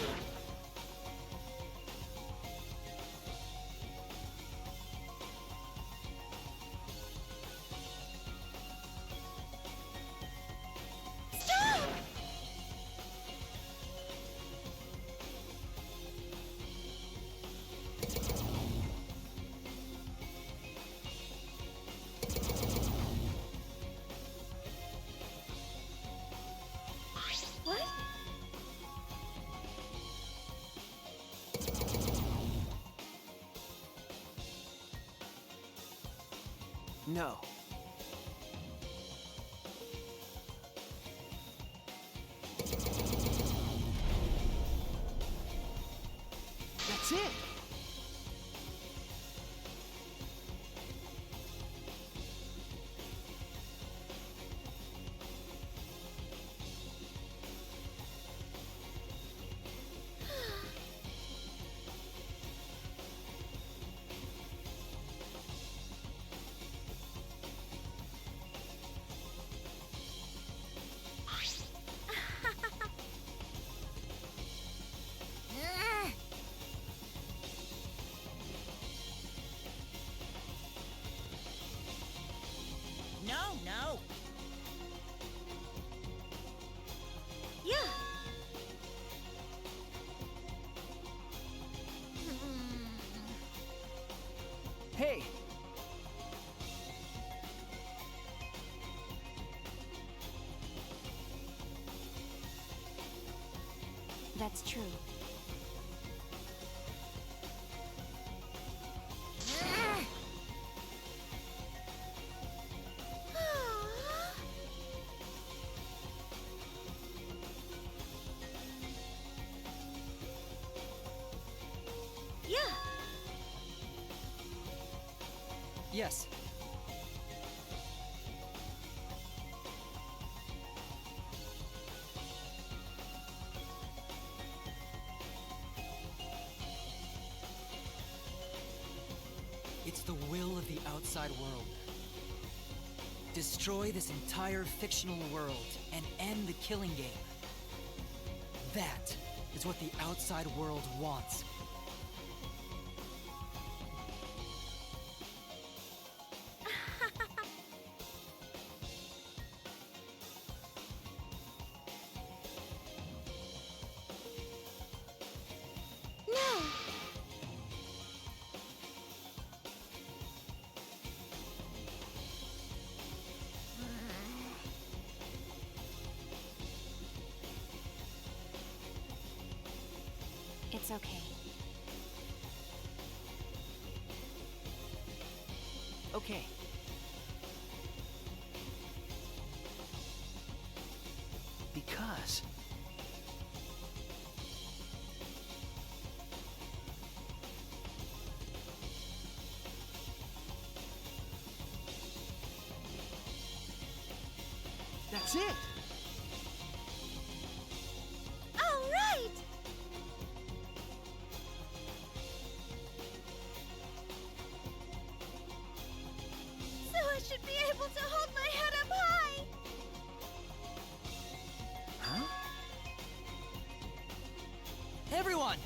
Stop! What? No. That's it! No, no. Yeah. Hey! That's true. Yeah. Yes. It's the will of the outside world. Destroy this entire fictional world and end the killing game. That is what the outside world wants. No. That's okay. Okay. Because... that's it! All right! So I should be able to hold my head up high! Huh? Everyone!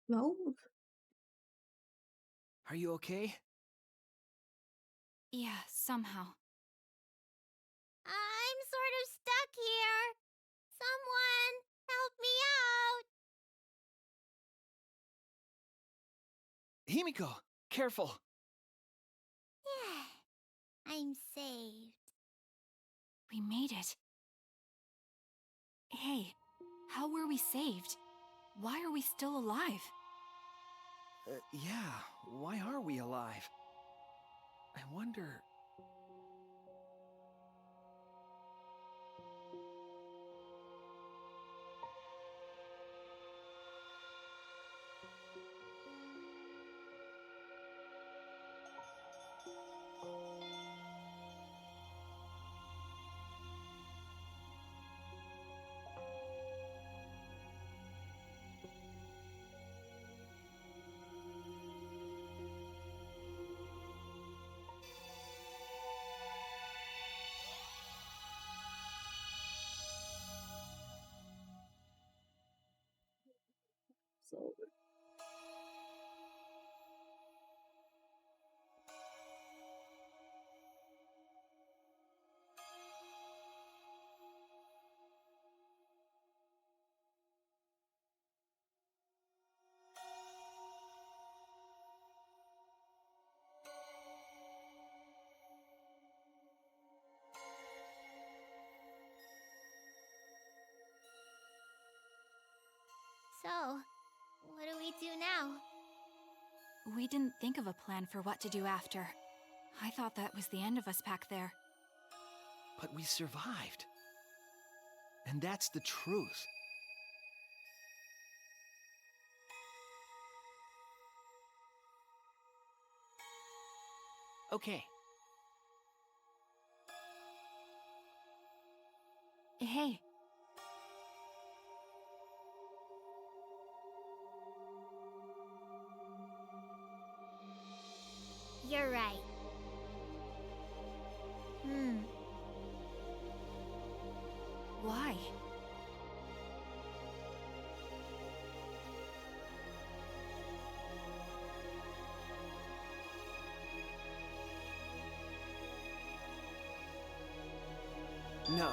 No. Are you okay? Yeah, somehow. I'm sort of stuck here. Someone, help me out. Himiko, careful. Yeah, I'm saved. We made it. Hey, how were we saved? Why are we still alive? Yeah, why are we alive? I wonder... So So, what do we do now? We didn't think of a plan for what to do after. I thought that was the end of us back there. But we survived. And that's the truth. Okay. Hey. You're right. Why? No.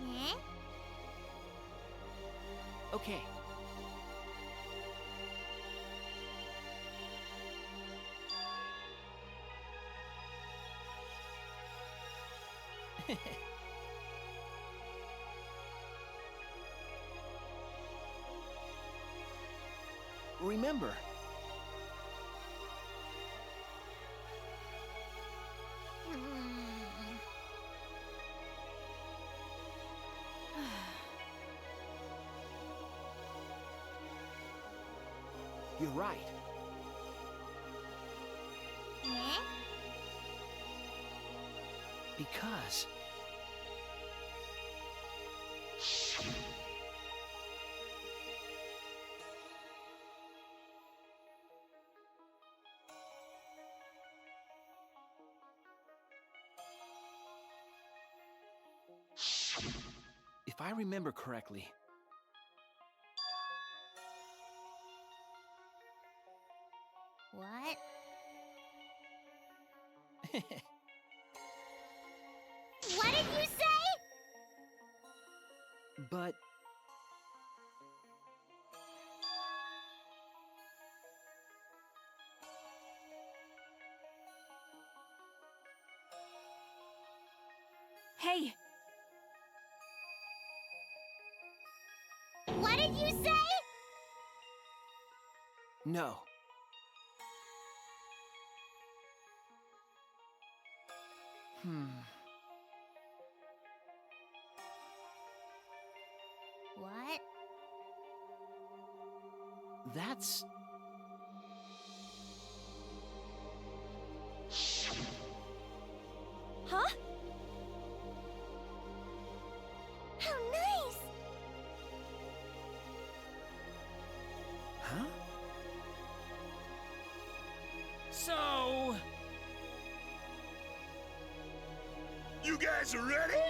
Eh? Okay. Remember. You're right. Eh? Because... If I remember correctly... What? What did you say? But... Hey! What did you say? No. What? That's... Huh? How nice! guys ready?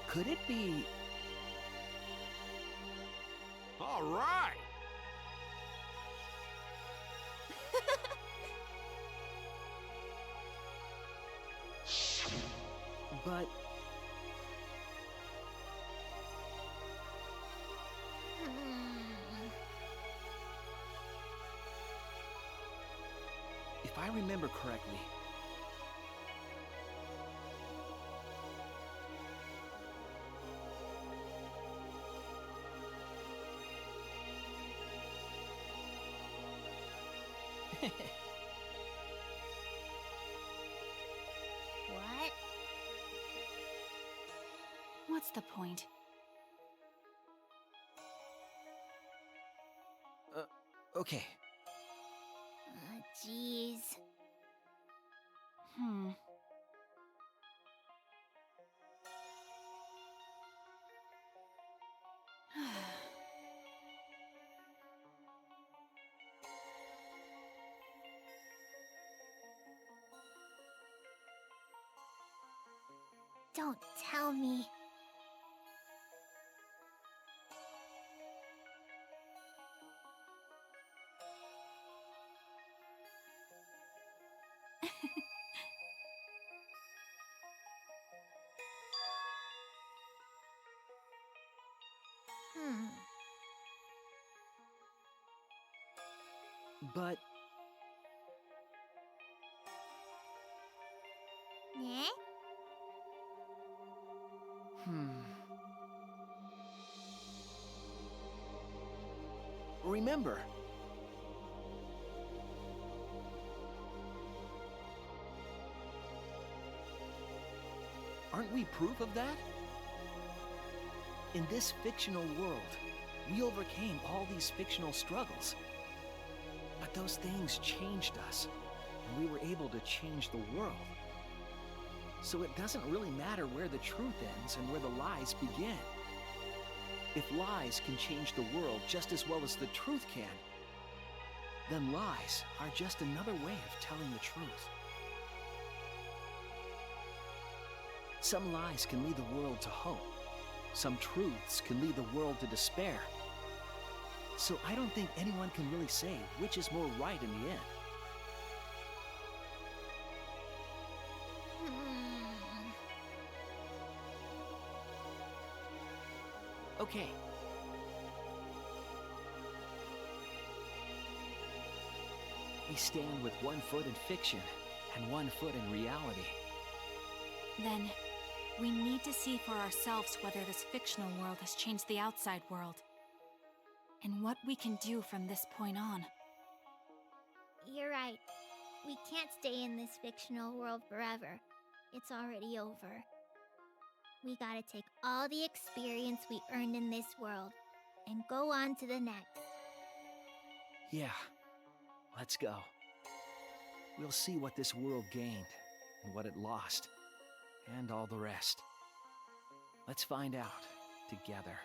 Could it be... All right. But... If I remember correctly... What? What's the point? Okay. Jeez. Hmm. Don't tell me. But... Yeah? Remember... Aren't we proof of that? In this fictional world, we overcame all these fictional struggles. But those things changed us, and we were able to change the world. So it doesn't really matter where the truth ends and where the lies begin. If lies can change the world just as well as the truth can, then lies are just another way of telling the truth. Some lies can lead the world to hope. Some truths can lead the world to despair. So I don't think anyone can really say which is more right in the end. Okay. We stand with one foot in fiction and one foot in reality. Then, we need to see for ourselves whether this fictional world has changed the outside world. And what we can do from this point on. You're right. We can't stay in this fictional world forever. It's already over. We gotta take all the experience we earned in this world and go on to the next. Yeah. Let's go. We'll see what this world gained and what it lost, and all the rest. Let's find out together.